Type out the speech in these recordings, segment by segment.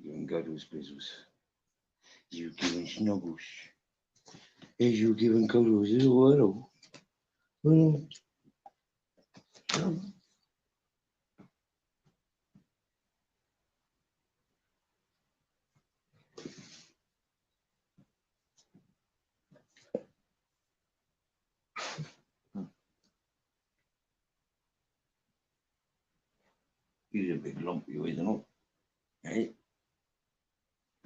You ain't got those business. You giving snuggles. As you giving cuddles as well. Well, he's a big lump, you isn't it? Hey,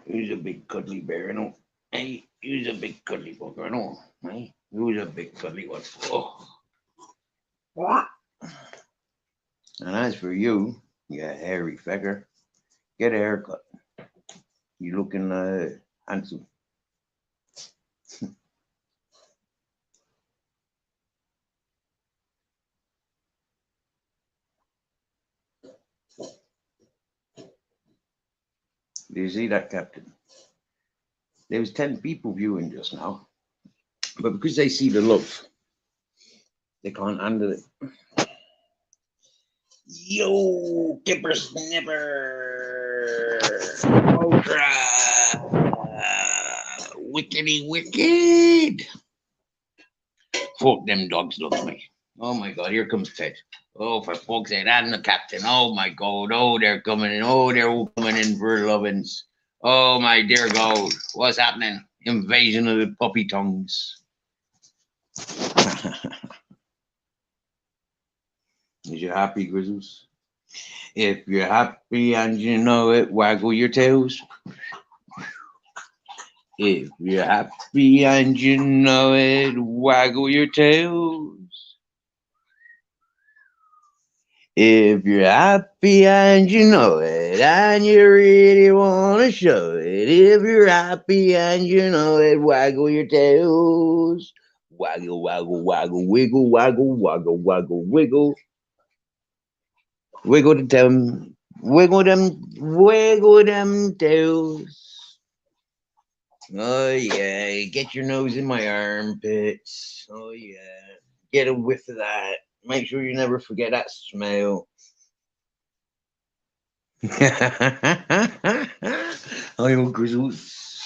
he's a big cuddly bear, you know. Hey, he's a big cuddly bugger, no. Hey, who's a big cuddly one? Oh. What? And as for you, you hairy fecker, get a haircut. You looking handsome. Do you see that, Captain? There was 10 people viewing just now, but because they see the love, they can't handle it. Yo, Kipper Snipper, Ultra, Wickedy Wicked. Fuck, them dogs love me. Oh my God, here comes Ted. Oh, for fuck's sake, and the Captain. Oh my God, oh, they're coming in. Oh, they're all coming in for lovins. Oh my dear God, what's happening? Invasion of the puppy tongues. Is you happy, Grizzles? If you're happy and you know it, waggle your tails. If you're happy and you know it, waggle your tails. If you're happy and you know it, and you really want to show it. If you're happy and you know it, waggle your tails. Waggle, waggle, waggle, wiggle, waggle, waggle, waggle, wiggle. Wiggle them, wiggle them tails. Oh yeah, get your nose in my armpits. Oh yeah, get a whiff of that. Make sure you never forget that smell. Hi, Grizzles.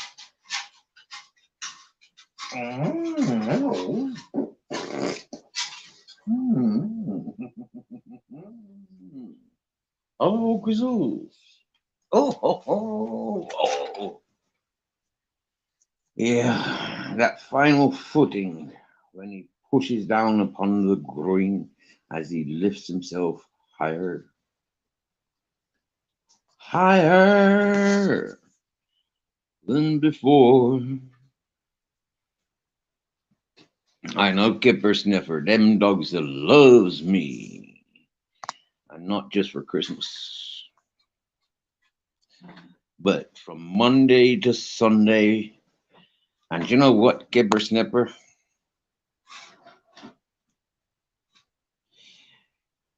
Oh. Oh, Grizzles. Oh. Yeah, that final footing when he pushes down upon the groin as he lifts himself higher, higher than before. I know, Kipper Sniffer. Them dogs that loves me. And not just for Christmas. But from Monday to Sunday. And you know what, Kipper Sniffer?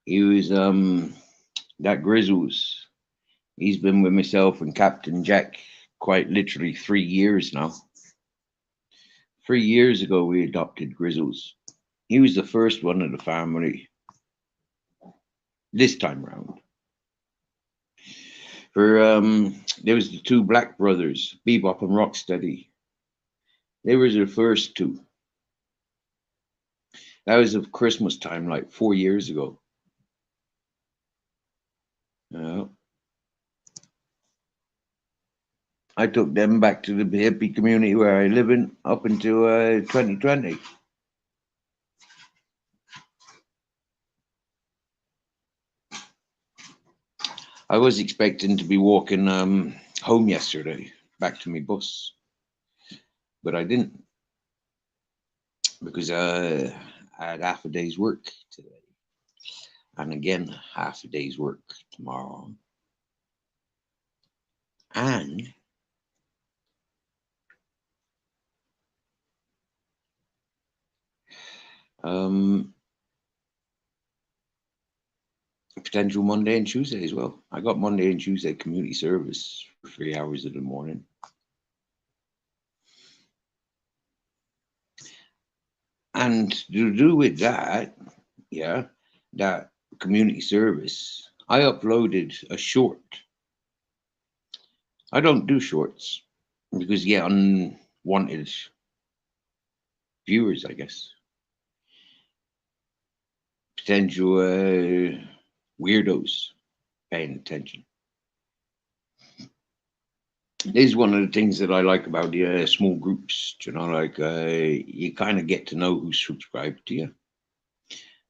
He was that Grizzles. He's been with myself and Captain Jack quite literally 3 years now. 3 years ago we adopted Grizzles. He was the first one of the family this time round. For there was the two black brothers, Bebop and Rocksteady. They were the first two. That was of Christmas time, like 4 years ago. I took them back to the hippie community where I live in up until 2020. I was expecting to be walking home yesterday, back to my bus, but I didn't because I had half a day's work today, and again half a day's work tomorrow, and potential Monday and Tuesday as well. I got Monday and Tuesday community service for 3 hours of the morning. And to do with that, yeah, that community service, I uploaded a short. I don't do shorts because you get unwanted viewers, I guess. Potential weirdos paying attention. This is one of the things that I like about the small groups. You know, like you kind of get to know who's subscribed to you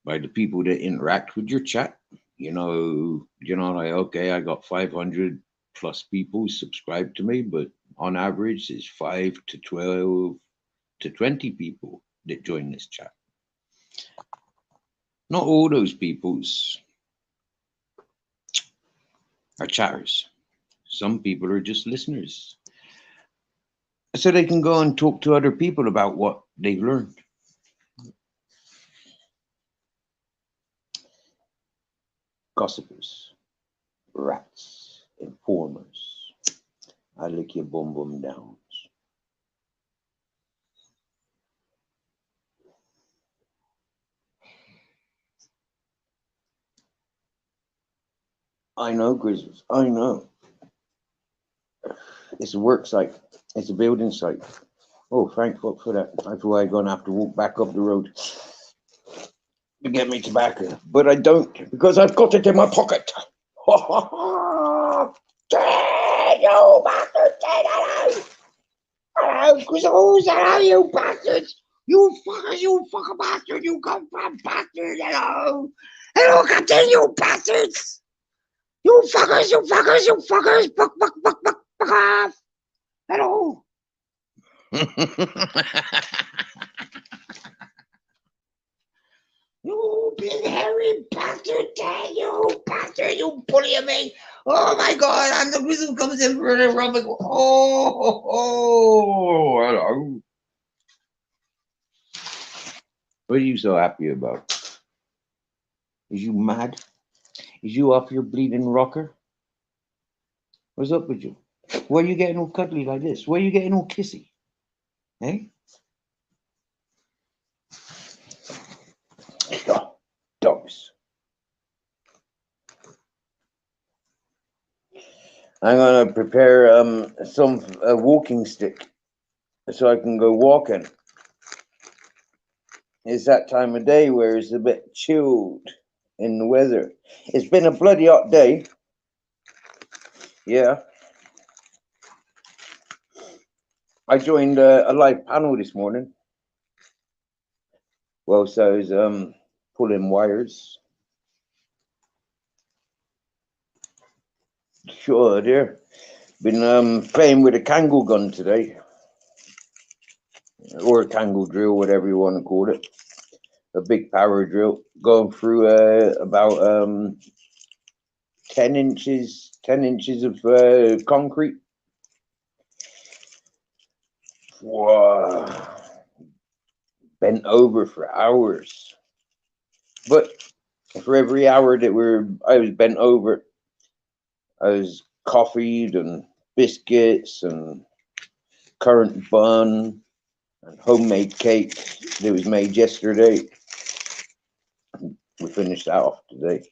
by the people that interact with your chat. You know, like, okay, I got 500 plus people subscribed to me, but on average, it's 5 to 12 to 20 people that join this chat. Not all those peoples are chatters. Some people are just listeners. So they can go and talk to other people about what they've learned. Gossipers, rats, informers. I lick your bum bum downs. I know, Grizzlies. I know. It's a work site. It's a building site. Oh, thank fuck for that. That's why I'm gonna have to walk back up the road to get me tobacco. But I don't because I've got it in my pocket. You bastard! Hello, Grizzles! Hello, you bastards! You fuckers! You fucker bastard! You come from bastard! Hello! Hello, Captain! You bastards! You fuckers! You fuckers! You fuckers! Fuck! Fuck! Fuck! Fuck! Fuck off! Hello! You big hairy bastard, you bastard, you bullying me. Oh my god, and the Grizzle comes in for the rub. Oh, hello. What are you so happy about? Is you mad? Is you off your bleeding rocker? What's up with you? Why are you getting all cuddly like this? Why are you getting all kissy? Eh? Dogs. I'm gonna prepare some walking stick so I can go walking. It's that time of day where it's a bit chilled in the weather. It's been a bloody hot day. Yeah. I joined a live panel this morning. Well, so I was pulling wires. Sure, dear. Been playing with a Kangol gun today. or a tangle drill, whatever you want to call it. A big power drill going through about 10 inches of concrete. Whoa. Bent over for hours. But for every hour that I was bent over, I was coffeed and biscuits and currant bun and homemade cake that was made yesterday. We finished that off today.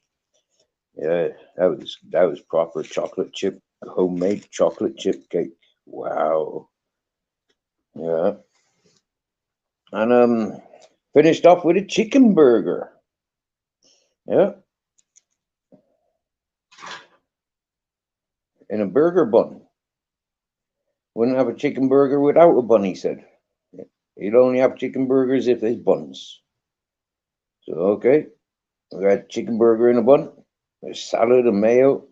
Yeah, that was proper chocolate chip, homemade chocolate chip cake. Wow. Yeah. And finished off with a chicken burger. Yeah. In a burger bun. Wouldn't have a chicken burger without a bun, he said. You'd only have chicken burgers if there's buns. So okay. We got chicken burger in a bun. There's salad and mayo.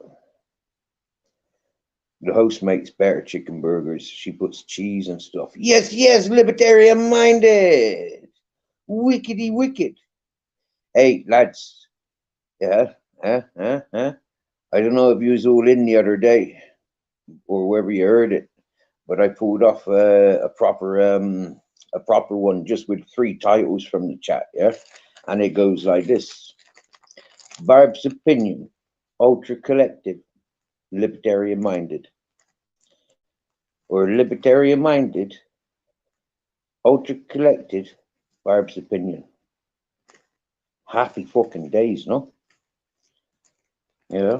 The host makes better chicken burgers. She puts cheese and stuff. Yes, yes, libertarian minded. Wickety wicked. Hey, lads. Yeah, I don't know if you was all in the other day or wherever you heard it, but I pulled off a proper one just with 3 titles from the chat, yeah? And it goes like this. Barb's opinion, ultra collective, libertarian minded. Or libertarian minded, ultra collected, Barb's opinion. Happy fucking days, no? Yeah.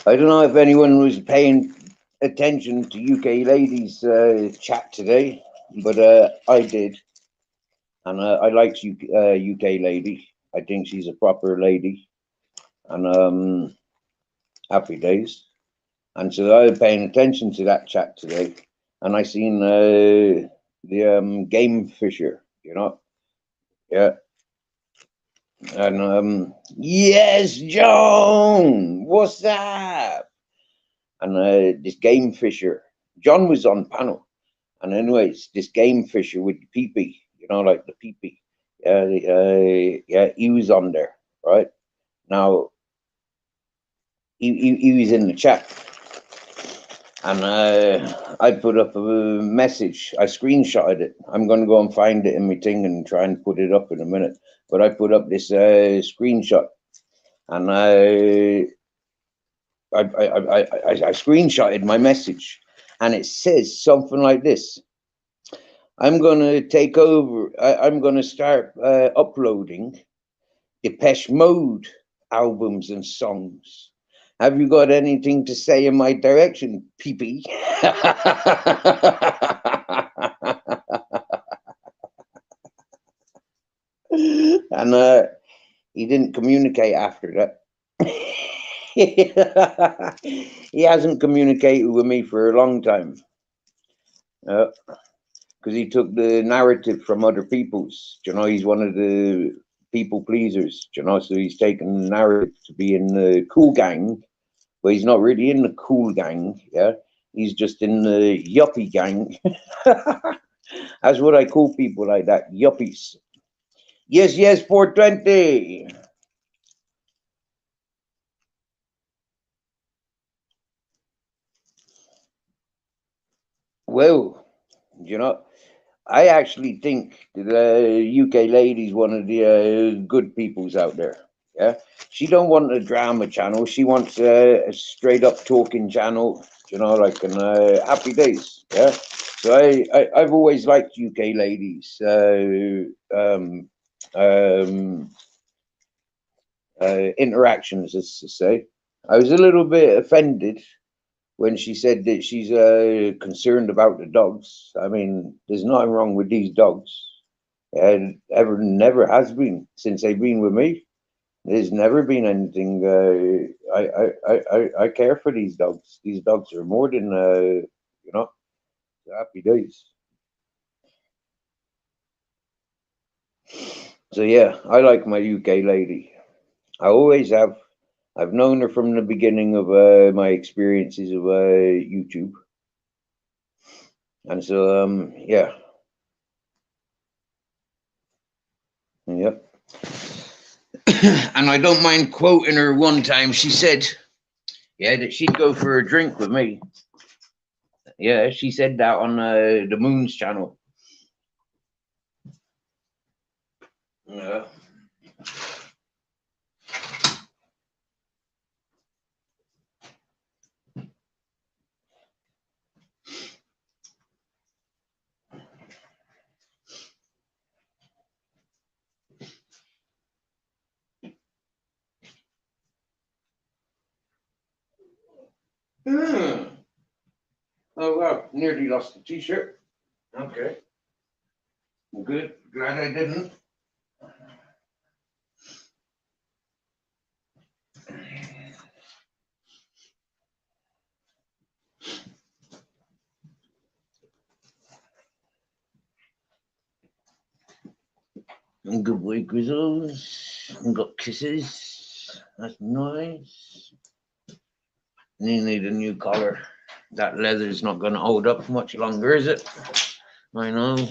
I don't know if anyone was paying attention to UK ladies chat today, but I did, and I liked UK lady. I think she's a proper lady, and happy days. And so I was paying attention to that chat today, and I seen the game fisher, you know, yeah. And yes, John, what's up? And this game fisher, John was on panel. And anyways, this game fisher with the peepee, you know, like the peepee, yeah, he was on there, right? Now, he was in the chat. And I put up a message. I screenshotted it. I'm going to go and find it in my thing and try and put it up in a minute. But I put up this screenshot. And I screenshotted my message, and it says something like this. I'm going to take over. I'm going to start uploading Depeche Mode albums and songs. Have you got anything to say in my direction, PP? And he didn't communicate after that. He hasn't communicated with me for a long time. Because he took the narrative from other people's. You know, he's one of the people pleasers. You know, so he's taken the narrative to be in the cool gang, but he's not really in the cool gang. Yeah, he's just in the yuppie gang. That's what I call people like that, yuppies. Yes, yes, 420. Well, you know, I actually think the UK lady's one of the good peoples out there. Yeah, she don't want a drama channel. She wants a straight up talking channel. You know, like an happy days. Yeah. So I've always liked UK ladies. Interactions, as to say. I was a little bit offended when she said that she's concerned about the dogs. I mean, there's nothing wrong with these dogs. And ever never has been since they've been with me. There's never been anything. I care for these dogs. These dogs are more than you know, happy days. So yeah, I like my UK lady. I always have. I've known her from the beginning of my experiences of YouTube, and so yeah, yep. And I don't mind quoting her. One time she said, "Yeah, that she'd go for a drink with me." Yeah, she said that on the Moon's channel. Yeah. Hmm. Oh wow, nearly lost the t-shirt. Okay, good. Glad I didn't. Good boy, Grizzles. Got kisses. That's nice. You need a new collar. That leather's not going to hold up much longer, is it? I know.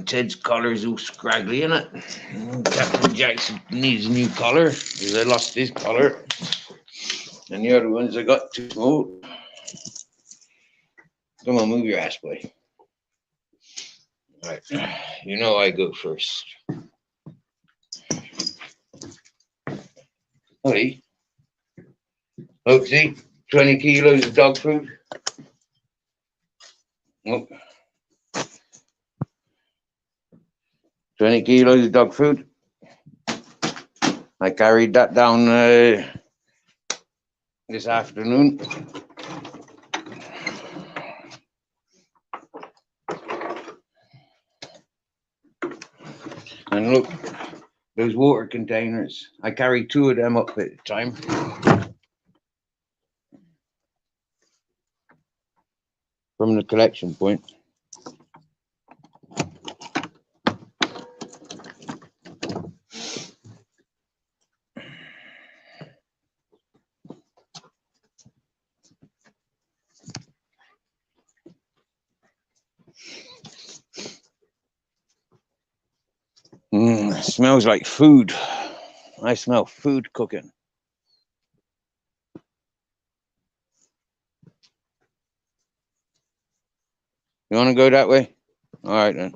Ted's collar's all scraggly, isn't it? Captain Jackson needs a new collar because I lost his collar. And the other ones I got too small. Come on, move your ass, boy. All right. You know I go first. Hey. Oh, see? 20 kilos of dog food. Oh. 20 kilos of dog food. I carried that down this afternoon. And look, those water containers. I carry 2 of them up at a time. From the collection point. Smells like food. I smell food cooking. You want to go that way? All right, then.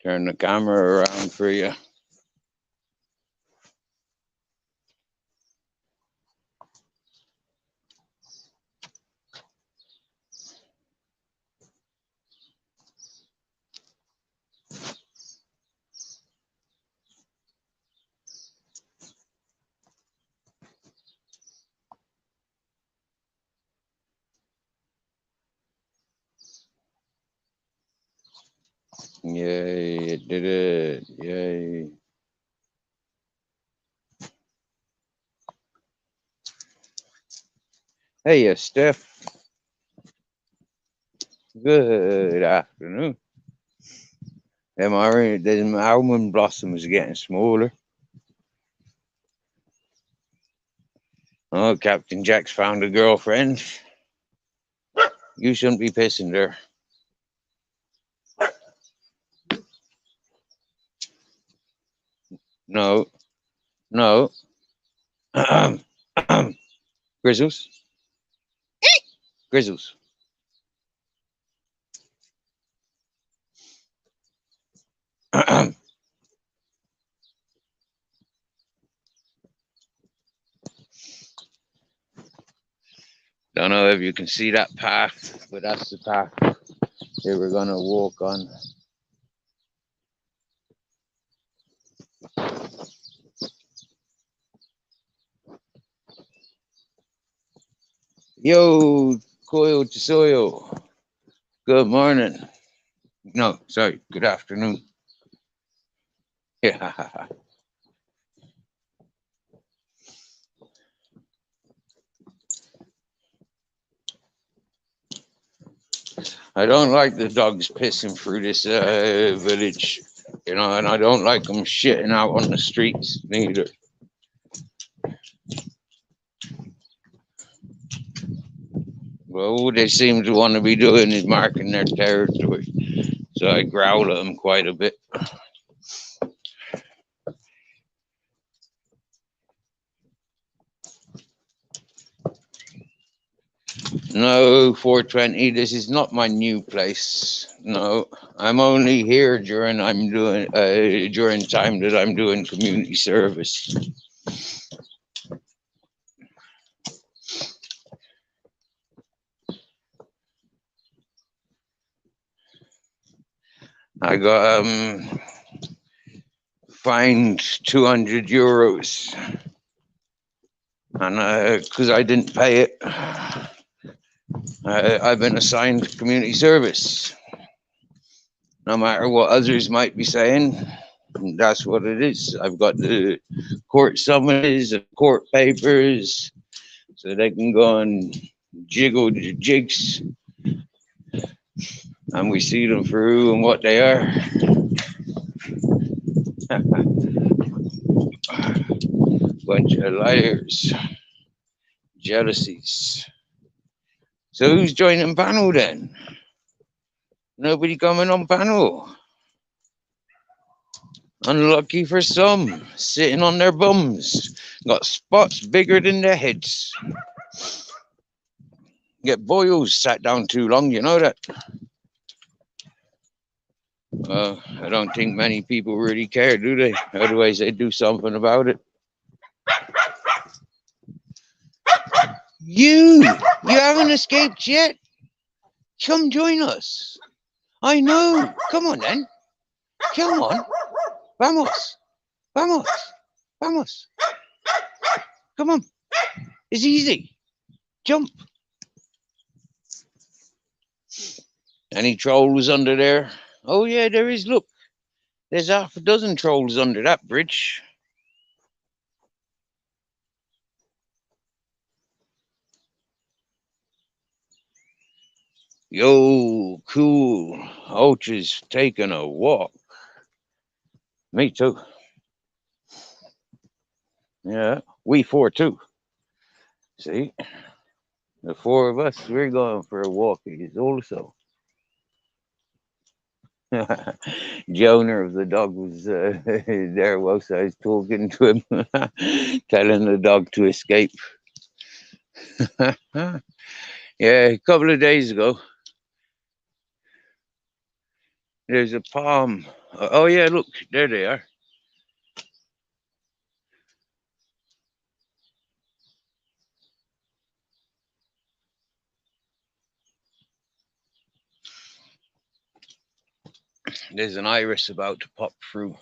Turn the camera around for you. Yay, it did it. Yay. Hey, Steph. Good afternoon. Them almond blossoms are getting smaller. Oh, Captain Jack's found a girlfriend. You shouldn't be pissing there. No, no. Grizzles. Grizzles. Don't know if you can see that path, but that's the path that we're gonna walk on. Yo, Koyo Chisoyo. Good morning. No, sorry, good afternoon. Yeah. I don't like the dogs pissing through this village, you know, and I don't like them shitting out on the streets neither. Well, all they seem to want to be doing is marking their territory, so I growl at them quite a bit. No, 420. This is not my new place. No, I'm only here during during time that I'm doing community service. I got fined €200, and because I didn't pay it, I've been assigned community service. No matter what others might be saying, that's what it is. I've got the court summonses and court papers, so they can go and jiggle the jigs, and we see them for who and what they are. Bunch of liars, jealousies. So who's joining panel then? Nobody coming on panel. Unlucky for some, sitting on their bums. Got spots bigger than their heads. Get boils sat down too long, you know that. I don't think many people really care, do they? Otherwise they'd do something about it. You haven't escaped yet? Come join us. I know. Come on then. Come on. Vamos. Vamos. Vamos. Come on. It's easy. Jump. Any trolls under there? Oh yeah, there is. Look. There's half a dozen trolls under that bridge. Yo, cool. Ouch taking a walk. Me too. Yeah, we four too. See? The four of us, we're going for a walk also. The owner of the dog was there whilst I was talking to him, telling the dog to escape. Yeah, a couple of days ago, there's a palm. Oh yeah, look, there they are. There's an iris about to pop through.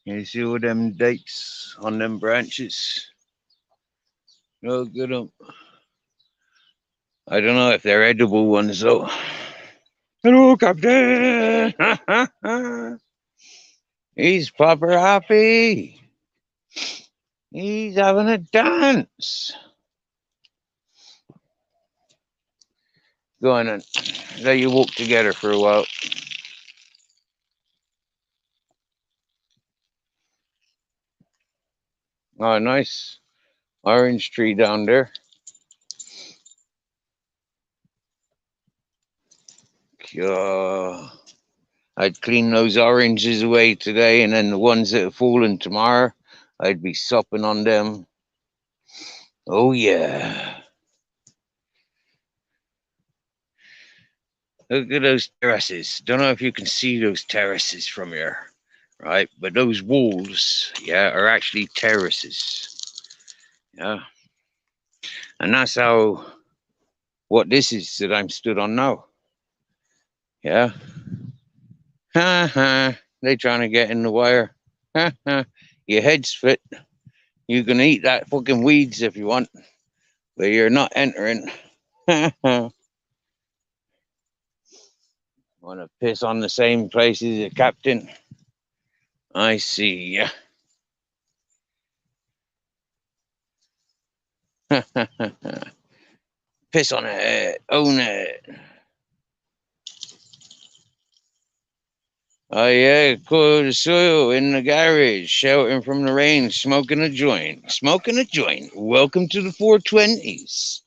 You see all them dates on them branches? Oh, good. I don't know if they're edible ones though. Hello, Captain. He's proper happy. He's having a dance. Go on and let you walk together for a while. Oh, nice orange tree down there. I'd clean those oranges away today, and then the ones that have fallen tomorrow, I'd be supping on them. Oh yeah. Look at those terraces. Don't know if you can see those terraces from here, right? But those walls, yeah, are actually terraces. Yeah. And that's how what this is that I'm stood on now. Yeah. Ha ha. They trying to get in the wire. Ha ha. Your head's fit. You can eat that fucking weeds if you want, but you're not entering. Ha ha. Want to piss on the same place as the captain? I see ya. Piss on it. Own it. Oh yeah, cold soil in the garage, shouting from the rain, smoking a joint. Smoking a joint. Welcome to the 420s.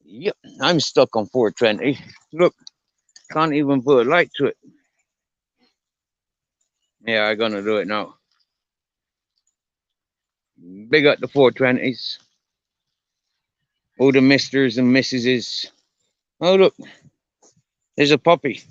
Yep, I'm stuck on 420. Look, can't even put a light to it. Yeah, I'm gonna do it now. Big up the 420s. All the misters and missuses. Oh look, there's a puppy.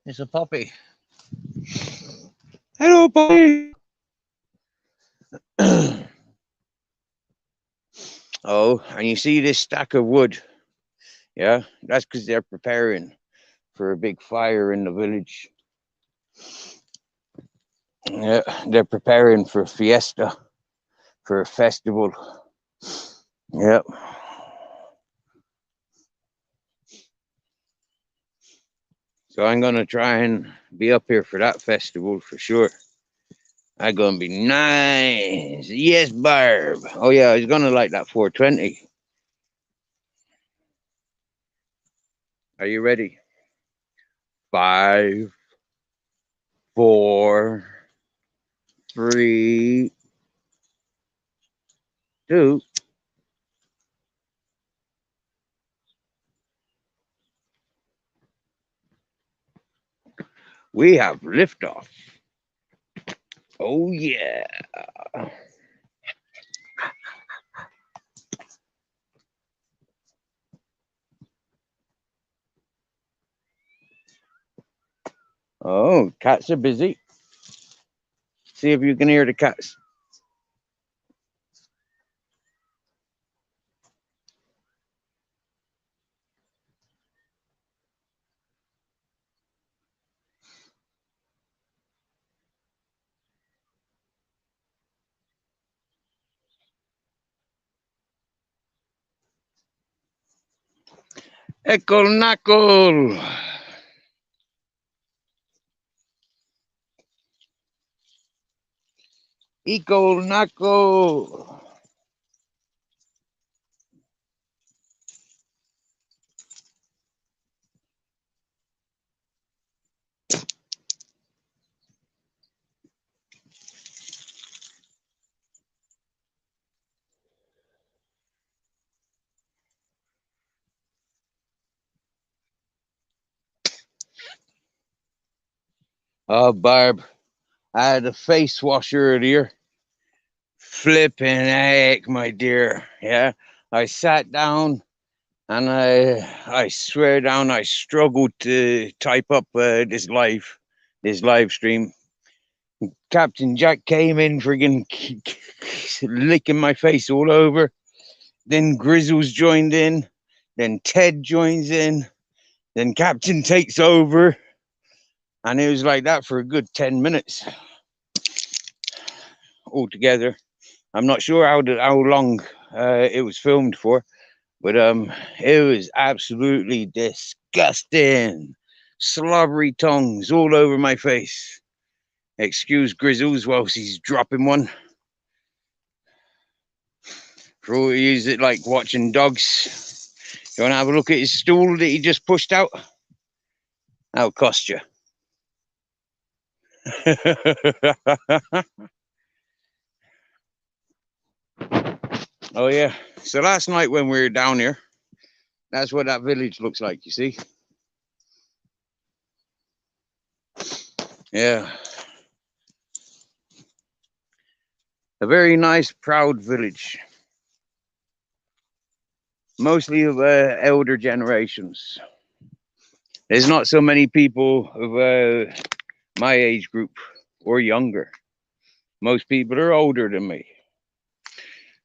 There's a puppy. Hello, puppy. Oh, and you see this stack of wood? Yeah, that's because they're preparing for a big fire in the village. Yeah, they're preparing for a fiesta, for a festival. Yep. So I'm gonna try and be up here for that festival for sure. I'm gonna be nice. Yes, Barb. Oh yeah, I was gonna like that 420. Are you ready? 5, 4, 3, 2. We have liftoff. Oh yeah. Oh, cats are busy. See if you can hear the cats. Echo knuckle. Eco knuckle. Oh, Barb, I had a face wash earlier. Flipping heck, my dear. Yeah, I sat down and I swear down, I struggled to type up this live stream. Captain Jack came in, friggin' licking my face all over. Then Grizzles joined in. Then Ted joins in. Then Captain takes over. And it was like that for a good 10 minutes altogether. I'm not sure how long it was filmed for, but it was absolutely disgusting. Slobbery tongues all over my face. Excuse Grizzles whilst he's dropping one. For all you use it like watching dogs. You want to have a look at his stool that he just pushed out? That'll cost you. Oh yeah. So last night when we were down here, that's what that village looks like, you see? Yeah. A very nice, proud village. Mostly of elder generations. There's not so many people of my age group or younger. Most people are older than me.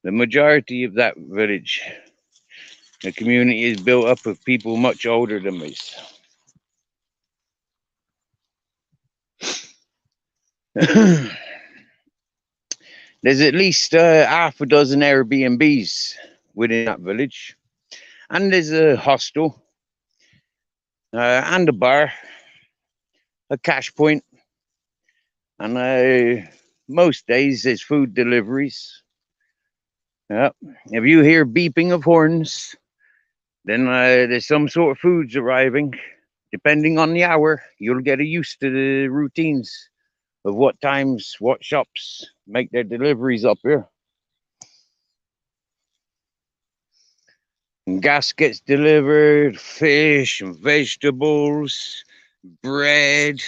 The majority of that village, the community is built up of people much older than me. There's at least half a dozen Airbnbs within that village, and there's a hostel, and a bar, a cash point, and most days there's food deliveries. If you hear beeping of horns, then there's some sort of foods arriving. Depending on the hour, you'll get used to the routines of what times, what shops make their deliveries up here. And gas gets delivered, fish and vegetables, bread.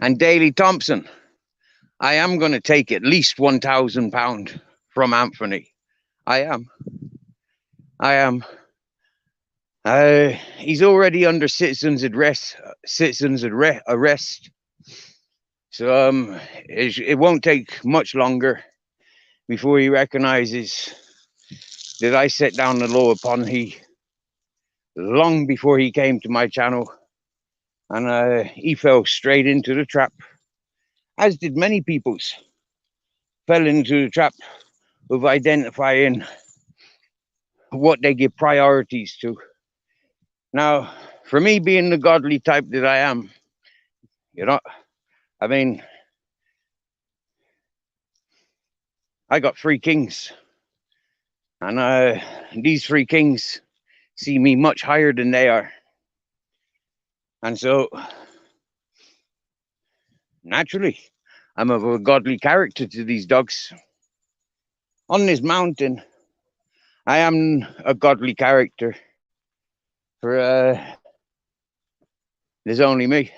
And Daily Thompson, I am going to take at least £1,000 from Anthony. I am. He's already under citizen's arrest. So it won't take much longer before he recognizes that I set down the law upon he long before he came to my channel, and he fell straight into the trap, as did many peoples. Fell into the trap of identifying what they give priorities to. Now, for me, being the godly type that I am, I mean, I got 3 kings, and these 3 kings see me much higher than they are. And so, naturally, I'm of a godly character to these dogs. On this mountain, I am a godly character, for there's only me.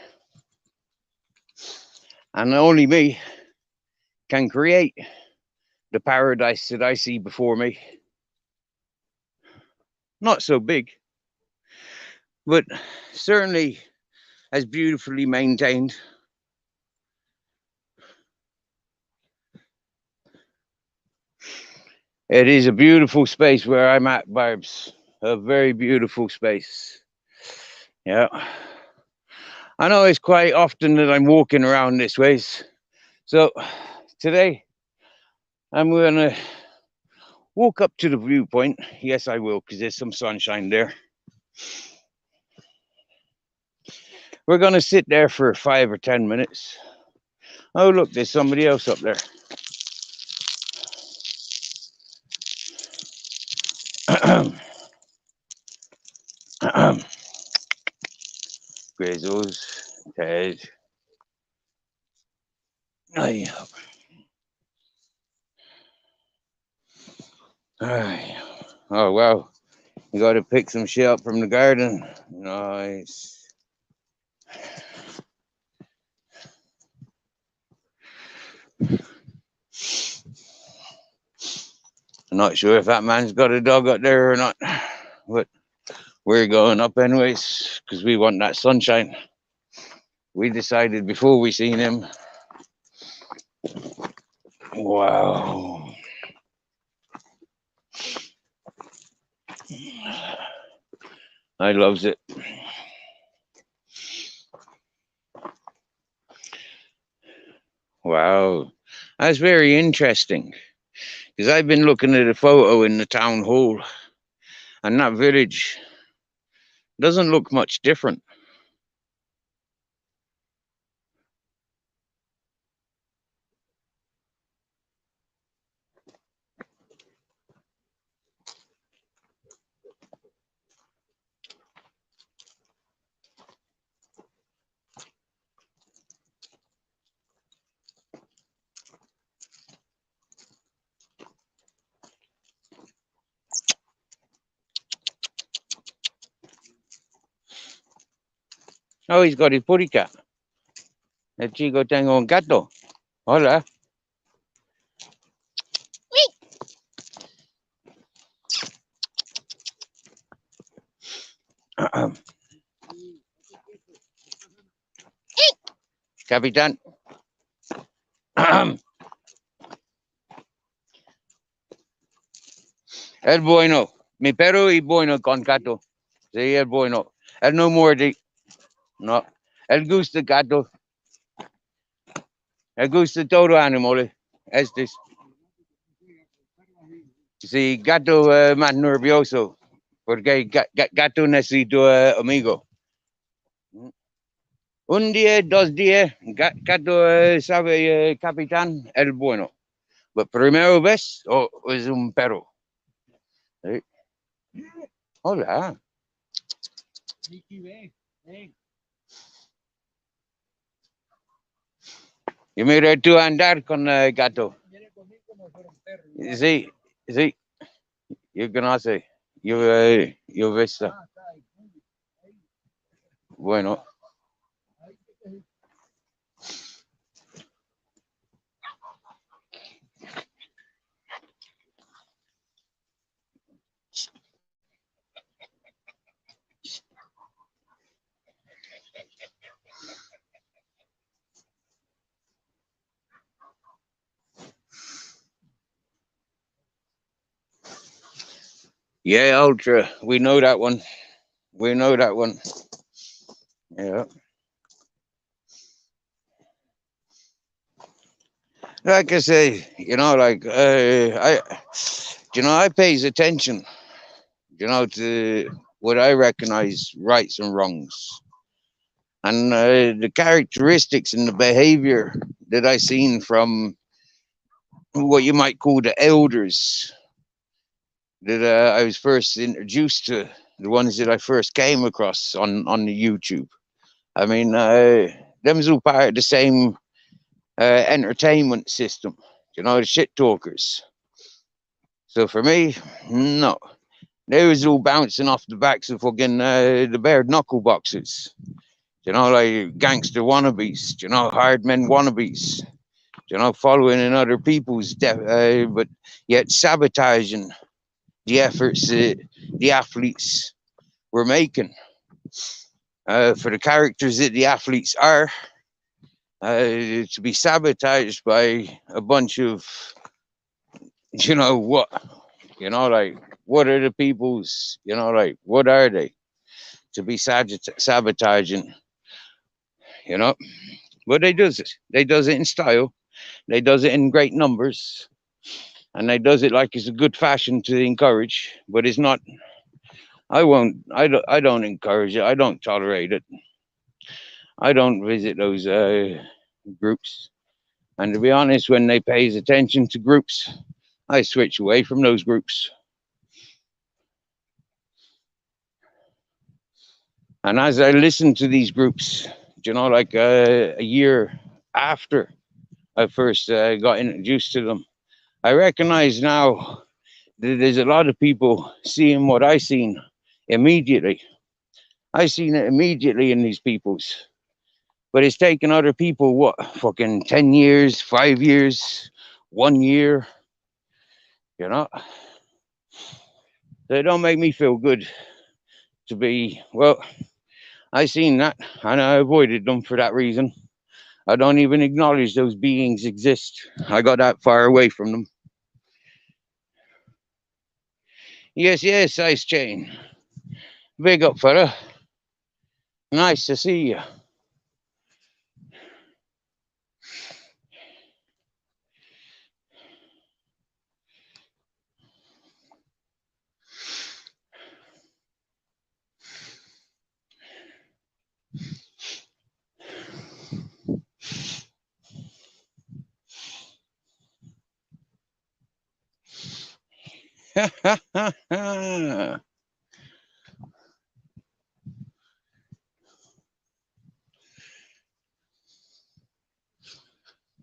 And only me can create the paradise that I see before me. Not so big, but certainly as beautifully maintained. It is a beautiful space where I'm at, Barbs. A very beautiful space. Yeah. I know it's quite often that I'm walking around this ways. So today I'm going to walk up to the viewpoint. Yes, I will, because there's some sunshine there. We're going to sit there for 5 or 10 minutes. Oh, look, there's somebody else up there. Grizzles, Ted. Aye. Aye. Oh, wow. You got to pick some shit up from the garden. Nice. I'm not sure if that man's got a dog up there or not, but we're going up anyways because we want that sunshine. We decided before we seen him. Wow. I loves it. Wow. That's very interesting because I've been looking at a photo in the town hall and that village doesn't look much different. Oh, he's got his putty cat. El chico tengo un gato. Hola. Capitán. El bueno. Mi perro y bueno con gato. Sí, el bueno. El no muerde. No. El gusta gato. El gusta todo animal. Este es. Sí, gato más nervioso. Porque gato necesito amigo. Un día, 2 días, gato sabe, capitán, el bueno. Pero primera vez, es un perro. ¿Sí? Hola. Y mira tú andar con gato. Sí, sí. Yo conoce. Yo visto. Bueno. Yeah, ultra. We know that one. We know that one. Yeah. Like I say, I pays attention, to what I recognize rights and wrongs, and the characteristics and the behavior that I seen from what you might call the elders that I was first introduced to, the ones that I first came across on the YouTube. I mean, them's all part of the same entertainment system, the shit talkers. So for me, no. They was all bouncing off the backs of fucking the bare knuckle boxers. Like gangster wannabes, hard men wannabes, following in other people's but yet sabotaging the efforts that the athletes were making for the characters that the athletes are, to be sabotaged by a bunch of, what, like, what are the people's, like, what are they to be sabotaging, but they does it in style, they does it in great numbers, and they does it like it's a good fashion to encourage, but it's not. I don't encourage it, I don't tolerate it, I don't visit those groups, and to be honest, when they pays attention to groups, I switch away from those groups. And as I listen to these groups, like a year after I first got introduced to them, I recognize now that there's a lot of people seeing what I seen immediately. I seen it immediately in these peoples. But it's taken other people, what, fucking 10 years, 5 years, 1 year, They don't make me feel good to be, well, I seen that and I avoided them for that reason. I don't even acknowledge those beings exist. I got that far away from them. Yes, Ice Chain. Big up, fella. Nice to see you.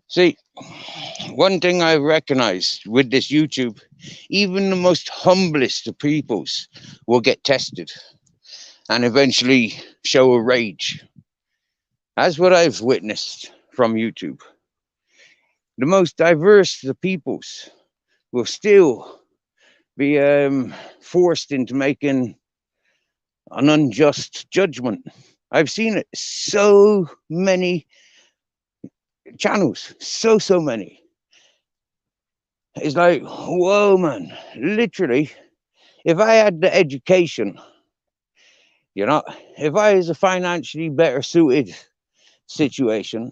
See, one thing I've recognized with this YouTube, even the most humblest of peoples will get tested and eventually show a rage. That's what I've witnessed from YouTube. The most diverse the peoples will still be forced into making an unjust judgment. I've seen it so many channels, so many. It's like, whoa, man, literally, if I had the education, you know, if I was a financially better suited situation,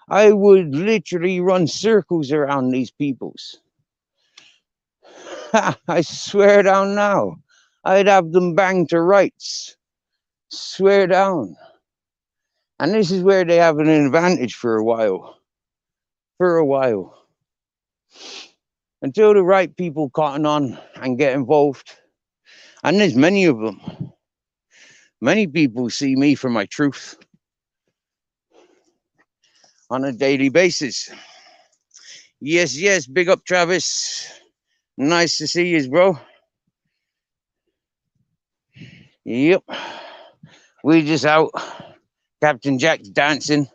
I would literally run circles around these peoples. I swear down now, I'd have them banged to rights. Swear down. And this is where they have an advantage for a while. For a while. Until the right people cotton on and get involved. And there's many of them. Many people see me for my truth on a daily basis. Yes, big up, Travis. Nice to see you, bro. Yep. We just out. Captain Jack's dancing.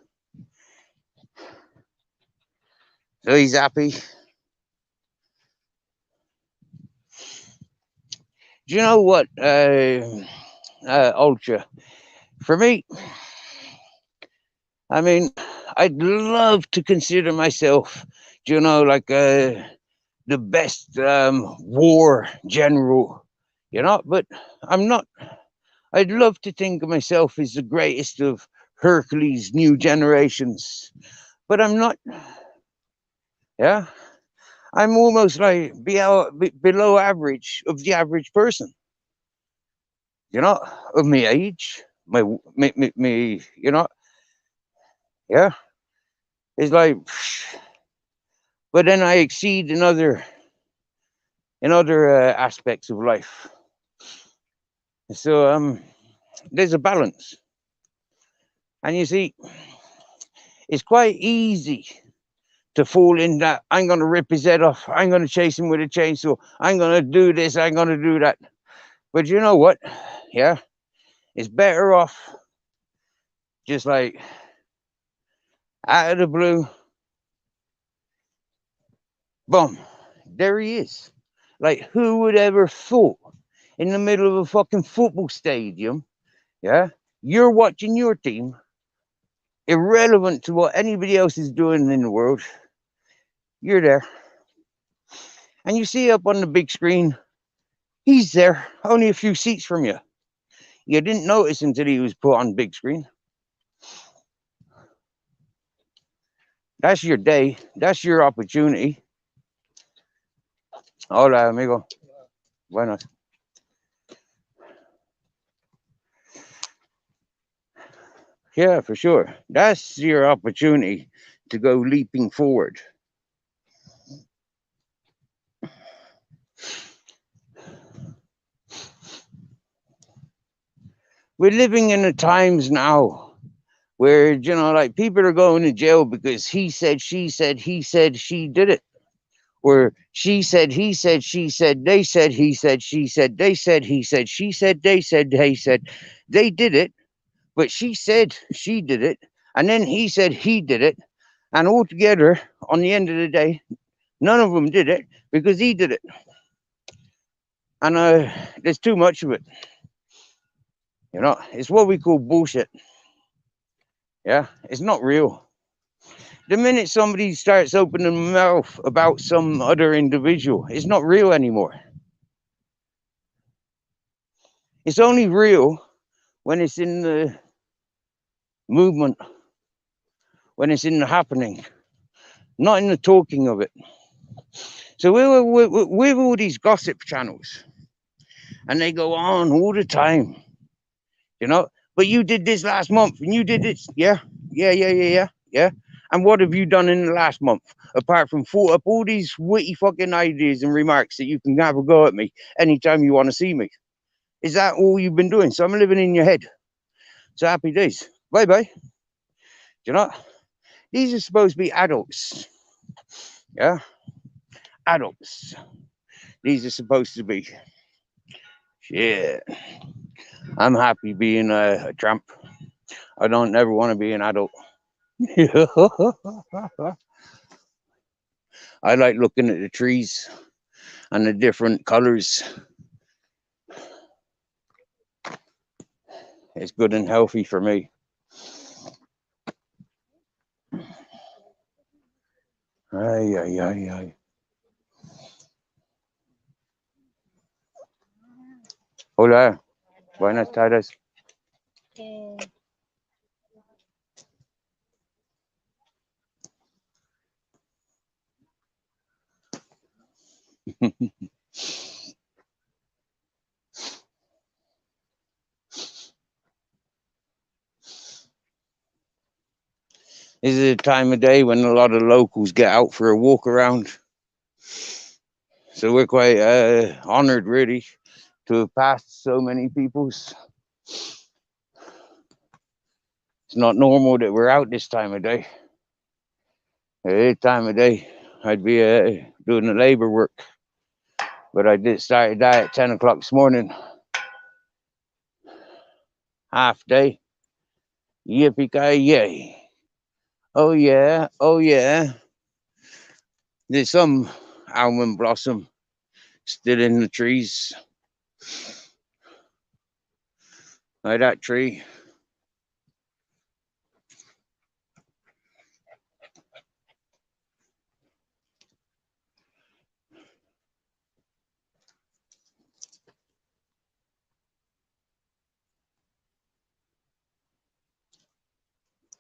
So he's happy. Do you know what, Ultra? For me, I mean, I'd love to consider myself, like the best war general, but I'm not. I'd love to think of myself as the greatest of Hercules' new generations, but I'm not. Yeah, I'm almost like below average of the average person, of my age, me, yeah. It's like, but then I exceed in other aspects of life. So there's a balance, and you see, it's quite easy to fall in that. I'm going to rip his head off. I'm going to chase him with a chainsaw. I'm going to do this. I'm going to do that. But you know what? Yeah, it's better off just like out of the blue. Boom, there he is. Like, who would ever thought in the middle of a fucking football stadium, yeah, you're watching your team, irrelevant to what anybody else is doing in the world, you're there. And you see up on the big screen, he's there, only a few seats from you. You didn't notice until he was put on big screen. That's your day. That's your opportunity. Hola, amigo. Buenas. Yeah, for sure. That's your opportunity to go leaping forward. We're living in the times now where, like, people are going to jail because he said, she said, he said, she did it. Or she said, he said, she said, they said, he said, she said, they said, he said, she said, they said, they did it. But she said she did it. And then he said he did it. And altogether, on the end of the day, none of them did it because he did it. And there's too much of it. It's what we call bullshit. Yeah, it's not real. The minute somebody starts opening their mouth about some other individual, it's not real anymore. It's only real when it's in the movement, when it's in the happening, not in the talking of it. So we're all these gossip channels, and they go on all the time, but you did this last month, and you did this, yeah. And what have you done in the last month, apart from thought up all these witty fucking ideas and remarks that you can have a go at me anytime you want to see me? Is that all you've been doing? So I'm living in your head. So happy days. Bye-bye. These are supposed to be adults. Yeah? Adults. These are supposed to be. Shit. I'm happy being a tramp. I don't ever want to be an adult. I like looking at the trees and the different colors. It's good and healthy for me. Ay, ay, ay, ay. Hola, buenas tardes. This is a time of day when a lot of locals get out for a walk around. So we're quite honored, really, to have passed so many peoples. It's not normal that we're out this time of day. At this time of day, I'd be doing the labor work. But I started that at 10 o'clock this morning. Half day. Yippee-ki-yay. Oh yeah, oh yeah. There's some almond blossom still in the trees. Like that tree.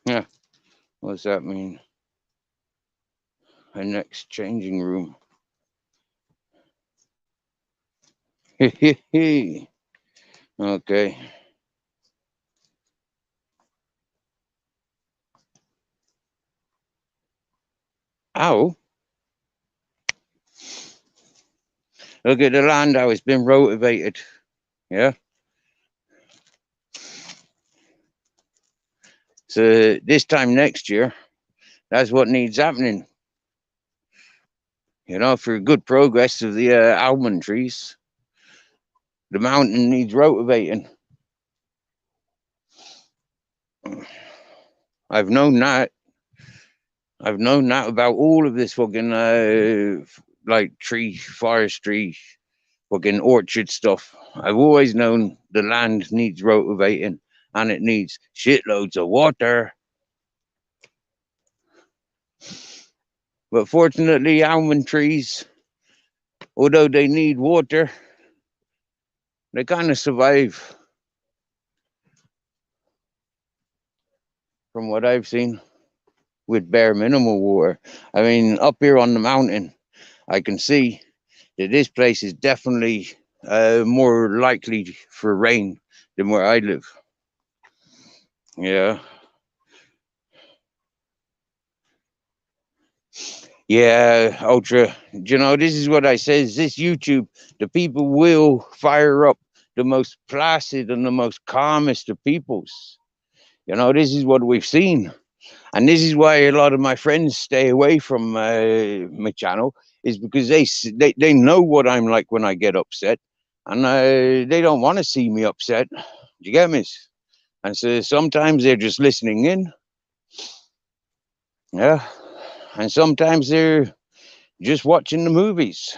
Yeah. What's that mean? A next changing room. Okay. Ow. Look at the land how it's been rotivated. Yeah. So this time next year, that's what needs happening. You know, for good progress of the almond trees, the mountain needs rotivating. I've known that. I've known that about all of this fucking like tree forestry, fucking orchard stuff. I've always known the land needs rotivating and it needs shitloads of water. But fortunately, almond trees, although they need water, they kind of survive. From what I've seen, with bare minimal water. I mean, up here on the mountain, I can see that this place is definitely more likely for rain than where I live. Yeah. Yeah, Ultra. You know, this is what I says. This YouTube, the people will fire up the most placid and the most calmest of peoples. You know, this is what we've seen. And this is why a lot of my friends stay away from my channel, is because they know what I'm like when I get upset. And they don't want to see me upset. Do you get me? And so sometimes they're just listening in. Yeah. And sometimes they're just watching the movies,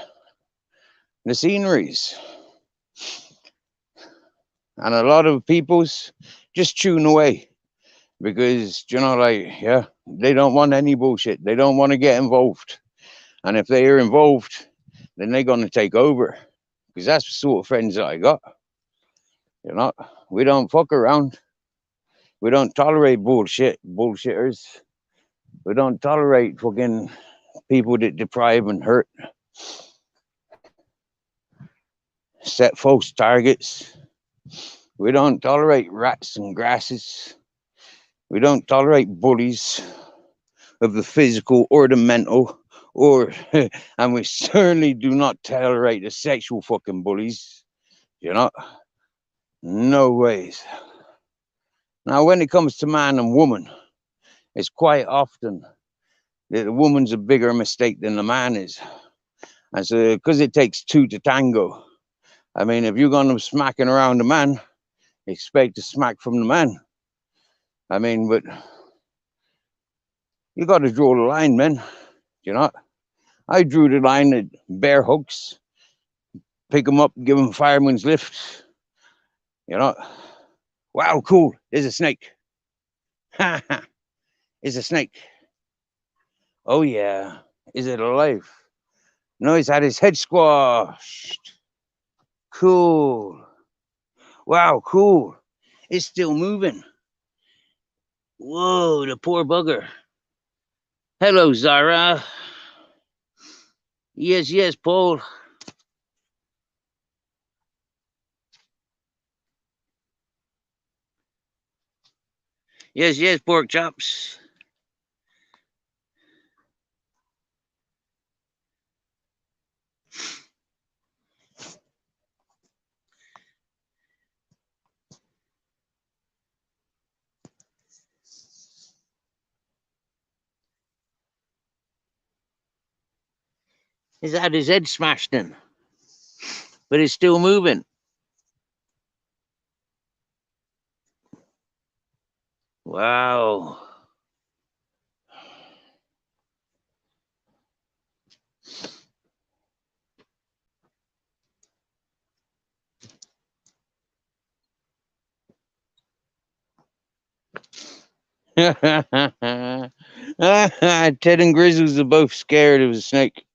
the sceneries. And a lot of people's just tune away because, you know, like, yeah, they don't want any bullshit. They don't want to get involved. And if they are involved, then they're going to take over, because that's the sort of friends that I got. You know, we don't fuck around. We don't tolerate bullshitters. We don't tolerate fucking people that deprive and hurt, set false targets. We don't tolerate rats and grasses. We don't tolerate bullies of the physical or the mental, or and we certainly do not tolerate the sexual fucking bullies. You know, no ways. Now, when it comes to man and woman, it's quite often that the woman's a bigger mistake than the man is. And so, because it takes two to tango. I mean, if you're going to smacking around the man, expect to smack from the man. I mean, but you got to draw the line, man. You know, I drew the line at bear hooks, pick them up, give them a fireman's lift. You know, wow, cool. There's a snake. Ha ha. It's a snake. Oh yeah. Is it alive? No, he's had his head squashed. Cool. Wow, cool. It's still moving. Whoa, the poor bugger. Hello, Zara. Yes, yes, Paul. Yes, yes, pork chops. He's had his head smashed in, but it's still moving. Wow. Ted and Grizzlies are both scared of a snake.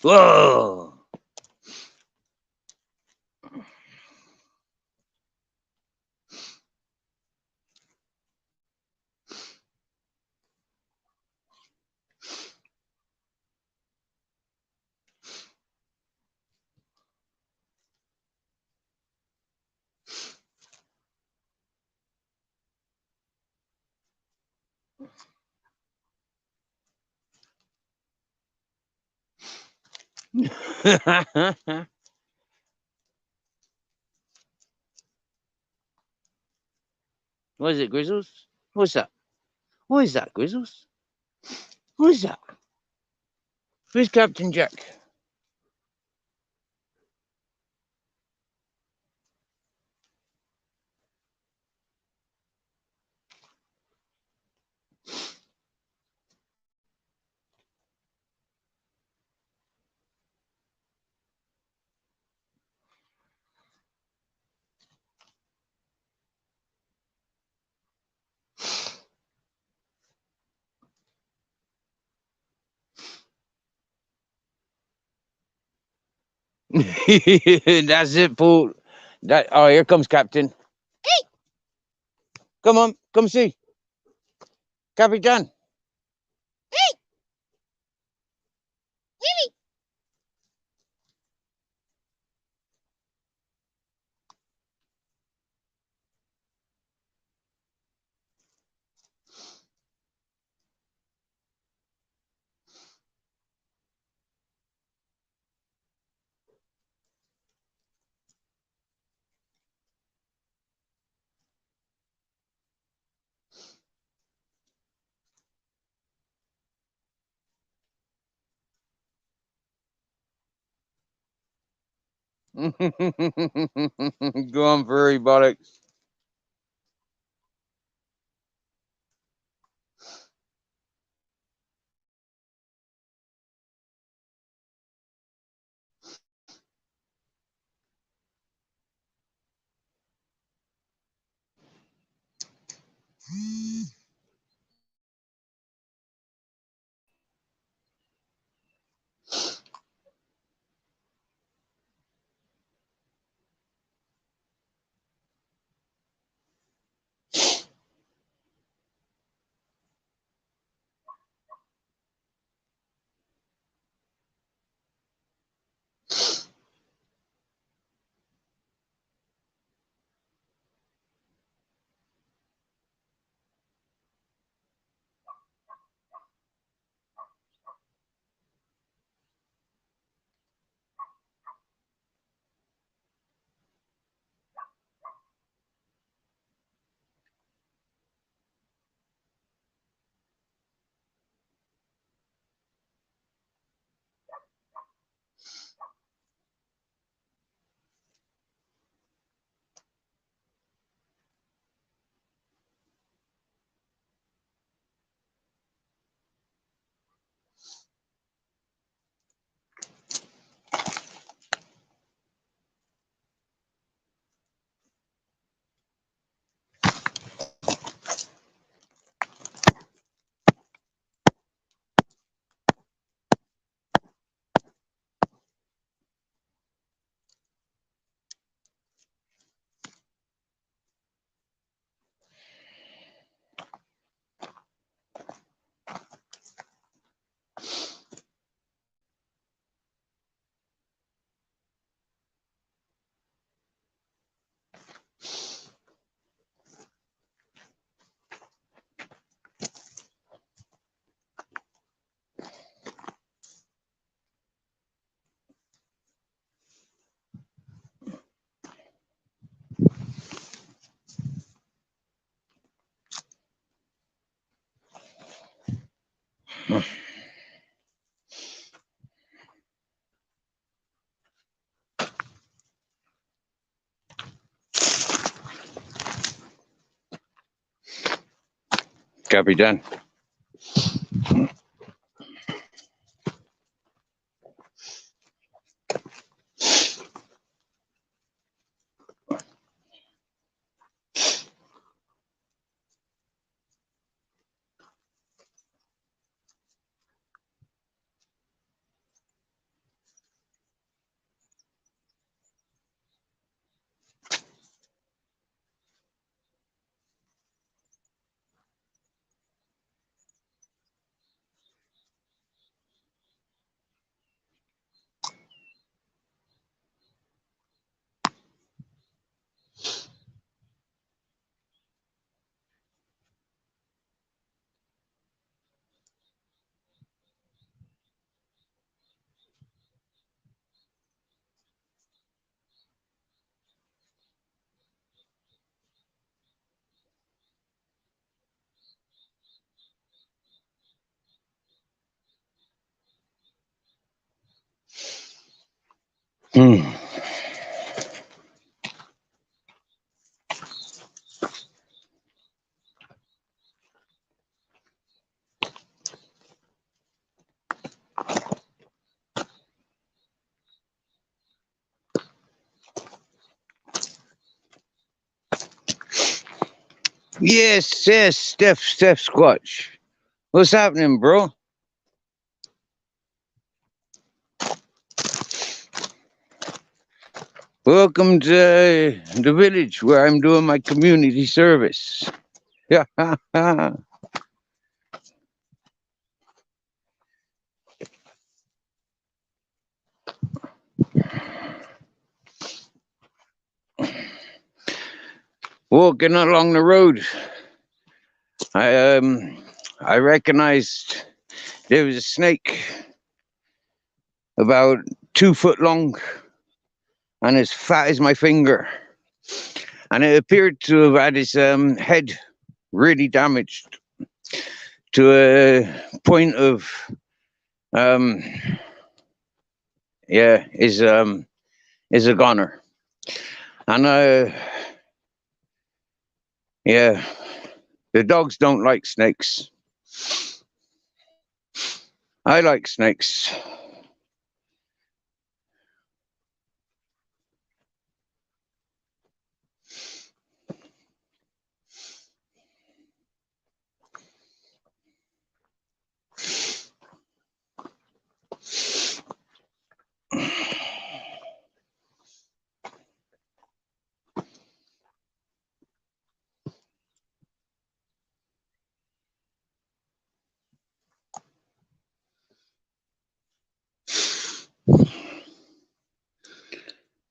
Whoa. What is it, Grizzles? What's that? What is that, Grizzles? What is that? Who's Captain Jack? That's it, Paul. That oh, here comes Captain. Hey, come on, come see, Capitan. Hey, Willie. Go on, furry buttocks. Copy done. Yes, yes, Steph Squatch. What's happening, bro? Welcome to the village where I'm doing my community service. Yeah. Walking along the road, I recognized there was a snake about 2 foot long and as fat as my finger, and it appeared to have had his head really damaged to a point of is a goner, and the dogs don't like snakes. I like snakes.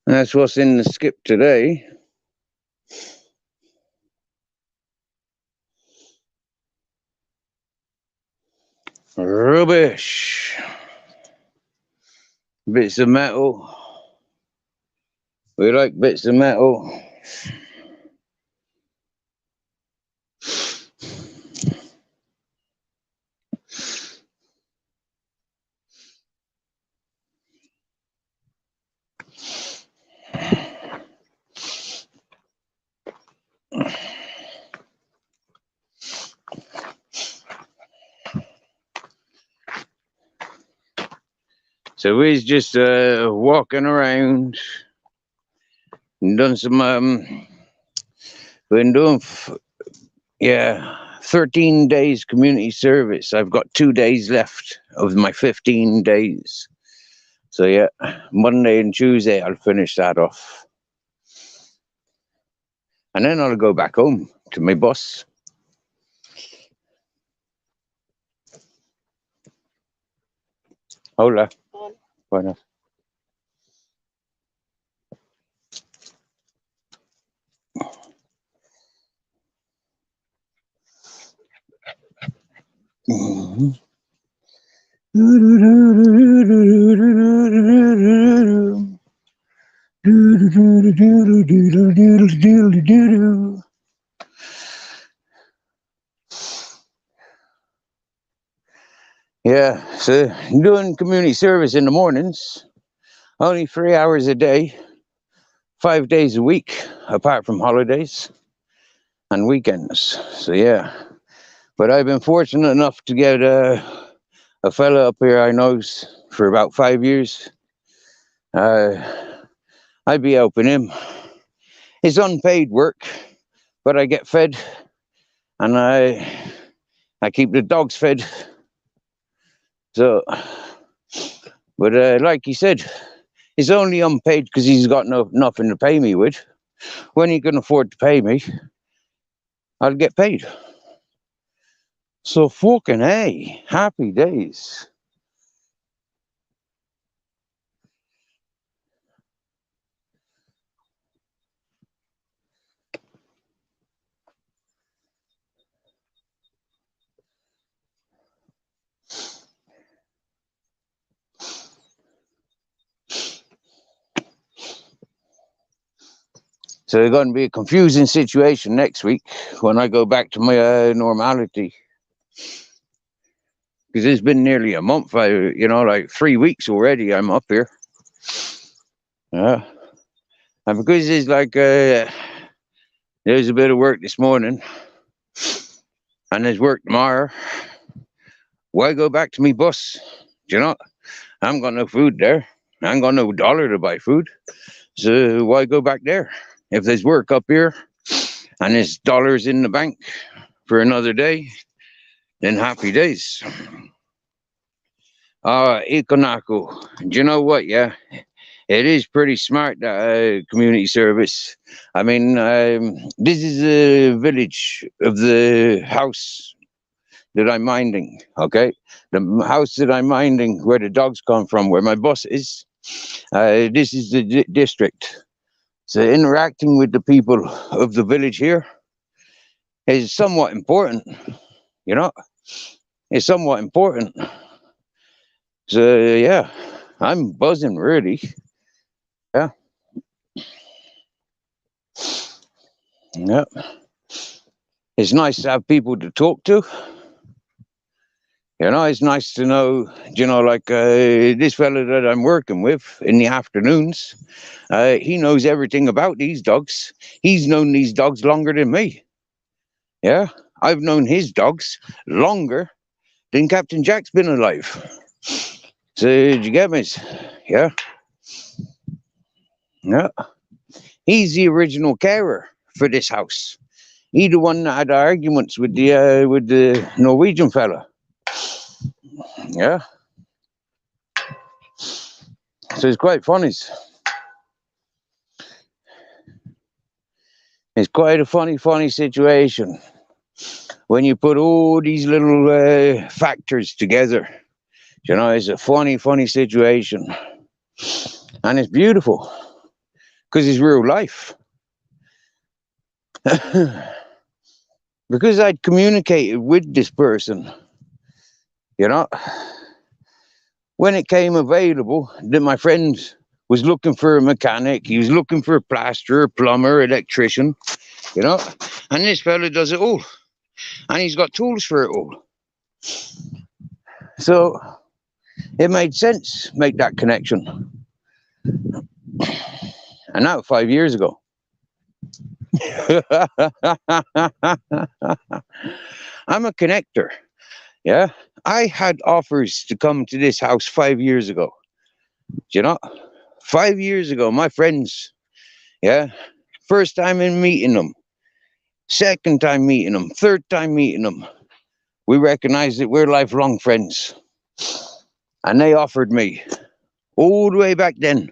That's what's in the skip today. Rubbish. Bits of metal. We like bits of metal. So we're just walking around and done some been doing 13 days community service. I've got 2 days left of my 15 days. So yeah, Monday and Tuesday I'll finish that off. And then I'll go back home to my boss. Hola. Buenas. Yeah, so doing community service in the mornings, only 3 hours a day, 5 days a week, apart from holidays and weekends. So yeah, but I've been fortunate enough to get a fella up here I knows for about 5 years. Uh, I'd be helping him. It's unpaid work, but I get fed, and I keep the dogs fed. So, but like he said, it's only unpaid because he's got nothing to pay me with. When he can afford to pay me, I'll get paid. So fucking hey, happy days. So it's going to be a confusing situation next week when I go back to my normality. Because it's been nearly a month, like 3 weeks already I'm up here. Yeah. And because it's like, there's a bit of work this morning and there's work tomorrow, why go back to me bus? Do you know? I haven't got no food there. I haven't got no dollar to buy food. So why go back there? If there's work up here and there's dollars in the bank for another day, then happy days. Ikonaku. Do you know what? Yeah, it is pretty smart, that community service. I mean, this is a village of the house that I'm minding, okay? The house that I'm minding, where the dogs come from, where my boss is, this is the district. So interacting with the people of the village here is somewhat important, you know? It's somewhat important. So, yeah, I'm buzzing, really. Yeah. Yeah. It's nice to have people to talk to. It's nice to know, like this fella that I'm working with in the afternoons, he knows everything about these dogs. He's known these dogs longer than me. Yeah, I've known his dogs longer than Captain Jack's been alive. So, did you get me? Yeah. Yeah. He's the original carer for this house. He the one that had arguments with the Norwegian fella. Yeah. So it's quite funny. It's quite a funny situation when you put all these little factors together. It's a funny situation. And it's beautiful because it's real life. Because I'd communicated with this person, when it came available that my friend was looking for a mechanic, he was looking for a plasterer, plumber, electrician, and this fella does it all. And he's got tools for it all. So it made sense, make that connection. And that was 5 years ago. I'm a connector. Yeah. I had offers to come to this house 5 years ago. 5 years ago, my friends. Yeah. First time in meeting them. Second time meeting them. Third time meeting them. We recognized that we're lifelong friends. And they offered me all the way back then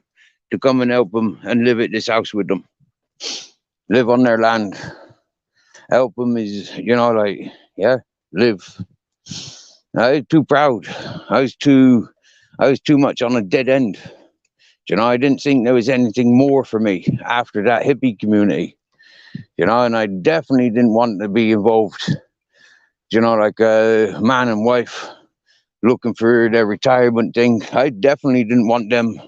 to come and help them and live at this house with them. Live on their land. Help them is, live. I was too proud. I was too much on a dead end. I didn't think there was anything more for me after that hippie community. And I definitely didn't want to be involved. Like a man and wife looking for their retirement thing. I definitely didn't want them,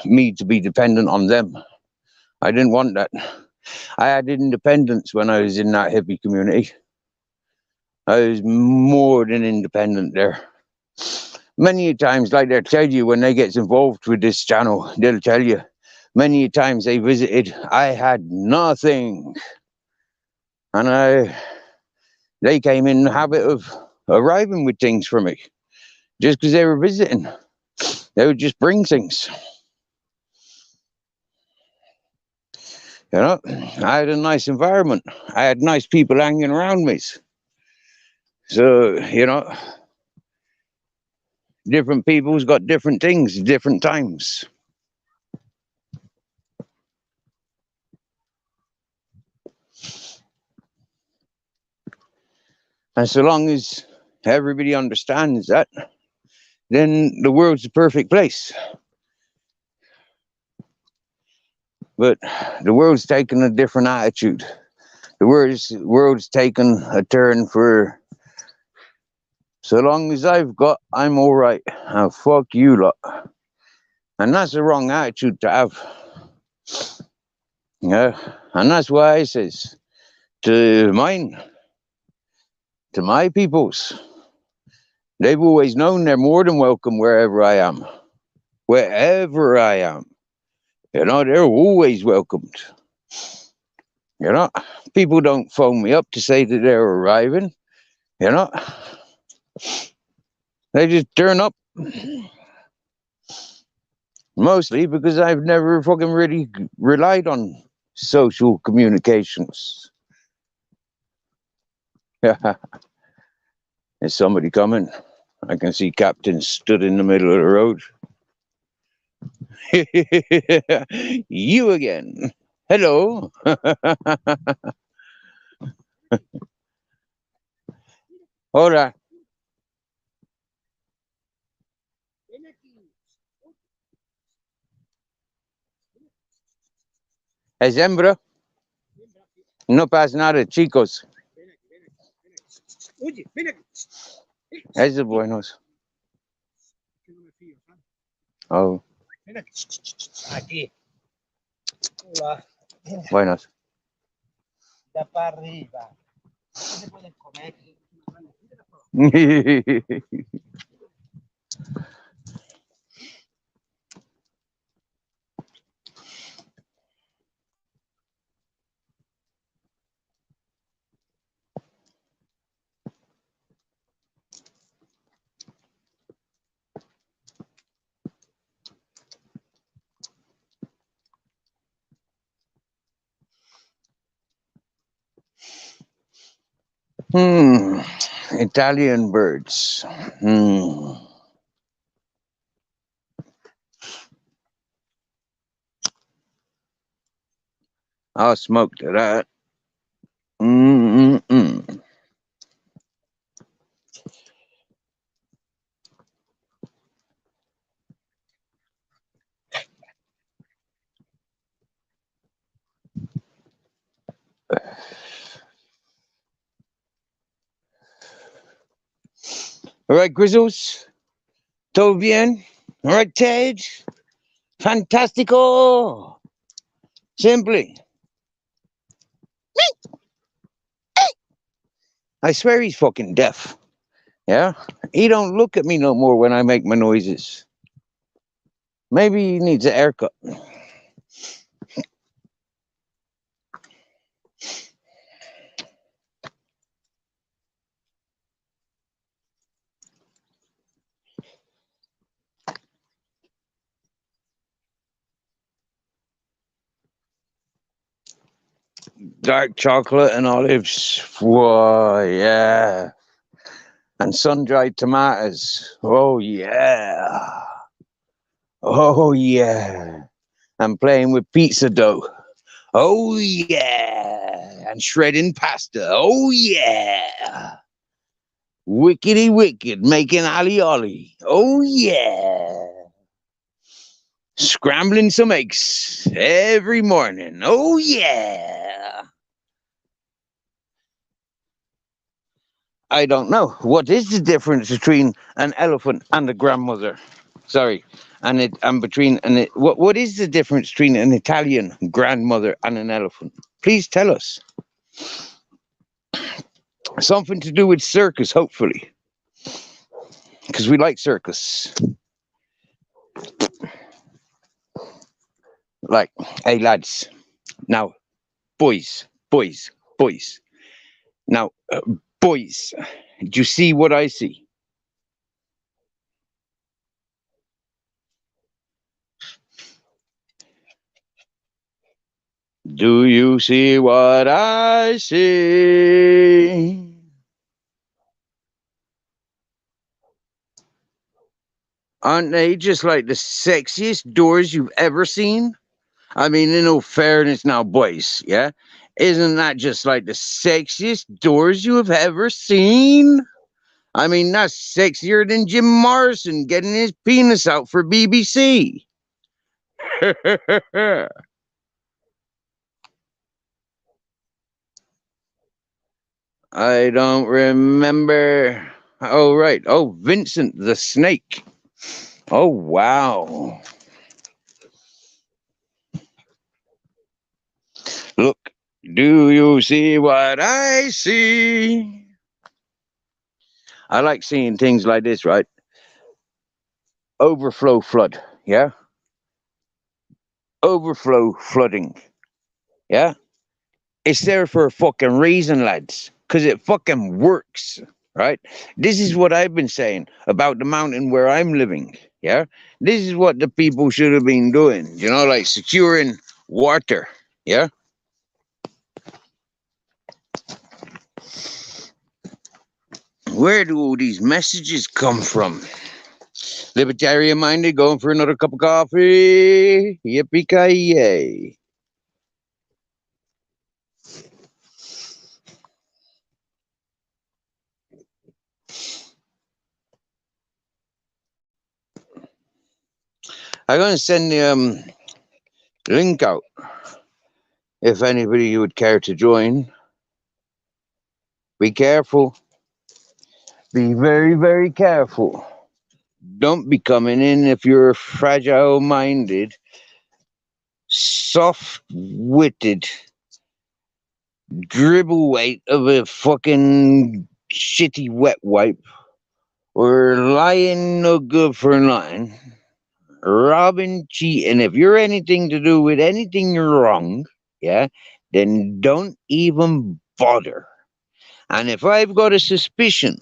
me to be dependent on them. I didn't want that. I had independence when I was in that hippie community. I was more than independent there. Many times, like they'll tell you when they get involved with this channel, they'll tell you many times they visited, I had nothing. And they came in the habit of arriving with things for me. Just because they were visiting, they would just bring things. You know, I had a nice environment. I had nice people hanging around me. So, you know, different people's got different things, different times. And so long as everybody understands that, then the world's the perfect place. But the world's taken a different attitude. The world's taken a turn for, so long as I've got, I'm all right. And fuck you lot. And that's the wrong attitude to have. Yeah. And that's why I says to my peoples, they've always known they're more than welcome wherever I am. Wherever I am. You know, they're always welcomed. You know, people don't phone me up to say that they're arriving. You know, they just turn up. Mostly because I've never fucking really relied on social communications. Is somebody coming? I can see Captain stood in the middle of the road. You again. Hello. Hola. ¿Es hembra? No pasa nada, chicos. Oye, ven aquí. Eso es buenos. Oh. Ven aquí. Aquí. Hola. Buenos. Ya para arriba. No se puede comer. Italian birds. I'll smoke to that. All right, Grizzles. Todo bien? All right, Ted? Fantastico! Simply. I swear he's fucking deaf. Yeah? He don't look at me no more when I make my noises. Maybe he needs a haircut. Dark chocolate and olives. Whoa, yeah. And sun-dried tomatoes. Oh, yeah. Oh, yeah. I'm playing with pizza dough. Oh, yeah. And shredding pasta. Oh, yeah. Wickedy wicked, making ollie ollie. Oh, yeah. Scrambling some eggs every morning. Oh, yeah. I don't know. What is the difference between an elephant and a grandmother? Sorry. What is the difference between an Italian grandmother and an elephant? Please tell us. Something to do with circus, hopefully, because we like circus. Like, hey lads, now, boys, boys. Now, boys, do you see what I see? Do you see what I see? Aren't they just like the sexiest doors you've ever seen? I mean, in all fairness now, boys, yeah? Isn't that just like the sexiest doors you have ever seen? I mean, that's sexier than Jim Morrison getting his penis out for BBC. I don't remember. Oh, right. Oh, Vincent the Snake. Oh, wow. Look, do you see what I see? I like seeing things like this, right? Overflow flood, yeah? Overflow flooding, yeah? It's there for a fucking reason, lads. Because it fucking works, right? This is what I've been saying about the mountain where I'm living, yeah? This is what the people should have been doing, you know, like securing water, yeah? Where do all these messages come from? Libertarian minded, going for another cup of coffee. Yippee-ki-yay. I'm going to send the link out if anybody would care to join. Be careful. Be very, very careful. Don't be coming in if you're fragile minded, soft witted, dribble weight of a fucking shitty wet wipe, or lying no good for nothing, robbing, cheating. If you're anything to do with anything wrong, yeah, then don't even bother. And if I've got a suspicion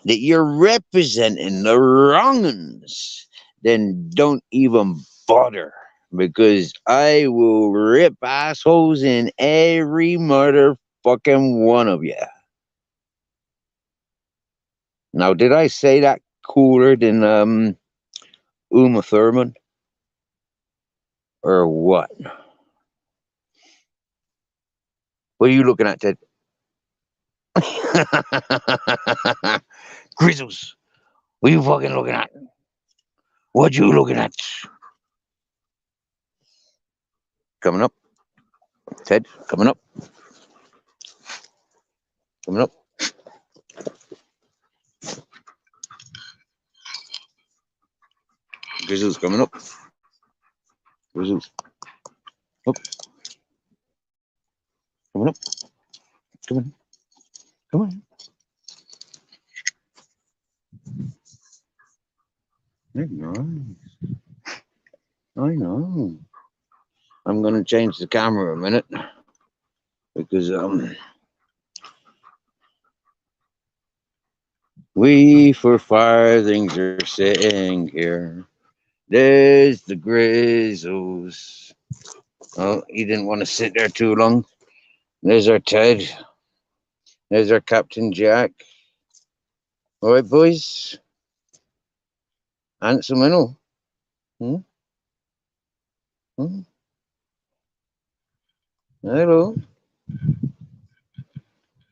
that you're representing the wrong uns, then don't even bother. Because I will rip assholes in every motherfucking one of you. Now, did I say that cooler than Uma Thurman? Or what? What are you looking at, Ted? Grizzles, what are you fucking looking at? What you looking at? Coming up, Ted. Coming up. Coming up. Grizzles coming up. Grizzles. Up. Coming up. Come on. Come on. Nice. I know. I'm gonna change the camera a minute because we for farthings are sitting here. There's the Grizzles. Oh, he didn't want to sit there too long. There's our Ted. There's our Captain Jack. All right, boys. Handsome and all. Hmm? Hmm? Hello.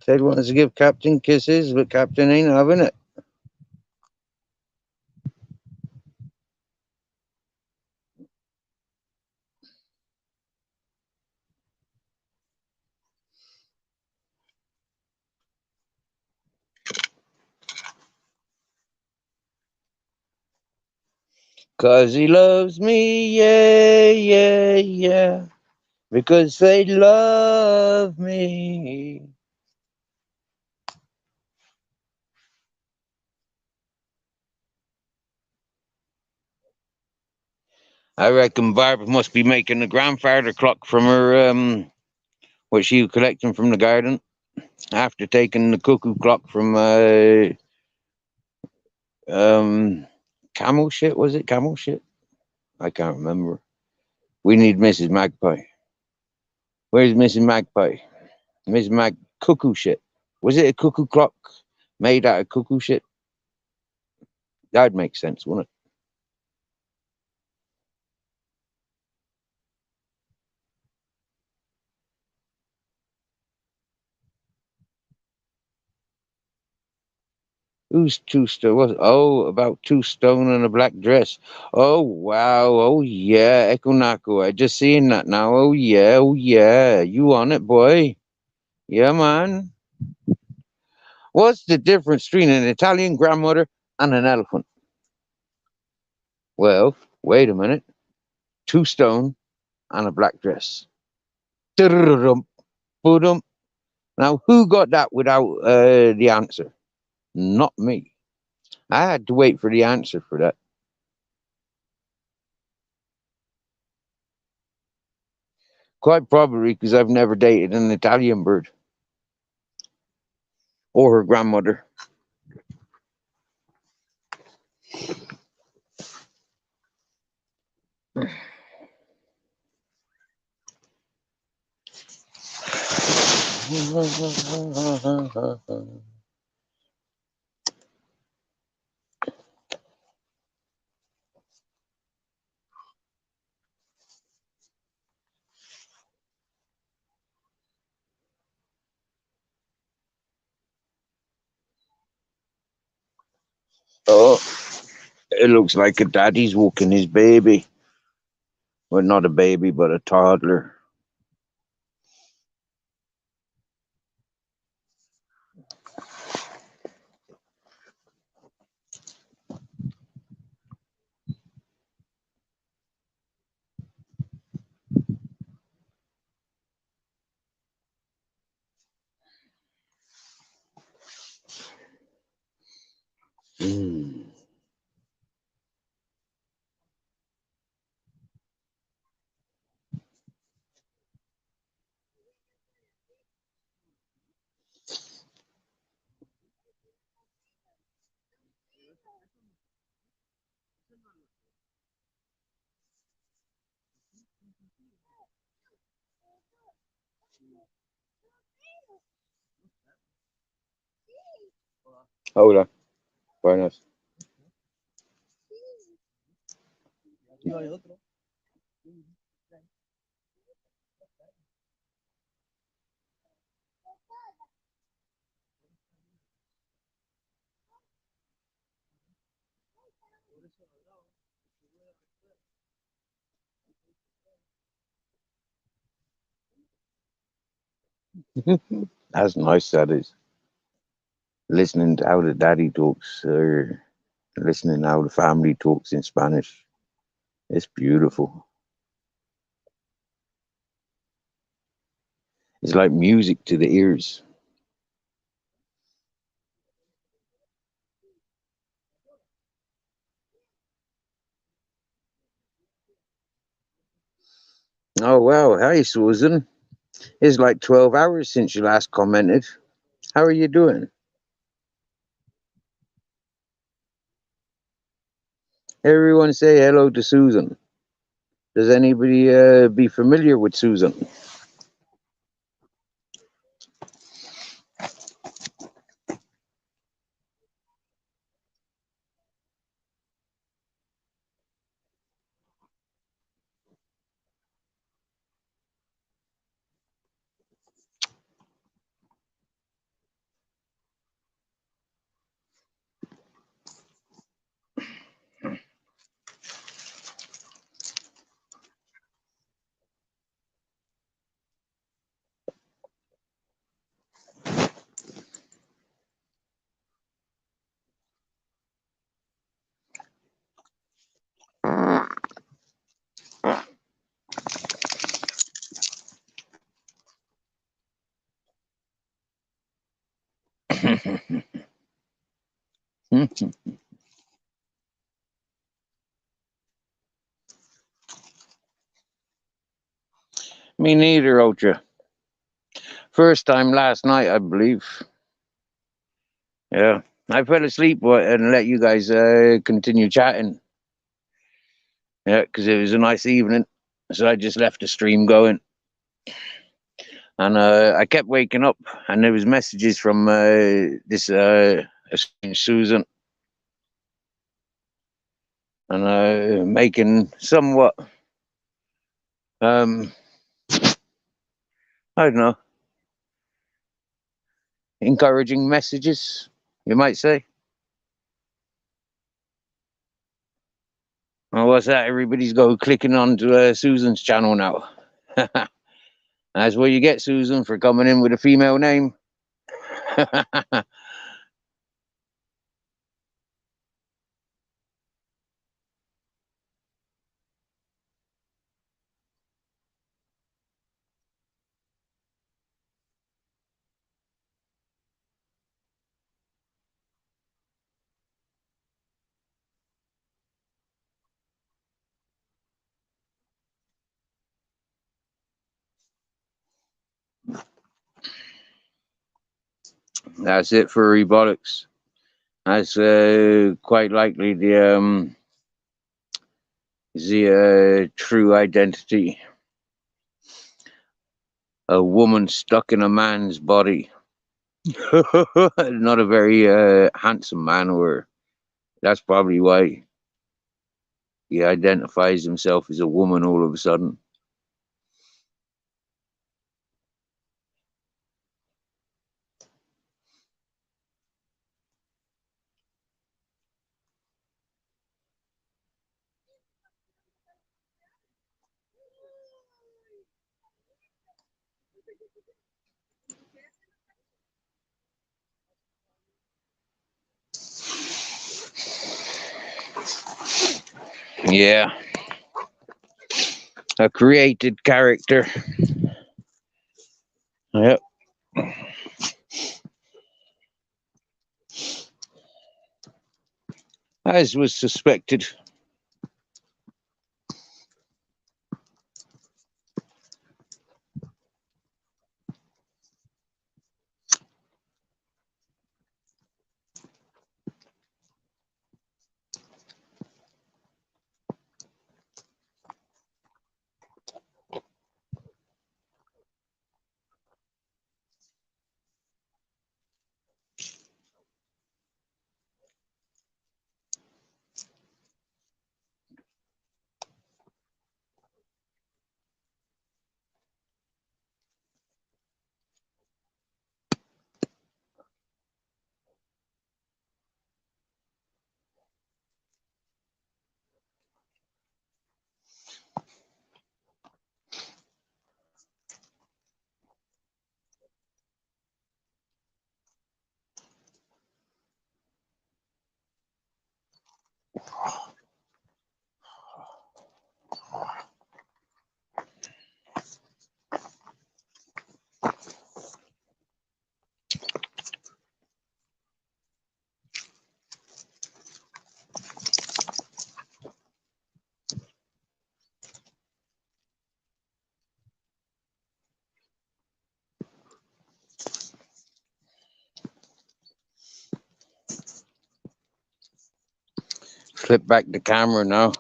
Ted wants to give Captain kisses, but Captain ain't having it. Cause he loves me, yeah, yeah, yeah. Because they love me. I reckon Barbara must be making a grandfather clock from her, what she was collecting from the garden after taking the cuckoo clock from, camel shit, was it camel shit? I can't remember. We need Mrs. Magpie. Where's Mrs. Magpie? Mrs. Cuckoo shit. Was it a cuckoo clock made out of cuckoo shit? That'd make sense, wouldn't it? Who's two stone? What? Oh, about 2 stone and a black dress. Oh wow! Oh yeah, Ekonako. I just seen that now. Oh yeah! Oh yeah! You on it, boy? Yeah, man. What's the difference between an Italian grandmother and an elephant? Well, wait a minute. 2 stone and a black dress. Dum, dum. Now, who got that without the answer? Not me. I had to wait for the answer for that. Quite probably because I've never dated an Italian bird or her grandmother. Oh, it looks like a daddy's walking his baby. Well, not a baby, but a toddler. Mm. Hola, buenas. Arriba hay otro. That's nice, that is. Listening to how the daddy talks, or listening how the family talks in Spanish. It's beautiful. It's like music to the ears. Oh, wow. Hi, Susan. It's like 12 hours since you last commented. How are you doing? Everyone say hello to Susan. Does anybody be familiar with Susan? Me neither, Ultra. First time last night, I believe. Yeah. I fell asleep and let you guys continue chatting. Yeah, because it was a nice evening. So I just left the stream going. And I kept waking up, and there was messages from this Susan, and making somewhat, I don't know, encouraging messages, you might say. Oh, what's that? Everybody's clicking onto Susan's channel now. That's what you get, Susan, for coming in with a female name. That's it for Rebolics. That's quite likely the true identity. A woman stuck in a man's body. Not a very handsome man, or that's probably why he identifies himself as a woman all of a sudden. Yeah. A created character. Yep. As was suspected. Flip back the camera now.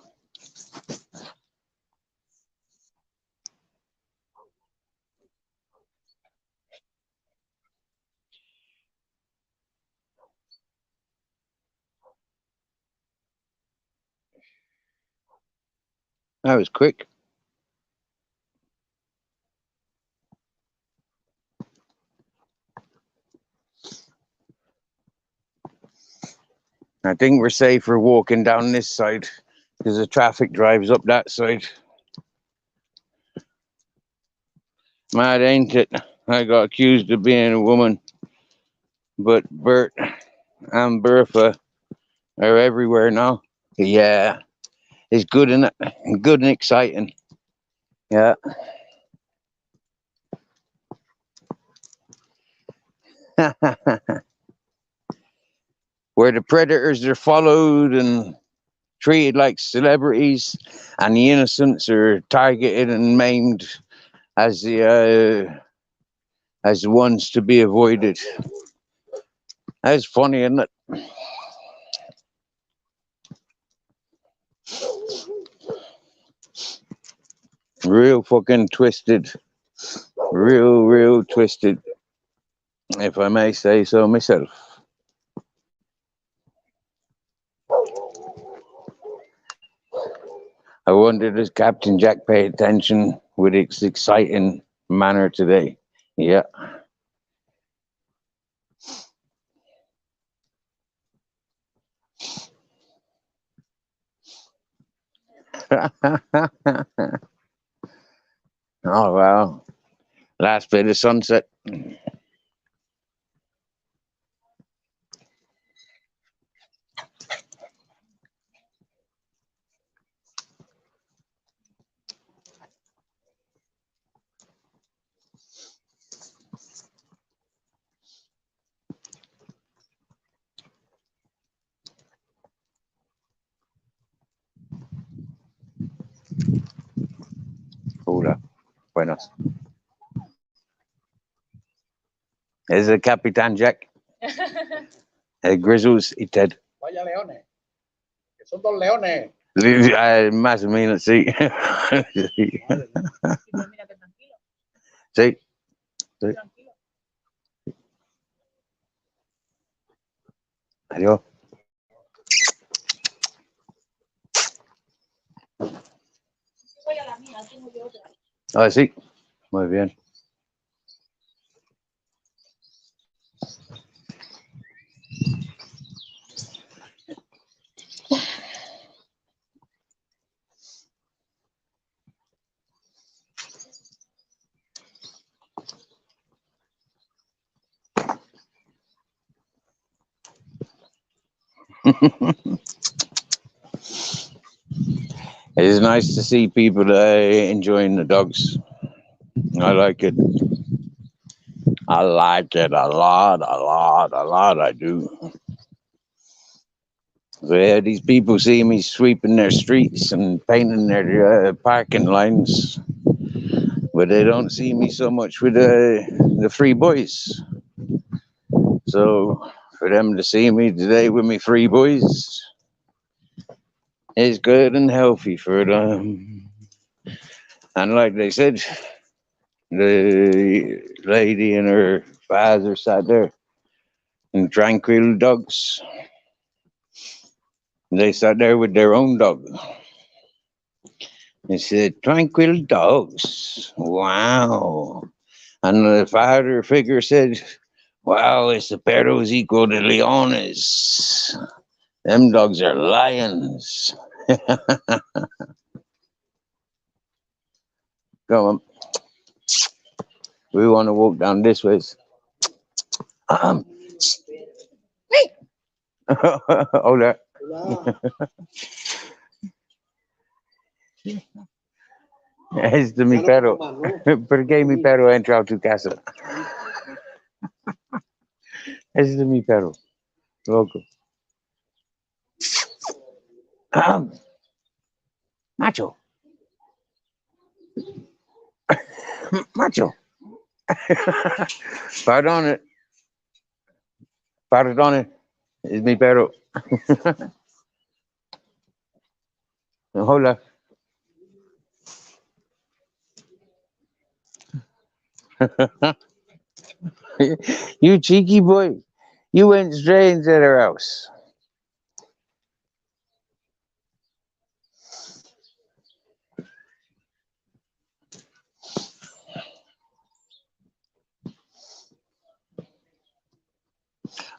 That was quick. I think we're safer walking down this side because the traffic drives up that side. Mad, ain't it? I got accused of being a woman, but Bert and Bertha are everywhere now. Yeah, it's good and exciting. Yeah. Where the predators are followed and treated like celebrities, and the innocents are targeted and maimed as the ones to be avoided. That's funny, isn't it? Real fucking twisted. Real twisted, if I may say so myself. I wonder, does Captain Jack pay attention with its exciting manner today? Yeah. Oh, well. Last bit of sunset. Hola. Buenas. Es el Capitán Jack. El Grizzles y Ted. Vaya leones, que son dos leones. Más o menos, sí. Sí. Mira que tranquilo. Sí. Sí. Tranquilo. Adiós. Voy a la mía, tengo yo otra. Ah, sí. Muy bien. It is nice to see people enjoying the dogs. I like it. I like it a lot. I do. So, yeah, these people see me sweeping their streets and painting their parking lines, but they don't see me so much with the free boys. So for them to see me today with me free boys is good and healthy for them. And like they said, the lady and her father sat there and tranquil dogs. They sat there with their own dog. They said, tranquil dogs. Wow. And the father figure said, wow, it's the perros equal to leones. Them dogs are lions. Come on. We want to walk down this way. Hola. Este mi perro. ¿Por qué mi perro ha entrado a tu casa? Este es mi perro. Loco. Macho. Macho. Perdone. Perdone. Es mi perro. Hola. You cheeky boy. You went straight into their house.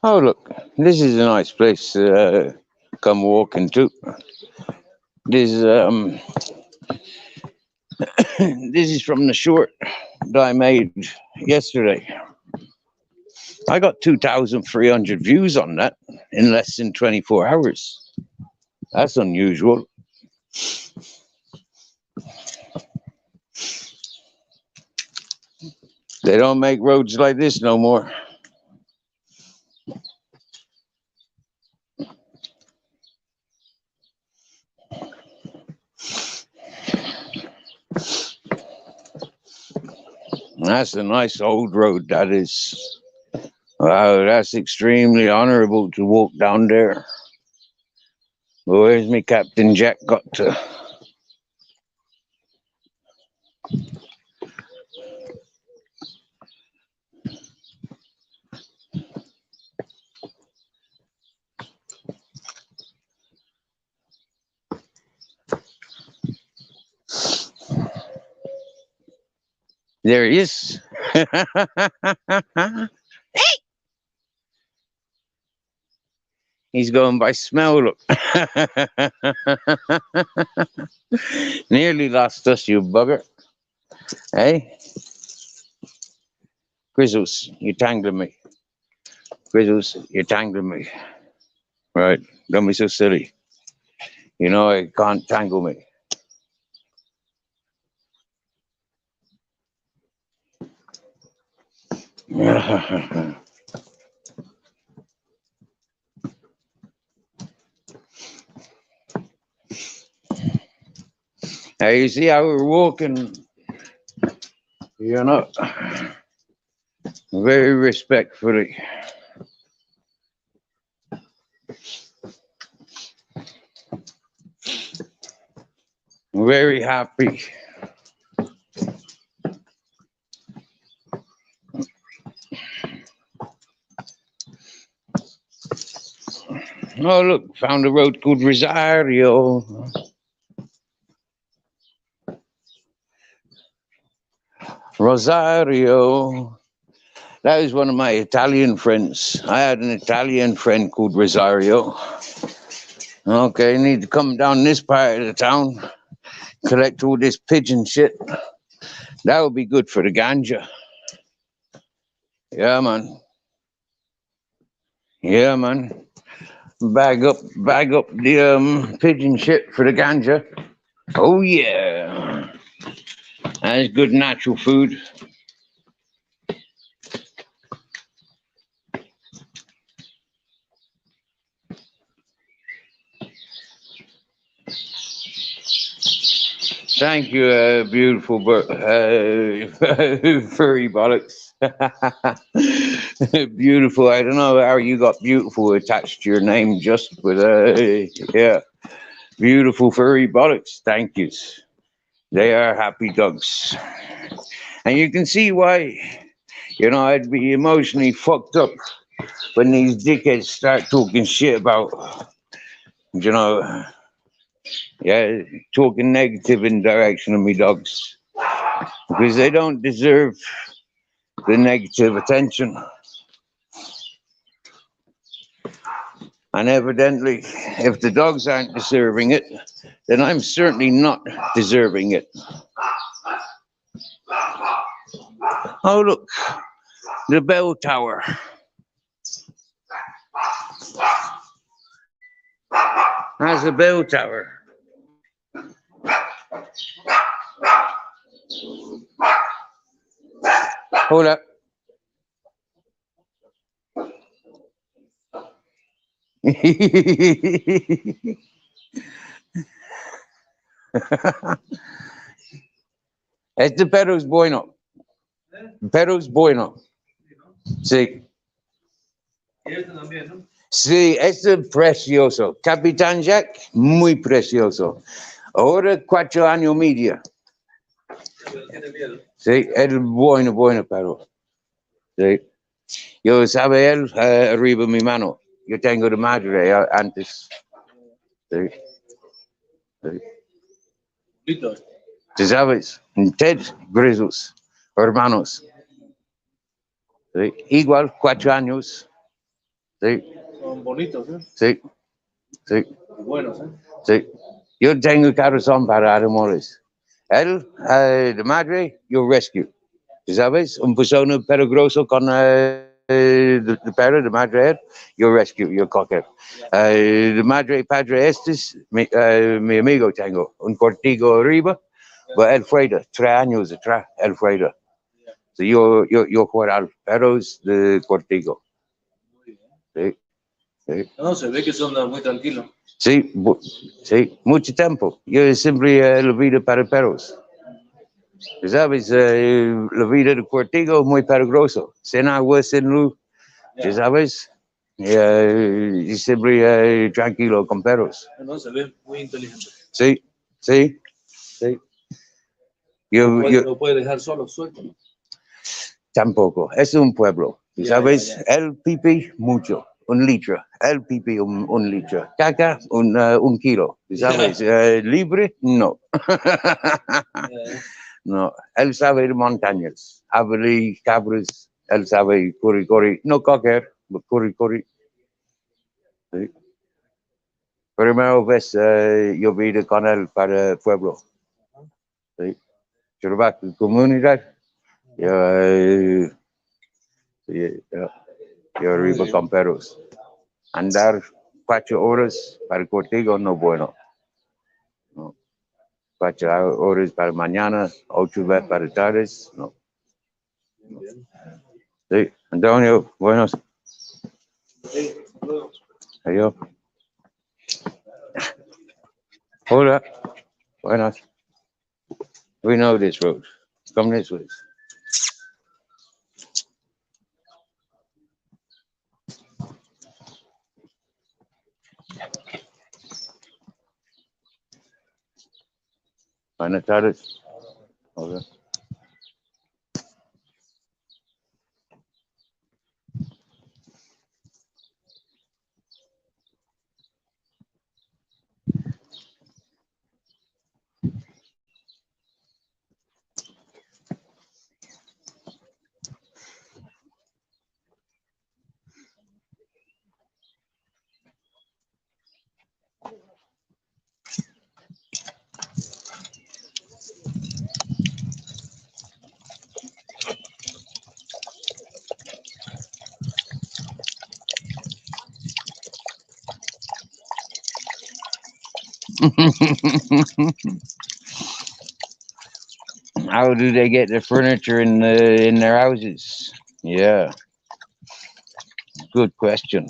Oh, look. This is a nice place to come walking to. This this is from the short that I made yesterday. I got 2,300 views on that in less than 24 hours. That's unusual. They don't make roads like this no more. That's a nice old road, that is. Wow, that's extremely honorable to walk down there. But where's me Captain Jack got to? There he is. He's going by smell, look. Nearly lost us, you bugger. Hey? Grizzles, you're tangling me. Grizzles, you're tangling me. Right, don't be so silly. You know I can't tangle me. Now you see how we're walking, you know, very respectfully. Very happy. Oh, look, found a road called Rosario. Rosario. That was one of my Italian friends. I had an Italian friend called Rosario. Okay, need to come down this part of the town, collect all this pigeon shit. That would be good for the ganja. Yeah, man. Yeah, man. Bag up the pigeon shit for the ganja. Oh yeah. That's good natural food. Thank you, beautiful furry bollocks. Beautiful. I don't know how you got beautiful attached to your name, just, but yeah, beautiful furry bollocks. Thank yous. They are happy dogs, and you can see why. You know, I'd be emotionally fucked up when these dickheads start talking shit about, you know, yeah, talking negative in direction of me dogs, because they don't deserve the negative attention. And evidently, if the dogs aren't deserving it, then I'm certainly not deserving it. Oh, look, the bell tower. That's a bell tower. Hold up. Este perro es bueno. Perro es bueno. Sí. Y este también, ¿no? Sí, este es precioso. Capitán Jack, muy precioso. Ahora 4 años y medio. Tiene miedo. Sí, es bueno, perro. Sí. Yo sabe él arriba mi mano. Yo tengo de madre antes. Sí. Sí. Listo. ¿Tú sabes? Ted Grizzles, hermanos. Sí. Igual, 4 años. Sí. Son bonitos, ¿eh? Sí. Sí. Y buenos, ¿eh? Sí. Yo tengo corazón para animales. Él, de madre, yo rescue. ¿Tú sabes? Un persona peligroso con de perro, de madre, yo rescue, yo cocker. De madre, padre, mi amigo tengo, un cortigo arriba, pero él fuera, 3 años atrás, él fuera. So yo fuera perros de cortigo. Sí, sí. No, se ve que son muy tranquilos. Sí, sí, mucho tiempo. Yo siempre he vivido para perros. Tú sabes, la vida de Cortigo es muy peligroso. Sin agua, sin luz, tú sabes. Y siempre tranquilo con perros. No, se ve muy inteligente. Sí, sí, sí. Yo Lo puede dejar solo, suelto. tampoco. Es un pueblo. Tú Ya, sabes, ya, el pipi, mucho. 1 litro. El pipi, 1 litro. Caca, un kilo. ¿Tú sabes? Libre, no. No. Él sabe ir montañas. Jabalí, cabras. Él sabe correr, correr. No coger, pero correr, correr. Sí. Primera vez yo vine con él para el pueblo. Sí. Trabajo en comunidad. Yo, yo arriba con perros. Andar 4 horas para contigo no es bueno. No. 4 horas para mañana, 8 veces para tardes. No. Sí, Antonio, buenos. Adiós. Hola. Buenas. We know this road. Come this way. Buenas tardes. Hola. How do they get the furniture in their houses? Yeah, good question.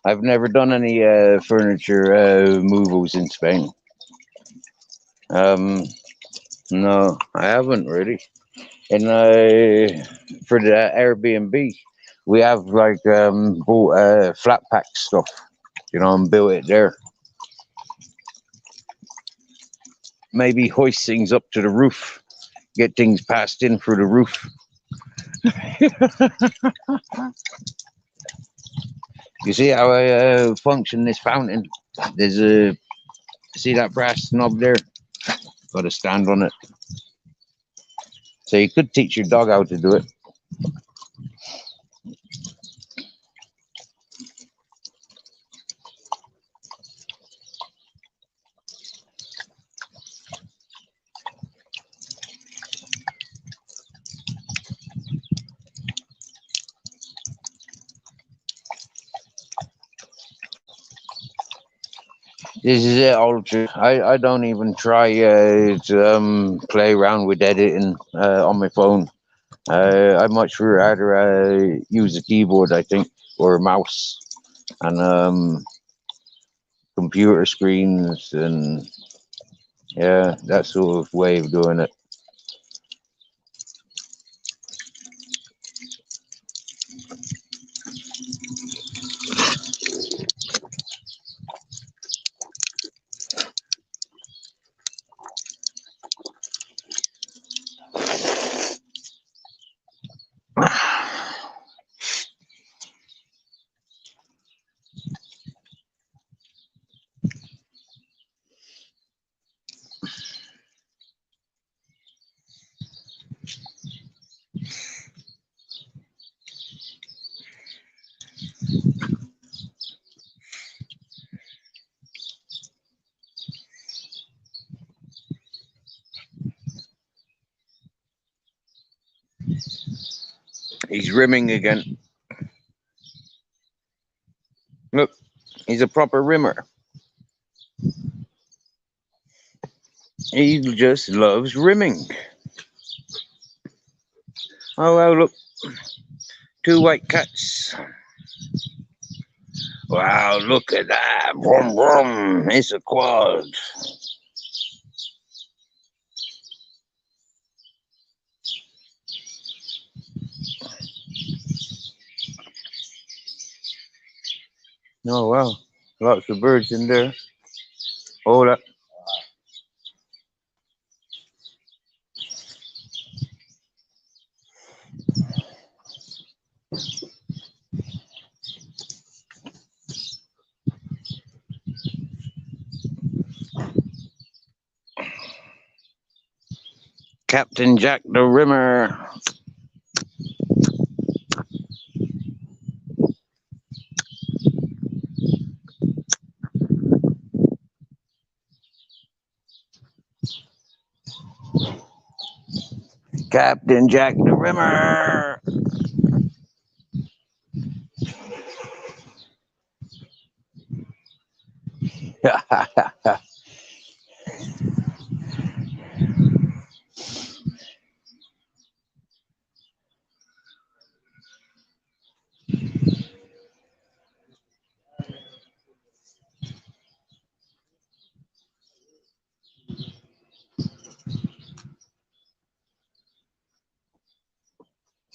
I've never done any furniture movals in Spain. No, I haven't really. And for the Airbnb, we have like bought flat pack stuff, and built it there. Maybe hoist things up to the roof, get things passed in through the roof. You see how I function this fountain? There's see that brass knob there? Got a stand on it. So you could teach your dog how to do it. This is it, Ultra. I don't even try to play around with editing on my phone. I'd much rather use a keyboard, I think, or a mouse, and computer screens, and yeah, that sort of way of doing it. He's rimming again. Look, he's a proper rimmer. He just loves rimming. Oh, well, look. 2 white cats. Wow, look at that. Vroom, vroom. It's a quad. Oh, wow. Lots of birds in there. Hold up. Captain Jack the Rimmer. Captain Jack the Rimmer.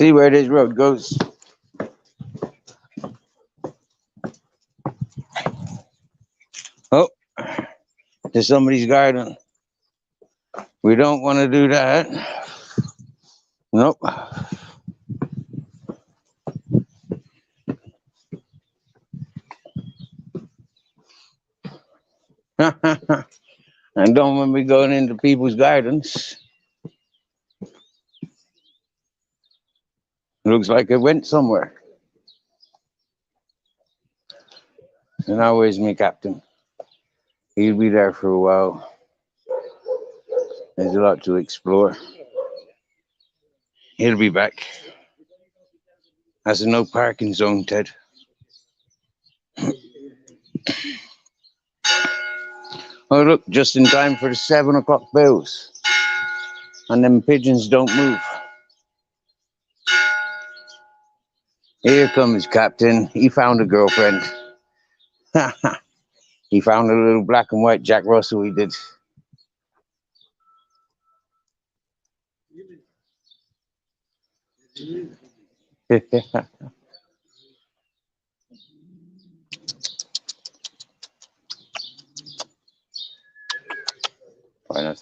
See where this road goes. Oh, to somebody's garden. We don't want to do that. Nope. And don't want to be going into people's gardens. Looks like it went somewhere. And now where's me captain? He'll be there for a while. There's a lot to explore. He'll be back. That's a no parking zone, Ted. Oh, look, just in time for the 7 o'clock bells. And them pigeons don't move. Here comes Captain. He found a girlfriend. He found a little black and white Jack Russell, he did. Why not?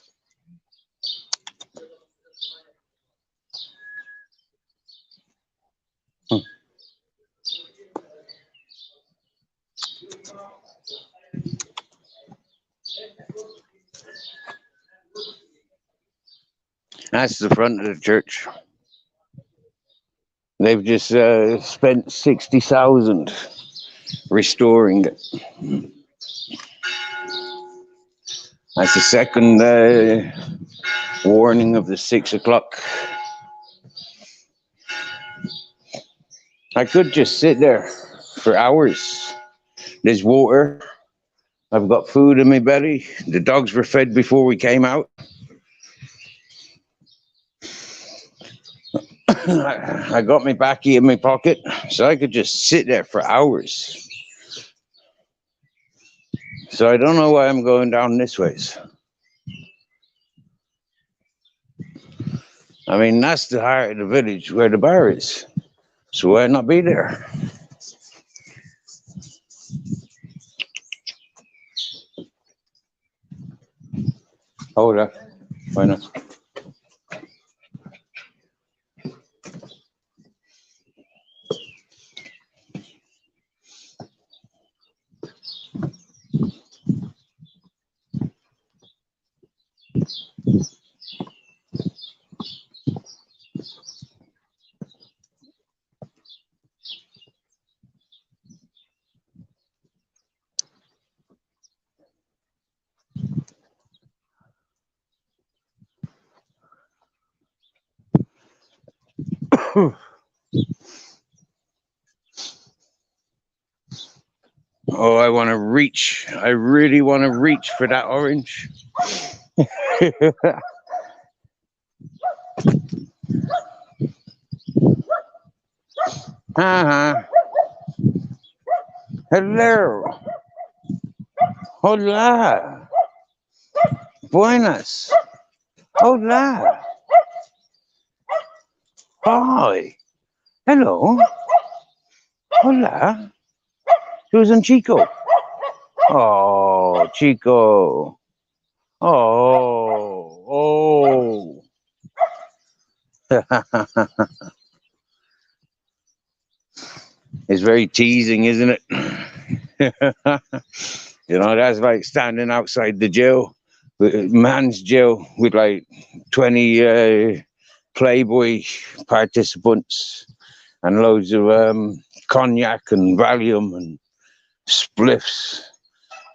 That's the front of the church. They've just spent 60,000 restoring it. That's the second warning of the 6 o'clock. I could just sit there for hours. There's water. I've got food in my belly. The dogs were fed before we came out. I got my backy in my pocket, so I could just sit there for hours. So I don't know why I'm going down this ways. I mean, that's the heart of the village where the bar is. So why not be there? Hold up. Why not? Oh, I want to reach. I really want to reach for that orange. Hello. Hola. Buenas. Hola. Hi. Hello. Hola. Susan Chico. Oh, Chico. Oh, oh. It's very teasing, isn't it? You know, that's like standing outside the jail, man's jail, with like 20 Playboy participants and loads of cognac and Valium and spliffs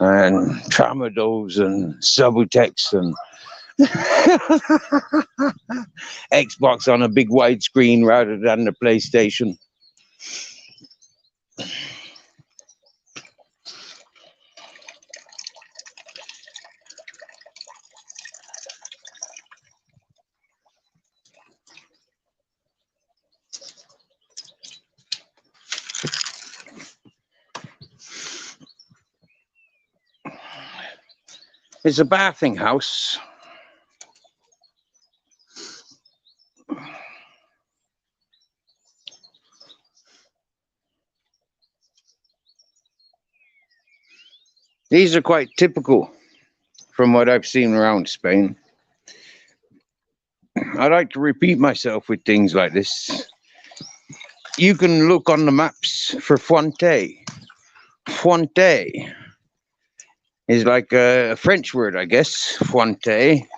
and Tramadols and Subutex and Xbox on a big widescreen rather than the PlayStation. It's a bathing house. These are quite typical from what I've seen around Spain. I like to repeat myself with things like this. You can look on the maps for Fuente. Fuente is like a French word, I guess. Fuente.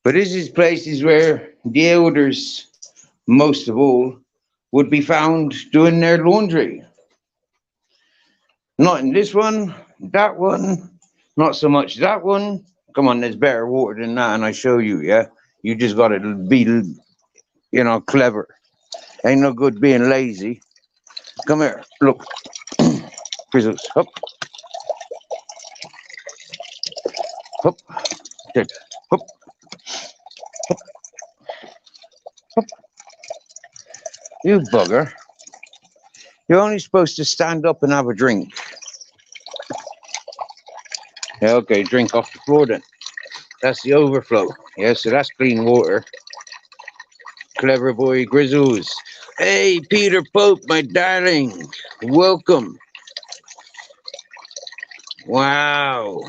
But this is places where the elders, most of all, would be found doing their laundry. Not in this one, that one, not so much that one. Come on, there's better water than that, and I show you, yeah? You just got to be, clever. Ain't no good being lazy. Come here, look. Grizzles, up. Up. There. Up. Up. Up. You bugger. You're only supposed to stand up and have a drink. Yeah, okay, drink off the floor then. That's the overflow. Yeah, so that's clean water. Clever boy, Grizzles. Hey, Peter Pope, my darling. Welcome. Wow.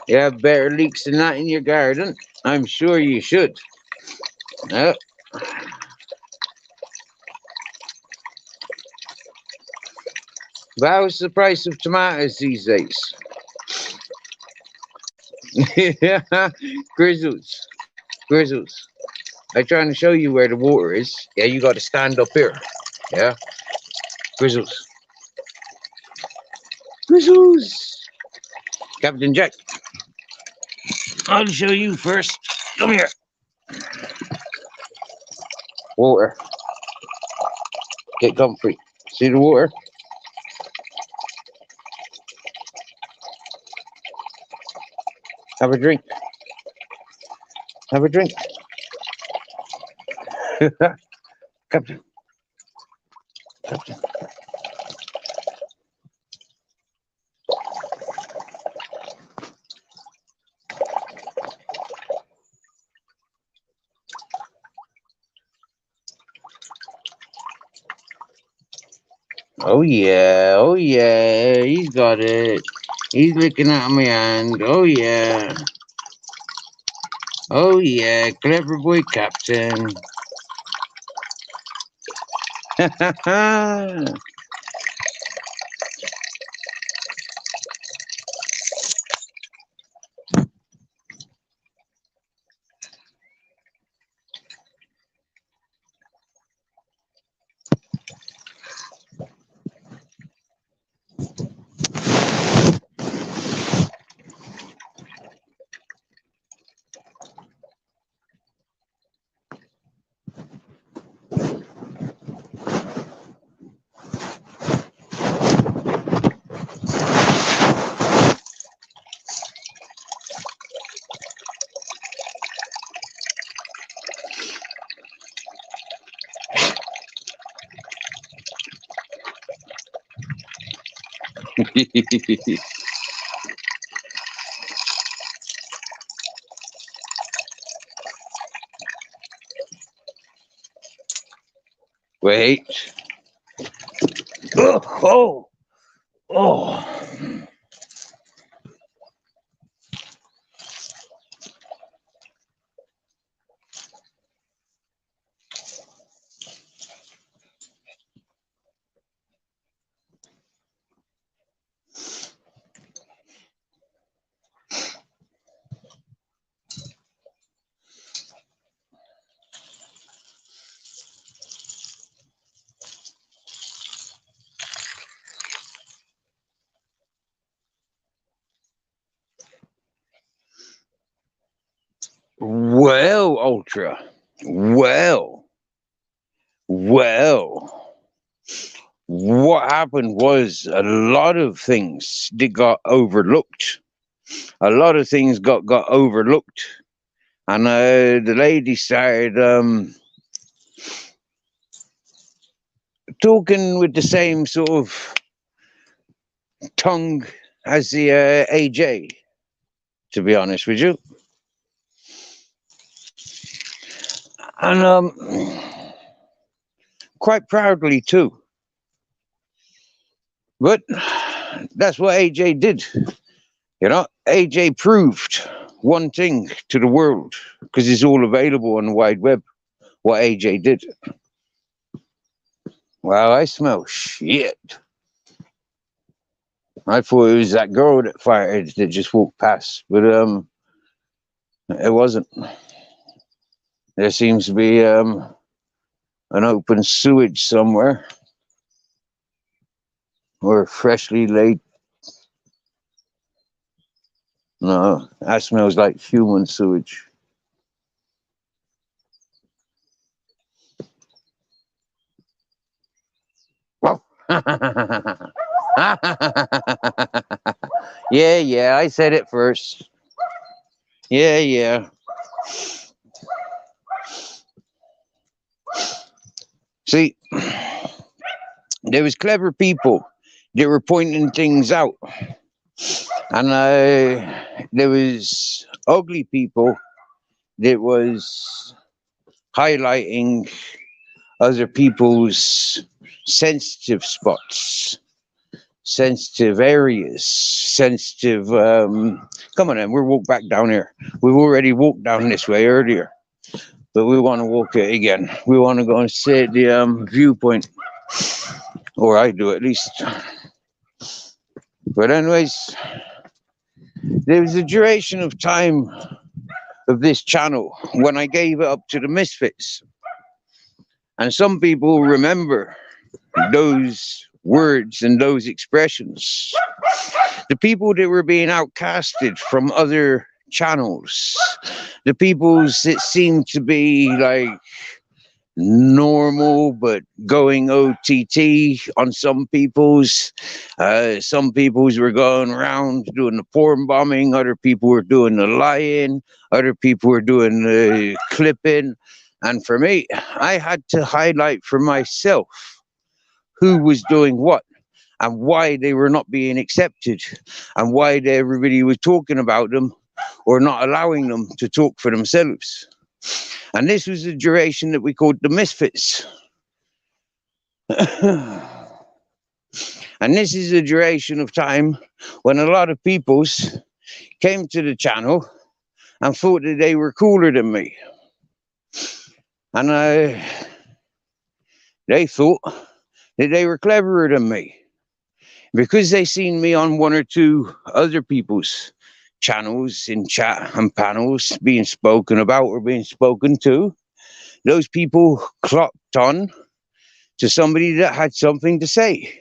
You have better leaks than that in your garden. I'm sure you should. Yep. But how's the price of tomatoes these days? Grizzles. Grizzles. I'm trying to show you where the water is. Yeah, you got to stand up here. Yeah. Grizzles. Grizzles. Captain Jack. I'll show you first. Come here. Water. Get comfy. See the water? Have a drink. Have a drink. Captain. Captain. Oh yeah, he's got it. He's licking at my hand. Oh yeah, clever boy, Captain. Wait. Oh, oh. Well, Ultra. Well. What happened was a lot of things that got overlooked. A lot of things got overlooked. And the lady started talking with the same sort of tongue as the AJ, to be honest with you. And quite proudly too. But that's what AJ did. You know, AJ proved one thing to the world, because it's all available on the wide web, what AJ did. Wow, I smell shit. I thought it was that girl that fired that just walked past, but it wasn't. There seems to be an open sewage somewhere, or freshly laid. No, that smells like human sewage. Yeah, I said it first. Yeah. See, there was clever people that were pointing things out, and there was ugly people that was highlighting other people's sensitive spots, sensitive areas, sensitive. Come on, then, we'll walk back down here. We've already walked down this way earlier, but we want to walk it again. We want to go and sit at the viewpoint, or I do at least. But anyways, there was a duration of time of this channel when I gave it up to the misfits, and some people remember those words and those expressions. The people that were being outcasted from other channels, the peoples that seemed to be like normal but going OTT on some peoples. Some peoples were going around doing the porn bombing, other people were doing the lying, other people were doing the clipping. And for me, I had to highlight for myself who was doing what and why they were not being accepted and why everybody was talking about them or not allowing them to talk for themselves. And this was the duration that we called the misfits. And this is a duration of time when a lot of peoples came to the channel and thought that they were cooler than me. And they thought that they were cleverer than me, because they seen me on one or two other people's channels in chat and panels being spoken about or being spoken to. Those people clocked on to somebody that had something to say.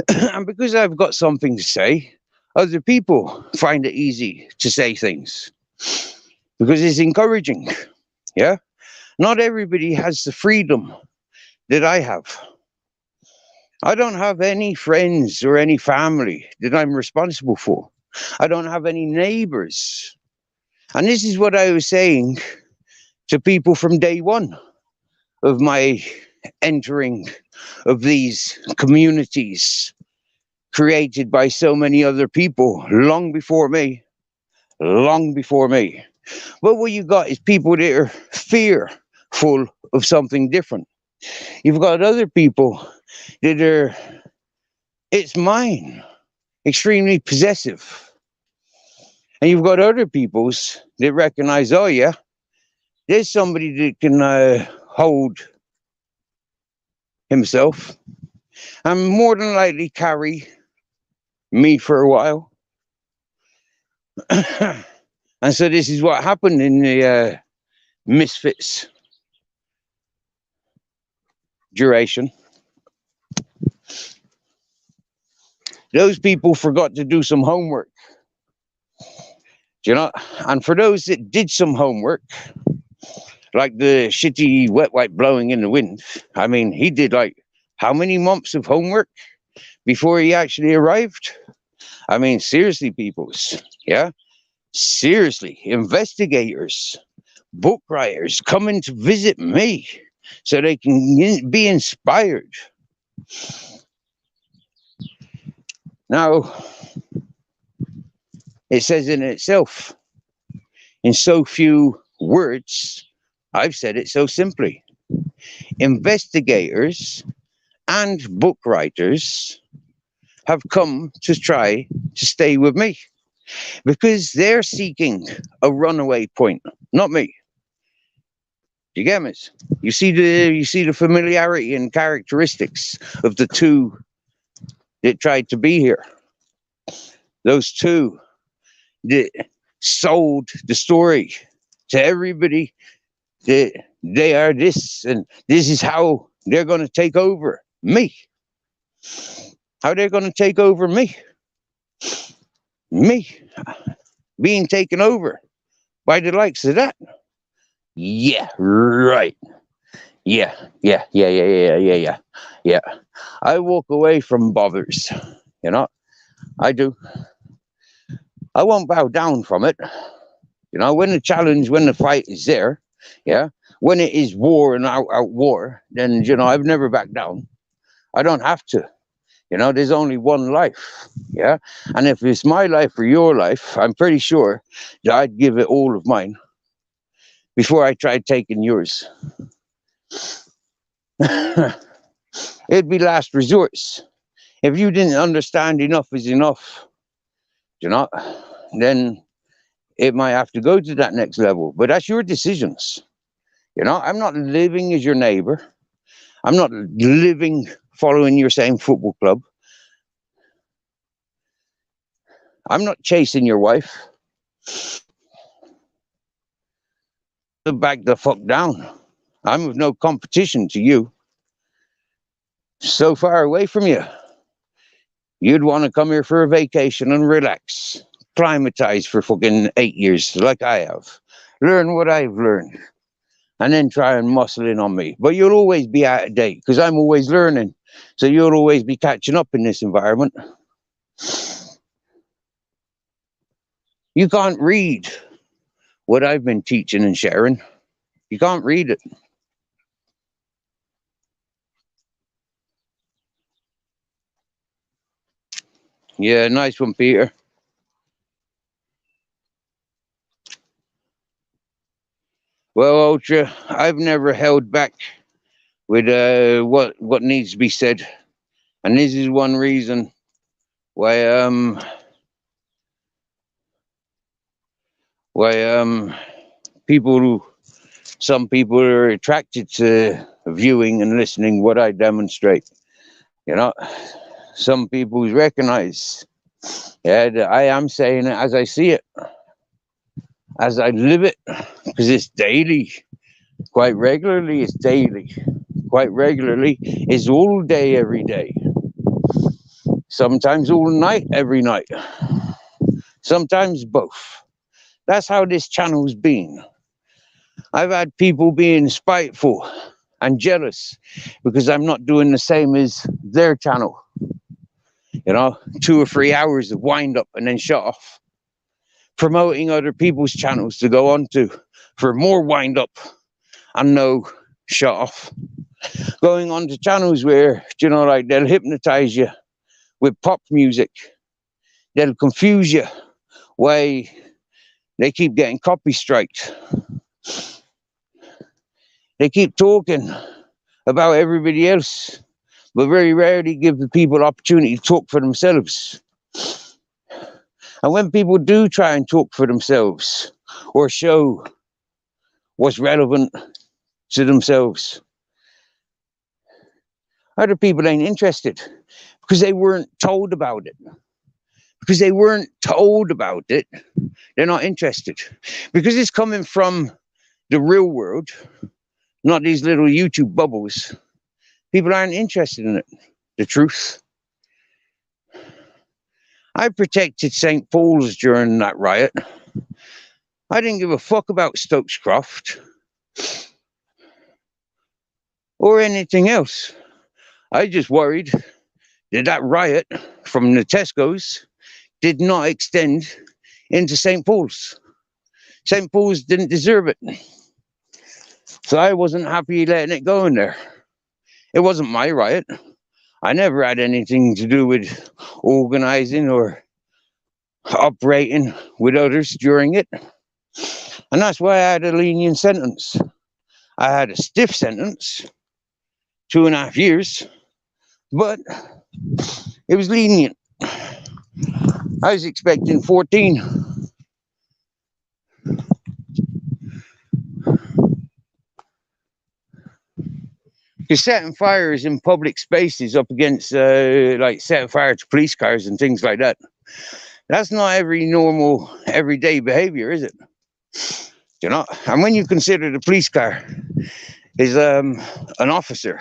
And because I've got something to say, other people find it easy to say things because it's encouraging. Yeah. Not everybody has the freedom that I have. I don't have any friends or any family that I'm responsible for. I don't have any neighbors. And this is what I was saying to people from day one of my entering of these communities created by so many other people long before me, long before me. But what you got is people that are fearful of something different. You've got other people that are, it's mine, extremely possessive. And you've got other peoples that recognize, oh yeah, there's somebody that can hold himself and more than likely carry me for a while. And so this is what happened in the Misfits duration. Those people forgot to do some homework. You know, and for those that did some homework, like the shitty wet wipe blowing in the wind, I mean, he did like how many months of homework before he actually arrived? I mean, seriously, peoples, yeah? Seriously, investigators, book writers coming to visit me so they can be inspired. Now, it says in itself, in so few words, I've said it so simply. Investigators and book writers have come to try to stay with me because they're seeking a runaway point, not me. You get me? You see the familiarity and characteristics of the two that tried to be here. Those two that sold the story to everybody that they are this and this is how they're going to take over me. How they're going to take over me. Me being taken over by the likes of that. Yeah, right. Yeah. I walk away from bothers, you know. I do. I won't bow down from it. You know, when the challenge, when the fight is there, yeah, when it is war and out war, then, you know, I've never backed down. I don't have to. You know, there's only one life, yeah? And if it's my life or your life, I'm pretty sure that I'd give it all of mine before I tried taking yours. It'd be last resorts. If you didn't understand enough is enough, you know, then it might have to go to that next level. But that's your decisions. You know, I'm not living as your neighbor. I'm not living following your same football club. I'm not chasing your wife. Back the fuck down. I'm of no competition to you. So far away from you. You'd want to come here for a vacation and relax. Climatize for fucking 8 years like I have. Learn what I've learned. And then try and muscle in on me. But you'll always be out of date because I'm always learning. So you'll always be catching up in this environment. You can't read what I've been teaching and sharing. You can't read it. Yeah, nice one, Peter. Well, Ultra, I've never held back with what needs to be said, and this is one reason why some people are attracted to viewing and listening what I demonstrate. You know, some people recognize, yeah, that I am saying it as I see it, as I live it, because it's daily. Quite regularly, it's daily. Quite regularly, it's all day, every day. Sometimes all night, every night. Sometimes both. That's how this channel's been. I've had people being spiteful and jealous because I'm not doing the same as their channel. You know, 2 or 3 hours of wind up and then shut off. Promoting other people's channels to go on to for more wind up and no shut off. Going on to channels where, you know, like they'll hypnotize you with pop music that'll confuse you why they keep getting copy strikes. They keep talking about everybody else, but very rarely give the people opportunity to talk for themselves. And when people do try and talk for themselves or show what's relevant to themselves, other people ain't interested because they weren't told about it. Because they weren't told about it, they're not interested. Because it's coming from the real world, not these little YouTube bubbles, people aren't interested in it. The truth. I protected St. Paul's during that riot. I didn't give a fuck about Stokescroft or anything else. I just worried that that riot from the Tesco's did not extend into St. Paul's. St. Paul's didn't deserve it. So I wasn't happy letting it go in there. It wasn't my riot. I never had anything to do with organizing or operating with others during it. And that's why I had a lenient sentence. I had a stiff sentence, 2.5 years, but it was lenient. I was expecting 14. Because setting fires in public spaces up against, like setting fire to police cars and things like that, that's not every normal, everyday behavior, is it? You know, and when you consider the police car is an officer,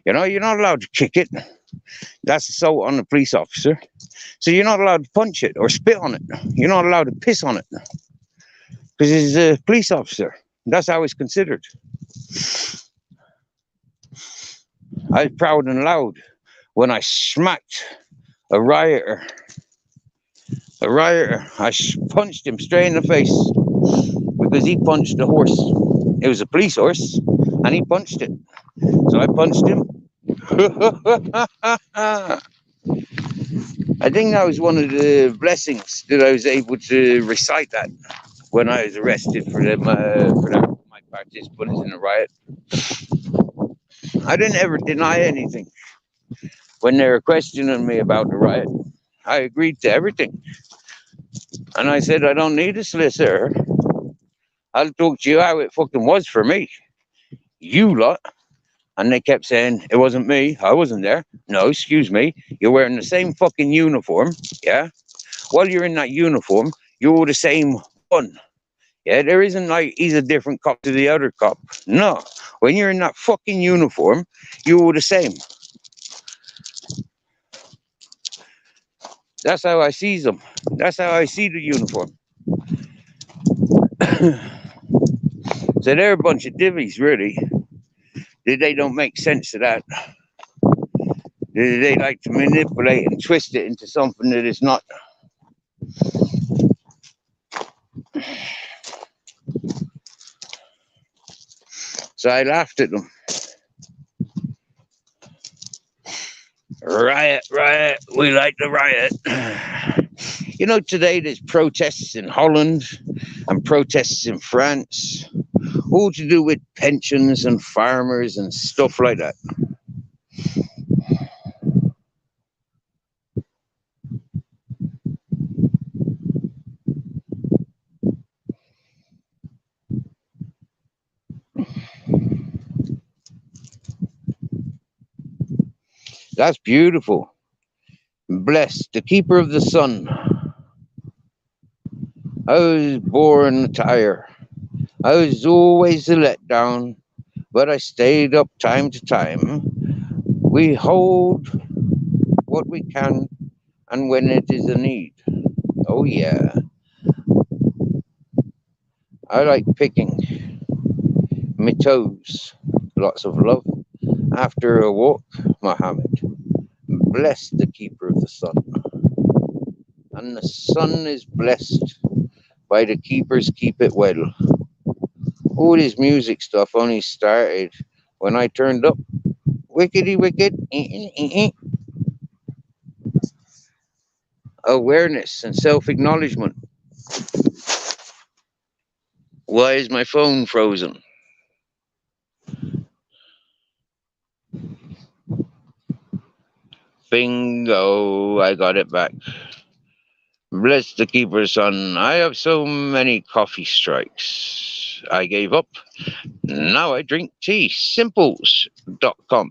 you know, you're not allowed to kick it. That's assault on the police officer. So you're not allowed to punch it or spit on it. You're not allowed to piss on it because he's a police officer. That's how it's considered. I was proud and loud when I smacked a rioter. I punched him straight in the face because he punched the horse. It was a police horse and he punched it. So I punched him. I think that was one of the blessings that I was able to recite that when I was arrested for my participants in the riot. I didn't ever deny anything when they were questioning me about the riot. I agreed to everything. And I said, I don't need a solicitor. I'll talk to you how it fucking was for me. You lot. And they kept saying, it wasn't me. I wasn't there. No, excuse me. You're wearing the same fucking uniform. Yeah. While you're in that uniform, you're the same one. Yeah. There isn't like he's a different cop to the other cop. No. When you're in that fucking uniform, you're the same. That's how I see them. That's how I see the uniform. So they're a bunch of divvies, really. They don't make sense of that. They like to manipulate and twist it into something that it's not. So I laughed at them. Riot, we like the riot. You know, today there's protests in Holland and protests in France, all to do with pensions and farmers and stuff like that. That's beautiful. Blessed, the keeper of the sun. I was born a tire. I was always a letdown, but I stayed up time to time. We hold what we can, and when it is a need. Oh yeah. I like picking my toes. Lots of love. After a walk, Muhammad. Bless the keeper of the sun. And the sun is blessed by the keepers keep it well. All this music stuff only started when I turned up. Wickety wicked. awareness and self-acknowledgement. Why is my phone frozen? Bingo, I got it back. Bless the keeper's son. I have so many coffee strikes. I gave up. Now I drink tea. Simples.com.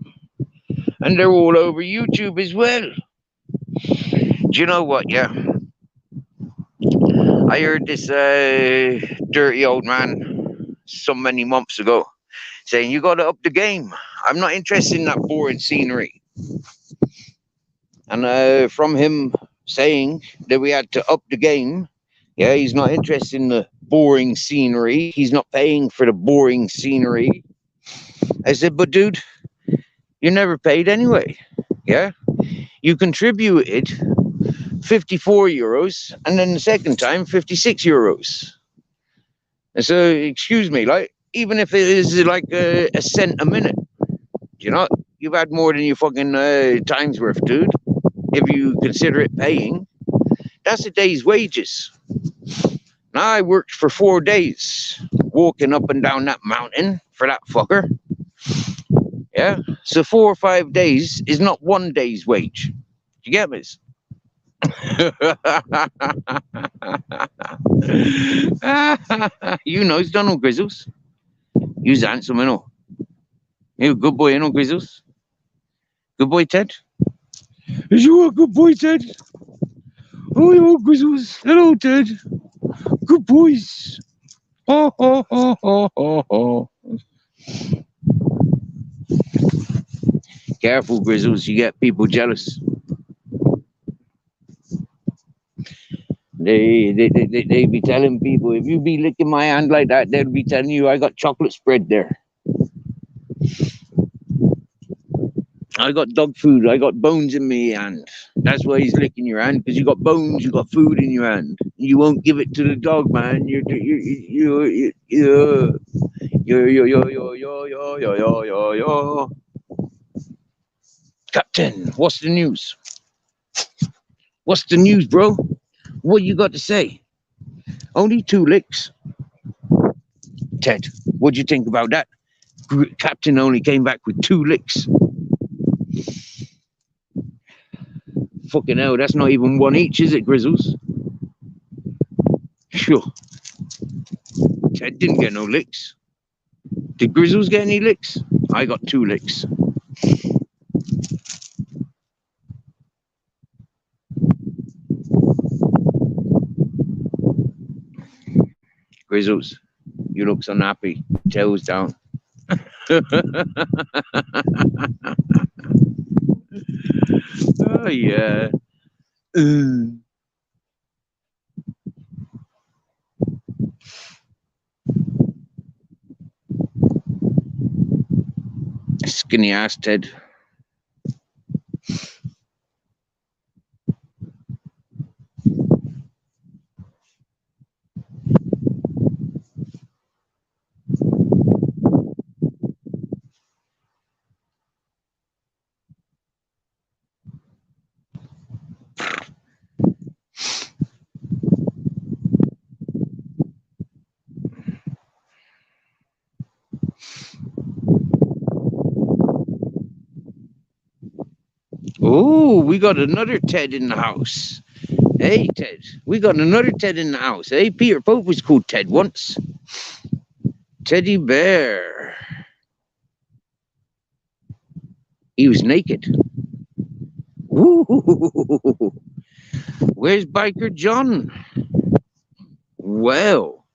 And they're all over YouTube as well. Do you know what? Yeah. I heard this dirty old man so many months ago saying, you got to up the game. I'm not interested in that boring scenery. And from him saying that we had to up the game, yeah, he's not interested in the boring scenery. He's not paying for the boring scenery. I said, but dude, you never paid anyway. Yeah, you contributed 54 euros, and then the second time 56 euros. And so, excuse me, like, even if it is like a cent a minute, you know, you've had more than your fucking time's worth, dude. If you consider it paying, that's a day's wages. Now I worked for 4 days walking up and down that mountain for that fucker. Yeah, so 4 or 5 days is not 1 day's wage. You get me? You know, it's Donald Grizzles. You's handsome, you know. You a good boy, you know, Grizzles. Good boy, Ted. Is you a good boy, Ted? Oh, you Grizzles. Hello, Ted. Good boys. Oh, oh, oh, oh, oh, oh. Careful, Grizzles. You get people jealous. They be telling people, if you be licking my hand like that, they'll be telling you I got chocolate spread there. I got dog food. I got bones in my hand. That's why he's licking your hand, because you got bones. You got food in your hand. You won't give it to the dog, man. You. Captain, what's the news? What's the news, bro? What you got to say? Only 2 licks. Ted, what'd you think about that? Captain only came back with 2 licks. Fucking hell, that's not even 1 each, is it, Grizzles? Sure. Ted didn't get no licks. Did Grizzles get any licks? I got 2 licks. Grizzles, you look so nappy. Tails down. Oh, yeah. Skinny ass Ted. Oh, we got another Ted in the house. Hey, Ted. We got another Ted in the house. Hey, Peter Pope was called Ted once. Teddy Bear. He was naked. Ooh. Where's Biker John? Well,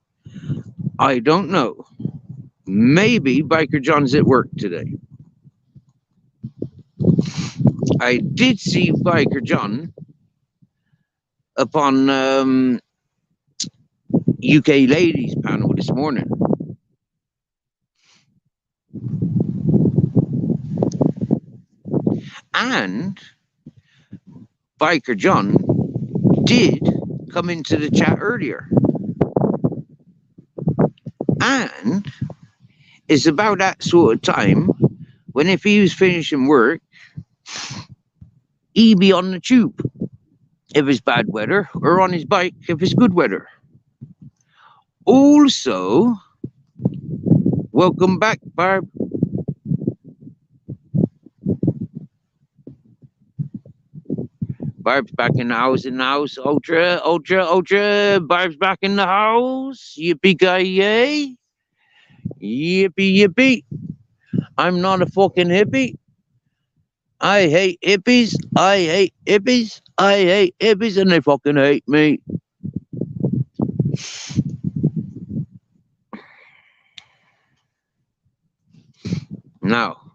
I don't know. Maybe Biker John's at work today. I did see Biker John upon UK Ladies panel this morning. And Biker John did come into the chat earlier. And it's about that sort of time when, if he was finishing work, he'd be on the tube. if it's bad weather, or on his bike if it's good weather. Also, welcome back, Barb. Barb's back in the house, Ultra, ultra, ultra. Barb's back in the house. Yippee ki yay. Yippee yippee. I'm not a fucking hippie. I hate hippies. I hate hippies. I hate hippies, and they fucking hate me. Now,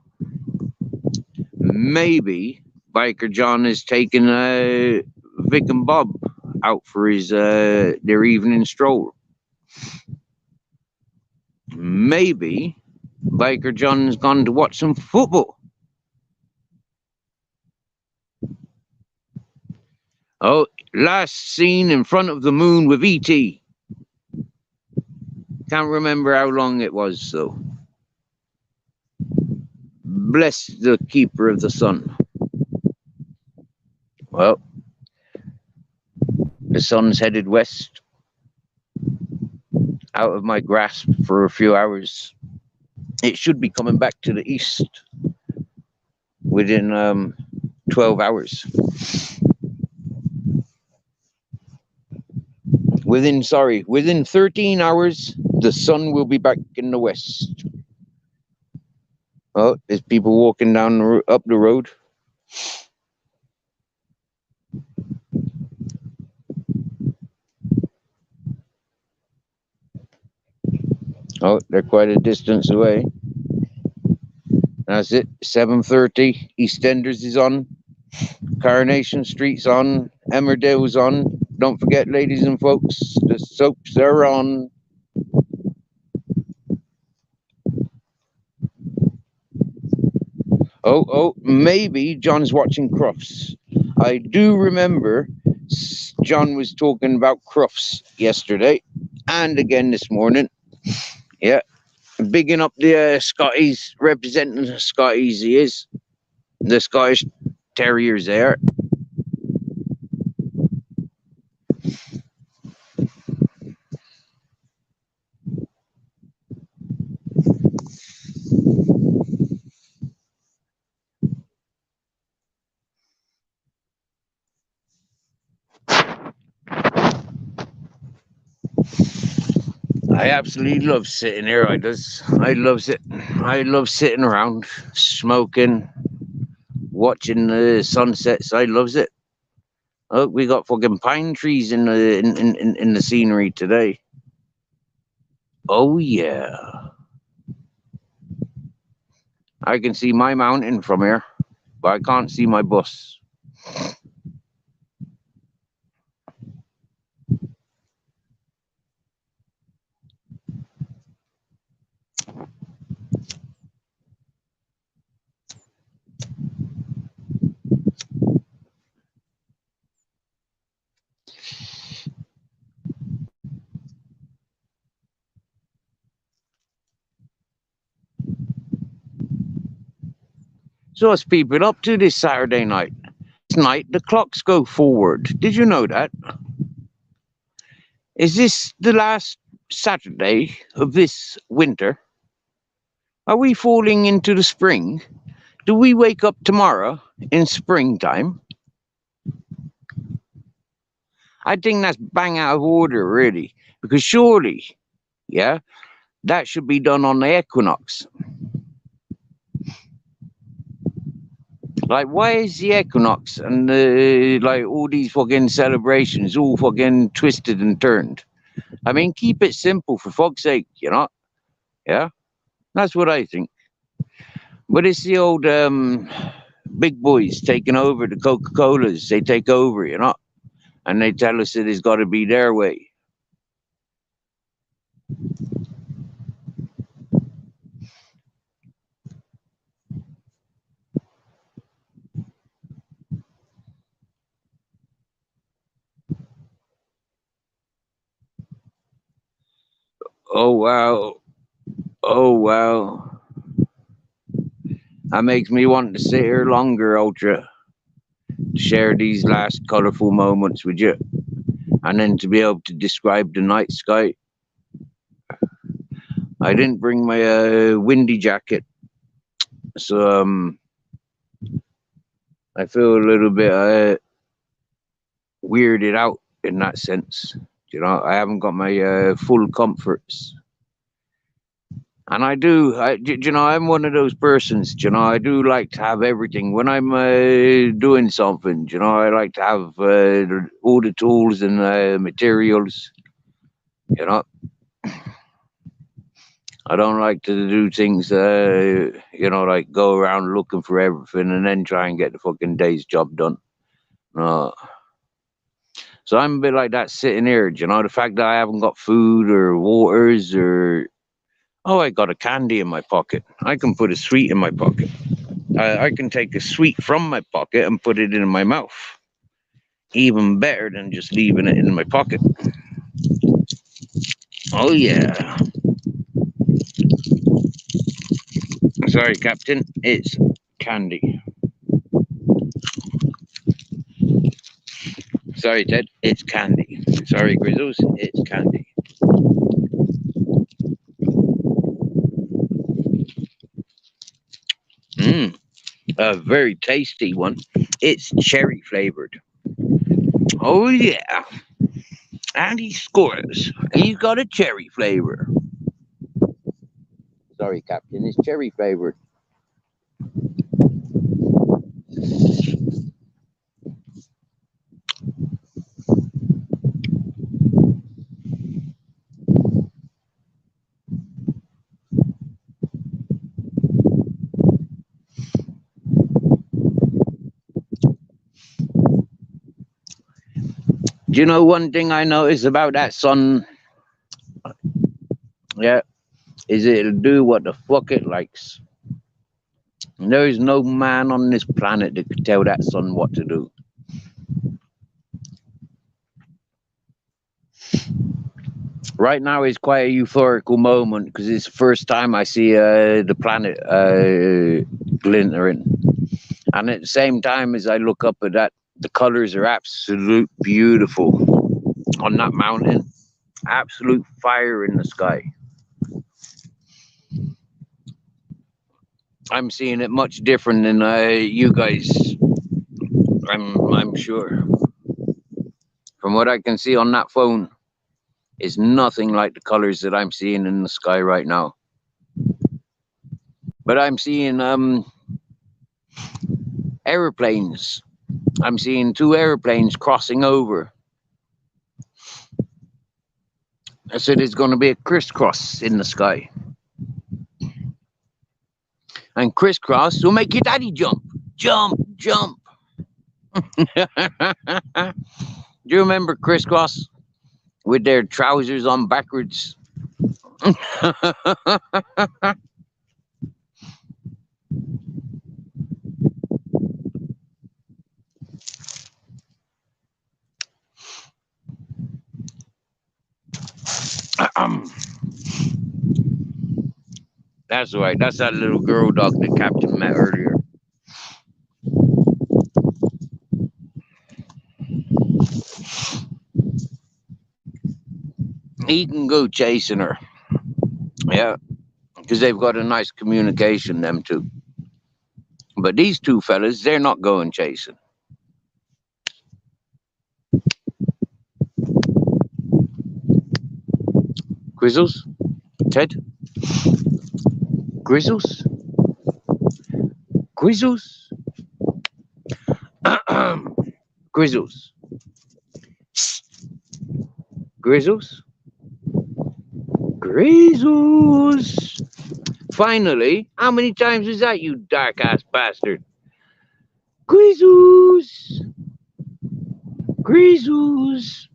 maybe Biker John is taking Vic and Bob out for his their evening stroll. Maybe Biker John's gone to watch some football. Oh, last seen in front of the moon with E.T. Can't remember how long it was, though. Bless the keeper of the sun. Well, the sun's headed west, out of my grasp for a few hours. It should be coming back to the east within 12 hours. Within 13 hours, the sun will be back in the west. Oh, there's people walking down up the road. Oh, they're quite a distance away. That's it. 7:30. EastEnders is on. Coronation Street's on. Emmerdale's on. Don't forget, ladies and folks, the soaps are on. Oh, maybe John's watching Crufts. I do remember John was talking about Crufts yesterday and again this morning. Yeah, bigging up the Scotties, representing the Scotties he is. The Scottish Terriers there. I absolutely love sitting here. I love sitting around, smoking, watching the sunsets. I loves it. Oh, we got fucking pine trees in the scenery today. Oh yeah, I can see my mountain from here, but I can't see my bus. So what's people up to this Saturday night? Tonight the clocks go forward. Did you know that? Is this the last Saturday of this winter? Are we falling into the spring? Do we wake up tomorrow in springtime? I think that's bang out of order, really, because surely, yeah, that should be done on the equinox. Like, why is the equinox and like all these fucking celebrations all fucking twisted and turned? I mean, keep it simple for fuck's sake, you know? Yeah, that's what I think. But it's the old big boys taking over the Coca-Colas. They take over, you know, and they tell us that it's got to be their way. Oh wow. Oh wow. That makes me want to sit here longer, Ultra. share these last colorful moments with you, and then to be able to describe the night sky. I didn't bring my windy jacket, so I feel a little bit weirded out in that sense. You know, I haven't got my full comforts. And you know, I'm one of those persons, you know, I do like to have everything. When I'm doing something, you know, I like to have all the tools and materials, you know. I don't like to do things, you know, like go around looking for everything and then try and get the fucking day's job done. No. So I'm a bit like that sitting here, you know, the fact that I haven't got food or waters or... Oh, I got a candy in my pocket. I can put a sweet in my pocket. I can take a sweet from my pocket and put it in my mouth. Even better than just leaving it in my pocket. Oh, yeah. Sorry, Captain. It's candy. Sorry, Ted. It's candy. Sorry, Grizzles. It's candy. A very tasty one. It's cherry flavored. Oh, yeah. And he scores. He's got a cherry flavor. Sorry, Captain. It's cherry flavored. Do you know one thing I noticed about that sun? Yeah, is it'll do what the fuck it likes. There is no man on this planet that could tell that sun what to do. Right now is quite a euphorical moment because it's the first time I see the planet glittering. And at the same time as I look up at that, the colors are absolute beautiful on that mountain. Absolute fire in the sky. I'm seeing it much different than you guys. I'm sure. From what I can see on that phone, is nothing like the colors that I'm seeing in the sky right now. But I'm seeing airplanes. I'm seeing 2 airplanes crossing over. I said there's going to be a crisscross in the sky. And crisscross will make your daddy jump. Jump, jump. Do you remember crisscross with their trousers on backwards? That's right. That's that little girl dog that Captain met earlier. He can go chasing her. Yeah, because they've got a nice communication, them two. But these 2 fellas, they're not going chasing. Grizzles? Ted? Grizzles? Grizzles? Grizzles? Grizzles? Grizzles! Finally, how many times was that, you dark-ass bastard? Grizzles! Grizzles!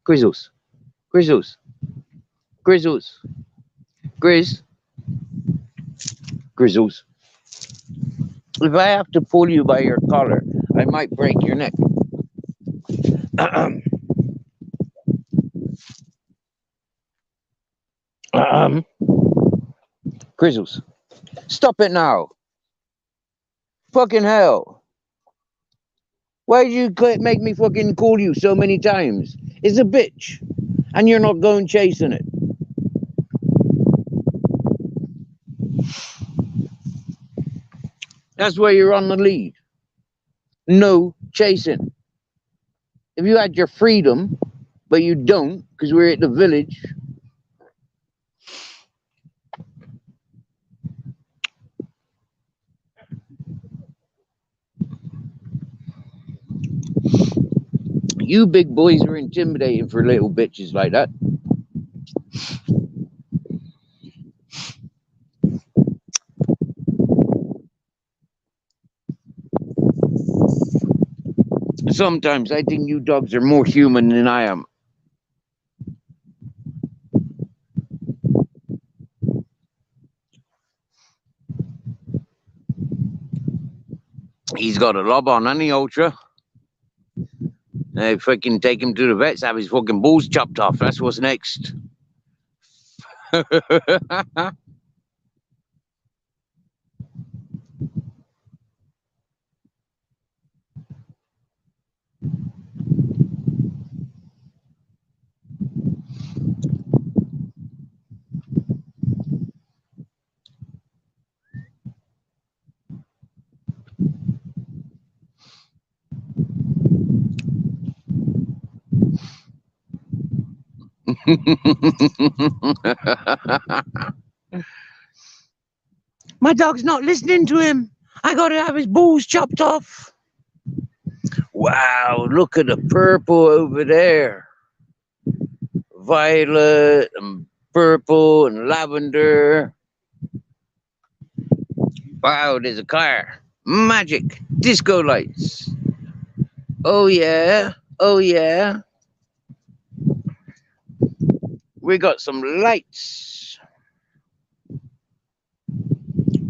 Grizzles. Grizzles. Grizzles. Grizz. Grizzles. If I have to pull you by your collar, I might break your neck. Grizzles. Stop it now. Fucking hell. Why did you make me fucking call you so many times? It's a bitch. And you're not going chasing it. That's why you're on the lead. No chasing. If you had your freedom, but you don't, because we're at the village. You big boys are intimidating for little bitches like that. Sometimes I think you dogs are more human than I am. He's got a lob on, hasn't he, Ultra? Fucking take him to the vets, have his fucking balls chopped off. That's what's next. My dog's not listening to him. I gotta have his balls chopped off. Wow, look at the purple over there. Violet and purple and lavender. Wow, there's a car. Magic. Disco lights. Oh yeah. Oh yeah. We got some lights.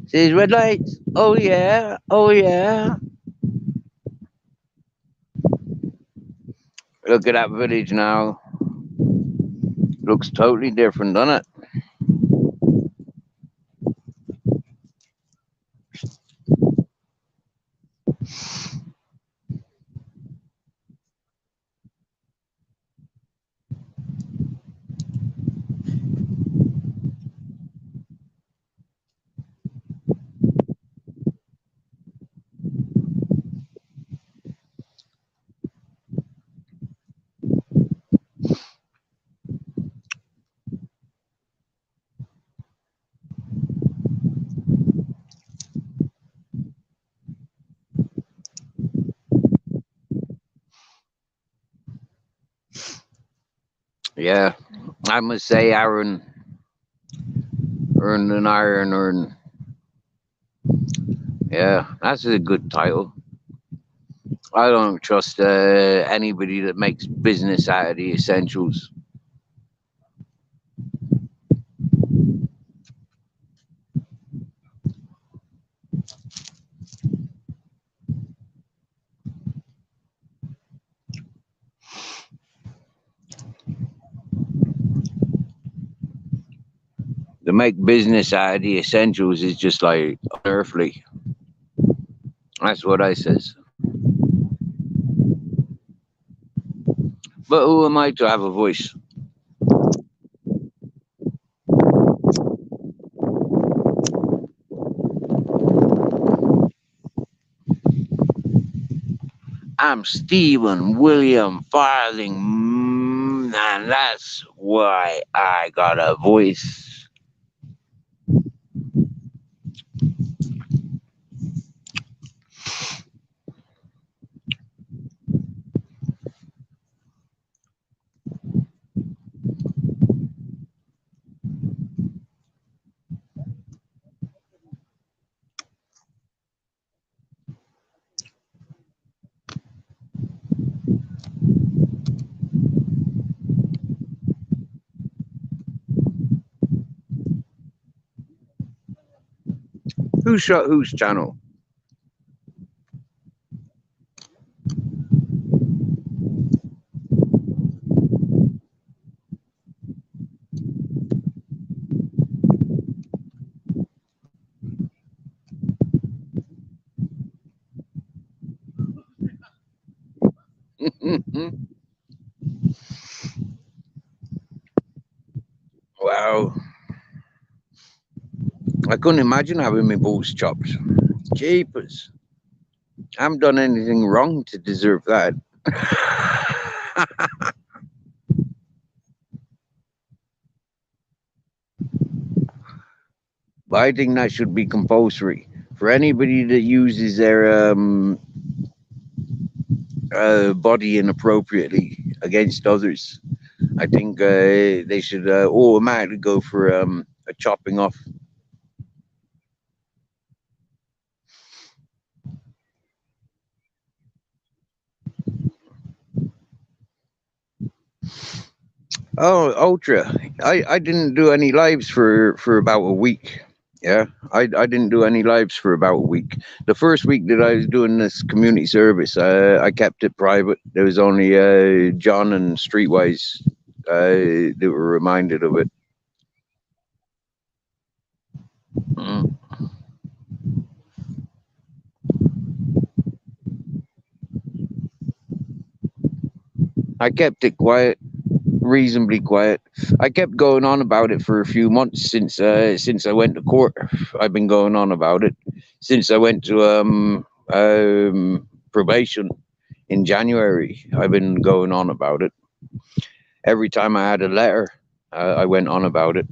See these red lights? Oh yeah. Oh yeah. Look at that village now. Looks totally different, doesn't it? Yeah, I must say, Aaron earned an iron earn. Yeah, that's a good title. I don't trust anybody that makes business out of the essentials. To make business out of the essentials is just like unearthly. That's what I says. But who am I to have a voice? I'm Stephen William Farthing, and that's why I got a voice. Who shot whose channel? Wow. I couldn't imagine having my balls chopped. Jeepers. I haven't done anything wrong to deserve that. But I think that should be compulsory for anybody that uses their body inappropriately against others. I think they should automatically go for a chopping off. Oh, Ultra. I didn't do any lives for about a week. Yeah, I didn't do any lives for about a week. The first week that I was doing this community service, I kept it private. There was only John and Streetwise that were reminded of it. Mm. I kept it quiet, reasonably quiet. I kept going on about it for a few months since I went to court. I've been going on about it since I went to probation in January. I've been going on about it. Every time I had a letter, I went on about it.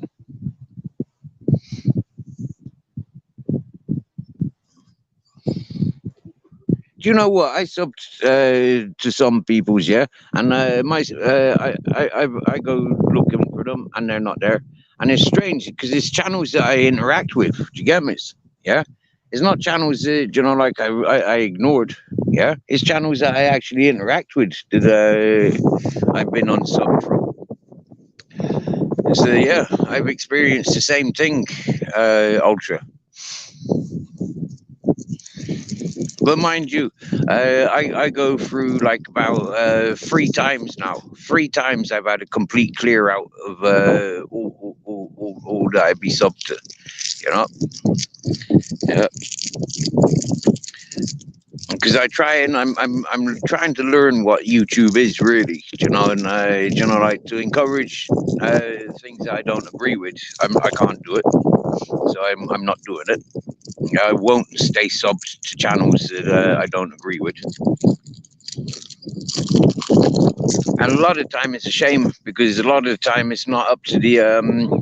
Do you know what? I subbed to some people's, yeah, and I go looking for them, and they're not there, and it's strange because it's channels that I interact with. Do you get me? Yeah, it's not channels that like I ignored. Yeah, it's channels that I actually interact with that I've been on sub from. So yeah, I've experienced the same thing, Ultra. But mind you, I go through like about 3 times now. 3 times I've had a complete clear out of all that I be sub to. You know, yeah. Because I try and I'm trying to learn what YouTube is really. And like to encourage things that I don't agree with. I can't do it, so I'm not doing it. I won't stay subbed to channels that I don't agree with. And a lot of the time it's a shame because a lot of the time it's not up to the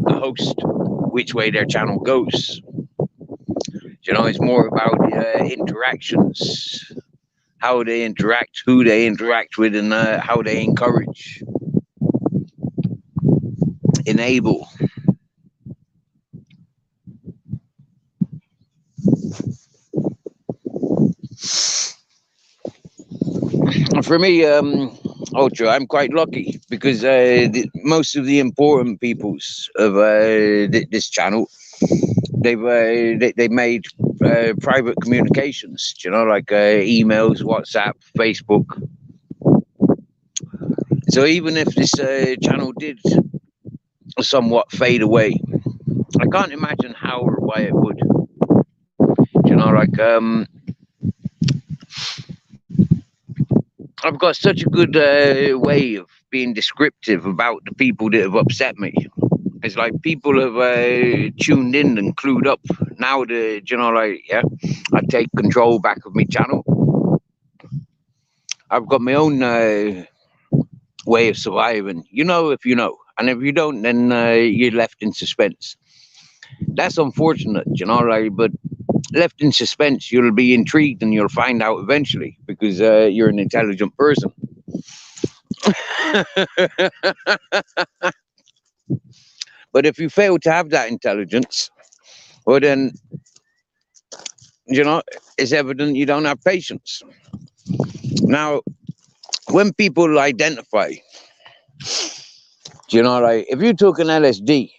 host which way their channel goes. It's more about the interactions, how they interact, who they interact with, and how they encourage, enable. For me, Ultra, I'm quite lucky because most of the important peoples of this channel, they made private communications. Like emails, WhatsApp, Facebook. So even if this channel did somewhat fade away, I can't imagine how or why it would. Like I've got such a good way of being descriptive about the people that have upset me. It's like people have tuned in and clued up now. I take control back of my channel. I've got my own way of surviving. If you know, and if you don't, then you're left in suspense. That's unfortunate, but left in suspense, you'll be intrigued and you'll find out eventually because you're an intelligent person. But if you fail to have that intelligence, well then, it's evident you don't have patience. Now, when people identify, like if you took an LSD,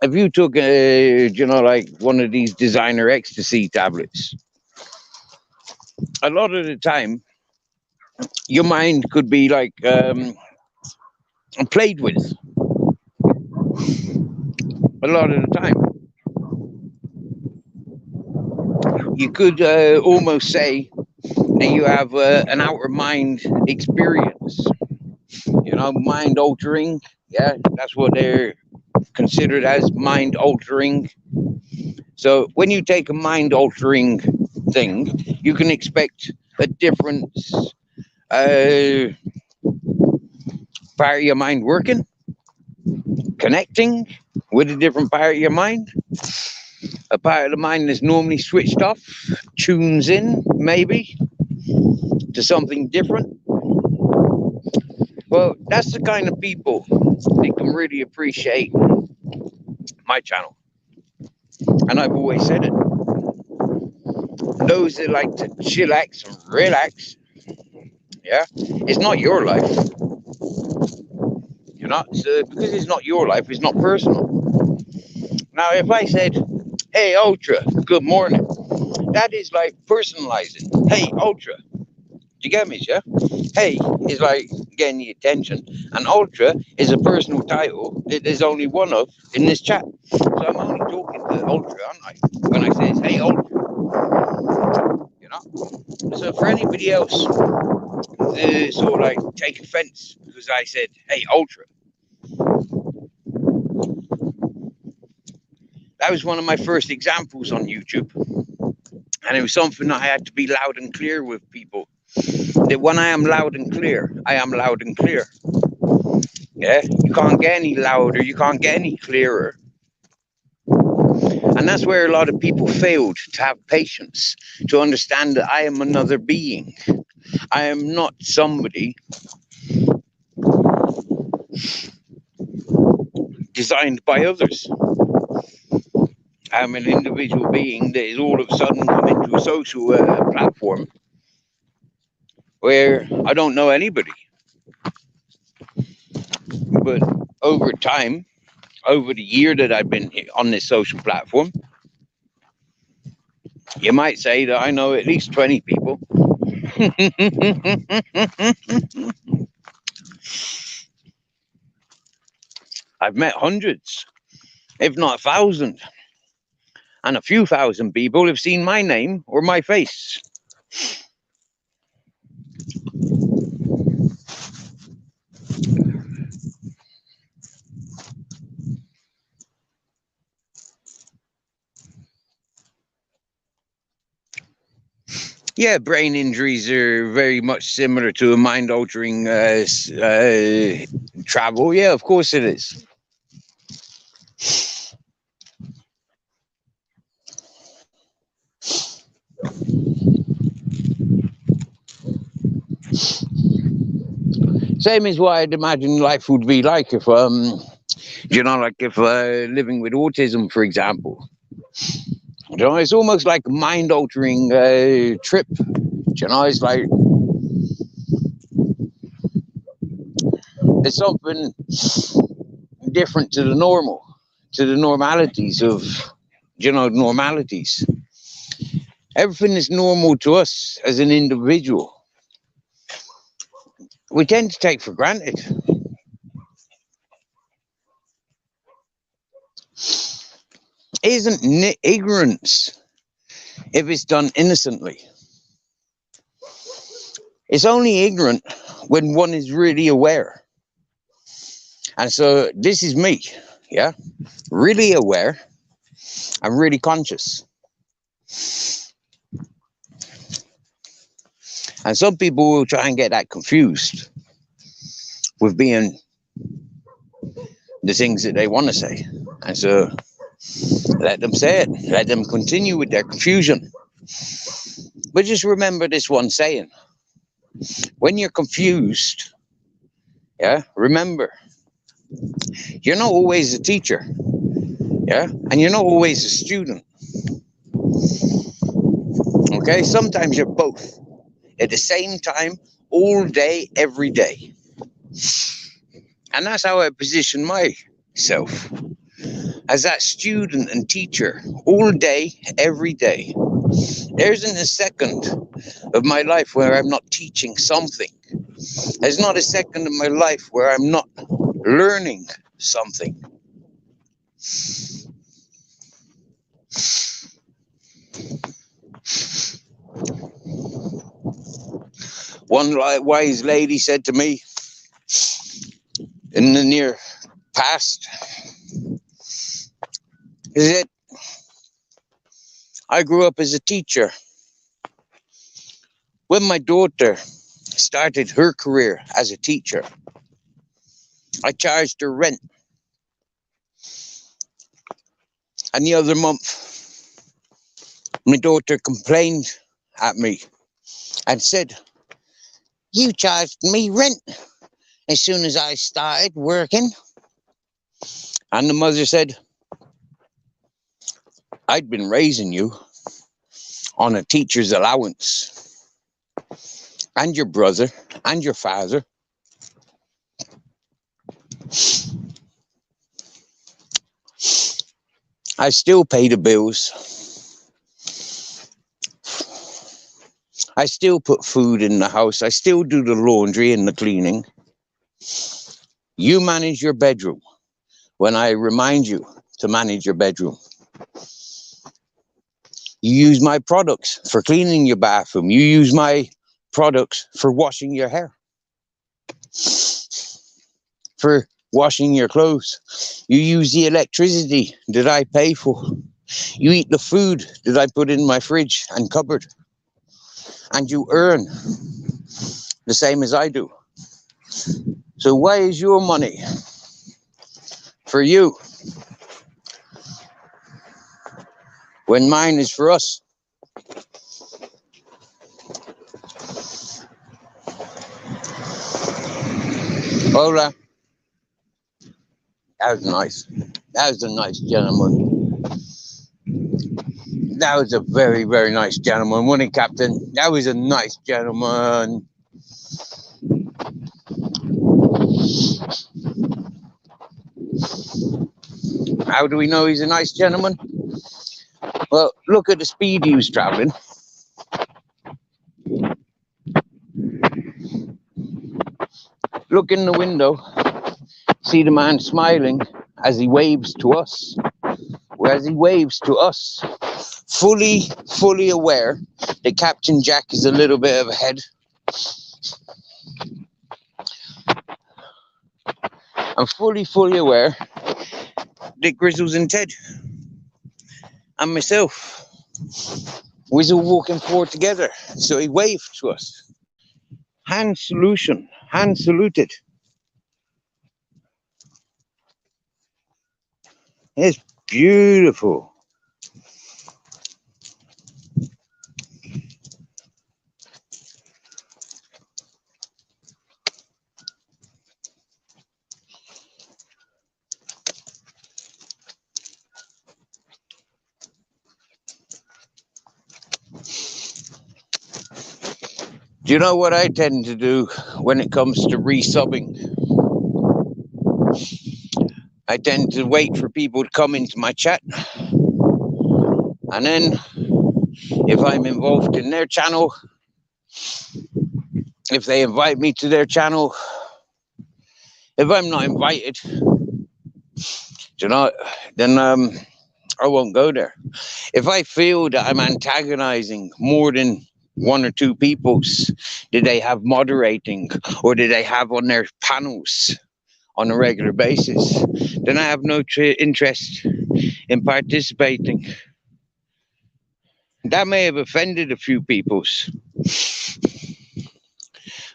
if you took like one of these designer ecstasy tablets, a lot of the time your mind could be like played with. A lot of the time you could almost say and you have an outer mind experience, mind altering. Yeah, that's what they're considered as, mind altering. So when you take a mind altering thing, you can expect a different part of your mind working, connecting with a different part of your mind. A part of the mind that's normally switched off tunes in, maybe, to something different. Well, that's the kind of people that can really appreciate my channel. And I've always said it. Those that like to chillax and relax, yeah, it's not your life. Because it's not your life, it's not personal. Now, if I said, hey, Ultra, good morning, that is like personalizing. Hey, Ultra. Do you get me, yeah? Hey is like getting the attention, and Ultra is a personal title that there's only one of in this chat. So I'm only talking to Ultra, aren't I? When I say, hey, Ultra, So for anybody else to sort of like take offense because I said, hey, Ultra, that was one of my first examples on YouTube. And it was something that I had to be loud and clear with people. That when I am loud and clear, I am loud and clear. Yeah, you can't get any louder, you can't get any clearer. And that's where a lot of people failed to have patience, to understand that I am another being. I am not somebody designed by others. I'm an individual being that is all of a sudden come into a social platform where I don't know anybody. But over time, over the year that I've been on this social platform, you might say that I know at least 20 people. I've met hundreds, if not 1,000. And a few thousand people have seen my name or my face. Yeah, brain injuries are very much similar to a mind-altering travel. Yeah, of course it is. Same as what I'd imagine life would be like if, if living with autism, for example. It's almost like a mind-altering trip. It's like it's something different to the normal, to the normalities of, normalities. Everything is normal to us as an individual. We tend to take for granted. Isn't ignorance if it's done innocently? It's only ignorant when one is really aware. And so this is me, yeah? Really aware and really conscious. And some people will try and get that confused with being the things that they want to say. And so let them say it. Let them continue with their confusion. But just remember this one saying. When you're confused, yeah, remember, you're not always a teacher, yeah, and you're not always a student. Okay, sometimes you're both at the same time, all day, every day. And that's how I position myself, as that student and teacher, all day, every day. There isn't a second of my life where I'm not teaching something. There's not a second of my life where I'm not learning something. One wise lady said to me in the near past, is it, I grew up as a teacher. When my daughter started her career as a teacher, I charged her rent. And the other month, my daughter complained at me and said, you charged me rent as soon as I started working. And the mother said, I'd been raising you on a teacher's allowance, and your brother and your father. I still pay the bills. I still put food in the house. I still do the laundry and the cleaning. You manage your bedroom when I remind you to manage your bedroom. You use my products for cleaning your bathroom. You use my products for washing your hair, for washing your clothes. You use the electricity that I pay for. You eat the food that I put in my fridge and cupboard. And you earn the same as I do. So why is your money for you when mine is for us? Hola. That was nice. That was a nice gentleman. That was a very, very nice gentleman, wasn't it, Captain? That was a nice gentleman. How do we know he's a nice gentleman? Well, look at the speed he was traveling. Look in the window. See the man smiling as he waves to us. Whereas he waves to us, fully aware that Captain Jack is a little bit ahead. I'm fully aware that Grizzles and Ted and myself was all walking forward together. So he waved to us. Hand salutation, hand saluted. It's beautiful. Do you know what I tend to do when it comes to resubbing? I tend to wait for people to come into my chat. And then, if I'm involved in their channel, if they invite me to their channel, if I'm not invited, then I won't go there. If I feel that I'm antagonizing more than one or two peoples that they have moderating or that they have on their panels on a regular basis, then I have no interest in participating. That may have offended a few peoples,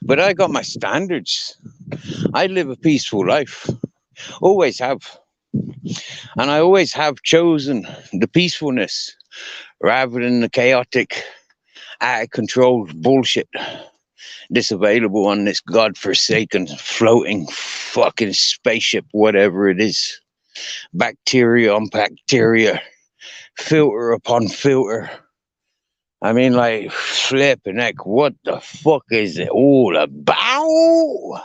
but I got my standards. I live a peaceful life, always have. And I always have chosen the peacefulness rather than the chaotic, out of control bullshit that's available on this godforsaken floating fucking spaceship, whatever it is. Bacteria on bacteria, filter upon filter. I mean, like, flipping heck, what the fuck is it all about?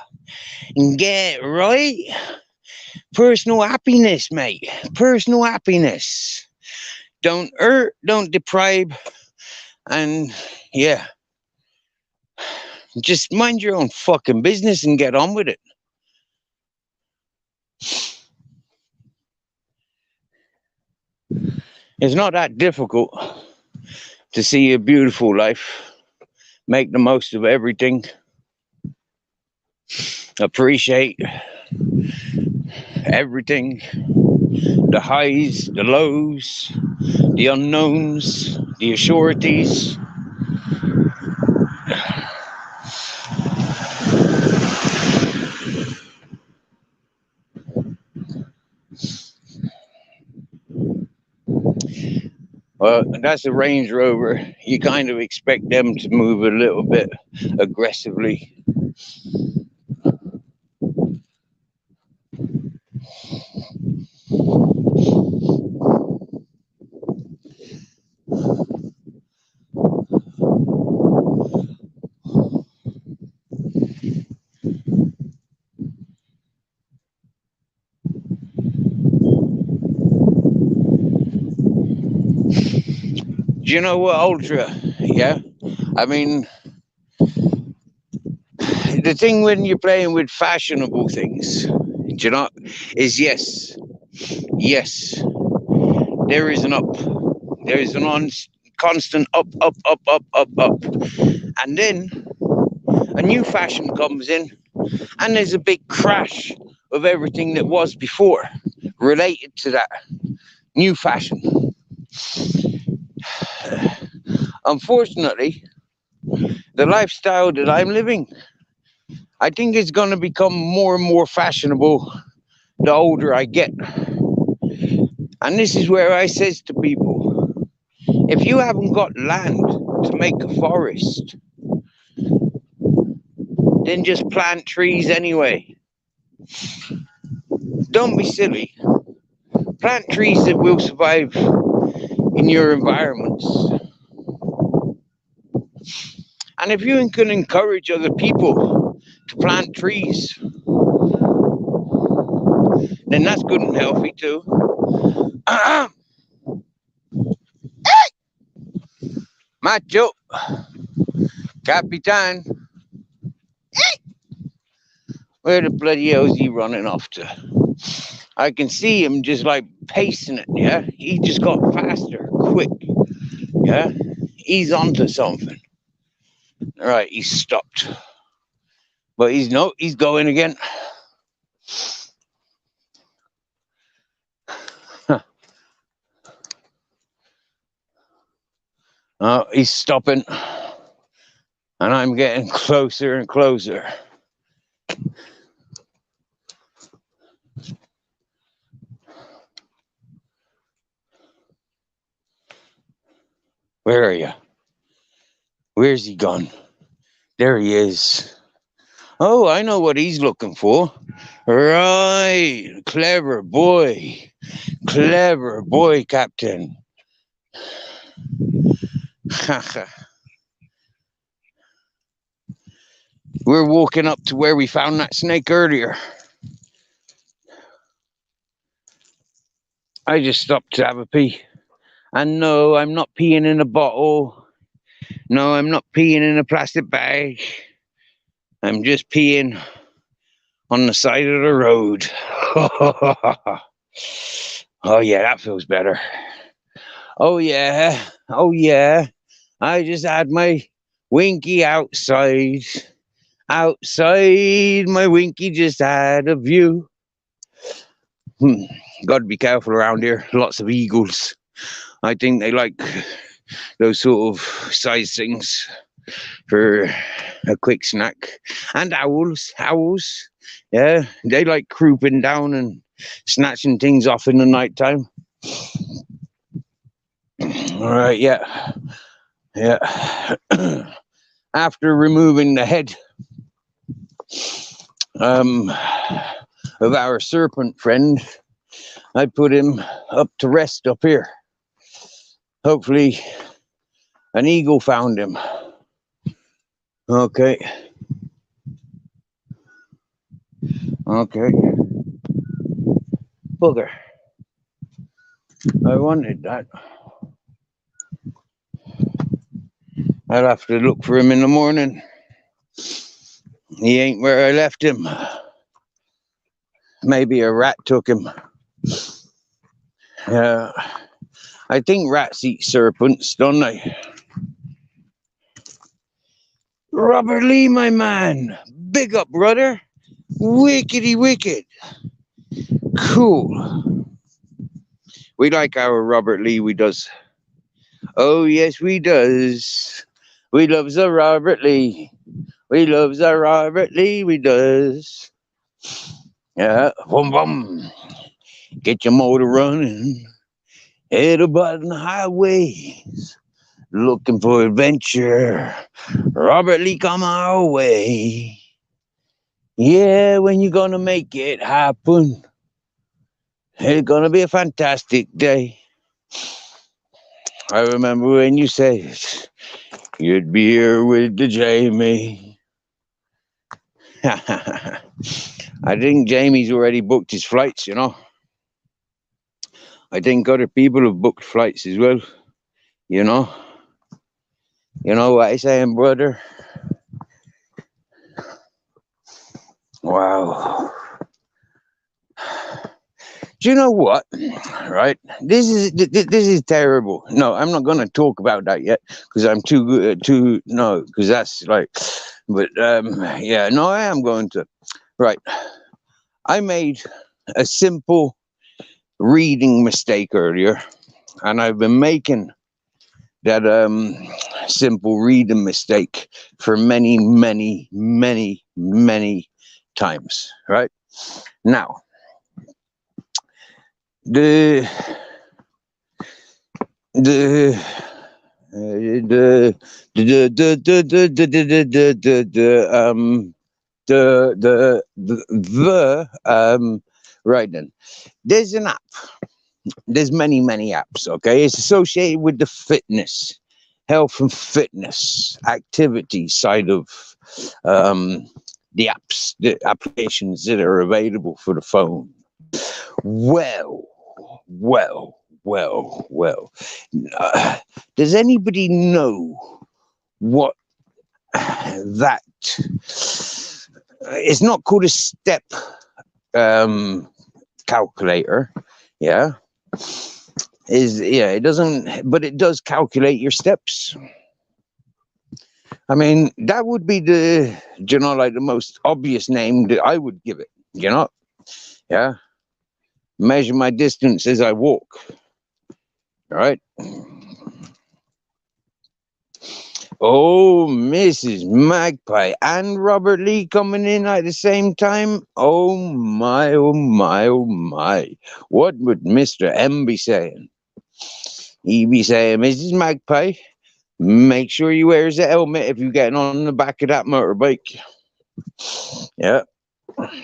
Get it right. Personal happiness, mate. Personal happiness. Don't hurt, don't deprive, and yeah. Just mind your own fucking business and get on with it. It's not that difficult to see a beautiful life, make the most of everything, appreciate everything, the highs, the lows, the unknowns, the assurities. Well, that's a Range Rover. You kind of expect them to move a little bit aggressively. Do you know what, Ultra? Yeah? I mean, the thing when you're playing with fashionable things, do you know, is yes, there is an up. There is an constant up. And then a new fashion comes in, and there's a big crash of everything that was before related to that new fashion. Unfortunately, the lifestyle that I'm living, I think it's going to become more and more fashionable the older I get. And this is where I says to people, if you haven't got land to make a forest, then just plant trees anyway. Don't be silly. Plant trees that will survive in your environments. And if you can encourage other people to plant trees, then that's good and healthy too. Macho, Capitan, where the bloody hell is he running off to? I can see him just like pacing it, yeah? He just got faster, quick, yeah? He's onto something. All right, he's stopped. But he's going again. Oh, he's stopping. And I'm getting closer and closer. Where are you? Where's he gone? There he is. Oh, I know what he's looking for. Right. Clever boy. Clever boy, Captain. We're walking up to where we found that snake earlier. I just stopped to have a pee. And no, I'm not peeing in a bottle. No, I'm not peeing in a plastic bag. I'm just peeing on the side of the road. Oh yeah, that feels better. Oh yeah. I just had my winky outside. Outside, my winky just had a view. Got to be careful around here. Lots of eagles. I think they like those sort of size things for a quick snack. And owls. Yeah, they like crouping down and snatching things off in the nighttime. All right, yeah. After removing the head of our serpent friend, I put him up to rest up here. Hopefully an eagle found him. Okay. Booger. I wanted that. I'll have to look for him in the morning. He ain't where I left him. Maybe a rat took him. I think rats eat serpents, don't they? Robert Lee, my man. Big up, brother. Wickety wicked. Cool. We like our Robert Lee, we does. Oh, yes, we does. We loves a Robert Lee. We loves a Robert Lee, we does. Yeah, boom, boom. Get your motor running. Head about the highways. Looking for adventure. Robert Lee, come our way. Yeah, when you gonna make it happen? It's gonna be a fantastic day. I remember when you said you'd be here with the Jamie. I think Jamie's already booked his flights, you know. I think other people have booked flights as well, you know. You know what I'm saying, brother? Wow. Do you know what? Right? This is terrible. No, I'm not going to talk about that yet because I'm because that's like. But yeah, no, I am going to. Right. I made a simple reading mistake earlier, and I've been making that simple reading mistake for many, many, many, many times. Right now, the the the right then, there's an app. There's many apps. Okay, it's associated with the fitness, health and fitness activity side of the apps, the applications that are available for the phone. Well, well. Does anybody know what that? It's not called a step calculator. Yeah, it doesn't, but it does calculate your steps. I mean, that would be like the most obvious name that I would give it. You know, yeah. Measure my distance as I walk. All right. Oh, Mrs. Magpie and Robert Lee coming in at the same time. Oh my, oh my, oh my. What would Mr. M be saying? He'd be saying, Mrs. Magpie, make sure you wears a helmet if you're getting on the back of that motorbike. Yeah.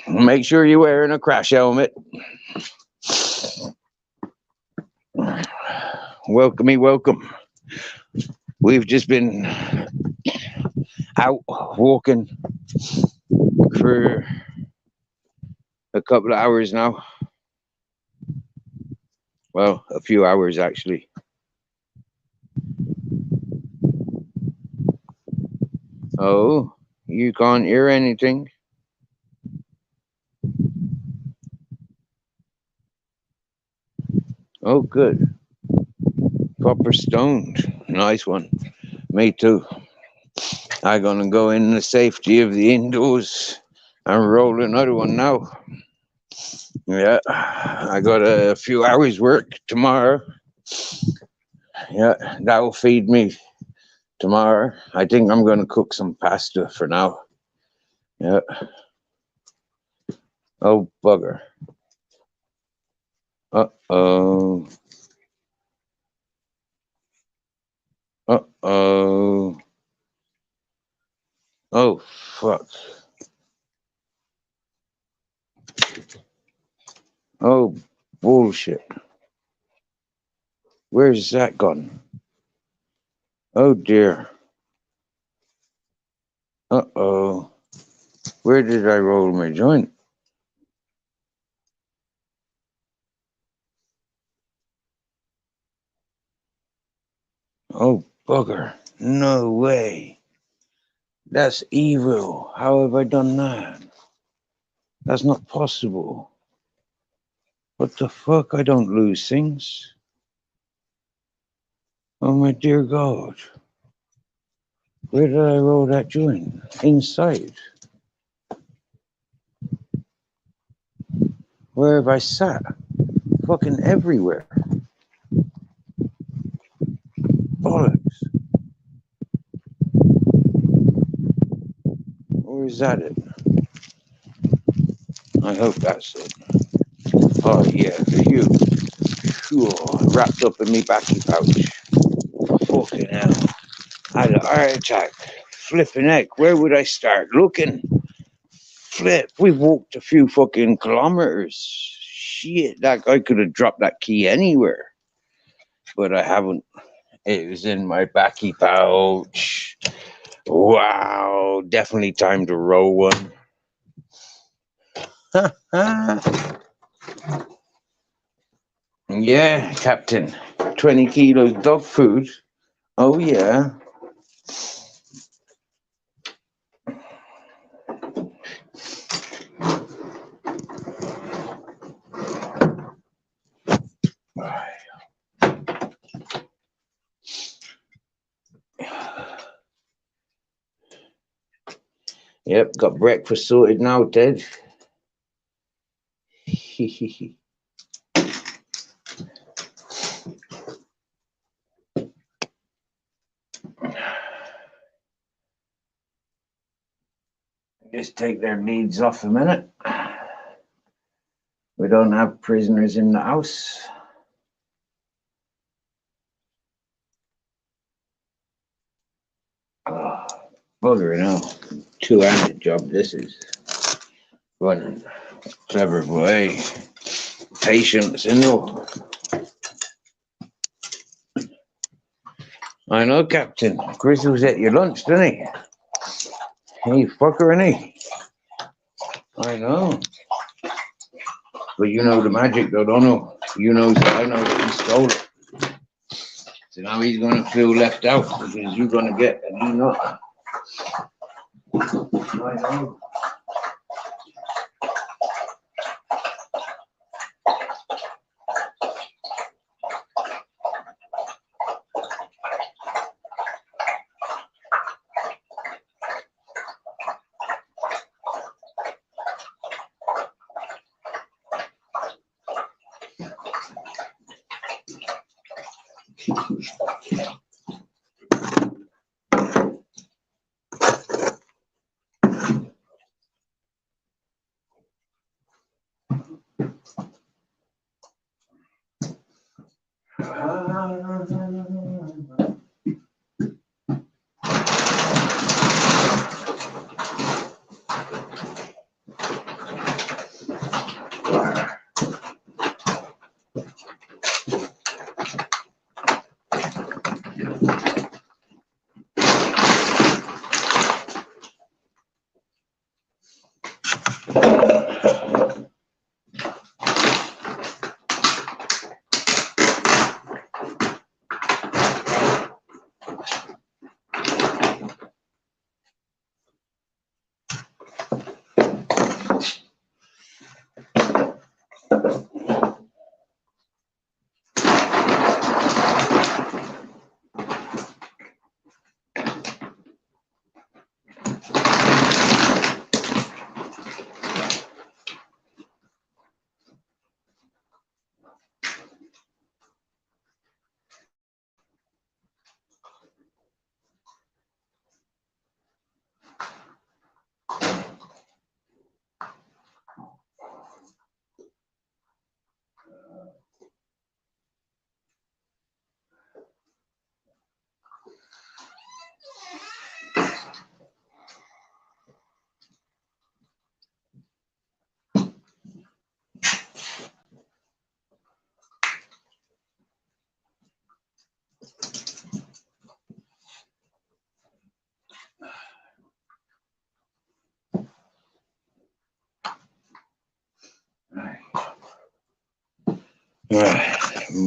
Make sure you're wearing a crash helmet. Welcome. We've just been out walking for a couple of hours now. Well, a few hours actually. Oh, you can't hear anything? Oh, good. Proper stoned. Nice one. Me too. I'm gonna go in the safety of the indoors and roll another one now. Yeah, I got a few hours work tomorrow. Yeah, that will feed me tomorrow. I think I'm gonna cook some pasta for now. Yeah. Oh, bugger. Uh-oh. Uh-oh. Oh, fuck. Oh, bullshit. Where's that gone? Oh, dear. Uh-oh. Where did I roll my joint? Oh, bugger. No way. That's evil. How have I done that? That's not possible. What the fuck? I don't lose things. Oh, my dear God. Where did I roll that joint? Inside. Where have I sat? Fucking everywhere. Bollocks. Or is that it? I hope that's it. Oh yeah, phew. Phew. Wrapped up in me backy pouch. Fucking hell. I had a heart attack. Flipping heck. Where would I start looking? Flip. We've walked a few fucking kilometers. Shit, that guy could have dropped that key anywhere. But I haven't. It was in my backy pouch. Wow. Definitely time to roll one. Yeah, Captain. 20 kilos dog food. Oh, yeah. Yep, got breakfast sorted now, Ted. Just take their leads off a minute. We don't have prisoners in the house. Oh, bugger now. Two-handed job this is. Running. Clever boy. Patience, you know. I know, Captain. Chris was at your lunch, didn't he? Hey, fucker, ain't he? I know. But you know the magic, though, don't you? You know, I know that he stole it. So now he's going to feel left out because you're going to get and he not. I know.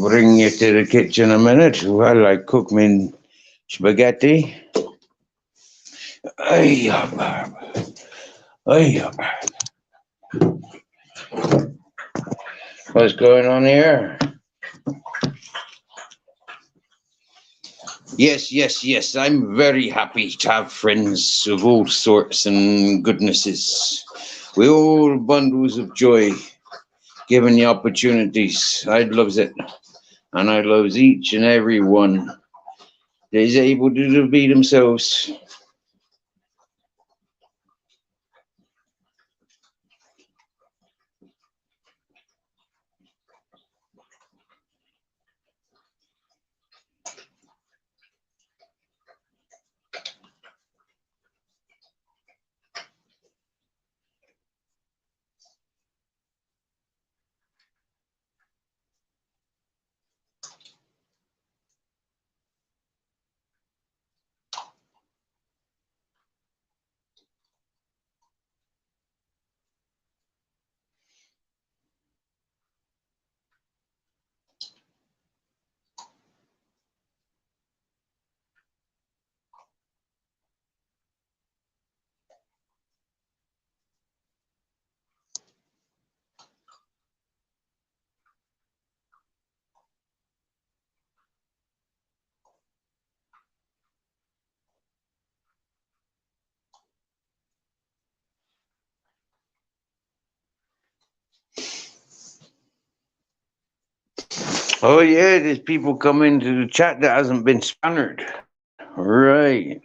Bring you to the kitchen a minute while I cook me spaghetti. Ay, ay, what's going on here? Yes. I'm very happy to have friends of all sorts and goodnesses. We're all bundles of joy. given the opportunities. I loves it. And I loves each and every one that is able to be themselves. Oh yeah, there's people come into the chat that hasn't been spannered. Right.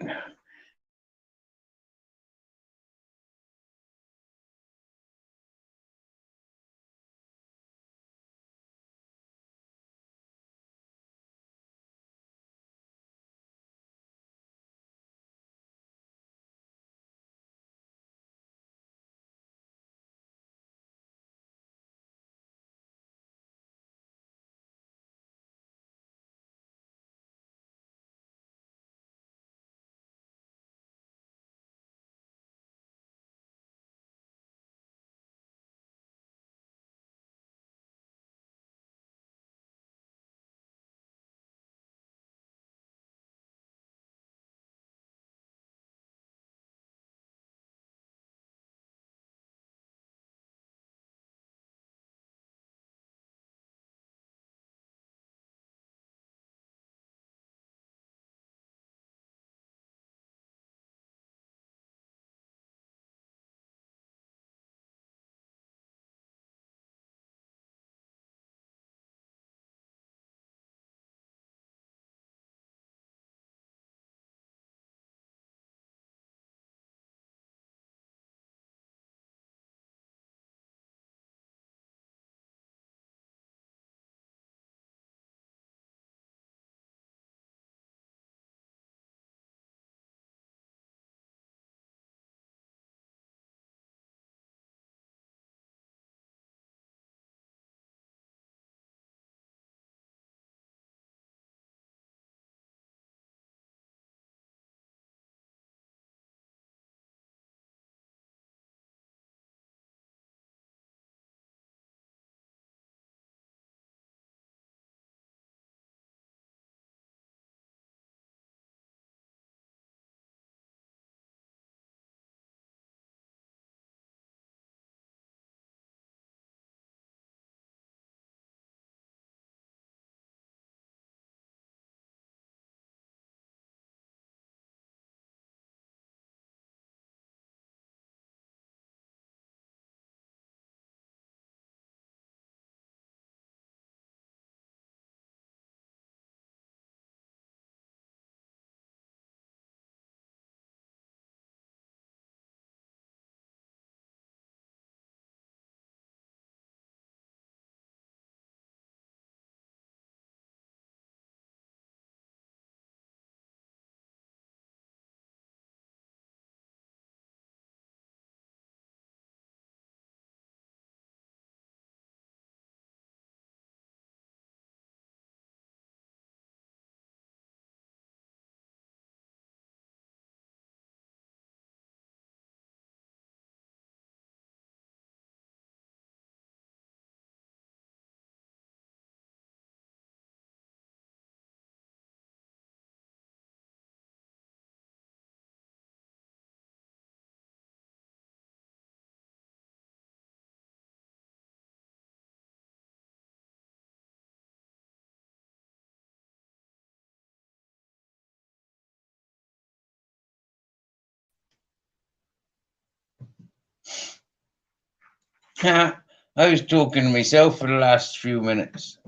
I was talking to myself for the last few minutes.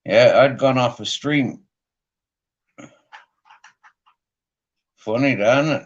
Yeah, I'd gone off a stream. Funny, isn't it?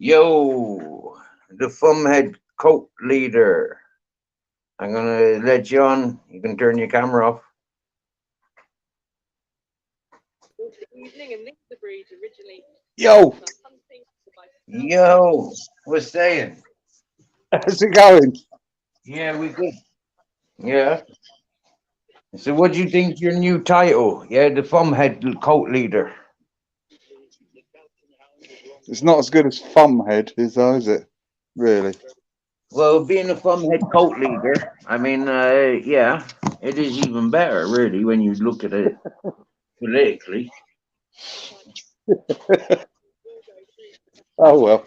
Yo, the Fumhead cult leader. I'm gonna let you on. You can turn your camera off. Evening and linked the breed originally. Yo, Yo, what's saying? how's it going? Yeah, we good. Yeah. So, what do you think your new title? Yeah, the Fumhead cult leader. It's not as good as Thumbhead, is it? Really? Well, being a Fumhead cult leader, I mean, yeah, it is even better, really, when you look at it politically. Oh well.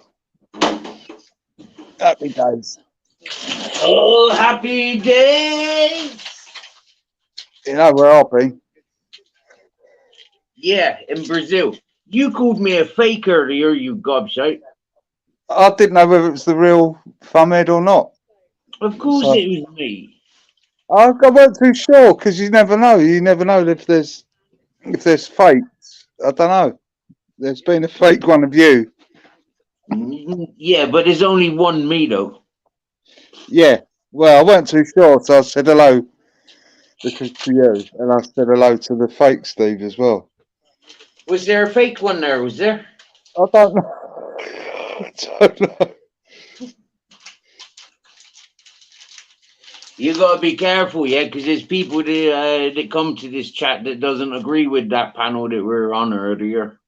Happy days. Oh, happy day! You know where I'll be? Yeah, in Brazil. You called me a fake earlier, you gobshite. I didn't know whether it was the real Thumbhead or not. Of course So, it was me. I wasn't too sure because you never know. You never know if there's fakes. I don't know. There's been a fake one of you. Yeah, but there's only one me, though. Yeah. Well, I weren't too sure, so I said hello because to you, and I said hello to the fake Steve as well. Was there a fake one there, was there? I don't know. I don't know. You gotta be careful, yeah, because there's people that come to this chat that doesn't agree with that panel that we were on earlier.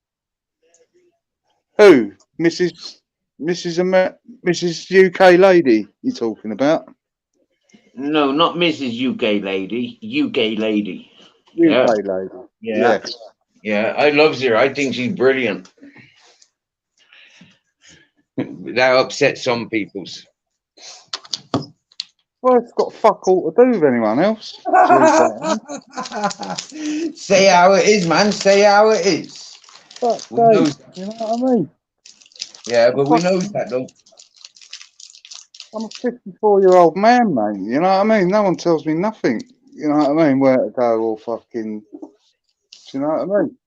Who? Mrs. UK lady you talking about? No, not Mrs. UK lady. UK lady. UK Yeah, lady. yeah, Yes. yeah. I loves her. I think she's brilliant. That upsets some people's. Well, it's got fuck all to do with anyone else. Say how it is, man. Say how it is. Fuck's We know. sake, you know what I mean? Yeah, but we know that though. I'm a 54-year-old man, mate. You know what I mean? No one tells me nothing. You know what I mean? Where to go or fucking. Do you know what I mean?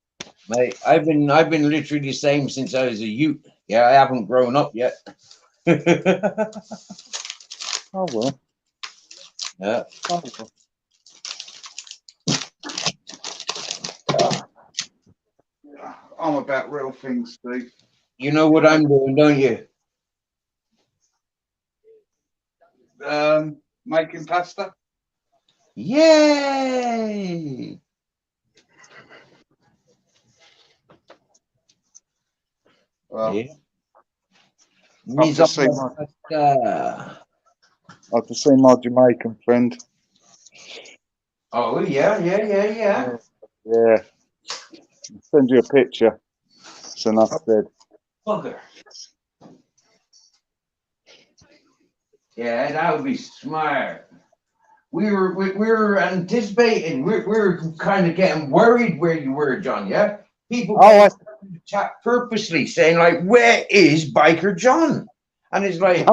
Mate, I've been literally the same since I was a youth. Yeah, I haven't grown up yet. Oh well. Yeah. Oh well. I'm about real things, Steve. You know what I'm doing, don't you? Making pasta. Yay! Well, Yeah. I've just seen my Jamaican friend. Oh yeah. Yeah. I'll send you a picture. It's enough said. Bugger. Yeah, that would be smart. We were anticipating. We're kind of getting worried where you were, John. Yeah, people chat purposely saying like, "Where is Biker John?" And it's like,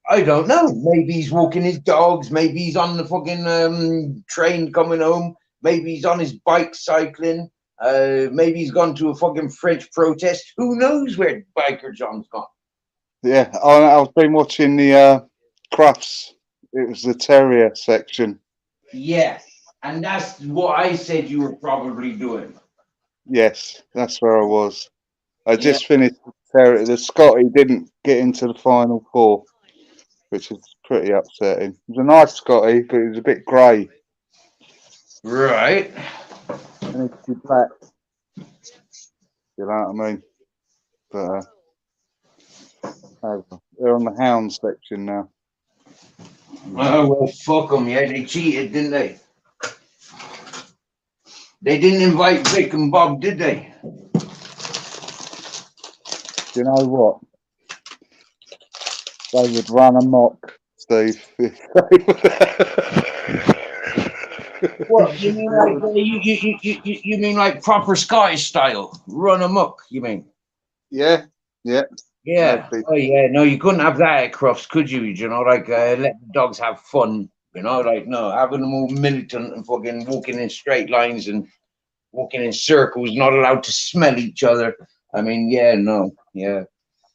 I don't know. Maybe he's walking his dogs. Maybe he's on the fucking train coming home. Maybe he's on his bike cycling. Maybe he's gone to a fucking French protest. Who knows where Biker John's gone? Yeah, I've been watching the Crufts. It was the terrier section. Yeah, and that's what I said you were probably doing. Yes, that's where I was. I just finished The Scotty didn't get into the final four, which is pretty upsetting. It was a nice Scotty, but it was a bit grey. Right. It needs to be black. You know what I mean? But they're on the hound section now. Oh, well, fuck them, yeah. They cheated, didn't they? They didn't invite Vic and Bob, did they? You know what? They would run amok, Steve. What, you mean like, you mean like proper Scottish style? Run amok, you mean? Yeah, yeah. Yeah. Oh, yeah. No, you couldn't have that at Crufts, could you? You know, like, let the dogs have fun. You know, like, no, having them all militant and fucking walking in straight lines and walking in circles, not allowed to smell each other. I mean, yeah, no, yeah.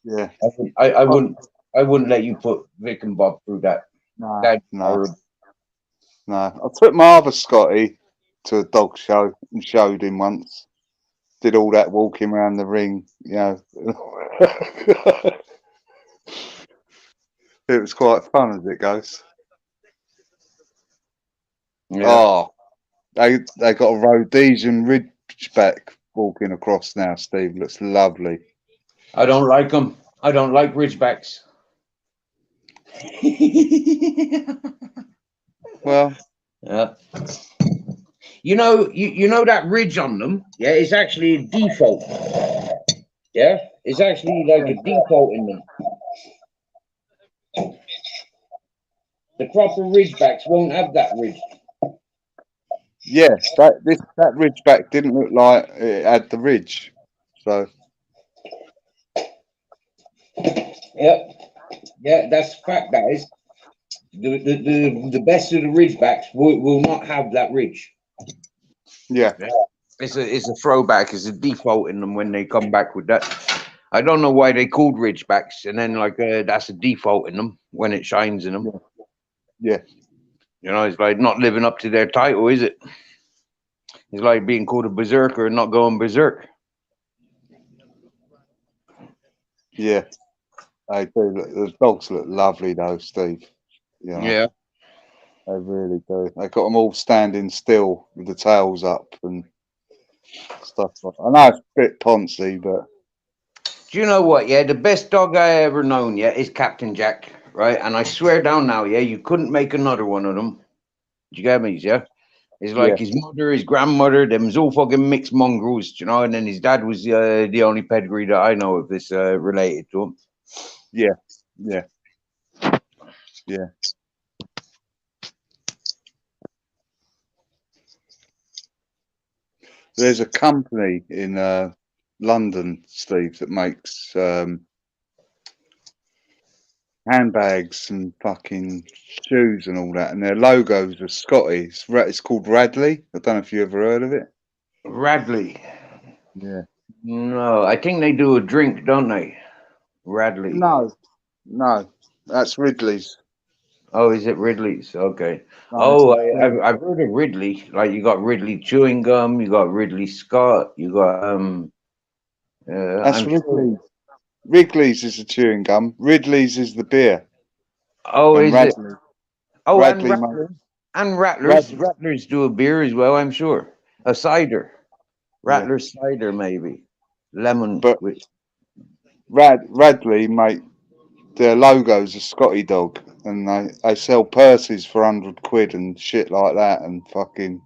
Yeah. I wouldn't let you put Vic and Bob through that. No. I took my other Scotty to a dog show and showed him once. Did all that walking around the ring, you know. It was quite fun as it goes. Yeah. Oh, they got a Rhodesian Ridgeback walking across now, Steve. Looks lovely. I don't like them. I don't like Ridgebacks. Well, yeah. You know that ridge on them, yeah, it's actually a default. Yeah, it's actually like a default in them. The proper Ridgebacks won't have that ridge. Yeah, that Ridgeback didn't look like it had the ridge, so. Yeah, that's fact. That is the best of the Ridgebacks will not have that ridge. Yeah. It's a throwback. It's a default in them when they come back with that. I don't know why they called Ridgebacks, and then like that's a default in them when it shines in them. Yeah. You know, it's like not living up to their title, is it? It's like being called a berserker and not going berserk. Yeah. They do. The dogs look lovely though, Steve. You know, yeah. They really do. They got them all standing still with the tails up and stuff like that. I know it's a bit poncy, but. Do you know what? Yeah, the best dog I ever known, yeah, is Captain Jack, right? And I swear down now, yeah, you couldn't make another one of them. Do you get me? Yeah. It's like his mother, his grandmother, them's all fucking mixed mongrels, you know, and then his dad was the only pedigree that I know of this related to him. Yeah. There's a company in London, Steve, that makes handbags and fucking shoes and all that, and their logos are Scotty. It's called Radley. I don't know if you ever heard of it. Radley. Yeah. No, I think they do a drink, don't they? Radley. No, that's Ridley's. Oh, is it Ridley's? Okay. I've heard of Ridley. Like you got Ridley chewing gum, you got Ridley Scott, you got That's Ridley's. Wrigley's is the chewing gum. Ridley's is the beer. Oh, is it? Oh, Radley and Rattlers. Rattlers do a beer as well, I'm sure. A cider. Rattler's cider, maybe. Lemon. But Radley, mate, their logo's a Scotty dog, and they sell purses for £100 and shit like that, and fucking.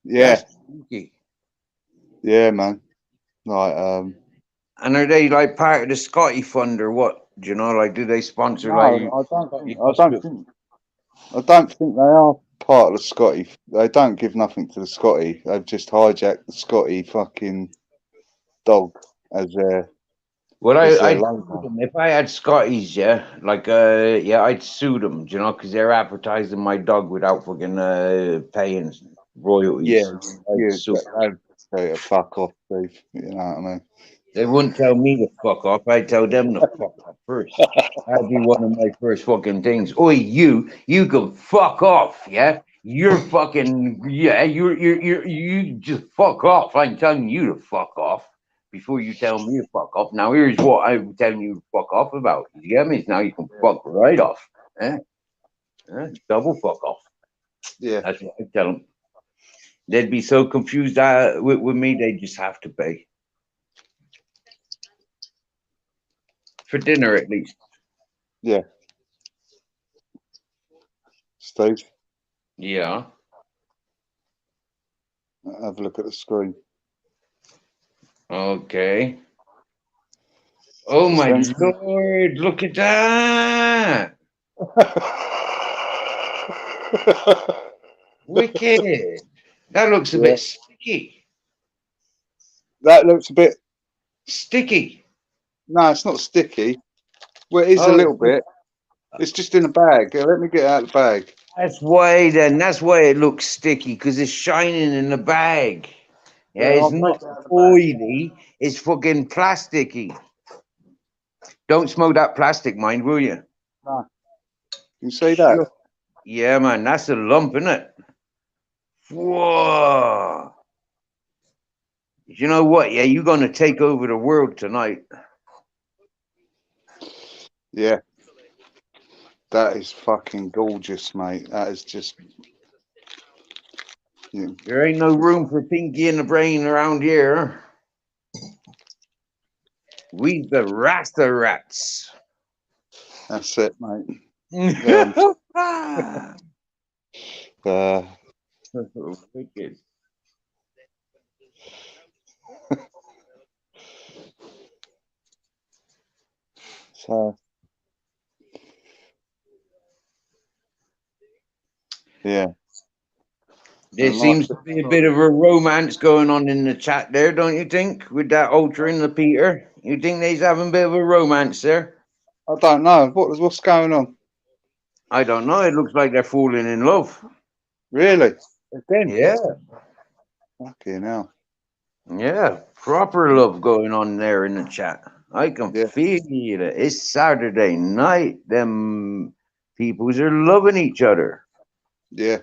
Yeah. Yeah, man. Like And are they like part of the Scotty Fund or what? Do you know, like, do they sponsor like? I don't think they are part of the Scotty. They don't give nothing to the Scotty. They've just hijacked the Scotty fucking dog as their. Well, I'd sue them. If I had Scotties, yeah, like, I'd sue them, you know, because they're advertising my dog without fucking paying royalties. I'd say fuck off, Steve. You know what I mean? They wouldn't tell me to fuck off. I'd tell them to fuck off first. That'd be one of my first fucking things. Oi, you can fuck off, yeah? You're fucking, yeah, you just fuck off. I'm telling you to fuck off. before you tell me to fuck off. Now here's what I'm telling you to fuck off about. You get me? Now you can fuck right off. Eh? Double fuck off. Yeah. That's what I tell them. They'd be so confused with me, they just have to pay. For dinner, at least. Yeah. Steve, Yeah. have a look at the screen. Okay. Oh my lord, look at that. Wicked. That looks a bit sticky. That looks a bit. Sticky. No, it's not sticky. Well, it is a little bit. It's just in a bag. Let me get out of the bag. That's why then. That's why it looks sticky, because it's shining in the bag. Yeah, Yeah, it's I'll not take it out of the bag. oily. It's fucking plasticky. Don't smoke that plastic, mind, will you? No. You see that? Sure. Yeah, man, that's a lump, isn't it? Whoa. You know what? Yeah, you're gonna take over the world tonight. Yeah. That is fucking gorgeous, mate. That is just. Yeah. There ain't no room for Pinky in the brain around here. We the Rasta rats. That's it, mate. Wicked. So. Yeah. There seems to be a bit of a romance going on in the chat there, don't you think? With that Ultra and the Peter. You think they's having a bit of a romance there? I don't know. What's going on? I don't know. It looks like they're falling in love. Really? Again? Yeah. Fucking hell. Yeah. Proper love going on there in the chat. I can feel it. It's Saturday night. Them peoples are loving each other. Yeah.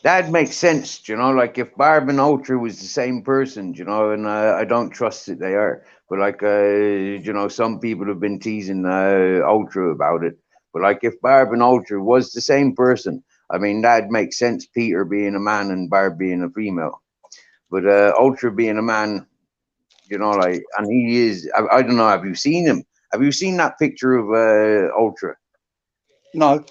That makes sense, you know, like if Barb and Ultra was the same person, you know, and I don't trust that they are, but like, you know, some people have been teasing Ultra about it, but like if Barb and Ultra was the same person, I mean, that'd make sense, Peter being a man and Barb being a female, but Ultra being a man, you know, like, and he is, I don't know, have you seen him? Have you seen that picture of Ultra? No.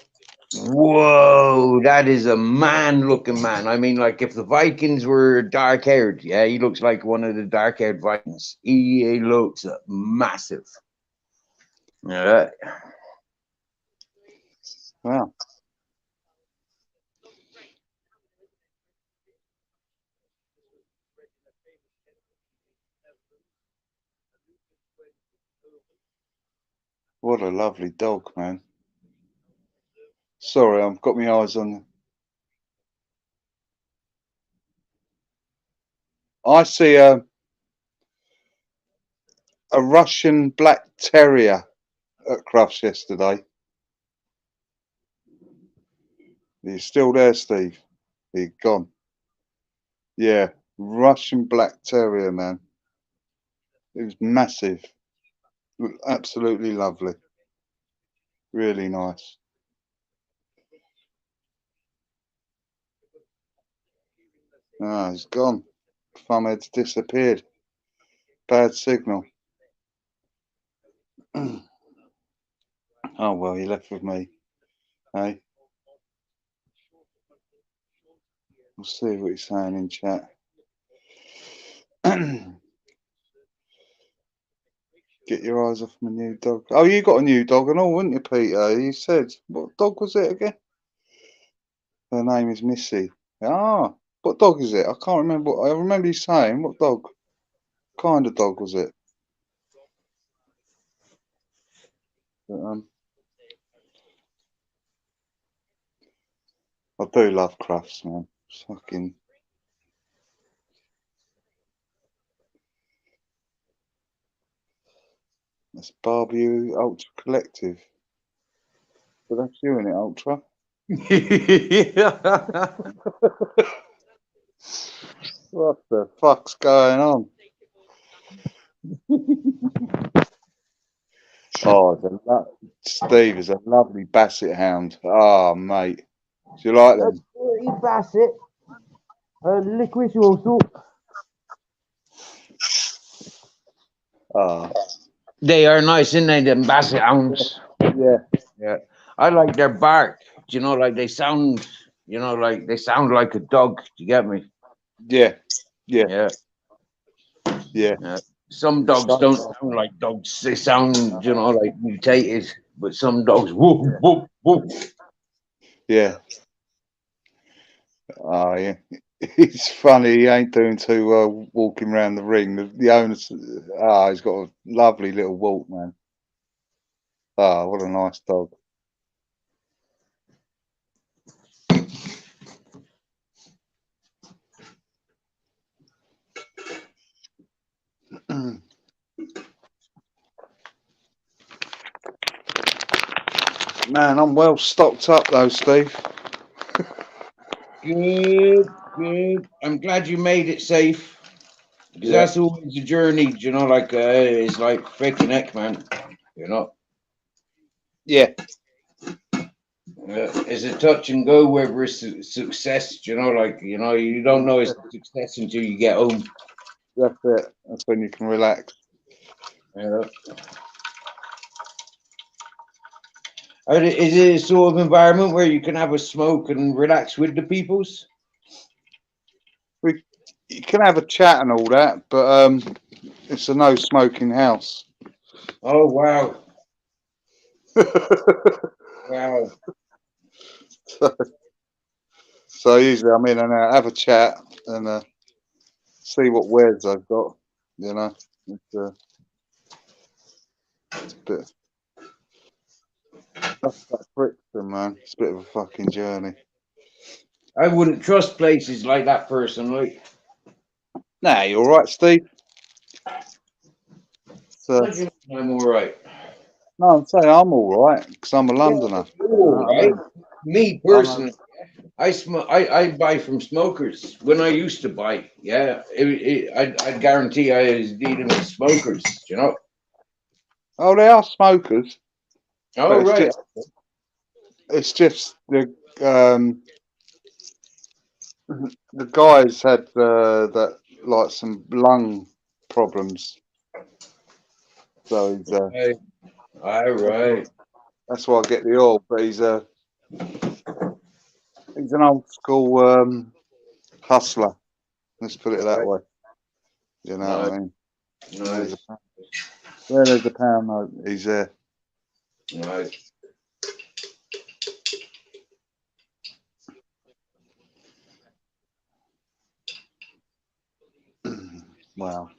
Whoa, that is a man-looking man. I mean, like if the Vikings were dark-haired, yeah, he looks like one of the dark-haired Vikings. He looks massive. Yeah. Wow. What a lovely dog, man. Sorry, I've got my eyes on. I see a Russian black terrier at Crufts yesterday. Are you still there, Steve? He's gone. Yeah, Russian black terrier, man. It was massive. Absolutely lovely. Really nice. Ah, he's gone. Farmhead's disappeared. Bad signal. Oh, well, he left with me. Hey. We'll see what he's saying in chat. Get your eyes off my new dog. Oh, you got a new dog and all, wouldn't you, Peter? You said. What dog was it again? Her name is Missy. Ah, what dog is it? I can't remember. I remember you saying. What dog? What kind of dog was it? But, I do love Crufts, man. Fucking. That's Barbie Ultra Collective. But that's you in it, Ultra. What the fuck's going on? Oh, Steve is a lovely basset hound. Oh, mate. Do you like them? Dirty Basset. Licorice also. Oh, They are nice, isn't they? Them basset hounds. yeah. Yeah, I like their bark. Do you know, like they sound. You know, like they sound like a dog. Do you get me? Yeah. Yeah. Yeah. Yeah. Some dogs don't sound like dogs. They sound, you know, like mutated. But some dogs, whoop, whoop, whoop. Yeah. Oh, yeah. It's funny. He ain't doing too well walking around the ring. The owner's, he's got a lovely little walk, man. Oh, what a nice dog. Man, I'm well stocked up though, Steve. Good, good. I'm glad you made it safe. Because Yeah. that's always a journey, you know, like it's like freaking heck, man. You know, Yeah. it's a touch and go whether it's a success, you know, like, you know, you don't know it's a success until you get home. That's it. That's when you can relax. You know? Is it a sort of environment where you can have a smoke and relax with the peoples? You can have a chat and all that, but it's a no smoking house. Oh, wow. Wow. So usually I'm in and out, have a chat and see what wares I've got. You know, it's a bit. That's that Brixton, man. It's a bit of a fucking journey. I wouldn't trust places like that personally. Nah, you all right, Steve? So, How do you know I'm all right? no, I'm saying I'm all right because I'm a Londoner. You're all right. Me I know. personally, I buy from smokers. When I used to buy, yeah, I'd guarantee I was dealing with smokers. You know. Oh, they are smokers, Oh but right. it's just the guys had that like some lung problems, so All right. that's why I get the oil. But he's an old school hustler. Let's put it that way. You know what I mean? Nice. Where there's a pound note, he's there. Nice. Wow.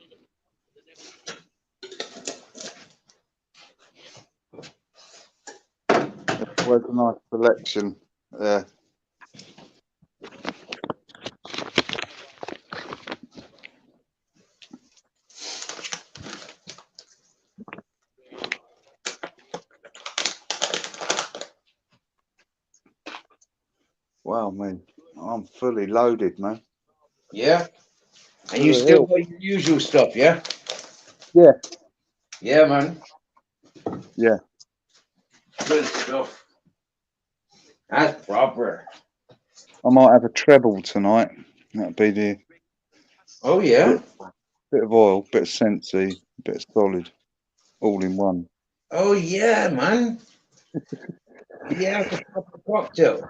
It was a nice selection. Yeah. Wow, man. I'm fully loaded, man. Yeah. And To you the still hill. got your usual stuff, yeah? Yeah. Yeah, man. Yeah. Good stuff. That's proper. I might have a treble tonight. That'd be the Oh yeah. bit of oil, bit of sensey, bit of solid, all in one. Oh yeah, man. Yeah, it's a proper cocktail.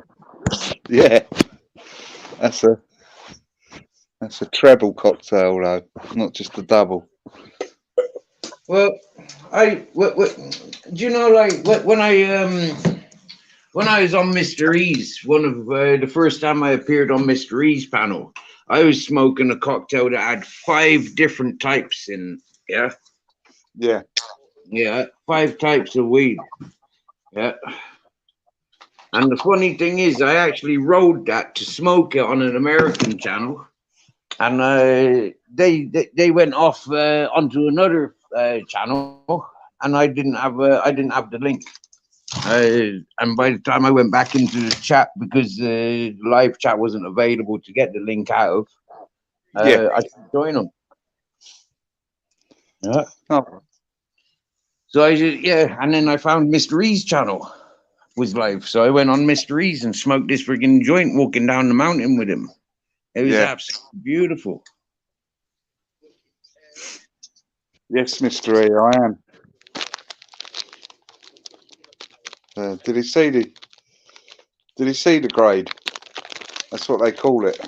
Yeah. That's a treble cocktail though, not just a double. Well, do you know, like when I was on Mr. E's, one of the first time I appeared on Mr. E's panel, I was smoking a cocktail that had 5 different types in. Yeah, Yeah. yeah, 5 types of weed. Yeah, and the funny thing is, I actually rode that to smoke it on an American channel, and they went off onto another channel, and I didn't have the link. And by the time I went back into the chat, because the live chat wasn't available to get the link out of, Yeah. I could join them. Yeah. Oh, So I said, yeah, and then I found Mr. E's channel was live. So I went on Mr. E's and smoked this friggin' joint walking down the mountain with him. It was yeah. absolutely beautiful. Yes, Mr. E, I am. Did he see the grade? That's what they call it.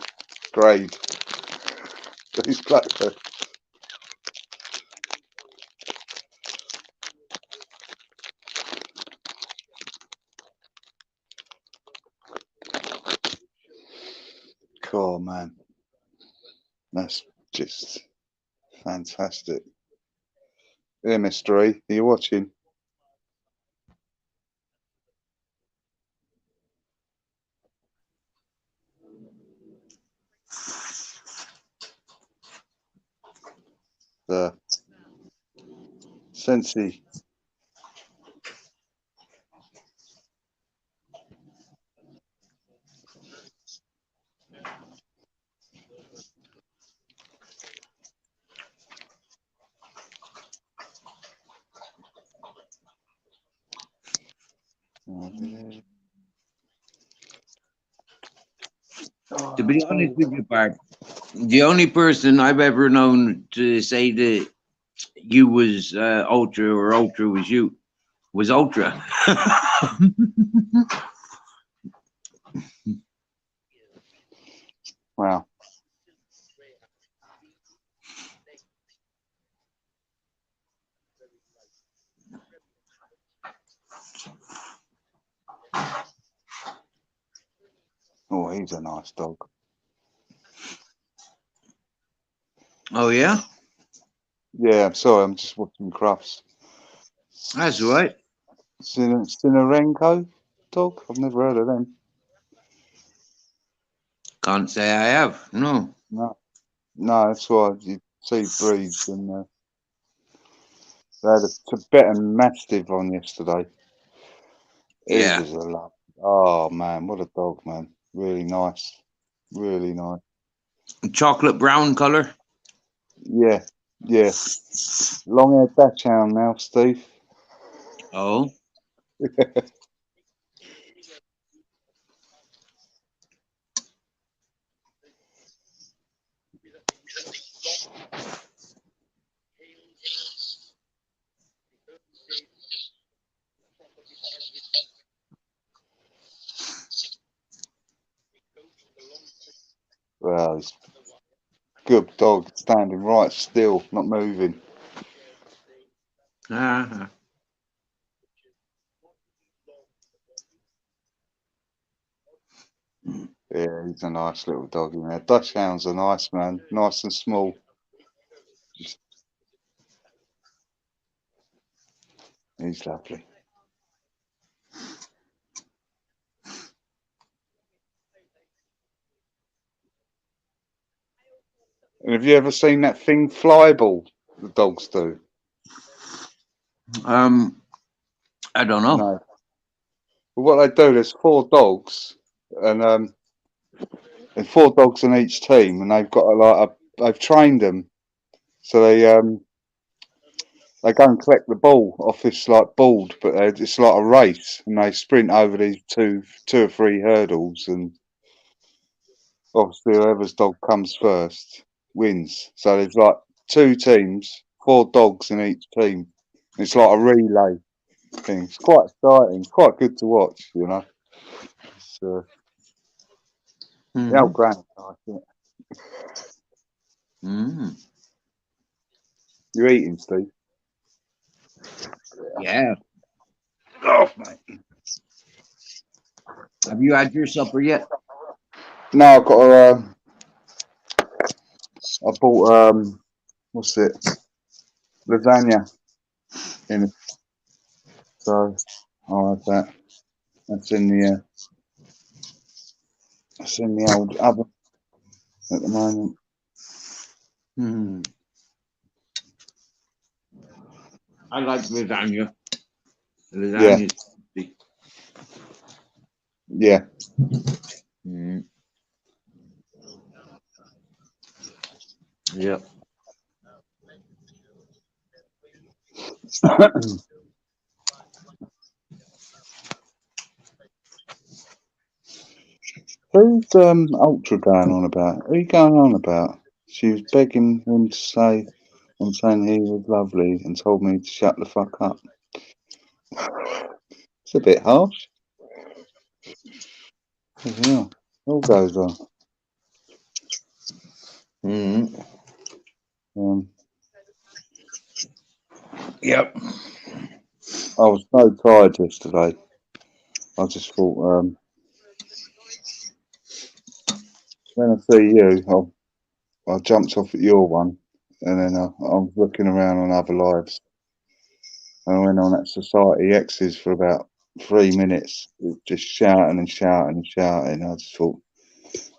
Grade. He's blackbird. Cool, man. That's just fantastic. Yeah, Mr. E, are you watching? Sensi. To be honest with you, Bart, the only person I've ever known to say that you was Ultra or Ultra was you was Ultra. Wow. Oh, he's a nice dog. Oh, yeah? Yeah, I'm sorry, I'm just watching Crufts. That's all right. Sinarenko dog? I've never heard of them. Can't say I have. No. No, no, that's why you see breeds, and they had a Tibetan Mastiff on yesterday. He Yeah. was a lot. Oh man, what a dog, man! Really nice, really nice. Chocolate brown color. Yeah, yeah. Long-haired dachshund now, Steve. Oh. Well, he's a good dog, standing right still, not moving. Uh-huh. Yeah, he's a nice little dog in there. Dachshunds are nice, man. Nice and small. He's lovely. And have you ever seen that thing flyball the dogs do? I don't know. No. But what they do, there's four dogs, and there's four dogs in each team, and they've got they've trained them, so they go and collect the ball off this like board, but it's like a race, and they sprint over these two or three hurdles, and obviously whoever's dog comes first wins. So there's like two teams, four dogs in each team. It's like a relay thing. It's quite exciting. It's quite good to watch, you know. It's, the old granny, I think. Mm. You're eating, Steve. Yeah. Oh, mate. Have you had your supper yet? No, I've got a. I bought what's it? Lasagna in it. So I'll have that. That's in the old oven at the moment. Mm. I like lasagna. Yeah, Lasagna. yeah. Mm. Yeah. Who's Ultra going on about? Who are you going on about? She was begging him to say and saying he was lovely and told me to shut the fuck up. It's a bit harsh. Yeah, all goes on. Mm. Um, Yep. I was so tired yesterday. I just thought, when I see you, I jumped off at your one, and then I was looking around on other lives. And I went on at Society X's for about 3 minutes, just shouting and shouting and shouting. I just thought,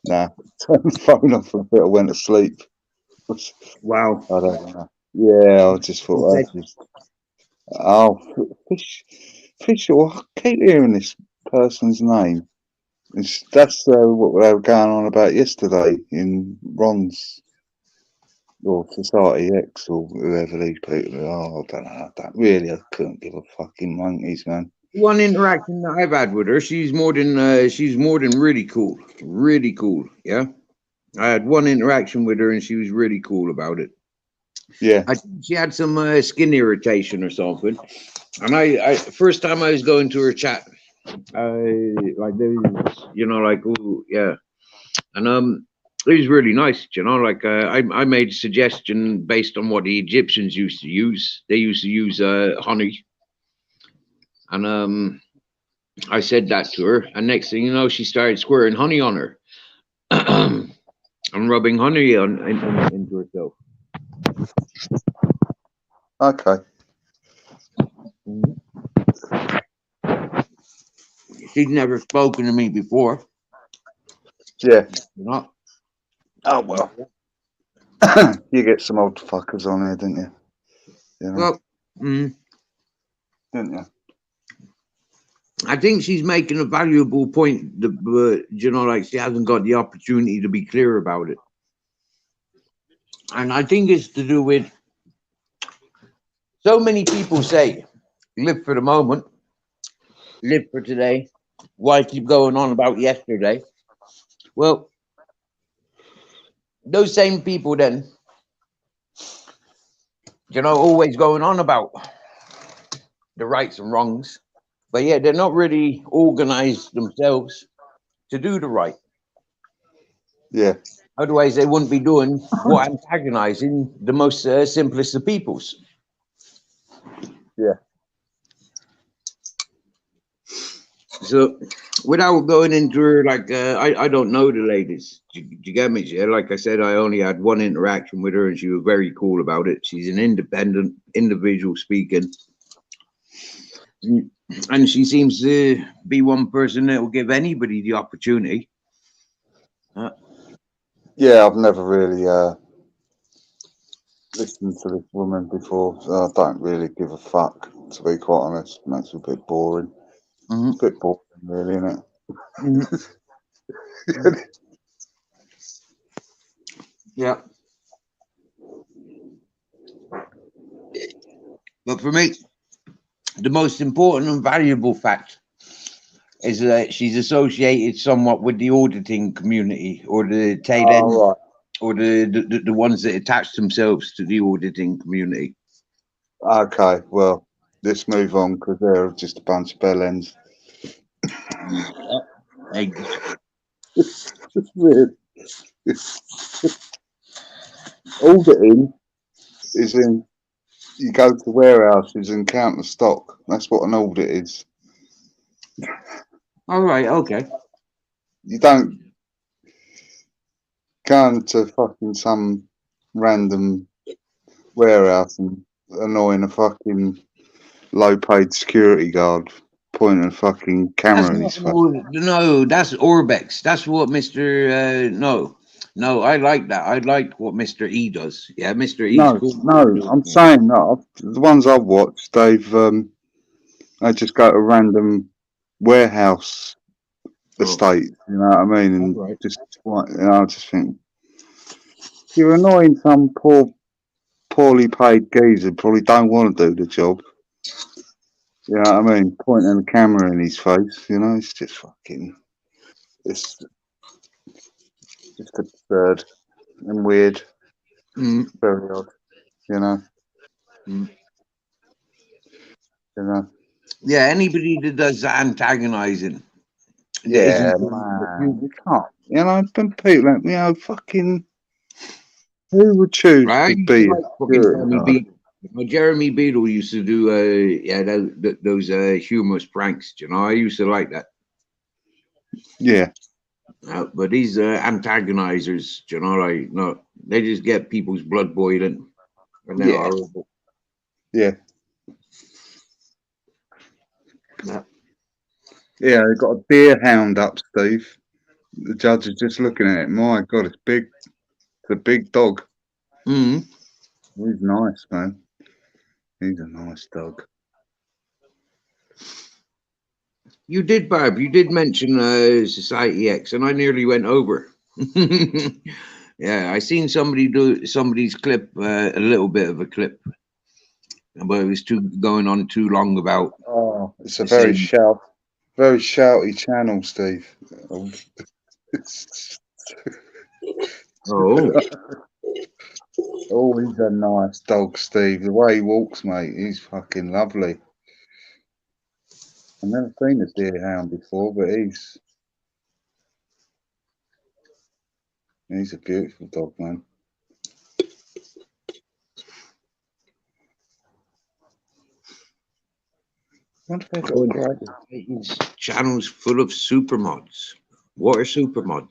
nah, turn the phone off for a bit. I went to sleep. I Wow. don't know. Yeah, I just thought, oh, fish. I keep hearing this person's name. That's what they were going on about yesterday in Ron's or Society X or whoever these people are. I don't know. I couldn't give a fucking monkeys, man. One interaction that I've had with her, she's more than really cool. Really cool. Yeah. I had one interaction with her and she was really cool about it. Yeah. I think she had some skin irritation or something. And I first time I was going to her chat, like there was, like, oh yeah, and it was really nice, like I made a suggestion based on what the Egyptians used to use. They used to use honey, and I said that to her, and next thing you know, she started squirting honey on her, and rubbing honey into herself. Okay. She'd never spoken to me before, Yeah. you know. Oh well. You get some old fuckers on there, didn't you? You know, Well, didn't you? I think she's making a valuable point, like she hasn't got the opportunity to be clear about it. And I think it's to do with so many people say, live for the moment, live for today. Why keep going on about yesterday? Well, those same people then, always going on about the rights and wrongs, but yeah, they're not really organized themselves to do the right. Yeah. Otherwise, they wouldn't be doing what antagonizing the most simplest of peoples. Yeah. So, without going into her, like, I don't know the ladies. Do you get me? Yeah, like I said, I only had one interaction with her, and she was very cool about it. She's an independent individual speaking, and she seems to be one person that will give anybody the opportunity. Yeah, I've never really listened to this woman before, so I don't really give a fuck, to be quite honest. It makes it a bit boring. It's a bit boring, really, isn't it? Yeah. But for me, the most important and valuable fact is that she's associated somewhat with the auditing community, or the tail end, right. or the ones that attach themselves to the auditing community. Okay, well, let's move on because they're just a bunch of bellends. Exactly. It's weird. Auditing is in, you go to warehouses and count the stock. That's what an audit is. All right. Okay. You don't go into fucking some random warehouse and annoying a fucking low-paid security guard pointing a fucking That's camera in not his face. no. That's Orbex. That's what Mister. No. I like that. I like what Mister E does. Yeah, Mister E's No, cool. I'm saying that the ones I've watched, they just go to random warehouse estate. You know what I mean? And Right. just, I just think you're annoying some poor poorly paid geezer probably don't want to do the job. You know what I mean? Pointing the camera in his face, you know, it's just fucking, it's just absurd and weird, Mm. very odd, you know, Mm. you know. Yeah, anybody that does the antagonizing that Yeah, isn't man, you can't, you know, when people, you know, fucking, who would choose right. I to used to be a like fucking security Jeremy guard? Beadle. Jeremy Beadle used to do those humorous pranks. You know, I used to like that. Yeah, But these antagonizers, you know, like no, they just get people's blood boiling, and they're yeah, horrible. yeah, Yeah. yeah, they got a deer hound up, Steve. The judge is just looking at it. My God, it's big. It's a big dog. Mm. He's nice, man. He's a nice dog. You did, Barb. You did mention Society X, and I nearly went over. Yeah, I seen somebody do somebody's clip, a little bit of a clip, but it was too going on too long about Oh, it's a the same. very shouty channel, Steve. Oh, Oh, he's a nice dog, Steve. The way he walks, mate, he's fucking lovely. I've never seen a deerhound before, but he's a beautiful dog, man. I wonder if they've got a oh, great. it's channels full of supermods. What are supermods?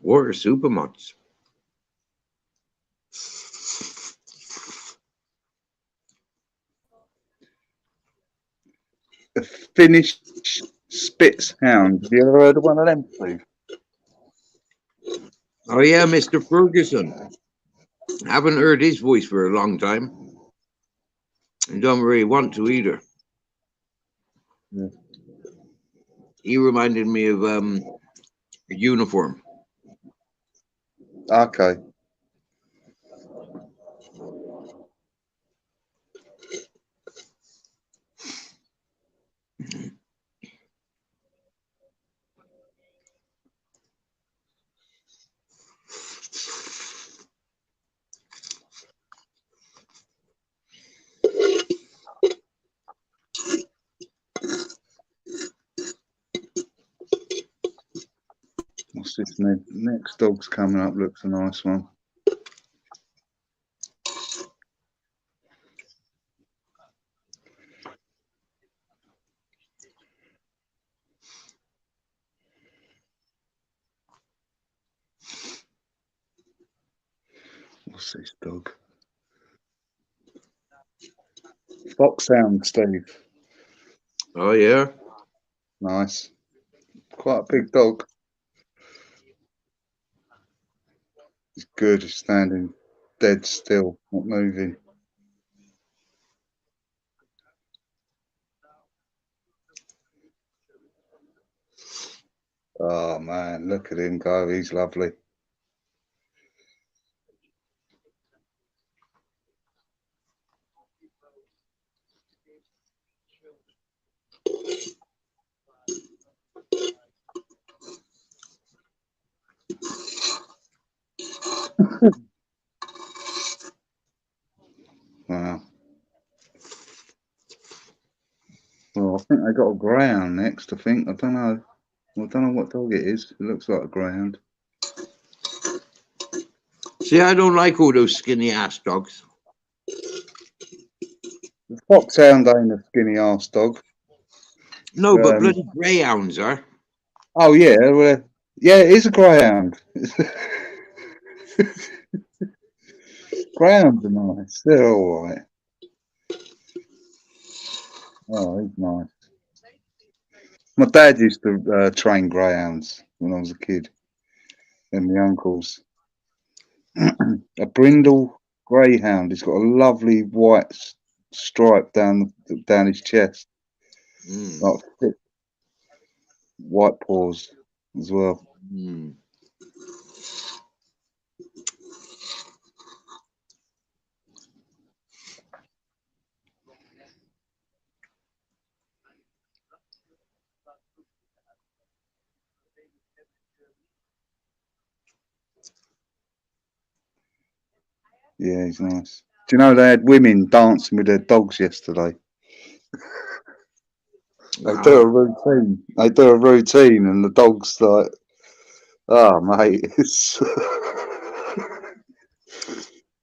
What are supermods? A Finnish Spitz hound. Have you ever heard of one of them, Steve? Oh yeah, Mr. Ferguson. Haven't heard his voice for a long time. I don't really want to either. Yeah. He reminded me of a uniform. Okay. What's this next dog's coming up? Looks a nice one. What's this dog? Foxhound, Steve. Oh yeah. Nice. Quite a big dog. He's good. He's standing dead still, not moving. Oh man, look at him go. He's lovely. Wow. Well, I think they got a greyhound next. I think. I don't know. I don't know what dog it is. It looks like a greyhound. See, I don't like all those skinny ass dogs. The foxhound ain't a skinny ass dog. No, but Um, bloody greyhounds are. oh yeah, well, yeah, it is a greyhound. Greyhounds are nice. They're all right. Oh, he's nice. My dad used to train greyhounds when I was a kid, and my uncles. A brindle greyhound. He's got a lovely white stripe down his chest. Mm. Like thick white paws as well. Mm. Yeah, he's nice. Do you know they had women dancing with their dogs yesterday? They do a routine. They do a routine, and the dog's like, "Oh, mate, it's."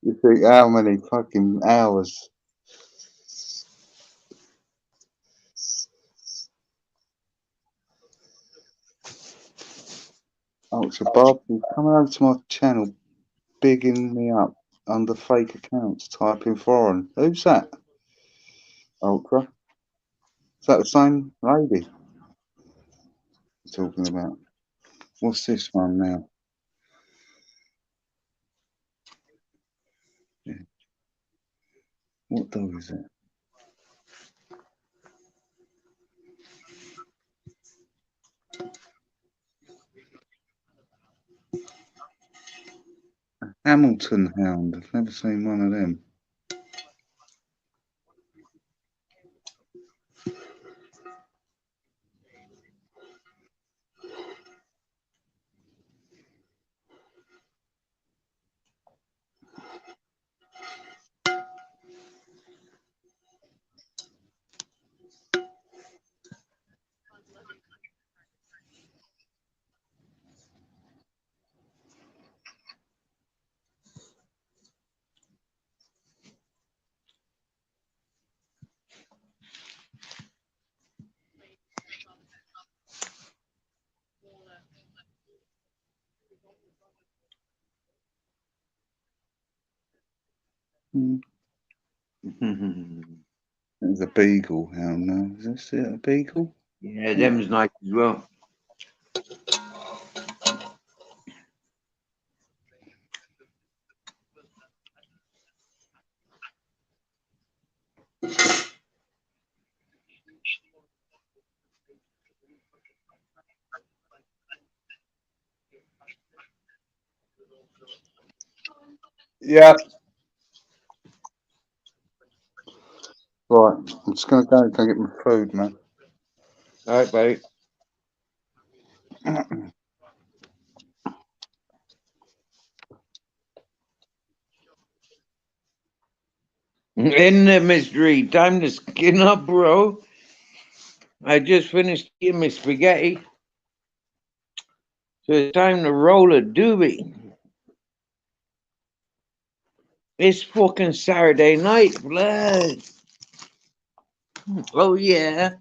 You think how many fucking hours? Oh, so Barbie, come over to my channel, bigging me up under fake accounts, typing foreign. Who's that? Ultra. Is that the same lady you're talking about? What's this one now? Yeah. What dog is it? Hamilton Hound. I've never seen one of them. Hmm. There's a beagle hound now. Is this it, a beagle? Yeah, them's nice as well. Yeah. Right. I'm just gonna go get my food, man. All right, buddy. In the mystery, time to skin up, bro. I just finished eating my spaghetti, so it's time to roll a doobie. It's fucking Saturday night, blood. Oh yeah.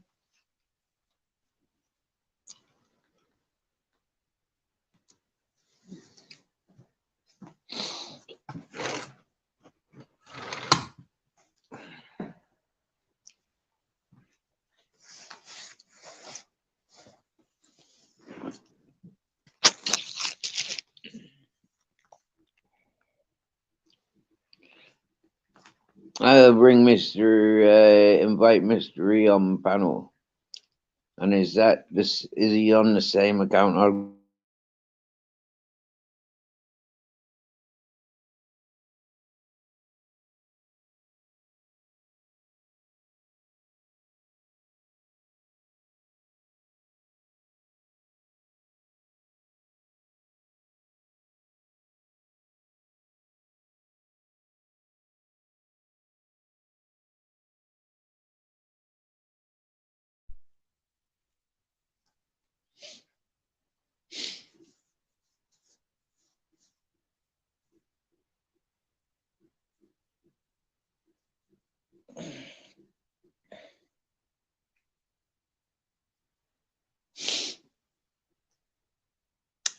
I'll bring invite Mr. E on panel. And is he on the same account?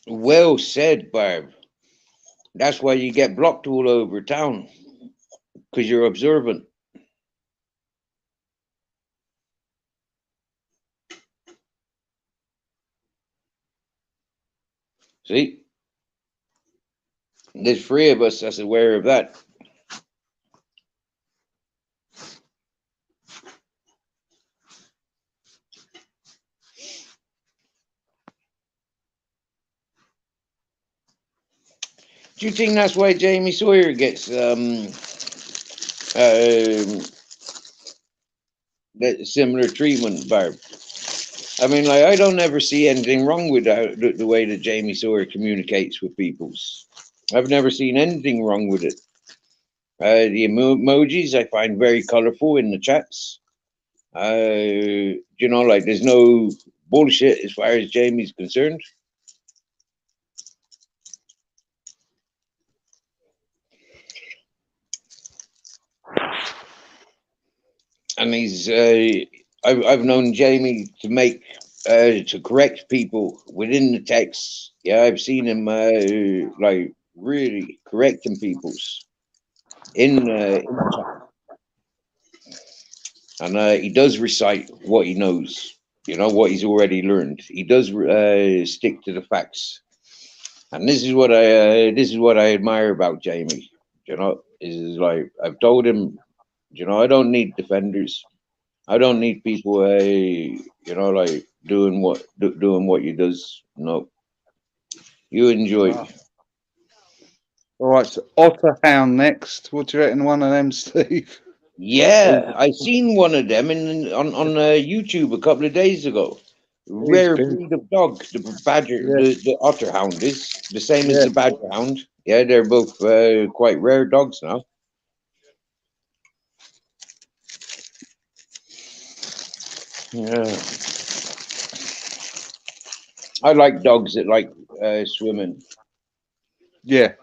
Well said, Barb. That's why you get blocked all over town, because you're observant. See? There's three of us that's aware of that. Do you think that's why Jamie Sawyer gets that similar treatment, Barb? I mean, like, I don't ever see anything wrong with the way that Jamie Sawyer communicates with people. I've never seen anything wrong with it. The emojis I find very colorful in the chats. You know, like, there's no bullshit as far as Jamie's concerned. And I've known Jamie to make to correct people within the text. Yeah, I've seen him like really correcting people's in the chat. And he does recite what he knows, you know, what he's already learned. He does stick to the facts, and this is what I admire about Jamie. You know, is like, I've told him, you know, I don't need defenders. I don't need people, you know, like doing what he does. No, you enjoy. Wow. All right, so Otter Hound next. What do you reckon? One of them, Steve? Yeah, I seen one of them on YouTube a couple of days ago. He's Rare big. breed of dog. The badger, Yeah, the otter hound is the same as yeah. the badger hound. Yeah, they're both quite rare dogs now. Yeah, I like dogs that like swimming. Yeah.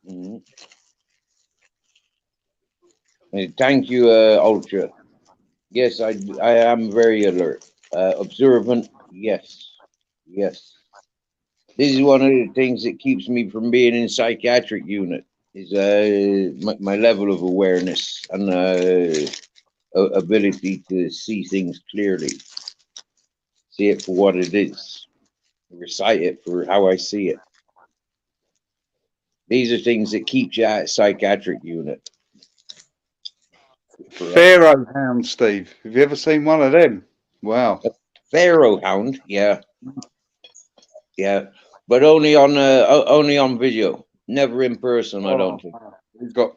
Mhm. Thank you, Ultra. Yes, I am very alert, observant. Yes, yes. This is one of the things that keeps me from being in psychiatric unit. Is my level of awareness and ability to see things clearly, see it for what it is, recite it for how I see it. These are things that keep you at psychiatric unit. Pharaoh Hound, Steve. Have you ever seen one of them? Wow. Pharaoh hound, yeah, yeah, but only on video, never in person. I don't think. He's got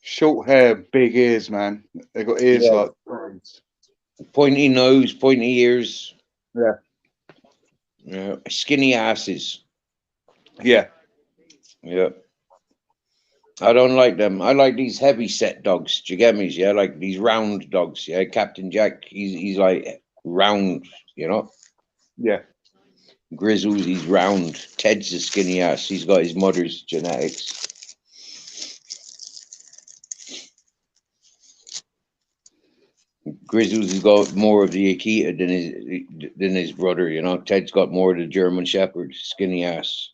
short hair, big ears, man. They got ears Yeah, like birds. pointy nose, pointy ears, Yeah. yeah, skinny asses. Yeah. Yeah. I don't like them. I like these heavy set dogs. Do you get me? Yeah, like these round dogs. Yeah, Captain Jack. He's like round. You know, Yeah. Grizzles. He's round. Ted's a skinny ass. He's got his mother's genetics. Grizzles has got more of the Akita than his brother. You know, Ted's got more of the German Shepherd, skinny ass.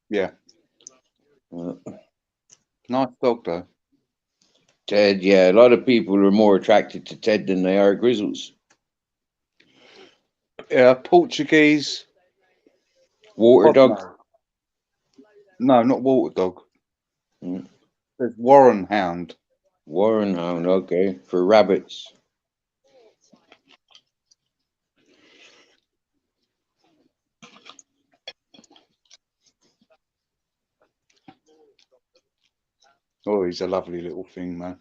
Yeah. Uh, Nice dog, though. Ted. Yeah, a lot of people are more attracted to Ted than they are Grizzles. Yeah. Portuguese. Water dog. Podno. No, not water dog. Mm. There's Warren Hound. Warren hound. Okay, for rabbits. Oh, he's a lovely little thing, man.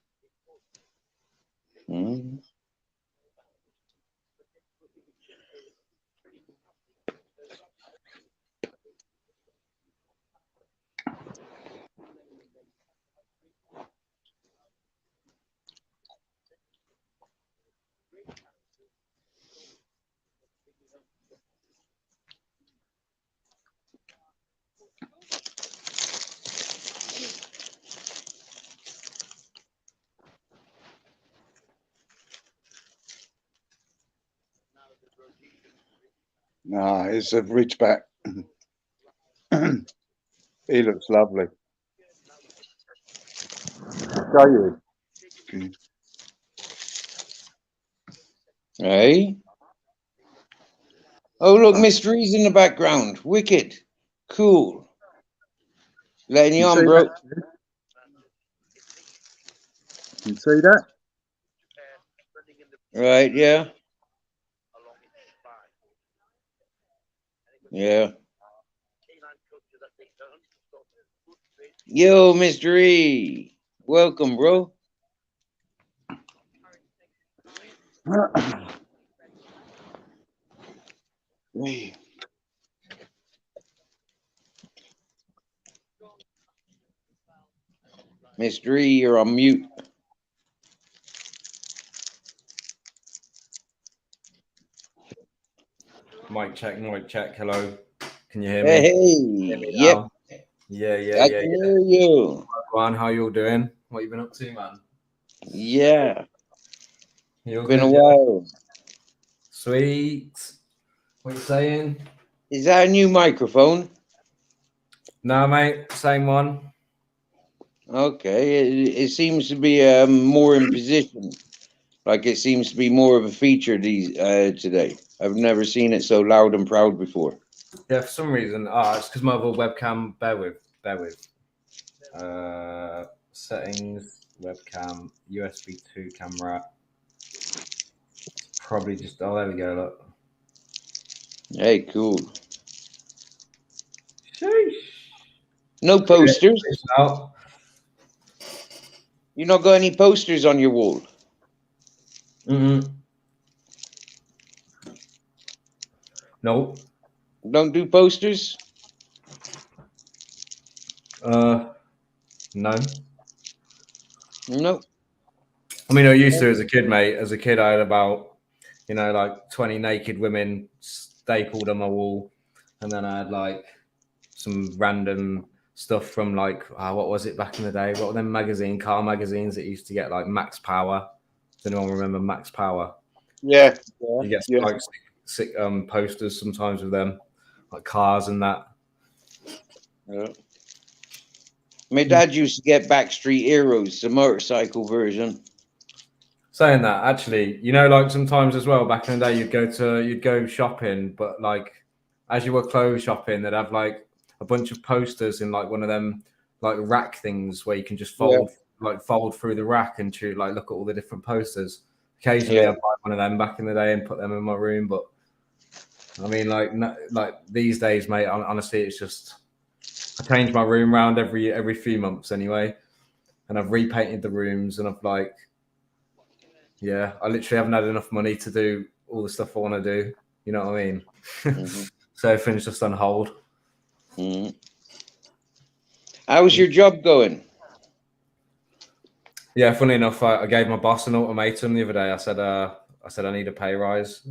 Mm. Nah, it's a Ridgeback. He looks lovely. Show you. Hey. Oh, look, mysteries in the background. Wicked. Cool. Letting you You on, see bro. that? You see that? Right, yeah. Yeah. Yo, Mr. E. Welcome, bro. Hey. Mr. E, you're on mute. Mic check, mic check. Hello. Can you hear me? Hey, Hear me yep, now? Yeah, I can hear you. Juan, how you all doing? What you been up to, man? Yeah, You all been a good, yeah? while. Sweet. What you saying? Is that a new microphone? No, mate. Same one. Okay, it seems to be more in position. Like it seems to be more of a feature these today. I've never seen it so loud and proud before. Yeah, for some reason. It's because my other webcam. Bear with. Settings, webcam, USB 2 camera. Probably just. Oh, there we go. Look. Hey, cool. Sheesh. No posters. Out. You not got any posters on your wall? Nope. Don't do posters? No. No. I mean, I used to as a kid, mate. As a kid, I had about, like 20 naked women stapled on my wall. And then I had like some random stuff from like, what was it back in the day? What were them car magazines that used to get like Max Power? Does anyone remember Max Power? Yeah. You get some, like sick posters sometimes with them, like cars and that. Yeah. My dad used to get Backstreet Heroes, the motorcycle version. Saying that, actually, like sometimes as well, back in the day, you'd go shopping, but like as you were clothes shopping, they'd have like a bunch of posters in like one of them like rack things where you can just fold through the rack and look at all the different posters. Occasionally, I'd buy one of them back in the day and put them in my room, but I mean, like these days, mate. Honestly, it's just I change my room around every few months anyway, and I've repainted the rooms, and I've like. Yeah, I literally haven't had enough money to do all the stuff I want to do. You know what I mean? Mm-hmm. So everything's just on hold. Mm-hmm. How's your job going? Yeah, funny enough, I gave my boss an ultimatum the other day. I said I need a pay rise.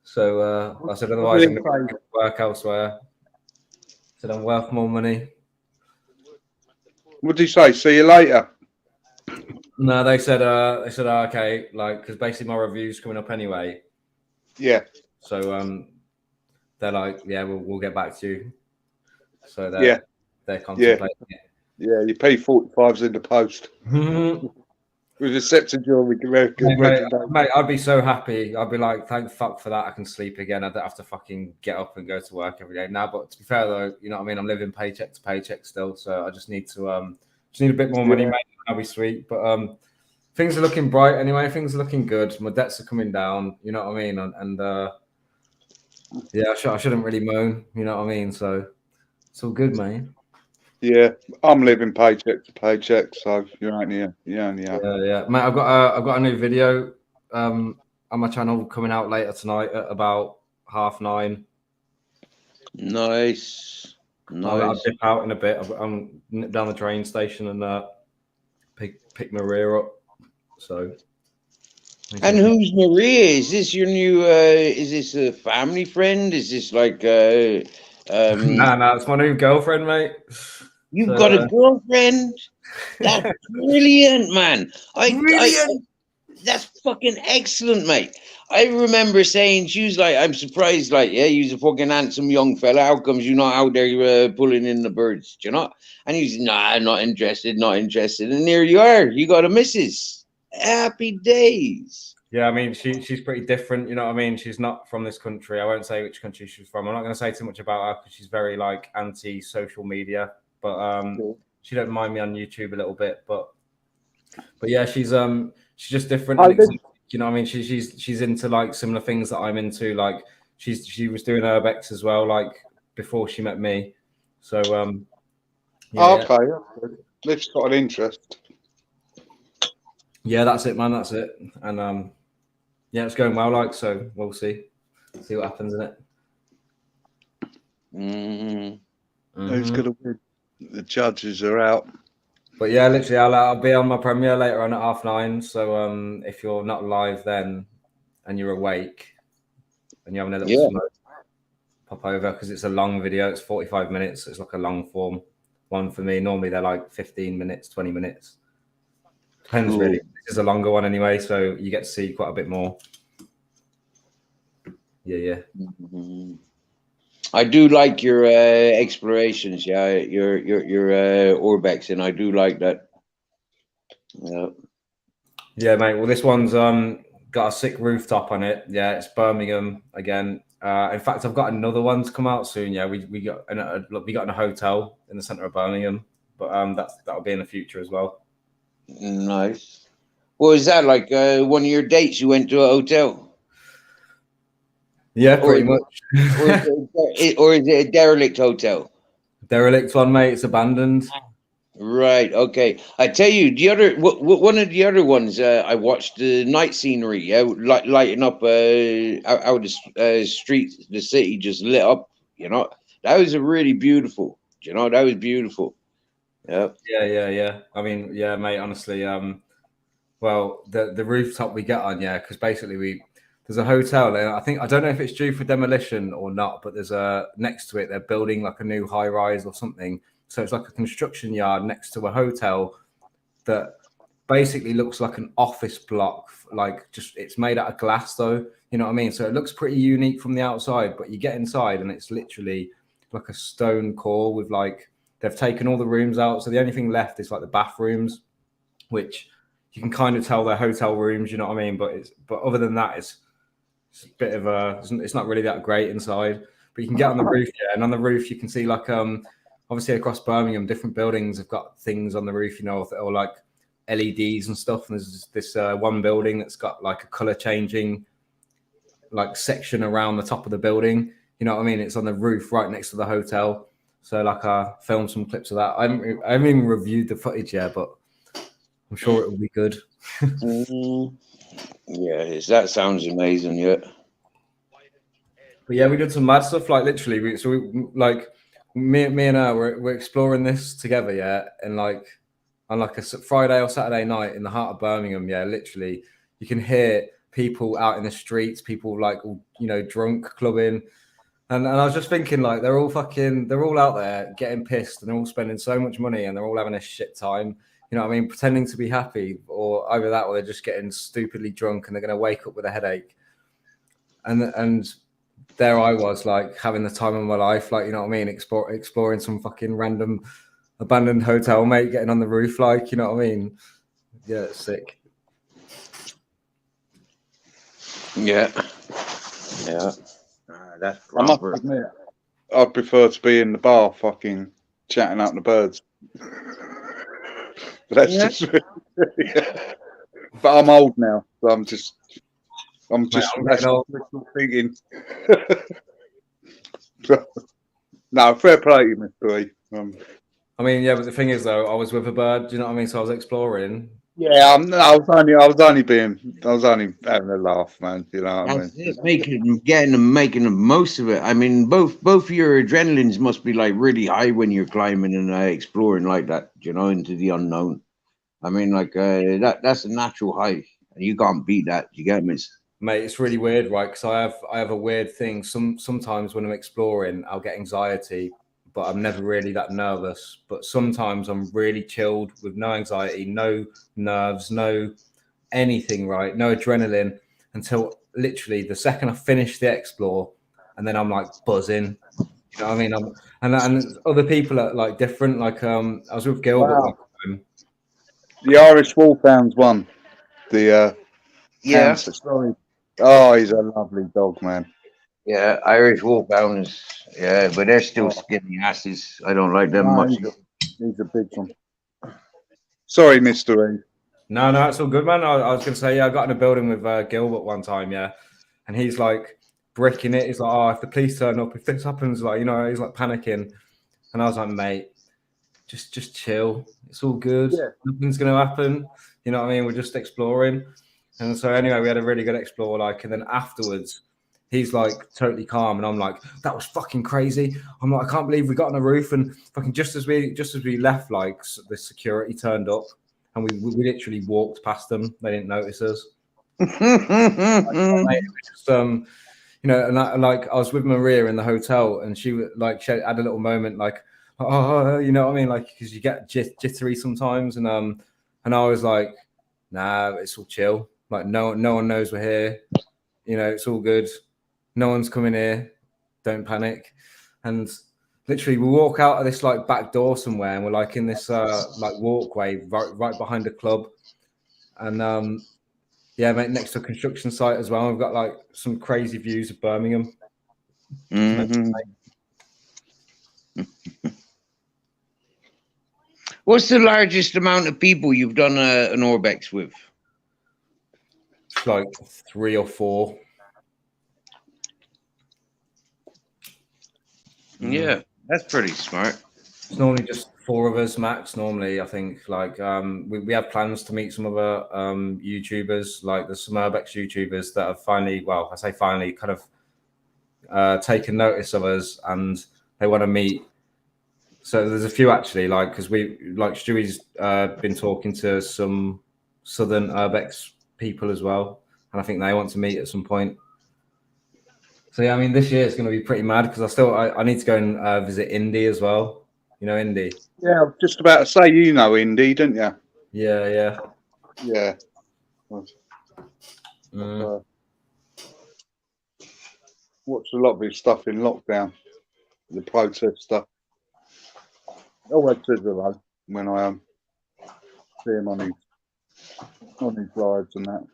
So I said otherwise I'm going to work elsewhere. I said I'm worth more money. What did you say? See you later. No, they said okay, like because basically my review's coming up anyway. Yeah. So they're like, yeah, we'll get back to you. So they're contemplating it. Yeah, your P45's in the post. We've accepted your mate, I'd be so happy. I'd be like, thank fuck for that. I can sleep again. I don't have to fucking get up and go to work every day now. But to be fair though, you know what I mean? I'm living paycheck to paycheck still. So I just need to a bit more money, mate. That'll be sweet. But things are looking bright anyway. Things are looking good. My debts are coming down. You know what I mean? And yeah, I shouldn't really moan. You know what I mean? So it's all good, mate. Yeah, I'm living paycheck to paycheck, so you ain't here. Yeah. Mate, I've got a new video on my channel coming out later tonight at about 9:30. Nice. I'll dip out in a bit. I'm nip down the train station and pick Maria up. So. And who's Maria? Is this your new? Is this a family friend? Is this like? No, it's my new girlfriend, mate. You've got a girlfriend? That's brilliant, man. That's fucking excellent, mate. I remember saying, she was like, I'm surprised, like, yeah, you're a fucking handsome young fella. How comes you're not out there pulling in the birds, do you know? And he's, nah, not interested. And there you are. You got a missus. Happy days. Yeah, I mean, she's pretty different. You know what I mean? She's not from this country. I won't say which country she's from. I'm not going to say too much about her because she's very, like, anti-social media. But she don't mind me on YouTube a little bit. But yeah, she's just different. You know what I mean? She's into like similar things that I'm into. Like she was doing urbex as well, like before she met me. So Yeah, yeah. Okay, that's good. Liv's got an interest. Yeah, that's it, man. That's it. And yeah, it's going well. Like, so we'll see what happens in it. Mm. Who's Mhm. gonna win? The judges are out. But yeah, literally, I'll be on my premiere later on at 9:30. So if you're not live then and you're awake and you're having a little Yeah. smoke, pop over because it's a long video. It's 45 minutes. So it's like a long form one for me. Normally they're like 15 minutes, 20 minutes. Depends Cool. really. This is a longer one anyway, so you get to see quite a bit more. Yeah. Mhm. I do like your explorations, yeah. Your Urbex, and I do like that. Yeah. Yeah, mate. Well, this one's got a sick rooftop on it. Yeah, it's Birmingham again. In fact, I've got another one to come out soon. Yeah, we got in a hotel in the center of Birmingham, but that'll be in the future as well. Nice. What was that like? One of your dates? You went to a hotel? Yeah, Or pretty is much. or is it a derelict hotel? Derelict one, mate. It's abandoned. Right. Okay. I tell you, the other one of the other ones I watched, the night scenery, lighting up out the streets, the city just lit up. You know, that was a really beautiful. You know, that was beautiful. Yeah. Yeah. I mean, yeah, mate. Honestly, well, the rooftop we get on, yeah, because basically there's a hotel there. I don't know if it's due for demolition or not, but there's next to it they're building like a new high rise or something. So it's like a construction yard next to a hotel that basically looks like an office block. Like just it's made out of glass though. You know what I mean? So it looks pretty unique from the outside, but you get inside and it's literally like a stone core with like they've taken all the rooms out. So the only thing left is like the bathrooms, which you can kind of tell they're hotel rooms, you know what I mean? But other than that, it's a bit of it's not really that great inside. But you can get on the roof, yeah, and on the roof you can see like obviously across Birmingham, different buildings have got things on the roof, you know, or like LEDs and stuff. And there's this one building that's got like a color changing like section around the top of the building. You know what I mean? It's on the roof right next to the hotel. So like I filmed some clips of that. I haven't even reviewed the footage yet, but I'm sure it will be good. Yeah, that sounds amazing. Yeah. But yeah, we did some mad stuff. Like literally, me and her, we're exploring this together. Yeah, and like on like a Friday or Saturday night in the heart of Birmingham. Yeah, literally, you can hear people out in the streets, people like drunk clubbing. And I was just thinking, like, they're all out there getting pissed and they're all spending so much money and they're all having a shit time. You know what I mean? Pretending to be happy, or either that or they're just getting stupidly drunk and they're going to wake up with a headache. And there I was, like, having the time of my life, like, you know what I mean? Exploring some fucking random abandoned hotel, mate, getting on the roof, like, you know what I mean? Yeah, it's sick. Yeah. That's I must proper. admit, I'd prefer to be in the bar, fucking chatting out the birds. But that's just. Yeah. But I'm old now, so I'm just I'm thinking. No, fair play to you, Mr. E. I mean, yeah, but the thing is, though, I was with a bird. Do you know what I mean? So I was exploring. Yeah, I was only having a laugh, man. You know what I mean? That's it, making the most of it. I mean, both of your adrenalines must be like really high when you're climbing and exploring like that. You know, into the unknown. I mean, like that's a natural high, and you can't beat that. You get me? Mate, it's really weird, right? Because I have a weird thing. Sometimes when I'm exploring, I'll get anxiety, but I'm never really that nervous. But sometimes I'm really chilled with no anxiety, no nerves, no anything, right? No adrenaline until literally the second I finish the explore, and then I'm like buzzing. You know what I mean? And other people are like different. Like I was with Gilbert one time. The Irish Wolfhounds won. The Yeah. Sorry. Oh, he's a lovely dog, man. Yeah, Irish Wolfhounds. Yeah, but they're still skinny asses. I don't like them much. He's a big one. Sorry, Mr. E. No, it's all good, man. I was going to say, yeah, I got in a building with Gilbert one time, yeah, and he's like bricking it. He's like, oh, if the police turn up, if this happens, like, you know, he's like panicking. And I was like, mate, just chill. It's all good. Yeah. Nothing's gonna happen. You know what I mean? We're just exploring. And so anyway, we had a really good explore, like, and then afterwards, he's like totally calm, and I'm like, that was fucking crazy. I'm like, I can't believe we got on a roof, and fucking just as we left, like the security turned up, and we literally walked past them. They didn't notice us. Like, just, you know, and I was with Maria in the hotel, and she had a little moment, like, oh, you know what I mean, like, because you get jittery sometimes, and I was like, nah, it's all chill. Like, no one knows we're here. You know, it's all good. No one's coming here. Don't panic. And literally, we walk out of this like back door somewhere, and we're like in this like walkway right behind a club, and yeah, mate, next to a construction site as well. We've got like some crazy views of Birmingham. Mm-hmm. What's the largest amount of people you've done an Orbex with? It's like 3 or 4. Yeah, that's pretty smart. It's normally just 4 of us max. Normally, I think like we have plans to meet some other YouTubers, like there's some Urbex YouTubers that have finally, well, I say finally, kind of taken notice of us, and they want to meet. So there's a few actually, like, because Stewie's been talking to some Southern Urbex people as well, and I think they want to meet at some point. So yeah, I mean, this year is going to be pretty mad because I need to go and visit Indy as well. You know Indy? Yeah, I was just about to say, you know Indy, don't you? Yeah. Yeah. Watched a lot of his stuff in lockdown, the protest stuff. I always says hello when I see him on his lives and that.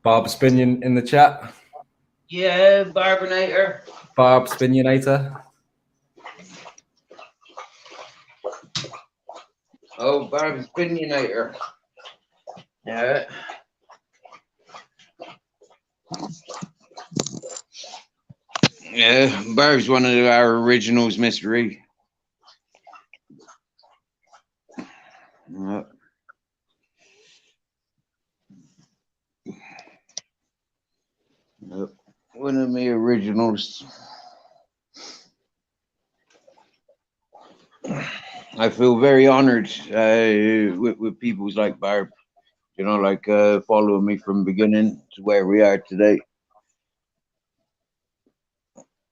Barb Spinion in the chat. Yeah, Barbinator. Barb Spinionator. Oh, Barb Spinionator. Yeah. Yeah, Barb's one of our originals, mystery. Yep. One of my originals. I feel very honored with people like Barb, you know, like following me from beginning to where we are today.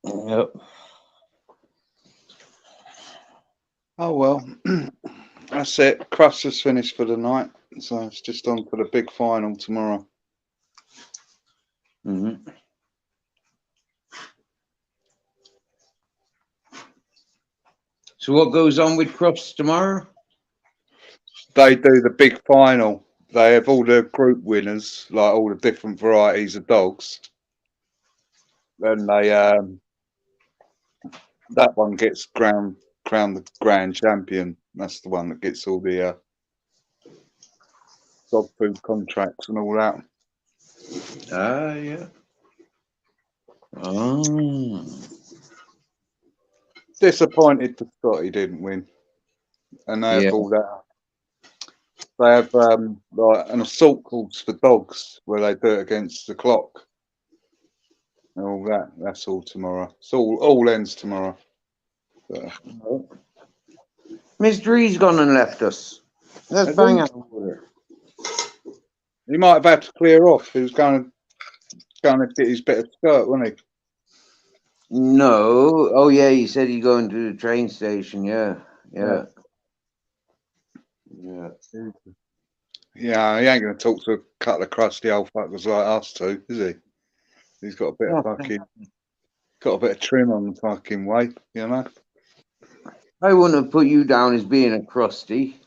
Yep. Oh well, that's it. Crust is finished for the night, so it's just on for the big final tomorrow. Mm-hmm. So what goes on with Crufts tomorrow? They do the big final. They have all the group winners, like all the different varieties of dogs. Then they that one gets crowned the grand champion. That's the one that gets all the dog food contracts and all that. Ah, yeah. Oh. Disappointed that Scotty didn't win, and they have all that. They have like an assault course for dogs where they do it against the clock and all that. That's all tomorrow. It's all ends tomorrow. Mystery's gone and left us. Let's bang out with her. He might have had to clear off. He was going to get his bit of skirt, wasn't he? No. Oh yeah, he said he's going to the train station. Yeah. Yeah, he ain't going to talk to a couple of crusty old fuckers like us two, is he? He's got a bit of trim on the fucking way, you know. I wouldn't have put you down as being a crusty.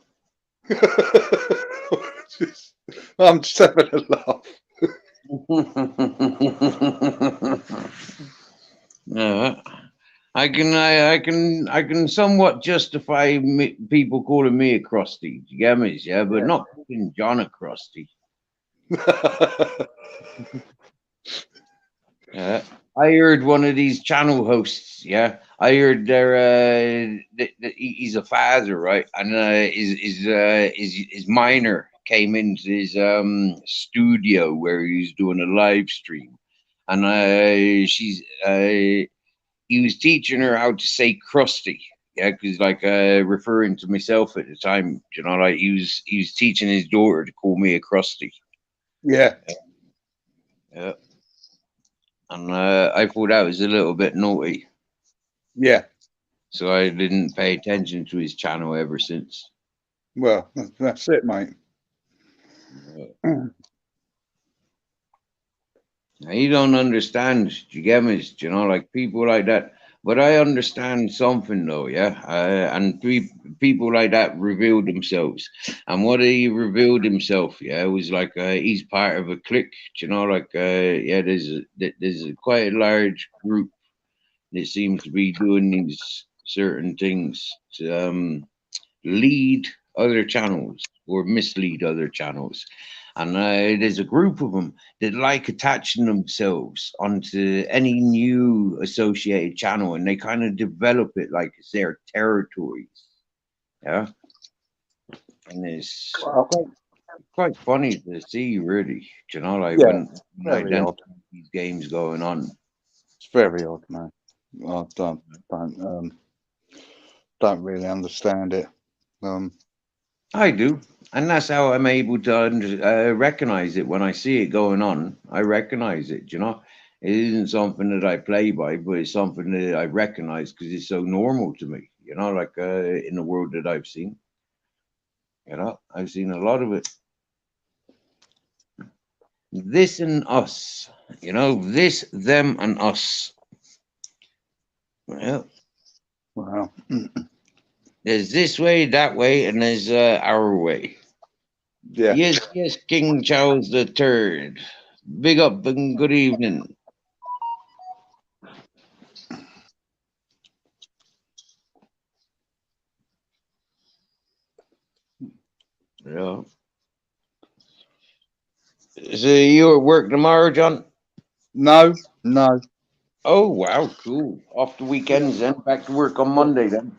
I'm just having a laugh. Yeah, I can somewhat justify people calling me a crusty, you get me? Yeah, but not calling John a crusty. Yeah, I heard one of these channel hosts, Yeah, I heard he's a father, right? And his minor came into his studio where he's doing a live stream, and he was teaching her how to say crusty. Yeah, because like referring to myself at the time, you know, like he was teaching his daughter to call me a crusty. Yeah. Yeah, and I thought that was a little bit naughty. Yeah. So I didn't pay attention to his channel ever since. Well, that's it, mate. Now, you don't understand, do you get me? You know, like people like that. But I understand something though, yeah. And people like that revealed themselves, and what he revealed himself, yeah, was like he's part of a clique. You know, like yeah, there's quite a large group that seems to be doing these certain things to lead other channels or mislead other channels. And there's a group of them that like attaching themselves onto any new associated channel, and they kind of develop it like it's their territories. Yeah. And it's Well, quite funny to see, really. You know, like yeah, when I very odd. identify these games going on. It's very odd, man. I don't really understand it. I do, and that's how I'm able to recognize it when I see it going on. I recognize it. You know, it isn't something that I play by, but it's something that I recognize because it's so normal to me. You know, like in the world that I've seen. You know, I've seen a lot of it. This and us. You know, this, them, and us. Well, Wow. there's this way, that way, and there's our way. Yeah. Yes, yes, King Charles the Third. Big up and good evening. Yeah. So you at work tomorrow, John? No, no. Oh wow, cool. Off the weekends then, back to work on Monday then.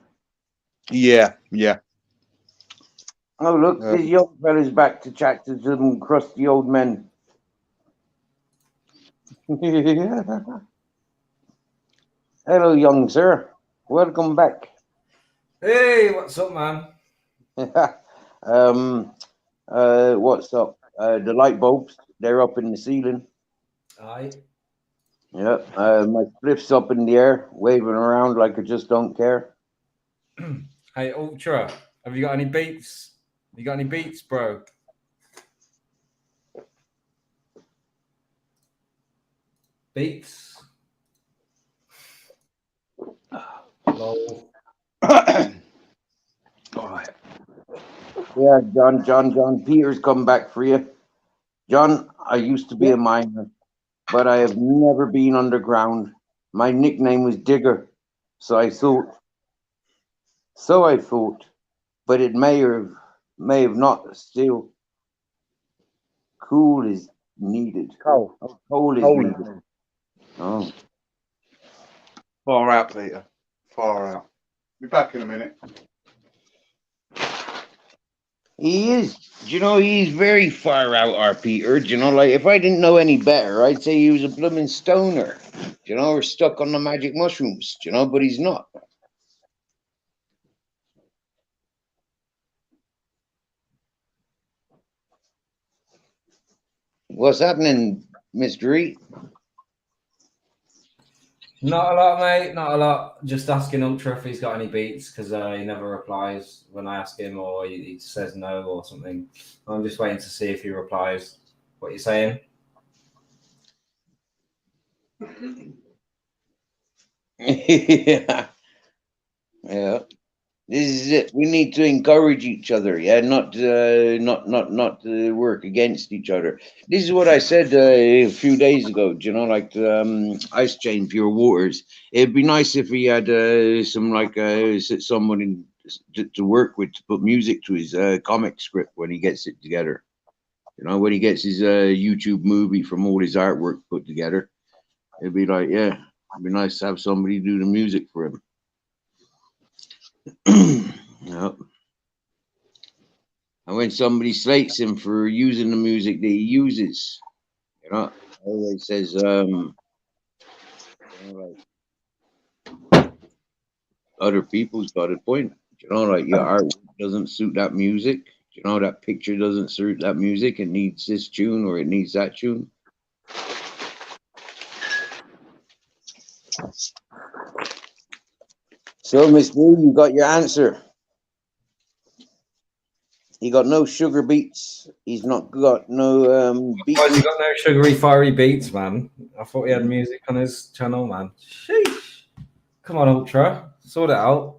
Yeah, yeah. Oh look, this young fella's back to chat to some crusty old men. Hello, young sir. Welcome back. Hey, what's up, man? What's up? The light bulbs, they're up in the ceiling. Aye. Yeah, my spliff's up in the air, waving around like I just don't care. Hey, Ultra, have you got any beats? You got any beats, bro? Beats? Lol. Yeah, John Peters come back for you. John, I used to be a miner, but I have never been underground. My nickname was Digger, so I thought. But it may have not. Still, cool is needed. Coal. Oh, coal is Coal. needed. Oh, Far out, Peter. Far out. Be back in a minute. he is. Do you know he's very far out, our Peter? Do you know, like if I didn't know any better, I'd say he was a blooming stoner. Do you know, or stuck on the magic mushrooms. Do you know, but he's not. What's happening, Mr. E? Not a lot, mate. Not a lot. Just asking Ultra if he's got any beats because he never replies when I ask him, or he says no or something. I'm just waiting to see if he replies. What you saying? Yeah. Yeah. This is it. We need to encourage each other, yeah, not work against each other. This is what I said a few days ago. Do you know, like Ice Chain Pure Waters. It'd be nice if he had some like someone to work with to put music to his comic script when he gets it together. You know, when he gets his YouTube movie from all his artwork put together, it'd be like, yeah. It'd be nice to have somebody do the music for him. Yep. And when somebody slates him for using the music that he uses, you know, always says, you know, like, other people's got a point. You know, like your art doesn't suit that music. You know, that picture doesn't suit that music. It needs this tune or it needs that tune. So, Miss Blue, you got your answer. He got no sugar beats. He's not got no beats. Why has he got no sugary, fiery beats, man? I thought he had music on his channel, man. Sheesh. Come on, Ultra. Sort it out.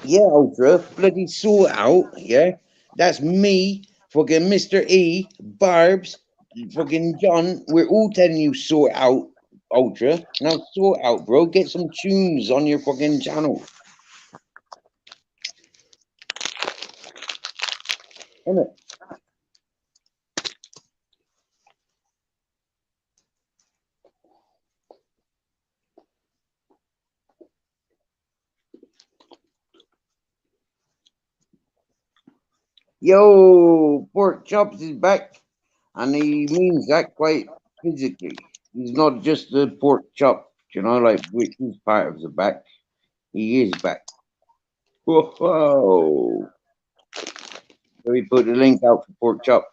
Yeah, Ultra. Bloody sort out. Yeah. That's me, fucking Mr. E, Barbs, fucking John. We're all telling you sort out, Ultra. Now sort out, bro. Get some tunes on your fucking channel. Innit? Yo, Pork Chops is back, and he means that quite physically. He's not just a pork chop, you know, like which is part of the back. He is back. Whoa! So we put the link out for Pork Chop.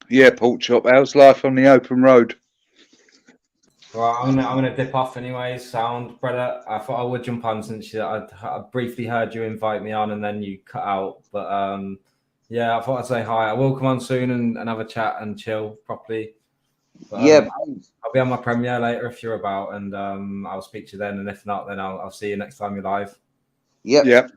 Yeah, pork chop. How's life on the open road? Right, I'm gonna dip off anyways. Sound, brother. I thought I would jump on since I briefly heard you invite me on and then you cut out. But yeah, I thought I'd say hi. I will come on soon and have a chat and chill properly. But, Yeah, I'll be on my premiere later if you're about, and I'll speak to you then. And if not, then I'll see you next time you're live. yep,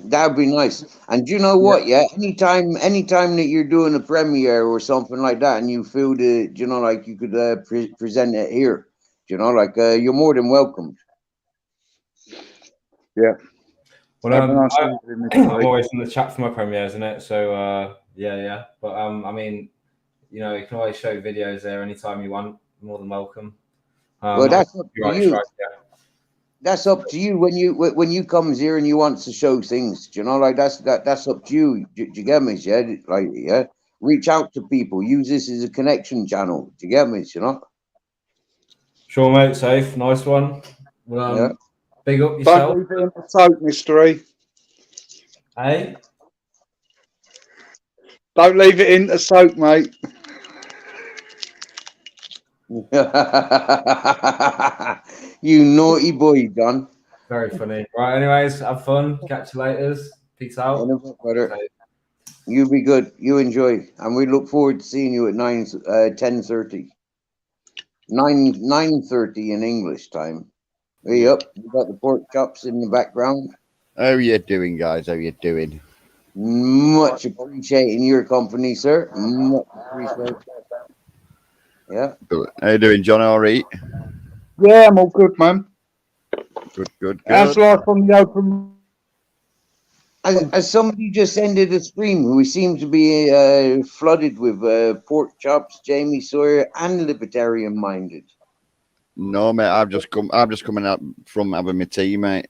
that'd be nice. And you know what? Yeah, anytime that you're doing a premiere or something like that, and you feel that you know, like you could present it here, you know, like you're more than welcome. Yeah. Well, Nice I'm always in the chat for my premieres, isn't it? So yeah. But I mean, you know, you can always show videos there anytime you want. More than welcome. Well, that's up to you. Right, yeah. That's up to you when you comes here and you want to show things. You know, like that's up to you. Do you get me? Yeah, like yeah. Reach out to people. Use this as a connection channel. Do you get me? You know. Sure, mate. Safe. Nice one. Well, Yeah. Big up yourself. Don't leave it in the soak, mystery. Hey. Don't leave it in the soak, mate. You naughty boy, John. Very funny. Right. Anyways, have fun. Catch you later. Peace out. You be good. You enjoy, and we look forward to seeing you at 10:30. 9:30 in English time. Yep, you got the pork chops in the background. How you doing, guys? How you doing? Much appreciating your company, sir. Much appreciated. Yeah. How you doing, John? All right? Yeah, I'm all good, man. Good. How's life on the open? As somebody just ended the stream, we seem to be flooded with pork chops, Jamie Sawyer, and libertarian-minded. No, mate. I'm just coming up from having my tea, mate.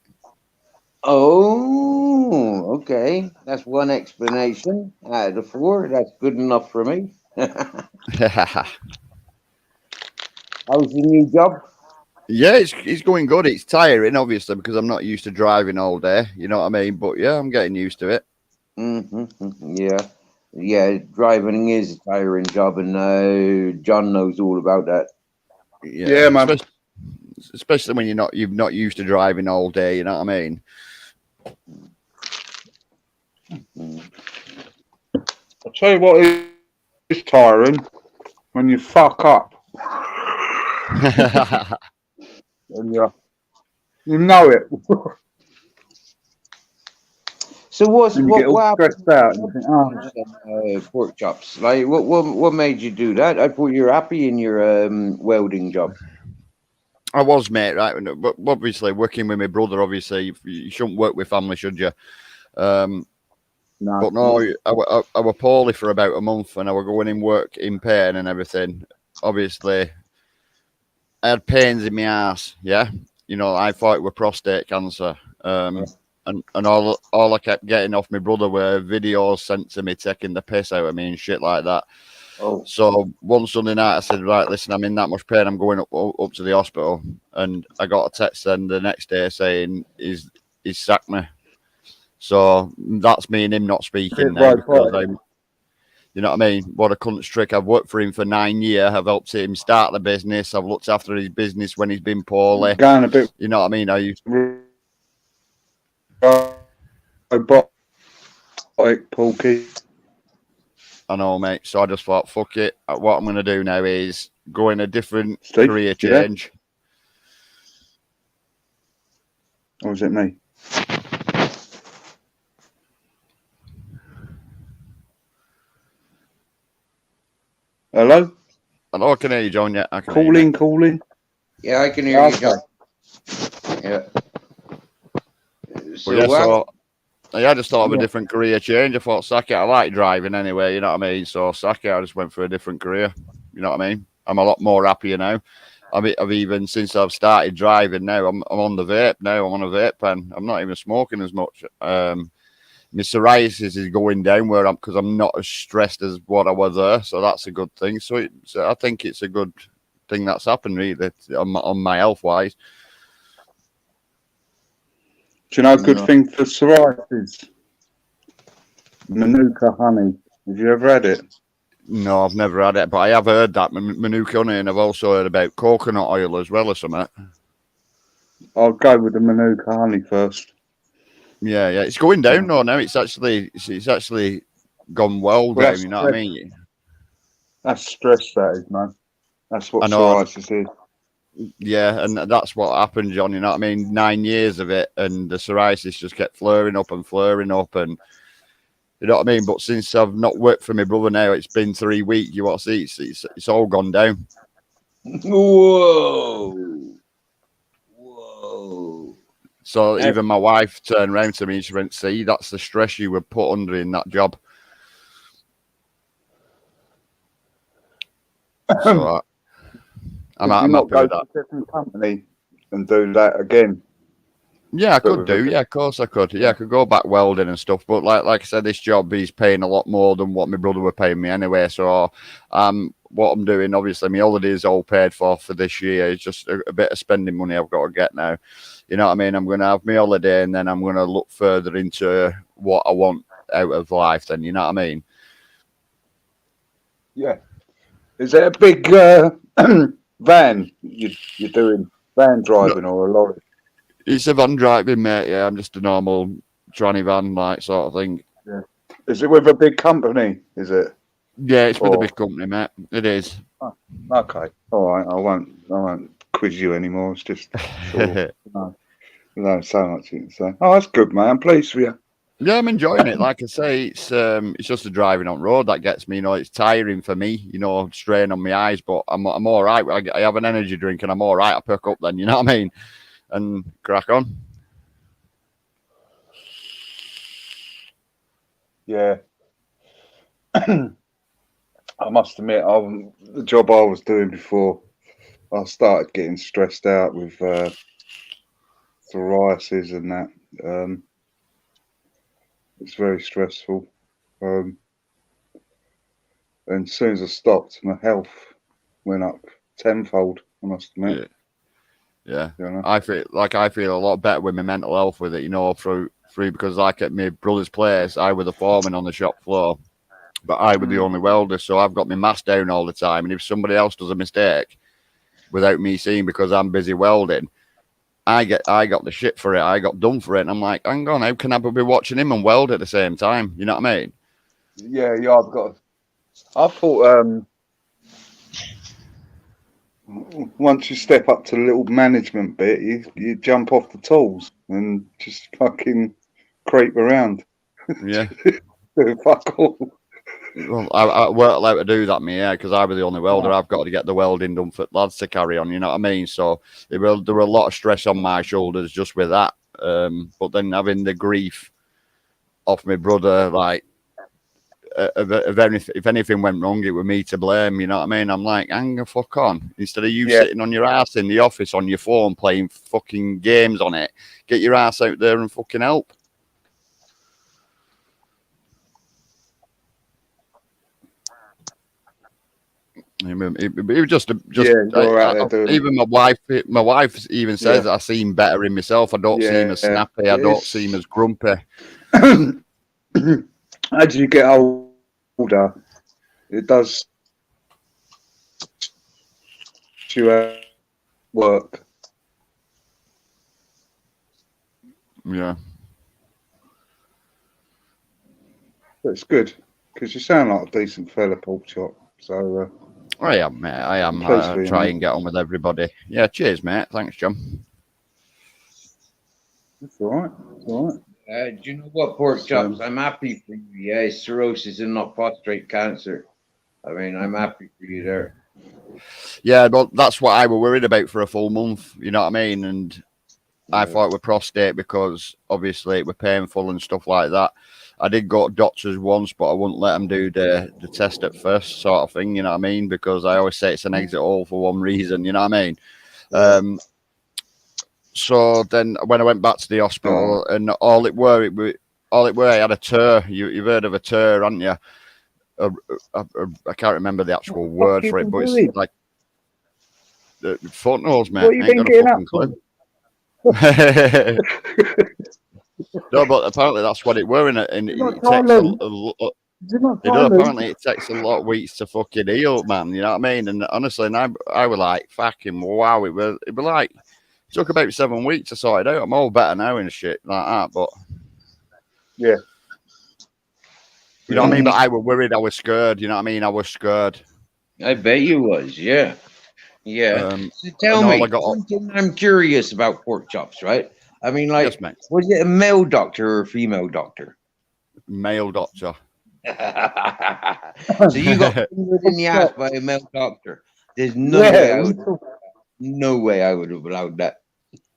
Oh, okay. That's one explanation out of the 4. That's good enough for me. How's the new job? Yeah, it's going good. It's tiring, obviously, because I'm not used to driving all day. You know what I mean? But yeah, I'm getting used to it. Yeah. Driving is a tiring job, and John knows all about that. Yeah, man. Especially when you're not used to driving all day. You know what I mean? I'll tell you what is tiring when you fuck up. And you know it. So what stressed out? And you think, pork chops? Like what made you do that? I thought you were happy in your welding job. I was, mate, right? But obviously, working with my brother, obviously, you shouldn't work with family, should you? No. But no, I were poorly for about a month, and I were going in work in pain and everything. Obviously, I had pains in my ass. Yeah, you know, I thought it were prostate cancer. And all I kept getting off my brother were videos sent to me taking the piss out of me and shit like that. Oh, So one Sunday night, I said, right, listen, I'm in that much pain. I'm going up to the hospital, and I got a text then the next day saying he's sacked me. So that's me and him not speaking now because you know what I mean? What a cunt's trick. I've worked for him for 9 years. I've helped him start the business. I've looked after his business when he's been poorly. going a bit You know what I mean? I used robotic, Paul Key. I know, mate. So I just thought, fuck it. What I'm going to do now is go in a different Steve, career you there? change. Or was it me? Hello? Hello, I can hear you, John. Yeah, I can hear you, Calling. Yeah, I can hear you, John. Yeah. So, I just thought of a different career change. I thought, sack it. I like driving anyway, you know what I mean? So, sack it. I just went for a different career. You know what I mean? I'm a lot more happier now. I've even, since I've started driving now, I'm on the vape now. I'm on a vape pen. I'm not even smoking as much. My psoriasis is going down because I'm not as stressed as what I was there. So, that's a good thing. So I think it's a good thing that's happened, really, on my health-wise. Do you know a good thing for psoriasis? Manuka honey. Have you ever had it? No, I've never had it, but I have heard that Manuka honey, and I've also heard about coconut oil as well or something. I'll go with the Manuka honey first. Yeah, it's going down though now. It's actually gone well down. You know what I mean? That's stress, that is, man. That's what psoriasis is. Yeah, and that's what happened, John. You know what I mean? 9 years of it, and the psoriasis just kept flaring up, and you know what I mean. But since I've not worked for my brother now, it's been 3 weeks. You want to see? It's all gone down. Whoa. So even my wife turned around to me and she went, "See, that's the stress you were put under in that job." So I'm happy with that. To a different company and do that again. Yeah, I could do. Yeah, of course I could. Yeah, I could go back welding and stuff. But like I said, this job is paying a lot more than what my brother were paying me anyway. So what I'm doing, obviously, my holiday is all paid for this year. It's just a bit of spending money I've got to get now. You know what I mean? I'm going to have my holiday and then I'm going to look further into what I want out of life then. You know what I mean? Yeah. Is it a big van you're doing? Van driving or a lorry? It's a van driving, mate. Yeah, I'm just a normal tranny van, like, sort of thing. Yeah. Is it with a big company? Is it? Yeah, it's with a big company, mate. It is. Oh, okay. All right. I won't quiz you anymore. It's just no, so much you can say. Oh, that's good, man. I'm pleased with you. Yeah, I'm enjoying it. Like I say, it's just the driving on road that gets me. You know, it's tiring for me. You know, strain on my eyes, but I'm all right. I have an energy drink and I'm all right. I pick up then. You know what I mean? And crack on. Yeah. I must admit, the job I was doing before I started getting stressed out with psoriasis and that. It's very stressful. And as soon as I stopped, my health went up tenfold, I must admit. Yeah. You know? I feel a lot better with my mental health with it, you know, through because like at my brother's place, I was the foreman on the shop floor, but I was the only welder, so I've got my mask down all the time. And if somebody else does a mistake without me seeing because I'm busy welding, I got the shit for it. I got done for it. And I'm like, hang on, how can I be watching him and weld at the same time? You know what I mean? Yeah, I thought once you step up to the little management bit, you jump off the tools and just fucking creep around. Yeah. Fuck all. Well, I weren't allowed to do that, because I was the only welder. I've got to get the welding done for lads to carry on, you know what I mean? So there were a lot of stress on my shoulders just with that. But then having the grief off my brother, like, if anything went wrong, it was me to blame. You know what I mean? I'm like, hang the fuck on. Instead of you sitting on your ass in the office on your phone playing fucking games on it, get your ass out there and fucking help. It was just even my wife even says I seem better in myself. I don't seem as snappy. I don't seem as grumpy. As you get older, it does to work. Yeah, but it's good because you sound like a decent fella, pork chop. So I am, mate. I am. I try and get on with everybody. Yeah, cheers, mate. Thanks, John. That's all right. That's all right. Do you know what, pork chops? I'm happy for you. Yeah, it's cirrhosis and not prostate cancer. I mean, I'm happy for you there. Yeah, but that's what I was worried about for a full month. You know what I mean? And I thought it was prostate because obviously it was painful and stuff like that. I did go to doctors once, but I wouldn't let them do the test at first, sort of thing. You know what I mean? Because I always say it's an exit hole for one reason. You know what I mean? So then when I went back to the hospital, and all it were, I had a tear. You've heard of a tear, haven't you? I can't remember the actual word for it, but it's like the footnotes, mate. What you been getting up to? No, but apparently that's what it were, and it takes apparently it takes a lot of weeks to fucking heal, man. You know what I mean? And honestly, and I was like, fucking wow, it was like. It took about 7 weeks to sort it out. I'm all better now and shit like that, but yeah, you know what I mean. But I was worried. I was scared. You know what I mean. I was scared. I bet you was. Yeah. So tell me something. I'm curious about pork chops, right? I mean, like, yes, was it a male doctor or a female doctor? Male doctor. So you got fingered in the ass by a male doctor. There's no way I would have allowed that.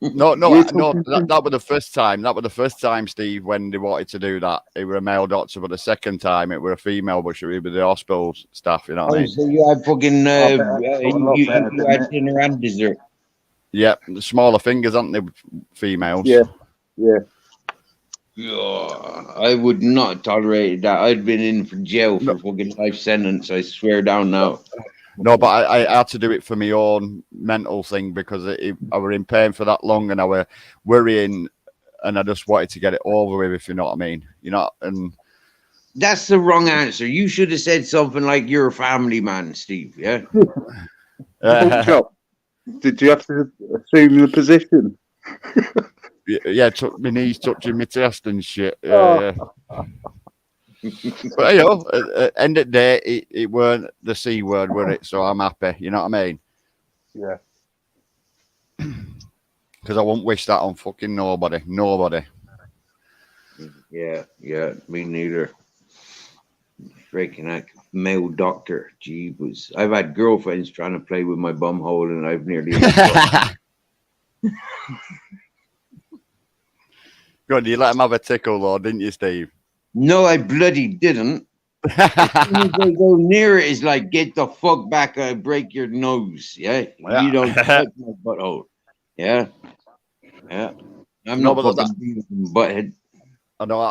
No, that was the first time. That was the first time, Steve, when they wanted to do that. It were a male doctor, but the second time it were a female, but she was with the hospital staff. You know what I mean? So you had fucking you had dinner and dessert. Yeah, the smaller fingers, aren't they? Females. Yeah. I would not have tolerated that. I'd been in for jail for fucking life sentence. I swear down now. No, but I had to do it for my own mental thing because I were in pain for that long and I were worrying and I just wanted to get it over with, if you know what I mean. You know, and that's the wrong answer. You should have said something like you're a family man, Steve. Yeah. Did you have to assume the position? Yeah, took my knees touching my chest and shit. Yeah. But you know, at the end of the day, it weren't the C word, were it? So I'm happy. You know what I mean? Yeah. Because I won't wish that on fucking nobody. Nobody. Yeah, me neither. Freaking heck. Male doctor. Jeebus. I've had girlfriends trying to play with my bum hole and I've nearly Good, you let him have a tickle though, didn't you, Steve? No, I bloody didn't. As soon as they go near it, it's like, get the fuck back, I break your nose. Yeah. You don't touch my butthole. Yeah. I'm not fucking being butthead. I know.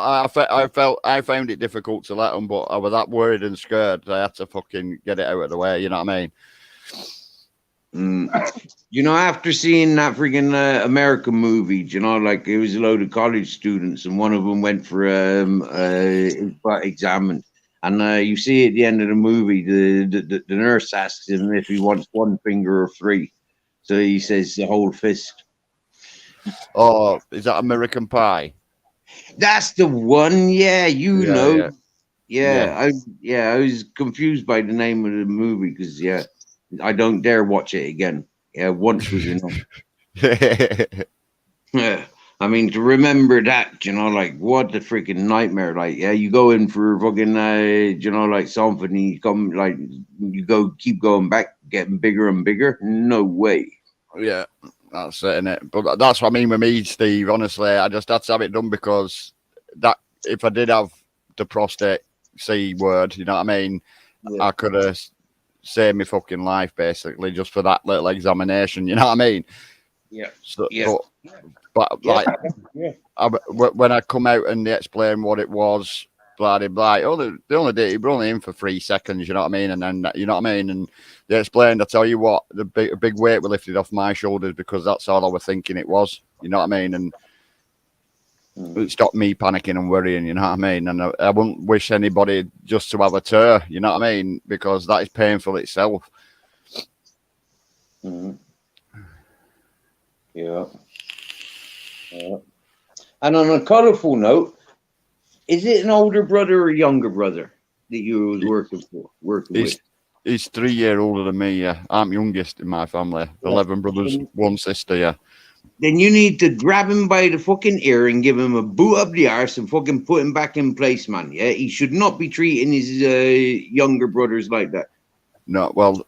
I found it difficult to let them, but I was that worried and scared. I had to fucking get it out of the way. You know what I mean? You know, after seeing that freaking American movie, you know, like it was a load of college students, and one of them went for got examined, and you see at the end of the movie, the nurse asks him if he wants one finger or three, so he says the whole fist. Oh, is that American Pie? That's the one. Yeah, you know. Yeah. I was confused by the name of the movie because I don't dare watch it again. Yeah, once was enough. Yeah, I mean, to remember that, you know, like what the freaking nightmare. Like, yeah, you go in for fucking, you know, like something, and you come, like, keep going back, getting bigger and bigger. No way. Yeah, that's it, innit? But that's what I mean with me, Steve. Honestly, I just had to have it done because that if I did have the prostate C word, you know what I mean, Yeah. I could have saved my fucking life basically just for that little examination. You know what I mean? Yeah. So, Yeah. but Yeah. like, Yeah. when I come out and they explain what it was, blah blah blah. Oh, they only did. We're only in for 3 seconds. You know what I mean? And then you know what I mean. And they explained. I tell you what, the big weight was lifted off my shoulders because that's all I was thinking it was. You know what I mean? And it stopped me panicking and worrying. You know what I mean? And I wouldn't wish anybody just to have a tear. You know what I mean? Because that is painful itself. Mm-hmm. Yeah. Yeah. And on a colourful note, is it an older brother or a younger brother that you was working with? He's 3 years older than me. Yeah, I'm youngest in my family. 11 brothers, 1 sister. Yeah. Then you need to grab him by the fucking ear and give him a boot up the arse and fucking put him back in place, man. Yeah, he should not be treating his younger brothers like that. No, well,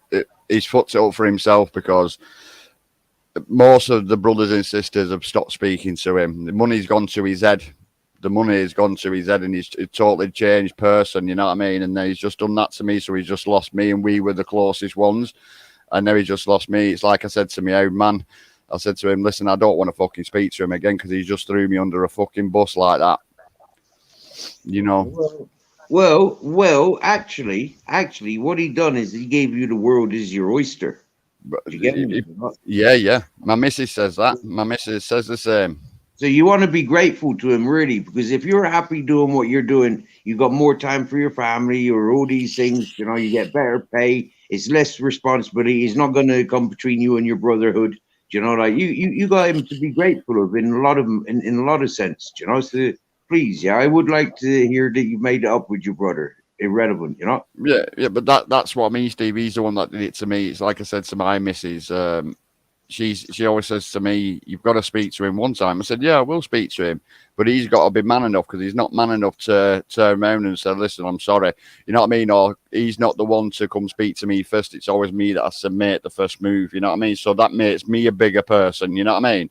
he's fucked it up for himself because most of the brothers and sisters have stopped speaking to him. The money's gone to his head. The money has gone to his head, and he's a totally changed person. You know what I mean? And then he's just done that to me, so he's just lost me, and we were the closest ones. And now he just lost me. It's like I said to my own man. I said to him, listen, I don't want to fucking speak to him again because he just threw me under a fucking bus like that. You know? Well, actually, what he done is he gave you the world as your oyster. But yeah. My missus says that. My missus says the same. So you want to be grateful to him, really, because if you're happy doing what you're doing, you got more time for your family or all these things, you know, you get better pay, it's less responsibility, he's not going to come between you and your brotherhood, you know, like you got him to be grateful of in a lot of sense, you know. So please, yeah, I would like to hear that you made it up with your brother. Irrelevant, you know. Yeah, but that's what I mean, Steve. He's the one that did it to me. It's like I said to my missus. She always says to me, "You've got to speak to him one time." I said, "Yeah, I will speak to him, but he's got to be man enough because he's not man enough to turn around and say, listen, I'm sorry.' You know what I mean? Or he's not the one to come speak to me first. It's always me that has to make the first move. You know what I mean? So that makes me a bigger person. You know what I mean?"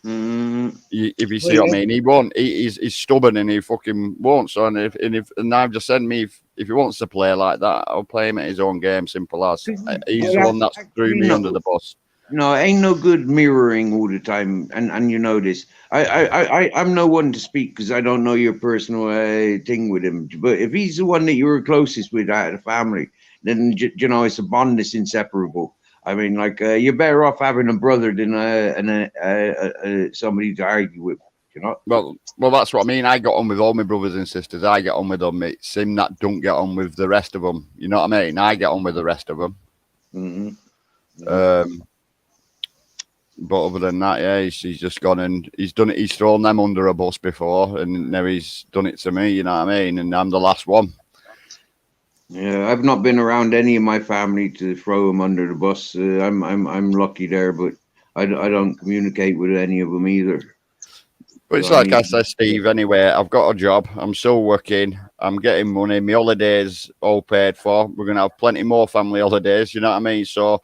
If you see what I mean, he won't. He's stubborn and he fucking won't. So and I've just said me if he wants to play like that, I'll play him at his own game. Simple as. He's the one that threw me under the bus. No, ain't no good mirroring all the time, and you know this. I'm no one to speak because I don't know your personal thing with him. But if he's the one that you were closest with out of the family, then you know it's a bond that's inseparable. I mean, like you're better off having a brother than somebody to argue with. You know. Well, that's what I mean. I got on with all my brothers and sisters. I get on with them. It's him that don't get on with the rest of them. You know what I mean? I get on with the rest of them. But other than that, yeah, he's just gone and he's done it. He's thrown them under a bus before, and now he's done it to me. You know what I mean? And I'm the last one. Yeah, I've not been around any of my family to throw them under the bus. I'm lucky there, but I don't communicate with any of them either. But it's so like I said, Steve. Anyway, I've got a job. I'm still working. I'm getting money. My holidays all paid for. We're gonna have plenty more family holidays. You know what I mean? So.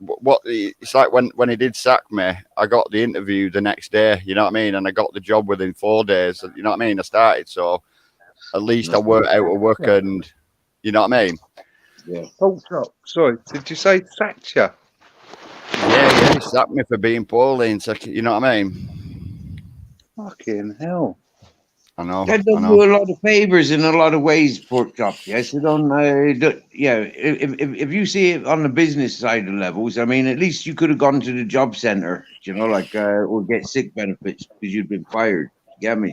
What it's like when he did sack me, I got the interview the next day, you know what I mean, and I got the job within 4 days, you know what I mean. I started, so at least I worked out of work, and you know what I mean. Yeah. Oh, sorry, did you say sacked you? Yeah, he sacked me for being poorly, and you know what I mean. Fucking hell. I know. That does do a lot of favors in a lot of ways, Pork Chop. Yes, you don't. Yeah, if you see it on the business side of levels, I mean, at least you could have gone to the job center, you know, like or get sick benefits because you'd been fired. You get me?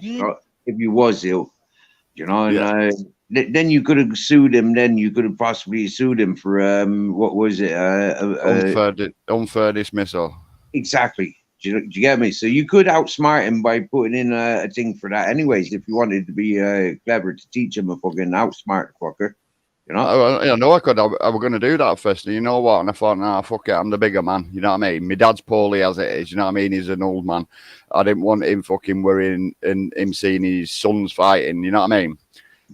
If you was ill, you know, and then you could have sued him. Then you could have possibly sued him for what was it? Unfair dismissal. Exactly. Do you get me? So you could outsmart him by putting in a thing for that anyways, if you wanted to be clever to teach him a fucking outsmart fucker. You know? I know I could. I was going to do that first. And you know what? And I thought, nah, fuck it. I'm the bigger man. You know what I mean? My dad's poorly as it is. You know what I mean? He's an old man. I didn't want him fucking worrying and him seeing his sons fighting. You know what I mean?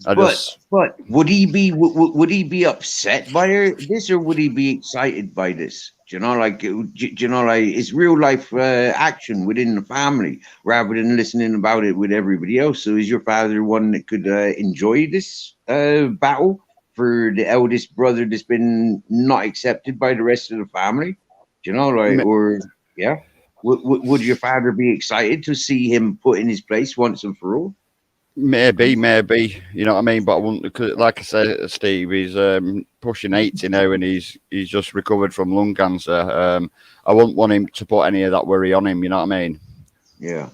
But would he be upset by this, or would he be excited by this? Do you know, like, it's real life action within the family rather than listening about it with everybody else. So is your father one that could enjoy this battle for the eldest brother that's been not accepted by the rest of the family? Do you know, like, or yeah, would your father be excited to see him put in his place once and for all? Maybe, you know what I mean. But I wouldn't, 'cause like I said, Steve, he's pushing 80 now, and he's just recovered from lung cancer. I wouldn't want him to put any of that worry on him. You know what I mean? Yeah.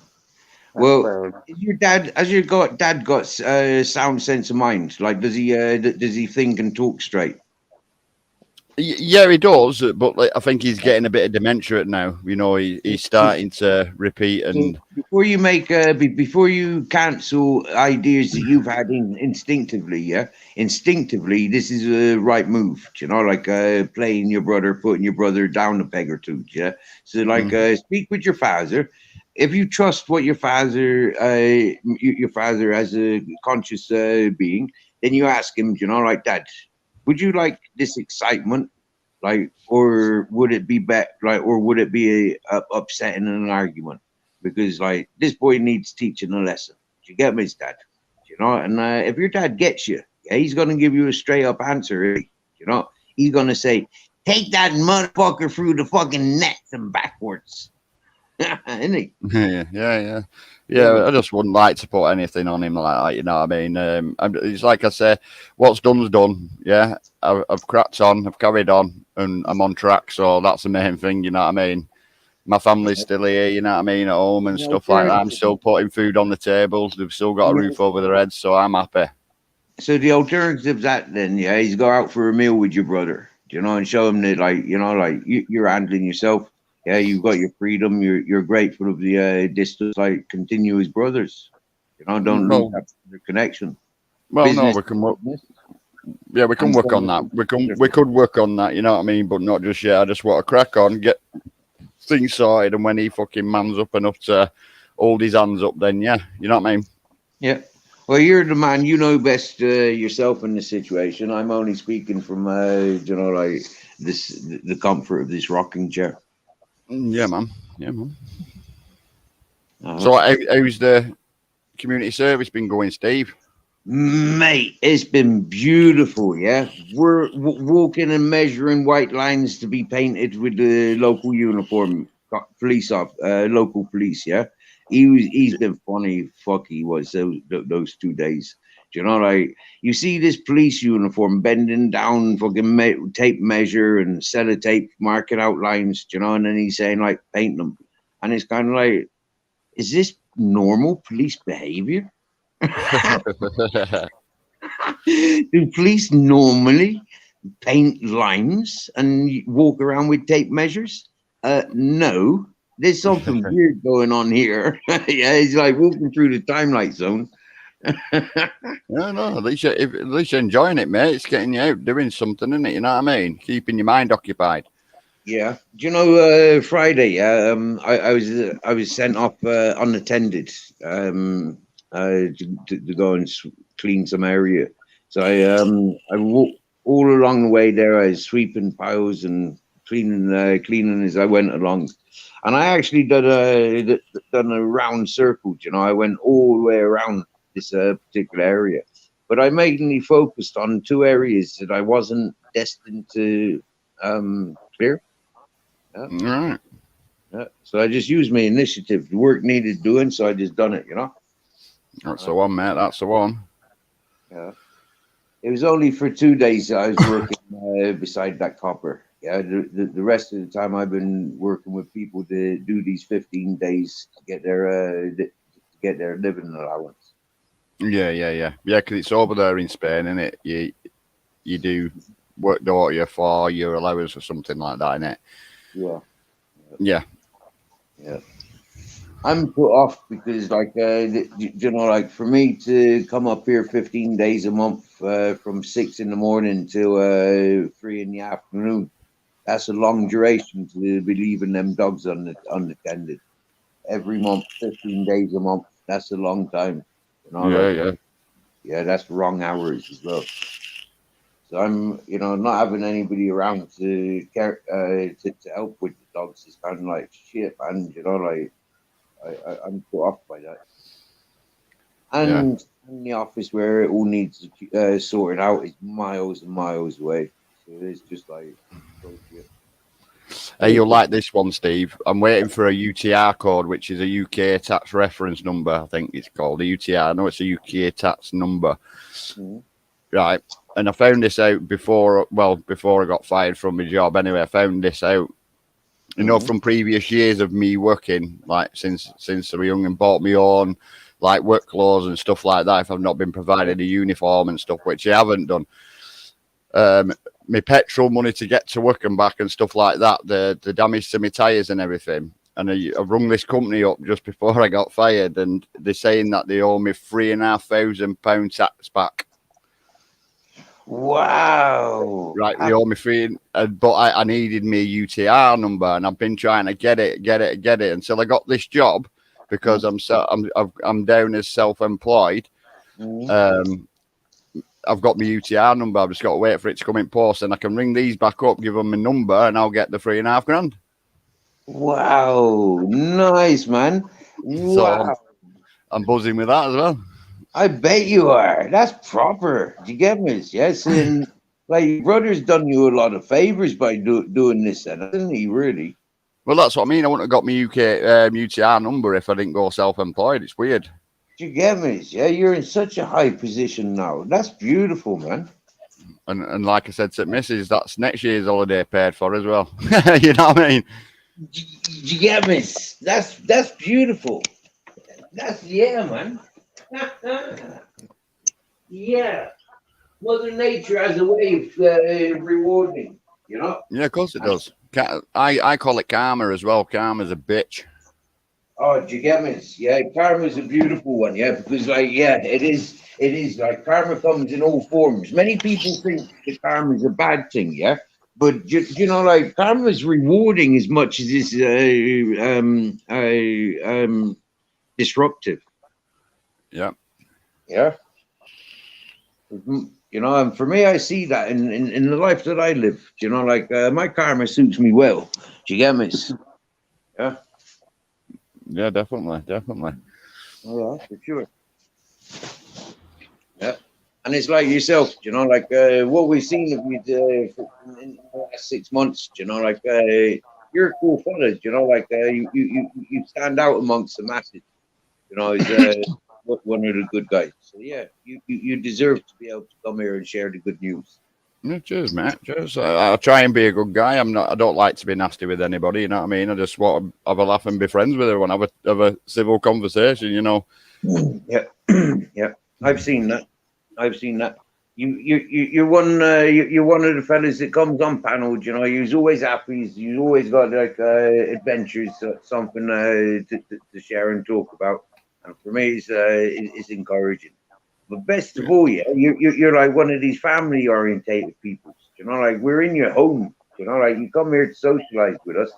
That's Well, fair enough. is your dad dad got sound sense of mind? Like, does he think and talk straight? Yeah, he does, but like, I think he's getting a bit of dementia now. You know, he's starting to repeat So and. before you make before you cancel ideas that you've had instinctively, yeah, instinctively, this is a right move. You know, like playing your brother, putting your brother down a peg or two. Yeah. So like, speak with your father. If you trust what your father, your father as a conscious being, then you ask him. You know, like, Dad, would you like this excitement? Like, or would it be or would it be upsetting in an argument? Because like this boy needs teaching a lesson. Do you get me, Dad? You know, and if your dad gets you, yeah, he's gonna give you a straight up answer. You know, he's gonna say, "Take that motherfucker through the fucking nets and backwards." Isn't he? Yeah. I just wouldn't like to put anything on him like that. You know what I mean? It's like I say, what's done's done. Yeah, I've cracked on, I've carried on, and I'm on track. So that's the main thing. You know what I mean? My family's still here. You know what I mean? At home and stuff like that. I'm still putting food on the table. They've still got a roof over their heads, so I'm happy. So the alternative that then, yeah, he's go out for a meal with your brother, you know, and show him that, like, you know, like you're handling yourself. Yeah, you've got your freedom. You're grateful of the distance. Like, continue as brothers. You know, don't lose that connection. Well, Business, no, we can work. business, Yeah, we can and work so on that. We could work on that. You know what I mean? But not just yet. I just want to crack on, get things sorted, and when he fucking mans up enough to hold his hands up, then yeah, you know what I mean? Yeah. Well, you're the man. You know best yourself in the situation. I'm only speaking from, you know, like the comfort of this rocking chair. Yeah, man. Yeah, man. Uh-huh. So, how's the community service been going, Steve? Mate, it's been beautiful. Yeah, we're walking and measuring white lines to be painted with the local uniform, local police. Yeah, he's been funny. Fuck, he was those 2 days. Do you know, like, you see this police uniform bending down, fucking tape measure and sellotape marking out lines. Do you know, and then he's saying like paint them, and it's kind of like, is this normal police behavior? Do police normally paint lines and walk around with tape measures? No, there's something weird going on here. Yeah, it's like walking through the time-light zone. No, at least you're enjoying it, mate. It's getting you out doing something, isn't it? You know what I mean? Keeping your mind occupied. Yeah. Do you know Friday? I was sent off unattended to go and clean some area. So I walked all along the way there. I was sweeping piles and cleaning as I went along, and I actually done a round circle. You know, I went all the way around this particular area, but I mainly focused on 2 areas that I wasn't destined to clear. Yeah. All right. Yeah. So I just used my initiative. The work needed doing, so I just done it. You know. That's the one, mate. That's the one. Yeah. It was only for 2 days I was working beside that copper. Yeah. The rest of the time I've been working with people to do these 15 days to get their living allowance. Yeah. Because it's over there in Spain, isn't it? You do work daughter for your allowance or something like that, innit? Yeah. I'm put off because, like, you know, like, for me to come up here 15 days a month from 6 in the morning till 3 in the afternoon, that's a long duration to be leaving them dogs unattended. Every month, 15 days a month, that's a long time. You know, Yeah. Yeah, that's wrong hours as well. So I'm, you know, not having anybody around to care to help with the dogs is kind of like shit, man. You know, like I'm put off by that. Yeah. And the office where it all needs sorting out is miles and miles away. So it's just like bullshit. Hey, you'll like this one, Steve. I'm waiting for a UTR code, which is a UK tax reference number. I think it's called a UTR. I know it's a UK tax number. Mhm. Right. And I found this out before I got fired from my job. Anyway, I found this out, you know, Mhm. from previous years of me working, like since I was young, and bought my own like work clothes and stuff like that. If I've not been provided a uniform and stuff, which I haven't done. My petrol money to get to work and back and stuff like that, the damage to my tyres and everything. And I rung this company up just before I got fired, and they're saying that they owe me £3,500 tax back. Wow. Right, they owe me but I needed my UTR number, and I've been trying to get it until I got this job, because I'm down as self-employed. Mhm. I've got my UTR number. I've just got to wait for it to come in post, and I can ring these back up, give them my number, and I'll get the £3,500. Wow. Nice, man. So Wow. I'm buzzing with that as well. I bet you are. That's proper. Do you get me? Yes, and like your brother's done you a lot of favors by doing this, then, hasn't he? Really? Well, that's what I mean. I wouldn't have got my UTR number if I didn't go self-employed. It's weird. Do you get me? Yeah, you're in such a high position now. That's beautiful, man. And like I said to Mrs., that's next year's holiday paid for as well. You know what I mean? Do you get me? That's beautiful. That's man. Yeah. Mother Nature has a way of rewarding. You know. Yeah, of course it does. I call it karma as well. Karma's a bitch. Oh, do you get me? Yeah, karma's a beautiful one. Yeah, because like, yeah, it is. It is like karma comes in all forms. Many people think that karma is a bad thing. Yeah, but you know, like karma is rewarding as much as it's disruptive. Yeah. Yeah. You know, and for me, I see that in the life that I live. You know, like my karma suits me well. Do you get me? Yeah. Yeah, definitely. Oh, yeah, for sure. Yeah, and it's like yourself, you know, like what we've seen of you in the last 6 months. You know, like you're a cool fella. You know, like you stand out amongst the masses. You know, he's one of the good guys. So yeah, you deserve to be able to come here and share the good news. Yeah, cheers, mate. Cheers. I try and be a good guy. I don't like to be nasty with anybody. You know what I mean? I just want to have a laugh and be friends with everyone. Have a civil conversation. You know. Yeah, yeah. I've seen that. You're one of the fellas that comes on panels. You know, you're always happy. You've always got like adventures, something to share and talk about. And for me, it's encouraging. But best of all, yeah, you're like one of these family orientated people. You know, like we're in your home. You know, like you come here to socialize with us,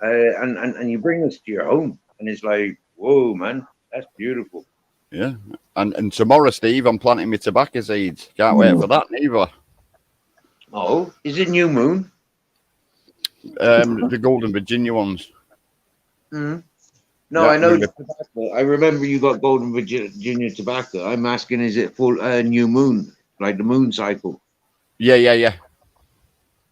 and you bring us to your home, and it's like, whoa, man, that's beautiful. Yeah. And tomorrow, Steve, I'm planting my tobacco seeds. Can't wait for that neither. Oh, is it new moon? The Golden Virginia ones. Mm-hmm. No, Yeah, I know yeah. tobacco. I remember you got Golden Virginia tobacco. I'm asking, is it full new moon, like the moon cycle? Yeah.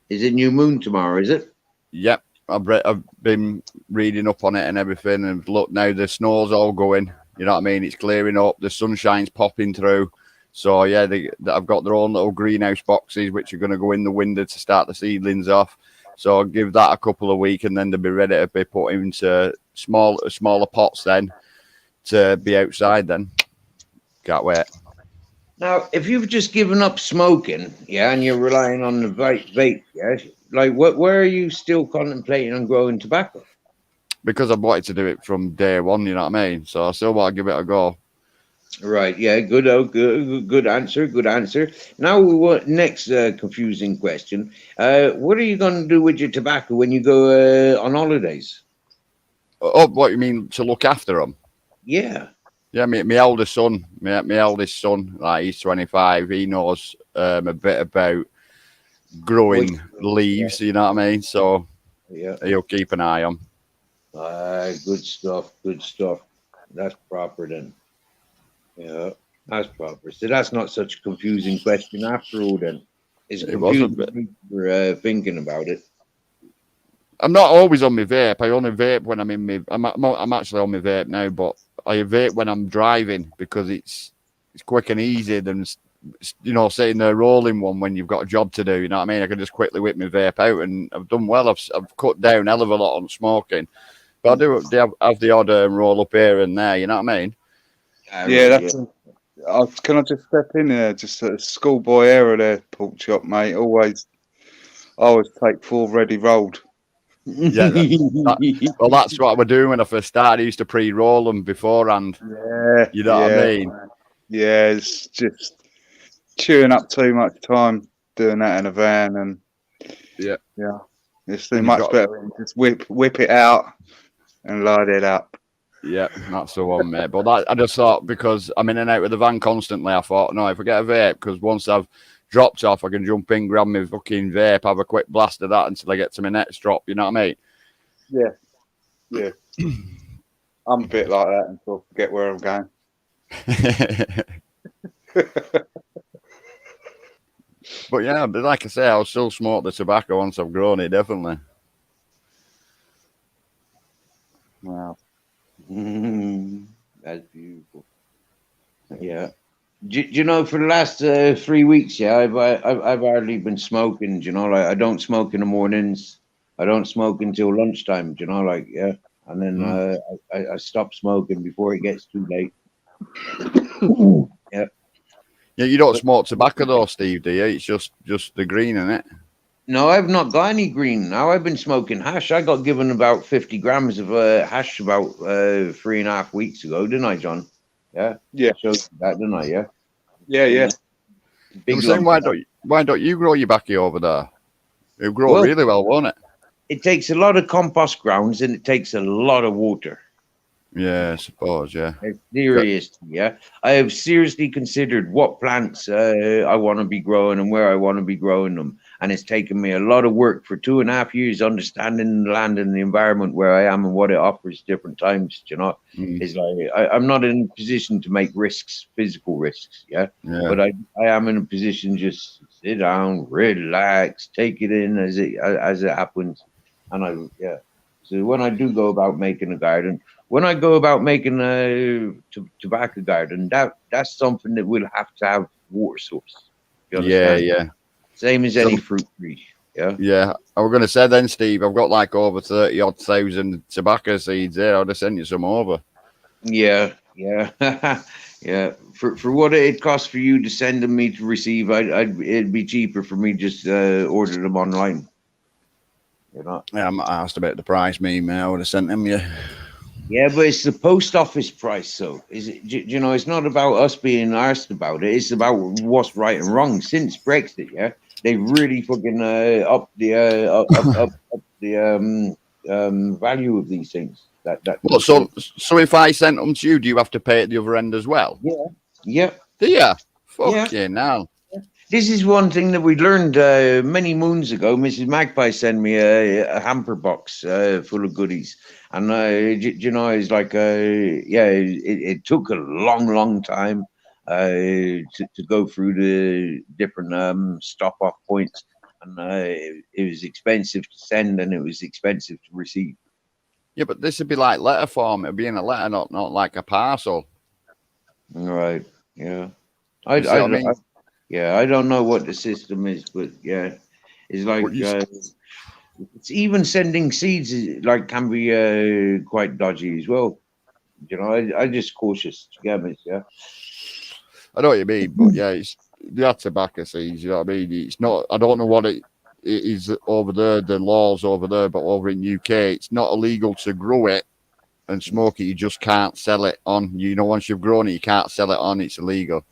Is it new moon tomorrow? Is it? Yep. I've been reading up on it and everything, and look, now the snow's all going. You know what I mean? It's clearing up. The sunshine's popping through. So yeah, I've got their own little greenhouse boxes, which are going to go in the window to start the seedlings off. So I'll give that a couple of weeks, and then they'll be ready to be put into smaller pots then to be outside. Then can't wait. Now, if you've just given up smoking, yeah, and you're relying on the vape, yeah, like where are you still contemplating on growing tobacco? Because I've wanted to do it from day one, you know what I mean? So I still want to give it a go. Right, yeah, good answer, good answer. Now we want next confusing question. What are you going to do with your tobacco when you go on holidays? Oh, what you mean to look after them? Yeah. Yeah, my eldest son, like he's 25. He knows a bit about growing leaves. You know what I mean? So Yeah. you'll keep an eye on. Good stuff. Good stuff. That's proper then. Yeah, that's proper. So that's not such a confusing question after all. Then it's It wasn't, confusing for thinking about it. I'm not always on my vape. I only vape when I'm in my. I'm actually on my vape now, but I vape when I'm driving because it's quick and easy than sitting there rolling one when you've got a job to do. You know what I mean? I can just quickly whip my vape out, and I've done well. I've cut down a hell of a lot on smoking, but I do have the odd roll up here and there. You know what I mean? Yeah, that's. Can I just step in there? Just a schoolboy error there, pork chop, mate. Always take 4 ready rolled. Yeah. Well, that's what I was doing when I first started. I used to pre-roll them beforehand. Yeah. You know what I mean? Yeah, it's just chewing up too much time doing that in a van, and yeah, it's much better when you just whip it out and light it up. Yeah, that's the one, mate. But I just thought, because I'm in and out of the van constantly, I thought, no, if I get a vape, because once I've dropped off, I can jump in, grab my fucking vape, have a quick blast of that until I get to my next drop. You know what I mean? Yeah. I'm a bit like that until I forget where I'm going. But yeah, but like I say, I'll still smoke the tobacco once I've grown it, definitely. Wow. That's beautiful. Yeah. Do you know, for the last 3 weeks, I've hardly been smoking. Like, I don't smoke in the mornings. I don't smoke until lunchtime. And then I stop smoking before it gets too late. Yeah. Yeah, you don't smoke tobacco though, Steve, do you? It's just the green, isn't it? No, I've not got any green now. I've been smoking hash. I got given about 50 grams of hash about 3.5 weeks ago, didn't I, John? Yeah. Yeah. Showed that, didn't I? Yeah. Yeah. I'm saying, why don't you grow your backy over there? It'll grow really well, won't it? It takes a lot of compost grounds and it takes a lot of water. Yeah, I suppose, yeah. I have seriously considered what plants I want to be growing and where I want to be growing them. And it's taken me a lot of work for 2.5 years understanding the land and the environment where I am and what it offers different times. It's like I'm not in a position to make risks, physical risks, but I am in a position just sit down, relax, take it in as it happens. And so when I do go about making a garden, when I go about making a tobacco garden, that's something that will have to have water source. You understand? Yeah. Same as any fruit tree. Yeah. Yeah. I was going to say then, Steve, I've got like over 30,000 tobacco seeds there. I'll just send you some over. Yeah. Yeah. For what it costs for you to send them me to receive, it'd be cheaper for me just order them online. Yeah, I'm not asked about the price, mate. I would have sent them you. Yeah, but it's the post office price, so is it? It's not about us being arsed about it. It's about what's right and wrong. Since Brexit, they really fucking up the value of these things. So if I sent them to you, do you have to pay at the other end as well? Yeah. Do you? Fucking hell. This is one thing that we learned many moons ago. Mrs. Magpie sent me a hamper box full of goodies. And, it's like, it took a long time to go through the different stop-off points. And it was expensive to send and it was expensive to receive. Yeah, but this would be like letter form. It would be in a letter, not like a parcel. Right, yeah. I don't know what the system is, but it's like it's even sending seeds can be quite dodgy as well. I just cautious together. Yeah. I know what you mean, but it's the tobacco seeds. You know what I mean? It's not. I don't know what it is over there. The laws over there, but over in UK, it's not illegal to grow it and smoke it. You just can't sell it on. Once you've grown it, you can't sell it on. It's illegal.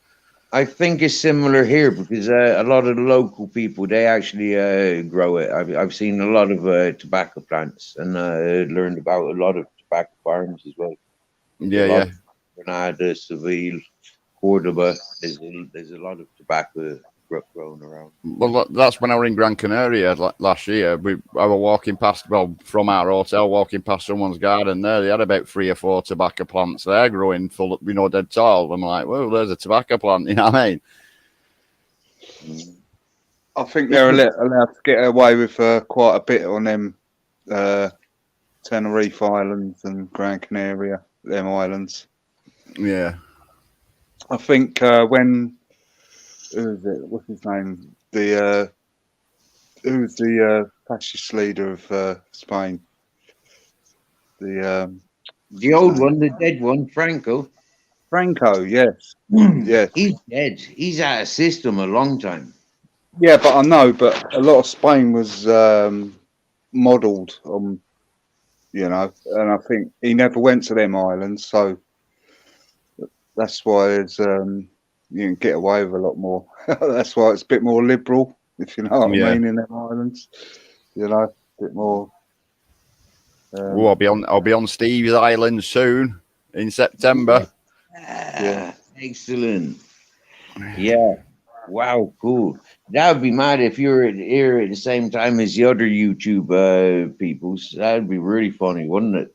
I think it's similar here because a lot of the local people, they actually grow it. I've seen a lot of tobacco plants and learned about a lot of tobacco farms as well. Yeah. Granada, Seville, Cordoba. There's a lot of tobacco growing around. Well, that's when I were in Gran Canaria last year. I were walking past, well, from our hotel, walking past someone's garden there. They had about 3 or 4 tobacco plants there growing full of, dead tall. I'm like, well, there's a tobacco plant, you know what I mean? I think they're allowed to get away with quite a bit on them Tenerife Islands and Gran Canaria, them islands. Yeah. I think when who is it? What's his name? Who's the fascist leader of Spain? The old one, the dead one, Franco. Franco, yes, yes. He's dead. He's out of system a long time. Yeah, but I know. But a lot of Spain was modelled on, and I think he never went to them islands, so that's why it's you can get away with a lot more. That's why it's a bit more liberal, if you know what I mean, in them islands. A bit more. I'll be on Steve's Island soon in September. Yeah, excellent. Yeah, wow, cool. That would be mad if you were here at the same time as the other YouTube peoples. That would be really funny, wouldn't it?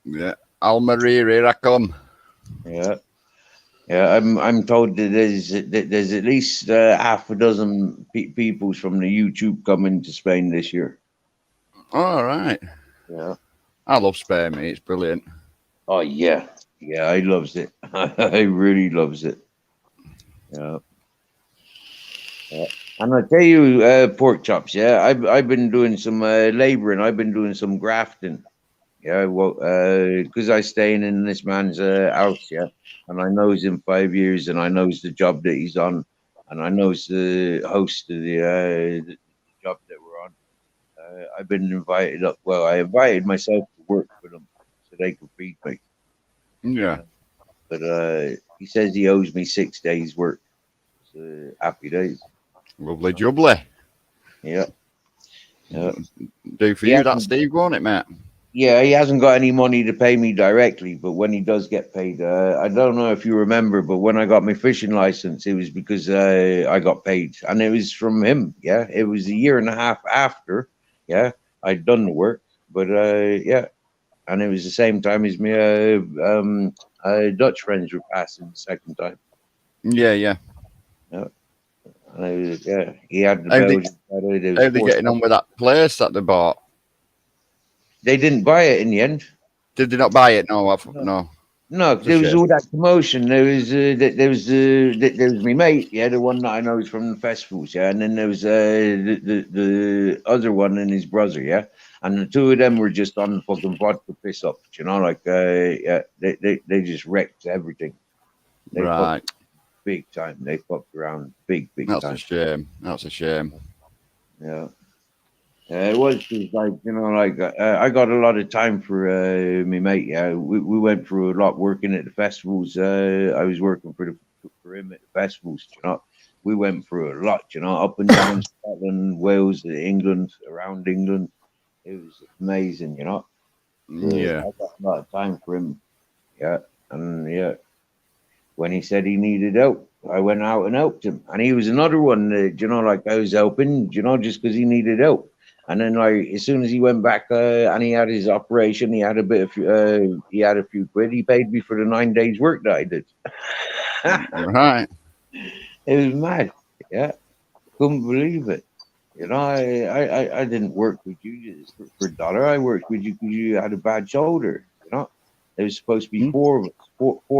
Yeah, Almeria, here I come. Yeah, yeah. I'm told that there's at least half a dozen peoples from the YouTube coming to Spain this year. All right. Yeah. I love Spain, mate. It's brilliant. Oh yeah, yeah. I loves it. I really loves it. Yeah. And I tell you, pork chops. Yeah, I've been doing some laboring. I've been doing some grafting. Yeah, well, because I staying in this man's house. Yeah, and I knows him 5 years, and I knows the job that he's on, and I knows the host of the job that we're on. I've been invited up. Well, I invited myself to work for them so they could feed me. Yeah. But he says he owes me 6 days' work. So happy days. Lovely jubbly. Yeah. Yeah. Do for you that, Steve, won't it, mate? Yeah, he hasn't got any money to pay me directly, but when he does get paid, I don't know if you remember, but when I got my fishing license, it was because I got paid, and it was from him. Yeah, it was a year and a half after. Yeah, I'd done the work, but yeah, and it was the same time as me. Dutch friends were passing the second time. Yeah, yeah. Yeah, and yeah, he had the How Belgian. How they getting on with that place that they bought? They didn't buy it in the end. Did they not buy it? No, no. No, there was all that commotion. There was me mate, yeah, the one that I know is from the festivals, yeah, and then there was the other one and his brother, yeah, and the two of them were just on fucking vodka piss up, like yeah, they just wrecked everything. They right, big time. They fucked around big That's time. a shame. That's a shame. Yeah. It was just like, I got a lot of time for me mate. Yeah, we went through a lot working at the festivals. I was working for him at the festivals. We went through a lot. Up and down Scotland, Wales, England, around England. It was amazing. Yeah, I got a lot of time for him. Yeah, and yeah, when he said he needed help, I went out and helped him. And he was another one that, I was helping, just because he needed help. And then, as soon as he went back and he had his operation, he had a few quid. He paid me for the 9 days work that I did. right. It was mad. Yeah, couldn't believe it. I didn't work with you just for a dollar. I worked with you because you had a bad shoulder. There was supposed to be four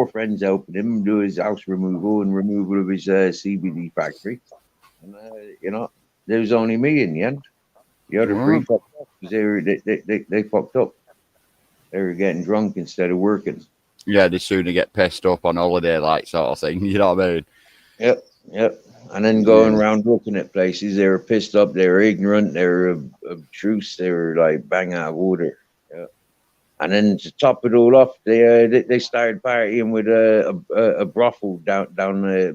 friends helping him do his house removal and removal of his CBD factory. And there was only me in the end. The other three fucked up because they fucked up. They were getting drunk instead of working. Yeah, they sooner get pissed up on holiday, like sort of thing. You know what I mean? Yep. And then going around looking at places, they were pissed up. They were ignorant. They were obtruse. They were like bang out of order. Yeah. And then to top it all off, they started partying with a brothel down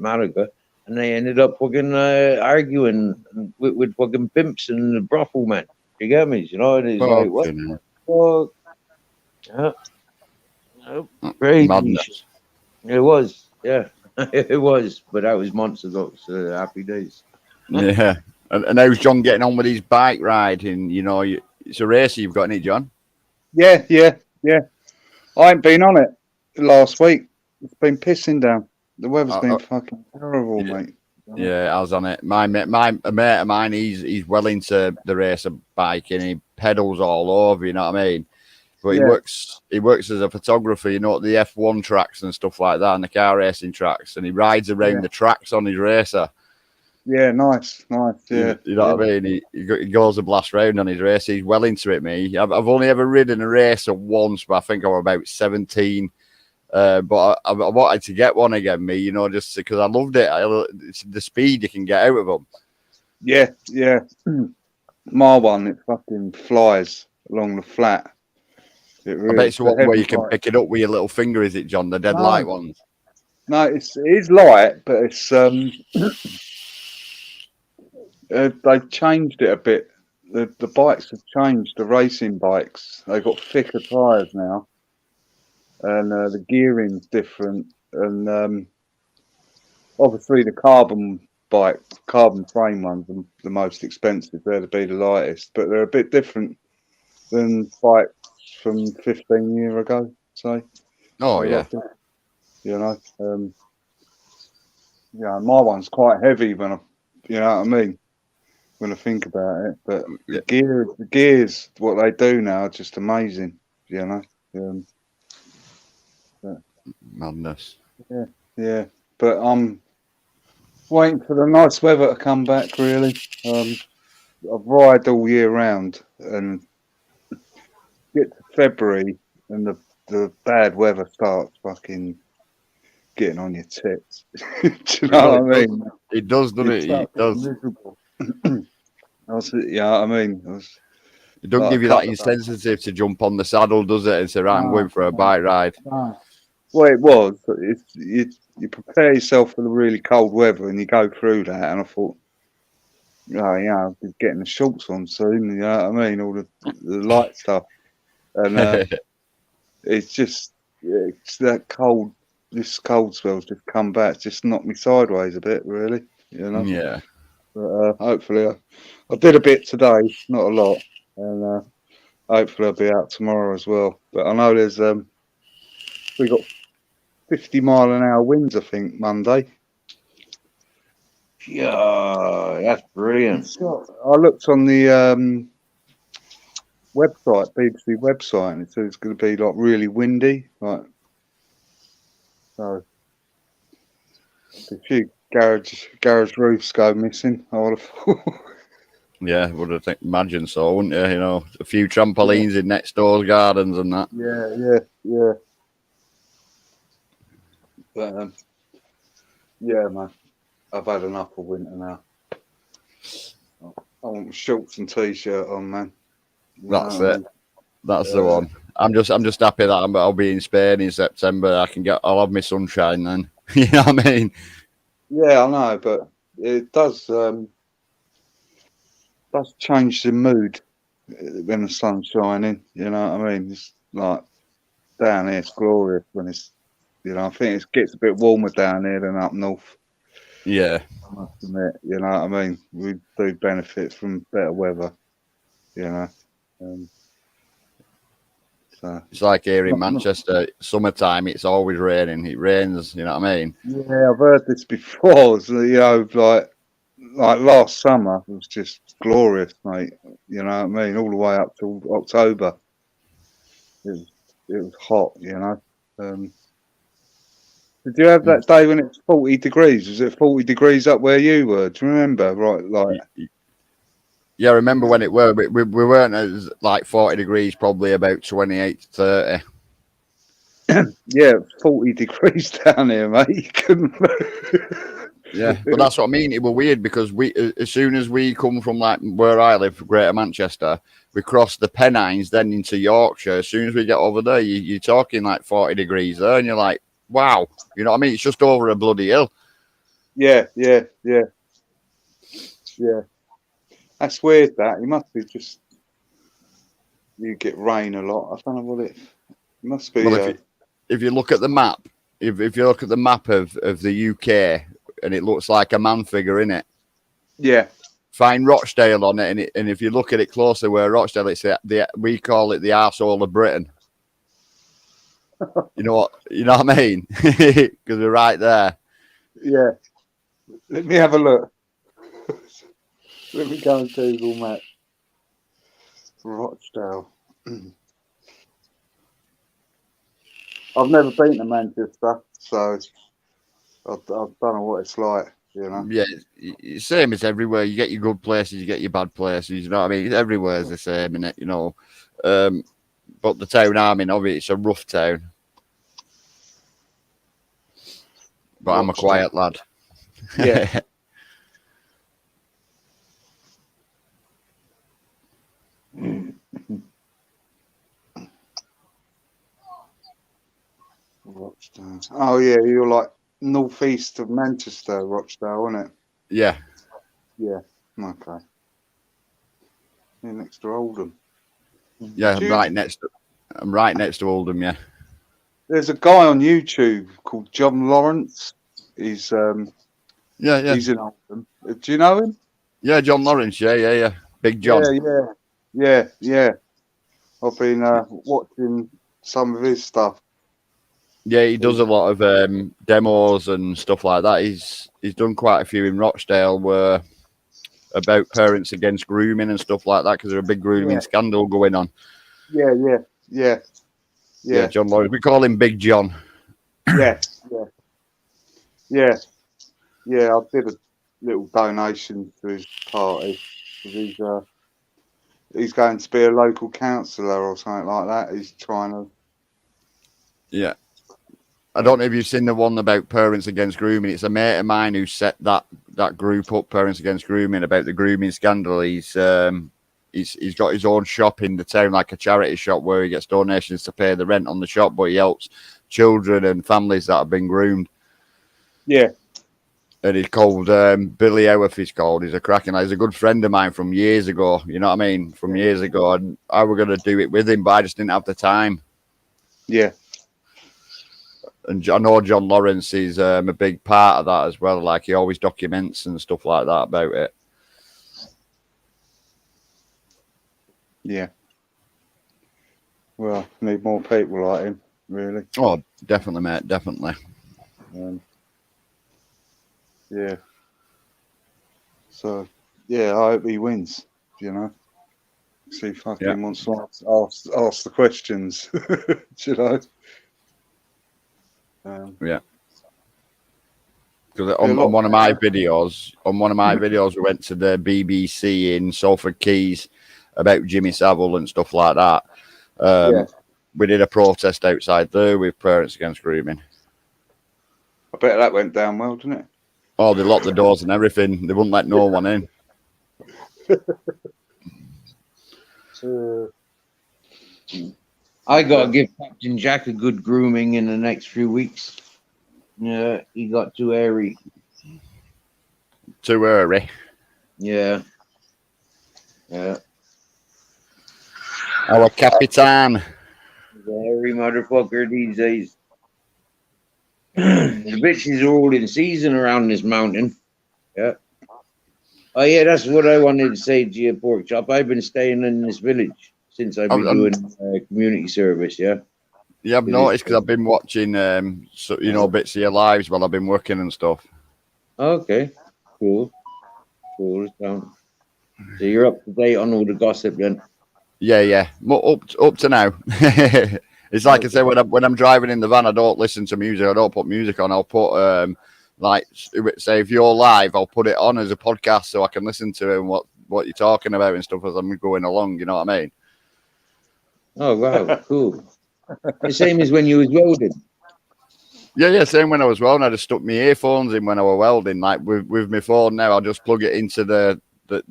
Malaga. And they ended up fucking arguing with fucking pimps and the brothel man. You get me? And it's like, what the fuck? Yeah. Crazy. Madness. It was, yeah. It was. But that was months ago. So happy days. Yeah. And how's John getting on with his bike ride? And, you know, it's a race you've got in it, John. Yeah. I ain't been on it last week. It's been pissing down. The weather's been fucking terrible, mate. Yeah, I was on it. A mate of mine, he's well into the race of biking. He pedals all over, you know what I mean? But he works as a photographer, you know, at the F1 tracks and stuff like that, and the car racing tracks, and he rides around the tracks on his racer. Yeah, nice. Yeah, you know what I mean. He goes a blast round on his race. He's well into it. Me, I've only ever ridden a racer once, but I think I was about 17. But I wanted to get one again, me, you know, just because I loved it. It's the speed you can get out of them. Yeah. My one, it fucking flies along the flat. It really, I bet it's the one where you can pick it up with your little finger, is it, John? The dead light ones. No, it is light, but it's they've changed it a bit. The bikes have changed. The racing bikes, they've got thicker tyres now, and the gearing's different. And obviously, the carbon frame ones are the most expensive. They're to be the lightest, but they're a bit different than bikes from 15 years ago. So, oh yeah, you know, my one's quite heavy when you know what I mean. When I think about it, but the gears, what they do now, are just amazing. You know, madness. Yeah. But I'm waiting for the nice weather to come back. Really, I've ride all year round, and get to February, and the bad weather starts fucking getting on your tits. Do you know what I mean? It does, doesn't it? It does. Miserable. I mean, it don't give you that incentive to jump on the saddle, does it? And say, right, I'm going for a bike ride. Well, it was. You prepare yourself for the really cold weather, and you go through that. And I thought, I'll be getting the shorts on soon. You know what I mean? All the light stuff, and it's that cold. This cold spell's just come back, just knocked me sideways a bit, really. You know. Yeah. But hopefully, I did a bit today, not a lot, and hopefully I'll be out tomorrow as well. But I know there's we got 50-mile-an-hour winds, I think, Monday. Yeah, that's brilliant. I looked on the website, BBC website, and it said it's going to be like really windy, like so. A few garage roofs go missing. I would have thought. Yeah, would have imagine so, wouldn't you? You know, a few trampolines in next door's gardens and that. Yeah. But yeah, man, I've had enough of winter now. I want shorts and t-shirt on, man. That's it. That's the one. I'm just happy that I'll be in Spain in September. I'll have my sunshine then. You know what I mean? Yeah, I know, but it does change the mood when the sun's shining. You know what I mean? It's like down here, it's glorious when it's. You know, I think it gets a bit warmer down here than up north. Yeah. I must admit, you know what I mean? We do benefit from better weather, you know. So it's like here in Manchester, summertime, it's always raining. It rains, you know what I mean? Yeah, I've heard this before. So, you know, like last summer was just glorious, mate. You know what I mean? All the way up to October. It was hot, you know. Did you have that day when it's 40 degrees? Was it 40 degrees up where you were? Do you remember? Right, like. Yeah, I remember when it were. But we weren't as like 40 degrees, probably about 28 to 30. Yeah, 40 degrees down here, mate. You couldn't. Yeah, but that's what I mean. It was weird because as soon as we come from like where I live, Greater Manchester, we cross the Pennines, then into Yorkshire. As soon as we get over there, you're talking like 40 degrees there, and you're like, wow, you know what I mean? It's just over a bloody hill. Yeah. That's weird. That it must be just you get rain a lot. I don't know what it must be. Well, if you look at the map, if you look at the map of the UK, and it looks like a man figure in it. Yeah. Find Rochdale on it, and if you look at it closely, where Rochdale, it's we call it the arsehole of Britain. You know what I mean? Because we're right there. Yeah. Let me have a look. Let me go and Google Map. Rochdale. I've never been to Manchester, so I don't know what it's like, you know. Yeah, it's same as everywhere. You get your good places, you get your bad places. You know what I mean? Everywhere's the same, innit? You know. But the town I'm in, obviously, it's a rough town. But I'm a quiet lad. Yeah. Rochdale. Oh yeah, you're like northeast of Manchester, Rochdale, isn't it? Yeah. Yeah. Okay. You're next to Oldham. Yeah, I'm right next to Oldham, yeah. There's a guy on YouTube called John Lawrence. He's Yeah. He's in Oldham. Do you know him? Yeah, John Lawrence, yeah. Big John. Yeah. I've been watching some of his stuff. Yeah, he does a lot of demos and stuff like that. He's done quite a few in Rochdale where about parents against grooming and stuff like that because there's a big grooming scandal going on. Yeah. John Lawrence. We call him Big John. Yeah. I did a little donation to his party. He's going to be a local councillor or something like that. He's trying to. Yeah. I don't know if you've seen the one about parents against grooming. It's a mate of mine who set that group up, Parents Against Grooming, about the grooming scandal. He's got his own shop in the town, like a charity shop, where he gets donations to pay the rent on the shop, but he helps children and families that have been groomed. Yeah. And he's called Billy Howarth. He's called. He's a cracking. He's a good friend of mine from years ago. You know what I mean? From years ago, and I were going to do it with him, but I just didn't have the time. Yeah. And I know John Lawrence is a big part of that as well. Like he always documents and stuff like that about it. Yeah. Well, need more people like him, really. Oh, definitely, mate. Definitely. Yeah. So, yeah, I hope he wins, you know. See if fucking wants to ask the questions, you know. Yeah. Because on one of my videos, we went to the BBC in Salford Keys about Jimmy Savile and stuff like that. We did a protest outside there with Parents Against Grooming. I bet that went down well, didn't it? Oh, they locked the doors and everything. They wouldn't let no one in. I got to give Captain Jack a good grooming in the next few weeks. Yeah, he got too airy. Too airy? Yeah. Our Capitan. Airy motherfucker these days. The bitches are all in season around this mountain. Yeah. Oh, yeah, that's what I wanted to say to you, Pork Chop. I've been staying in this village since I've been doing community service, yeah? Yeah, I've noticed because I've been watching, bits of your lives while I've been working and stuff. Okay, cool. So you're up to date on all the gossip then? Yeah. Up to now. It's like I say, when I'm driving in the van, I don't listen to music. I don't put music on. I'll put say if you're live, I'll put it on as a podcast so I can listen to it and what you're talking about and stuff as I'm going along. You know what I mean? Oh wow, cool. The same as when you was welding. Yeah, same when I was welding. I just stuck my earphones in when I was welding. Like with my phone now, I'll just plug it into the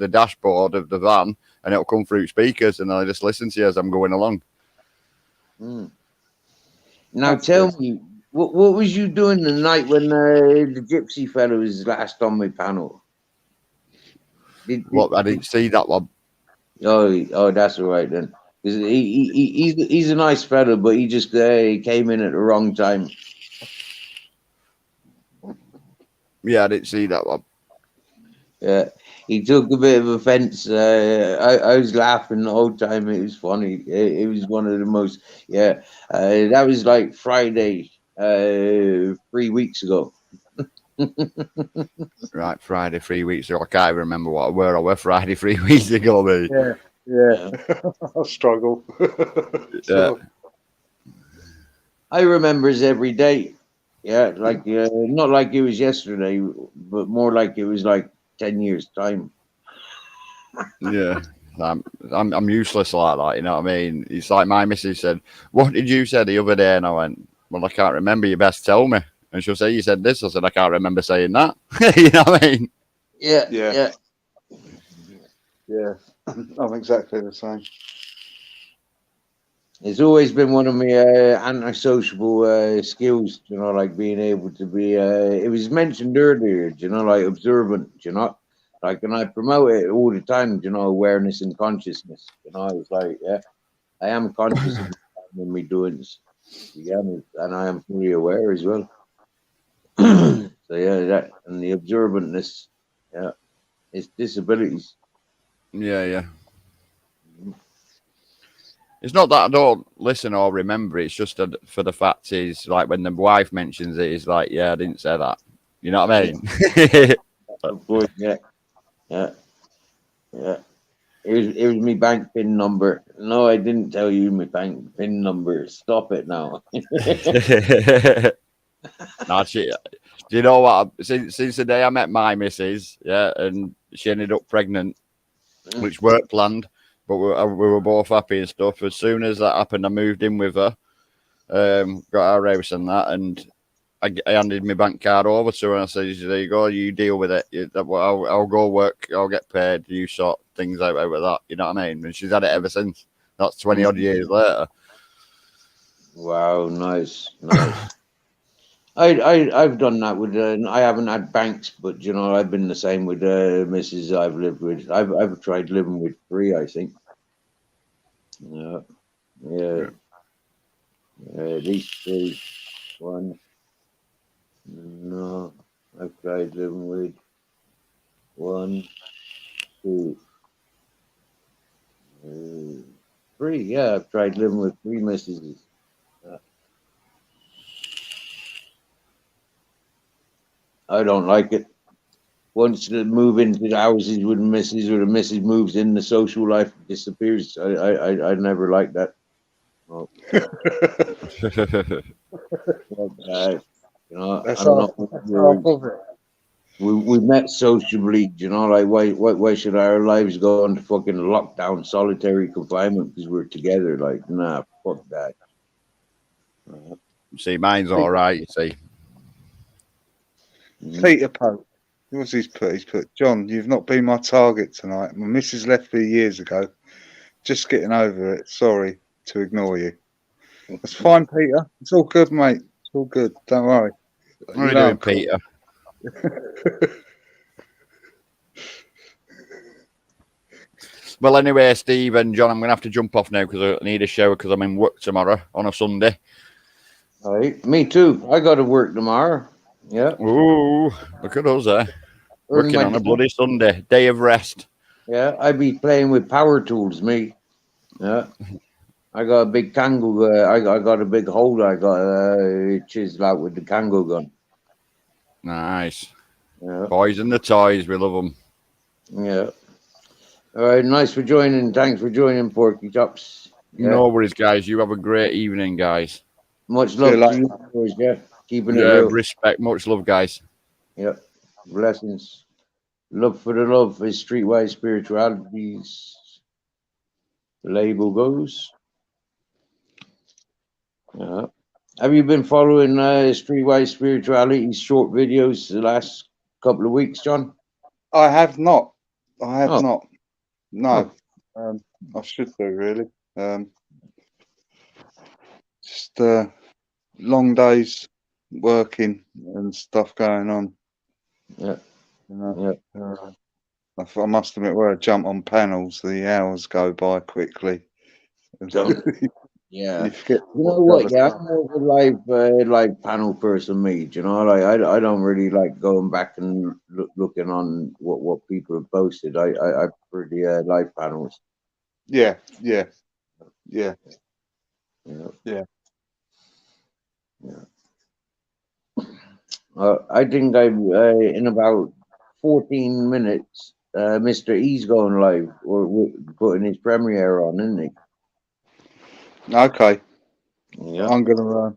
dashboard of the van and it'll come through speakers and I just listen to you as I'm going along. Now tell me, what was you doing the night when the gypsy fellow was last on my panel? I didn't see that one. Oh, that's all right then. He's a nice fellow, but he just came in at the wrong time. Yeah, I didn't see that one. Yeah, he took a bit of offence. I was laughing the whole time. It was funny. It was one of the most. Yeah, that was like Friday, 3 weeks ago. Right, Friday 3 weeks ago. I can't even remember where I were Friday 3 weeks ago, mate. Yeah, yeah. I struggle. Yeah. I remembers every day. Yeah, like not like it was yesterday, but more like it was like 10 years time. Yeah. I'm useless like that, you know what I mean? It's like my missus said, "What did you say the other day?" And I went, "Well, I can't remember, you best tell me." And she'll say, "You said this." I said, "I can't remember saying that." You know what I mean? Yeah, Yeah. yeah. Yeah, I'm exactly the same. It's always been one of my antisociable skills, you know, like being able to be. It was mentioned earlier, you know, like observant, you know, like, and I promote it all the time, you know, awareness and consciousness. You know, it's like, yeah, I am conscious of when me doings, you get me, and I am fully aware as well. So yeah, that and the observantness, yeah, it's disabilities. Yeah, yeah. It's not that I don't listen or remember. It's just that for the fact is, like, when the wife mentions it, it's like, yeah, I didn't say that. You know what I mean? Of course, yeah, yeah, yeah. Here's my bank pin number. No, I didn't tell you my bank pin number. Stop it now. Nah, do you know what? Since the day I met my missus, yeah, and she ended up pregnant, which weren't planned, but we were both happy and stuff. As soon as that happened, I moved in with her, got our house and that, and I handed my bank card over to her and I said, "There you go, you deal with it. I'll go work, I'll get paid, you sort things out with that." You know what I mean? And she's had it ever since. That's 20 odd years later. Wow, nice, nice. I've done that with. I haven't had banks, but you know, I've been the same with Mrs. I've lived with. I've tried living with three, I think. Yeah, yeah. These three. One. No, I've tried living with one, two, three. Yeah, I've tried living with three missuses. I don't like it. Once they move into the houses with the missus, or the missus moves in, the social life disappears. I never liked that. Oh, you know, That's I'm not. half of it. We met socially, you know, like why should our lives go into fucking lockdown, solitary confinement because we're together? Like, nah, fuck that. See, mine's all right, you see. Peter Pope. What's he's put? He's put, "John, you've not been my target tonight. My missus left me years ago. Just getting over it. Sorry to ignore you." That's fine, Peter. It's all good, mate. It's all good. Don't worry. What are you doing, Peter? Well, anyway, Steve and John, I'm going to have to jump off now because I need a shower because I'm in work tomorrow on a Sunday. All right, me too. I got to work tomorrow. Yeah. Ooh, look at us, eh? Working on a bloody Sunday, day of rest. Yeah, I be playing with power tools, me. Yeah. I got a big Kango. I got a big holder. I got chisel out with the Kango gun. Nice. Yeah. Boys and the toys, we love them. Yeah. All right, nice for joining. Thanks for joining, Porky Chops. Yeah. No worries, guys. You have a great evening, guys. Much love to you, boys. Yeah, keeping it real. Respect. Much love, guys. Yeah, blessings. Look for the love is streetwise spiritualities. The label goes. Yeah. Have you been following streetwise spiritualities short videos the last couple of weeks, John? I have not. I have Oh. not. No. I should do, really. Just long days working and stuff going on. Yeah. You know, yeah. I must admit, where I jump on panels, the hours go by quickly. Yeah. You forget. You know what? Yeah, I'm more of a live panel person, me. You know, like I don't really like going back and looking on what people have posted. I prefer the live panels. Yeah, yeah, yeah, You know? yeah. Yeah. I think I in about 14 minutes, Mr. E's going live or putting his premiere on, isn't he? Okay, Yeah. I'm gonna.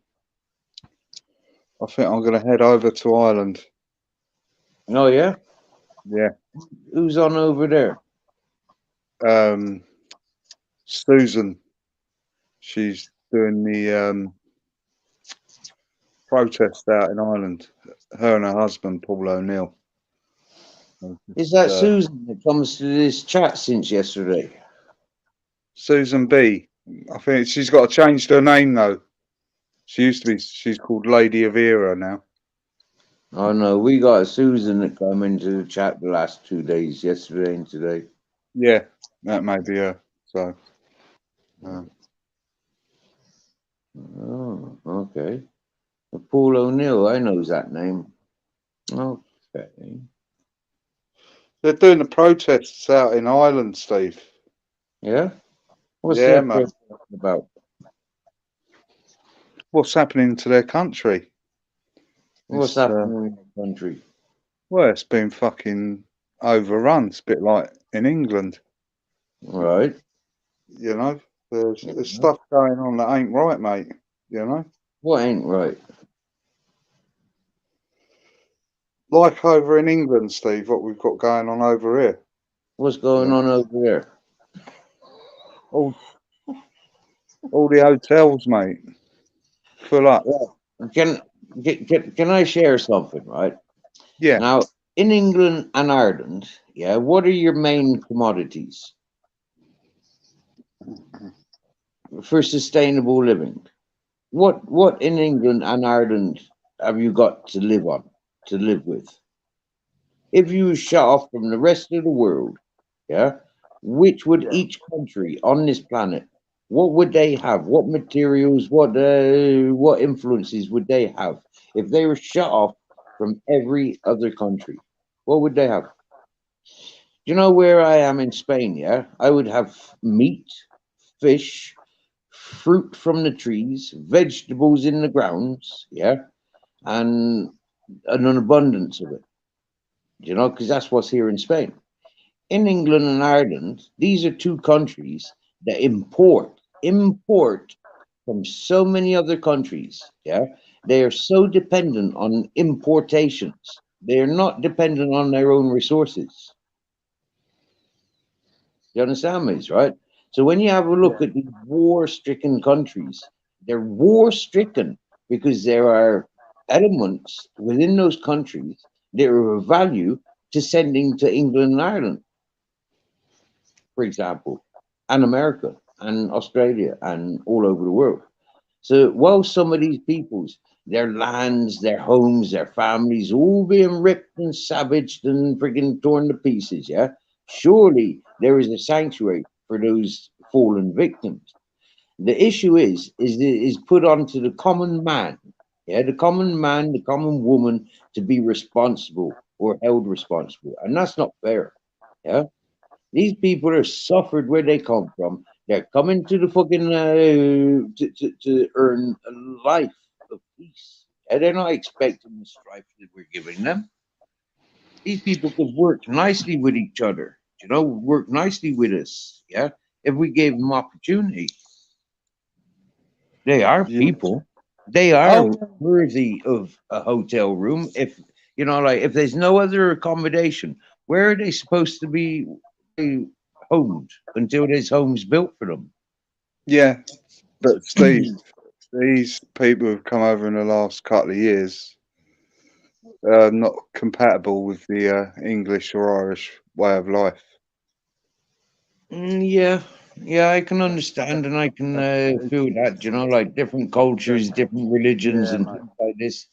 I think I'm gonna head over to Ireland. Oh yeah. Yeah. Who's on over there? Susan. She's doing the protest out in Ireland. Her and her husband, Paul O'Neill. Is that Susan that comes to this chat since yesterday? Susan B. I think she's got to change her name though. She used to be. She's called Lady of Era now. Oh no, we got a Susan that come into the chat the last 2 days, yesterday and today. Yeah, that may be her. So. Oh, okay. Paul O'Neill, I knows that name. Okay. They're doing the protests out in Ireland, Steve. Yeah? What's Yeah, that mate. about? What's happening to their country? What's happening in the country? Well, it's been fucking overrun. It's a bit like in England. Right. You know, there's stuff going on that ain't right, mate. You know? What ain't right? Like over in England, Steve, what we've got going on over here. What's going on over there? All the hotels, mate, full up. Can I share something, right? Yeah. Now, in England and Ireland, yeah, what are your main commodities for sustainable living? What in England and Ireland have you got to live on, to live with? If you were shut off from the rest of the world, yeah, which would each country on this planet, what would they have? What materials, what influences would they have if they were shut off from every other country? What would they have? You know where I am in Spain, yeah? I would have meat, fish, fruit from the trees, vegetables in the grounds, yeah, and an abundance of it, you know, because that's what's here in Spain. In England and Ireland, these are two countries that import from so many other countries, yeah. They are so dependent on importations. They are not dependent on their own resources. You understand me, right? So when you have a look at these war-stricken countries, they're war-stricken because there are elements within those countries that are of value to sending to England and Ireland, for example, and America and Australia and all over the world. So while some of these peoples, their lands, their homes, their families, all being ripped and savaged and friggin' torn to pieces, yeah, surely there is a sanctuary for those fallen victims. The issue is put onto the common man, yeah, the common man, the common woman to be responsible or held responsible, and that's not fair, yeah. These people are suffered where they come from. They're coming to the fucking to earn a life of peace. And they're not expecting the strife that we're giving them. These people could work nicely with each other, you know, work nicely with us, yeah, if we gave them opportunity. They are people. They are worthy of a hotel room. If you know, like if there's no other accommodation, where are they supposed to be homed until there's homes built for them? Yeah, but Steve, these people who've come over in the last couple of years are not compatible with the English or Irish way of life. Yeah, I can understand and I can feel that, you know, like different cultures, different religions, and things like this.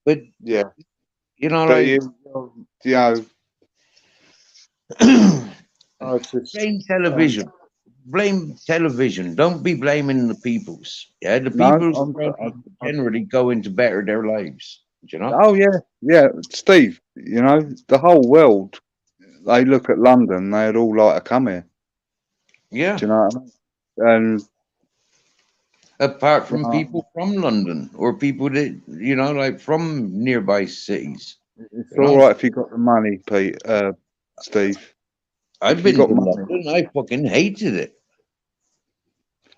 But yeah, you know, but like you know, Spain television. blame television. Don't be blaming the peoples. Yeah, the No, peoples I'm generally going to better their lives. Do you know? oh yeah, yeah, Steve. You know, the whole world. They look at London. They'd all like to come here. Yeah. Do you know what I mean? And Apart you from know, people from London or people that like from nearby cities. it's You all know, right if you got the money, Pete. Steve. I've If you been got to money, London. I fucking hated it.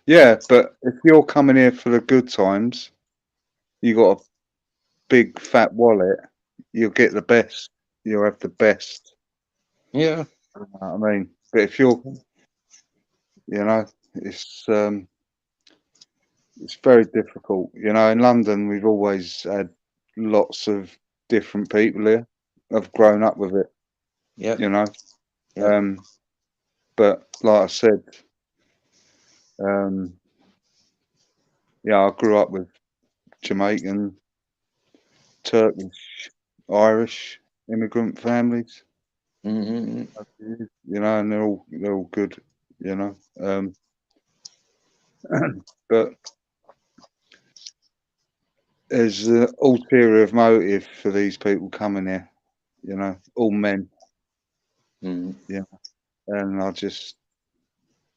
yeah. But if you're coming here for the good times, you got a big fat wallet. You'll get the best. You'll have the best. Yeah. You know what I mean? But if you're, you know, it's very difficult. You know, in London, we've always had lots of different people here. I've grown up with it. Yeah. You know, Yeah. but like I said, um, yeah, I grew up with Jamaican, Turkish, Irish immigrant families. Hmm. You know, and they're all good. You know, but there's an ulterior motive for these people coming here. You know, all men. Hmm. Yeah, and I just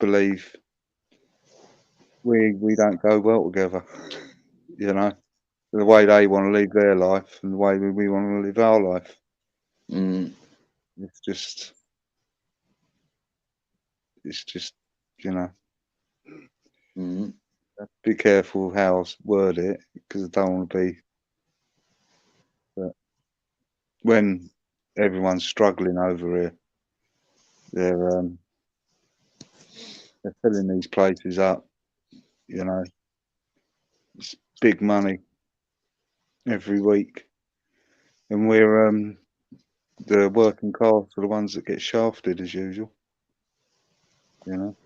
believe we don't go well together. You know, the way they want to live their life and the way we want to live our life. Hmm. It's just, you know, Hmm. be careful how I word it because I don't want to be. But when everyone's struggling over here, they're um, they're filling these places up. You know, it's big money every week, and we're the working class are the ones that get shafted as usual. You know.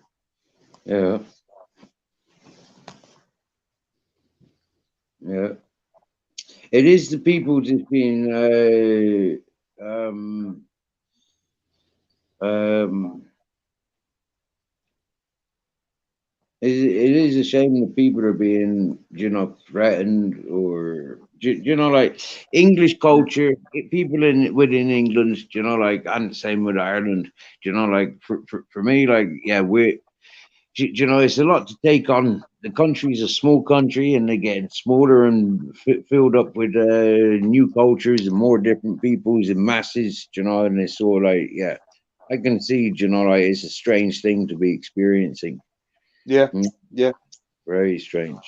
Yeah. Yeah. It is the people just being um it is a shame that people are being, threatened or, like English culture, people in within England, and same with Ireland, like for me, like, yeah, it's a lot to take on. The country's a small country and they're getting smaller and filled up with new cultures and more different peoples and masses, and it's all like, yeah, I can see, like it's a strange thing to be experiencing. Yeah. Mm. Yeah. Very strange.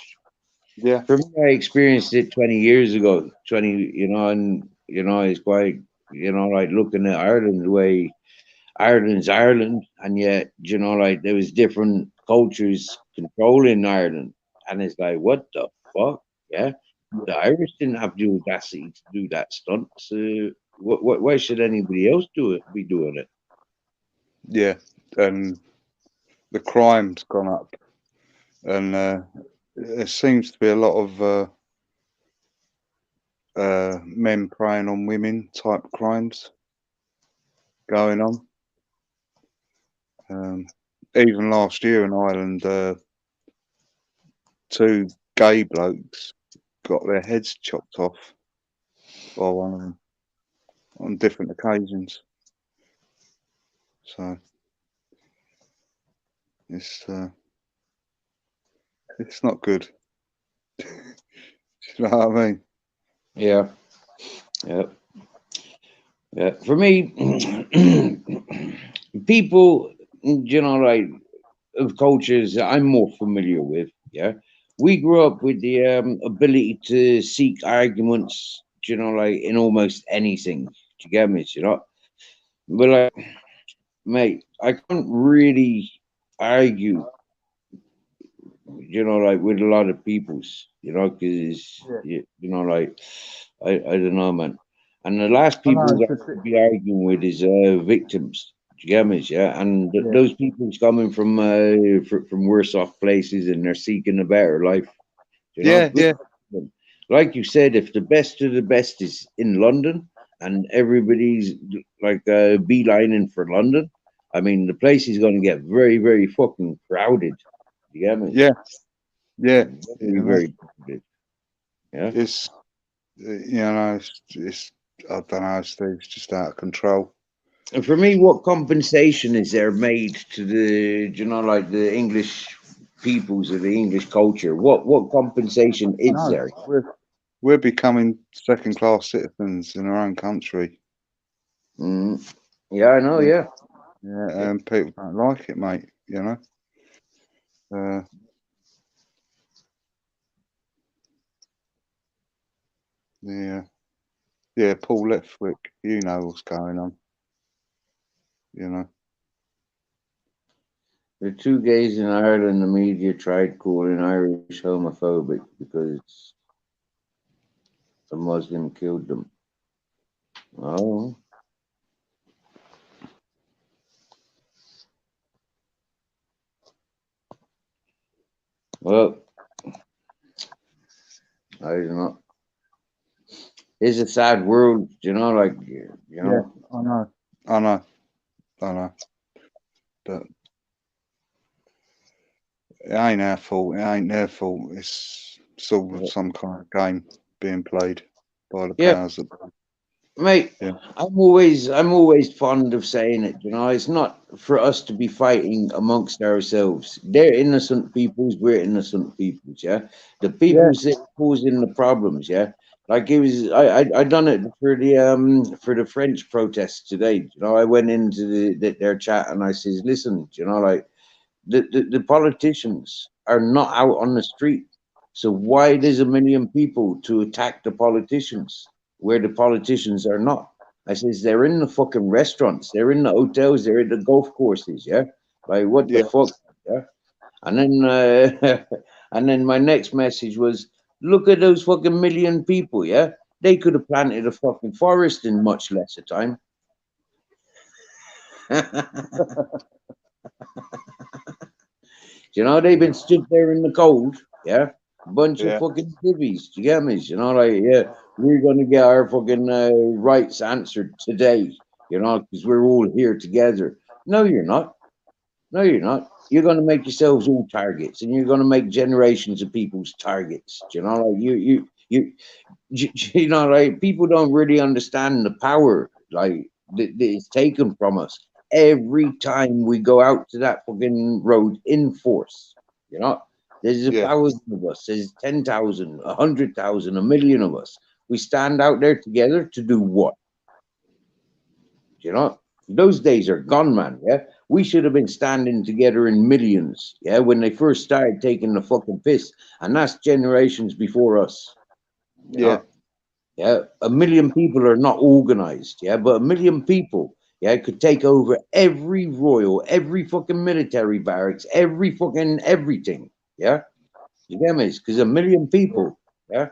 Yeah. For me, I experienced it 20 years ago. 20, and it's quite, like looking at Ireland the way Ireland's Ireland, and yet, like there was different cultures controlling Ireland, and it's like, what the fuck? Yeah, the Irish didn't have the audacity to do that stunt. So, why should anybody else do it? Be doing it? Yeah. And the crime's gone up, and there seems to be a lot of men preying on women type crimes going on. Even last year in Ireland, two gay blokes got their heads chopped off by one of them on different occasions. So it's not good. You know what I mean? Yeah, yeah, yeah. For me, people, like of cultures that I'm more familiar with. Yeah, we grew up with the ability to seek arguments, like in almost anything. Do you get me? But like, mate, I can't really argue, like with a lot of peoples, because like I don't know, man. And the last I know. people It's that just, I be arguing with is victims. Do you get me? Yeah, and yeah. those people's coming from worse off places, and they're seeking a better life. Yeah. Good Yeah. for them. Like you said, if the best of the best is in London, and everybody's like beelining for London, I mean, the place is going to get very, very fucking crowded. You get me? Yeah, yeah. Very, very crowded. Yeah. It's it's I don't know, Steve. It's just out of control. And for me, what compensation is there made to the, like the English peoples or the English culture? What compensation I is know there? we're becoming second class citizens in our own country. Mm. Yeah, I know. Yeah, Yeah. yeah, and people don't like it, mate. You know. Yeah, yeah. Paul Lethwick, you know what's going on. You know. The two gays in Ireland, the media tried calling Irish homophobic because a Muslim killed them. Oh, well, I don't know. It's a sad world, like, Yeah, I know, I know, I know. But it ain't our fault. It ain't their fault. It's all some kind of game being played by the Yeah, powers that be. mate, Yeah, I'm always fond of saying it, it's not for us to be fighting amongst ourselves. They're innocent peoples, we're innocent peoples, yeah. The yeah, peoples that are causing the problems, yeah. Like it was, I done it for the French protests today. I went into their chat and I says, listen, like the politicians are not out on the street. So why there's a million people to attack the politicians where the politicians are not? I says they're in the fucking restaurants, they're in the hotels, they're at the golf courses, yeah. Like what the yeah, fuck, yeah. And then and then my next message was, look at those fucking million people, yeah. They could have planted a fucking forest in much lesser time. They've been stood there in the cold, yeah. Bunch of yeah, fucking divvies, do you get me? Like, yeah, we're gonna get our fucking rights answered today, because we're all here together. No, you're not. No, you're not. You're gonna make yourselves all targets, and you're gonna make generations of people's targets. Like like people don't really understand the power like that is taken from us every time we go out to that fucking road in force. You know, there's a yeah, thousand of us, there's 10,000, 100,000, a million of us. We stand out there together to do what? You know, those days are gone, man. Yeah, we should have been standing together in millions. Yeah, when they first started taking the fucking piss, and that's generations before us. You yeah, know, yeah, a million people are not organized. Yeah, but a million people, yeah, could take over every royal, every fucking military barracks, every fucking everything. Yeah, you get me? Because a million people, yeah,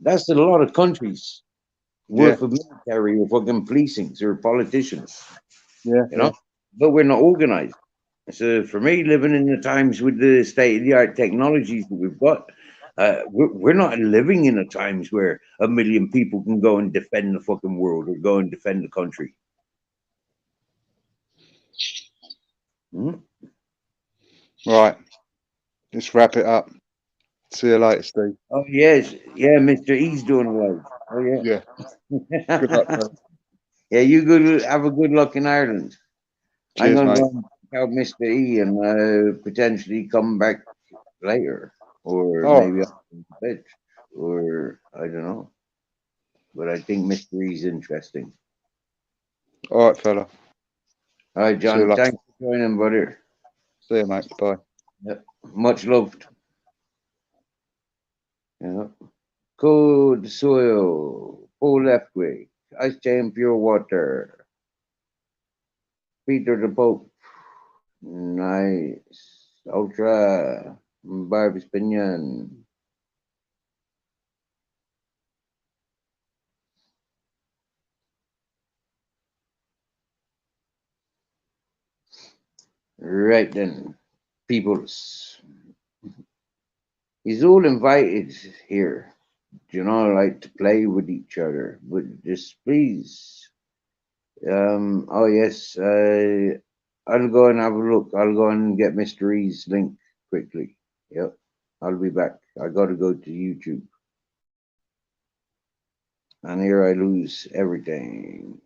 that's a lot of countries yeah, worth of military or fucking policings or politicians. yeah, You yeah, know, but we're not organized. So for me, living in the times with the state of the art technologies that we've got, we're not living in the times where a million people can go and defend the fucking world or go and defend the country. Hmm? Right. Let's wrap it up. See you later, Steve. Oh yes, yeah, Mr. E's doing well. Oh Yeah. yeah, Good luck, mate. yeah. You good? Have a good luck in Ireland. I'm Cheers, gonna mate. go and check out Mr. E and potentially come back later, or All maybe right. I'll go to bed, or I don't know. But I think Mr. E is interesting. All right, fella. All right, See you John. later. Thanks for joining, brother. See you, mate. Bye. Yep. Much loved. Yeah. Cold soil. Full earthquake. Ice chain pure water. Peter the Pope. Nice. Ultra. Barb's Pinion. Right then. Peoples. He's all invited here. Like to play with each other. But just please. Oh yes. I'll go and have a look. I'll go and get Mr. E's link quickly. Yep. I'll be back. I got to go to YouTube. And here I lose everything.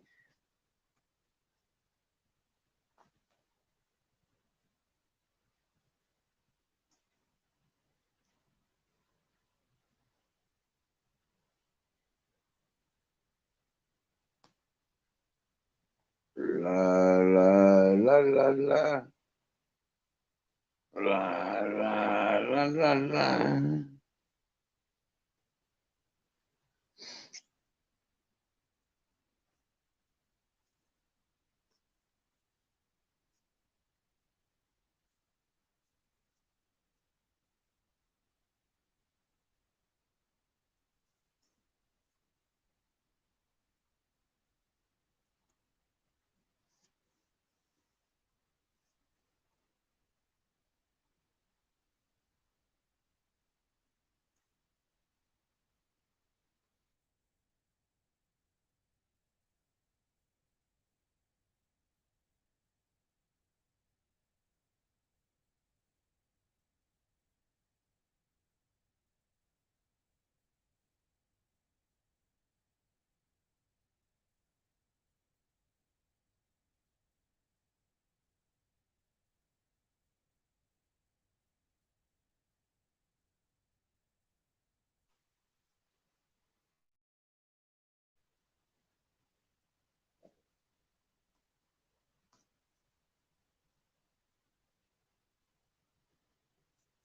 La la la la la. La la la la la.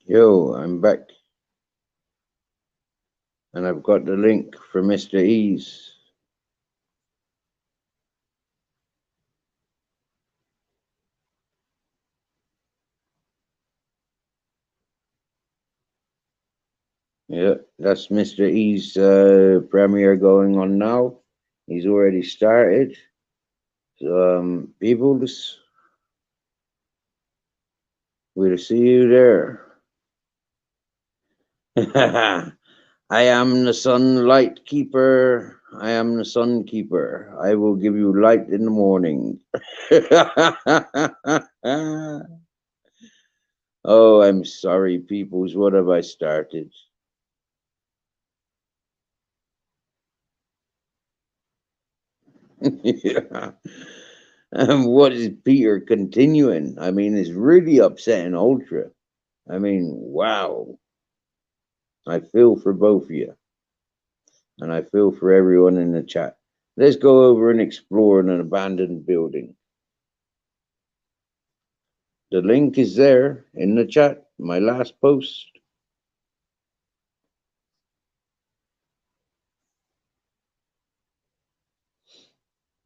Yo, I'm back. And I've got the link for Mr. E's. Yeah, that's Mr. E's premiere going on now. He's already started. So, people, we'll see you there. I am the sunlight keeper. I am the sun keeper. I will give you light in the morning. Oh, I'm sorry, peoples. What have I started? Yeah. What is Peter continuing? I mean, it's really upsetting Ultra. I mean, wow. I feel for both of you. And I feel for everyone in the chat. Let's go over and explore an abandoned building. The link is there in the chat, my last post.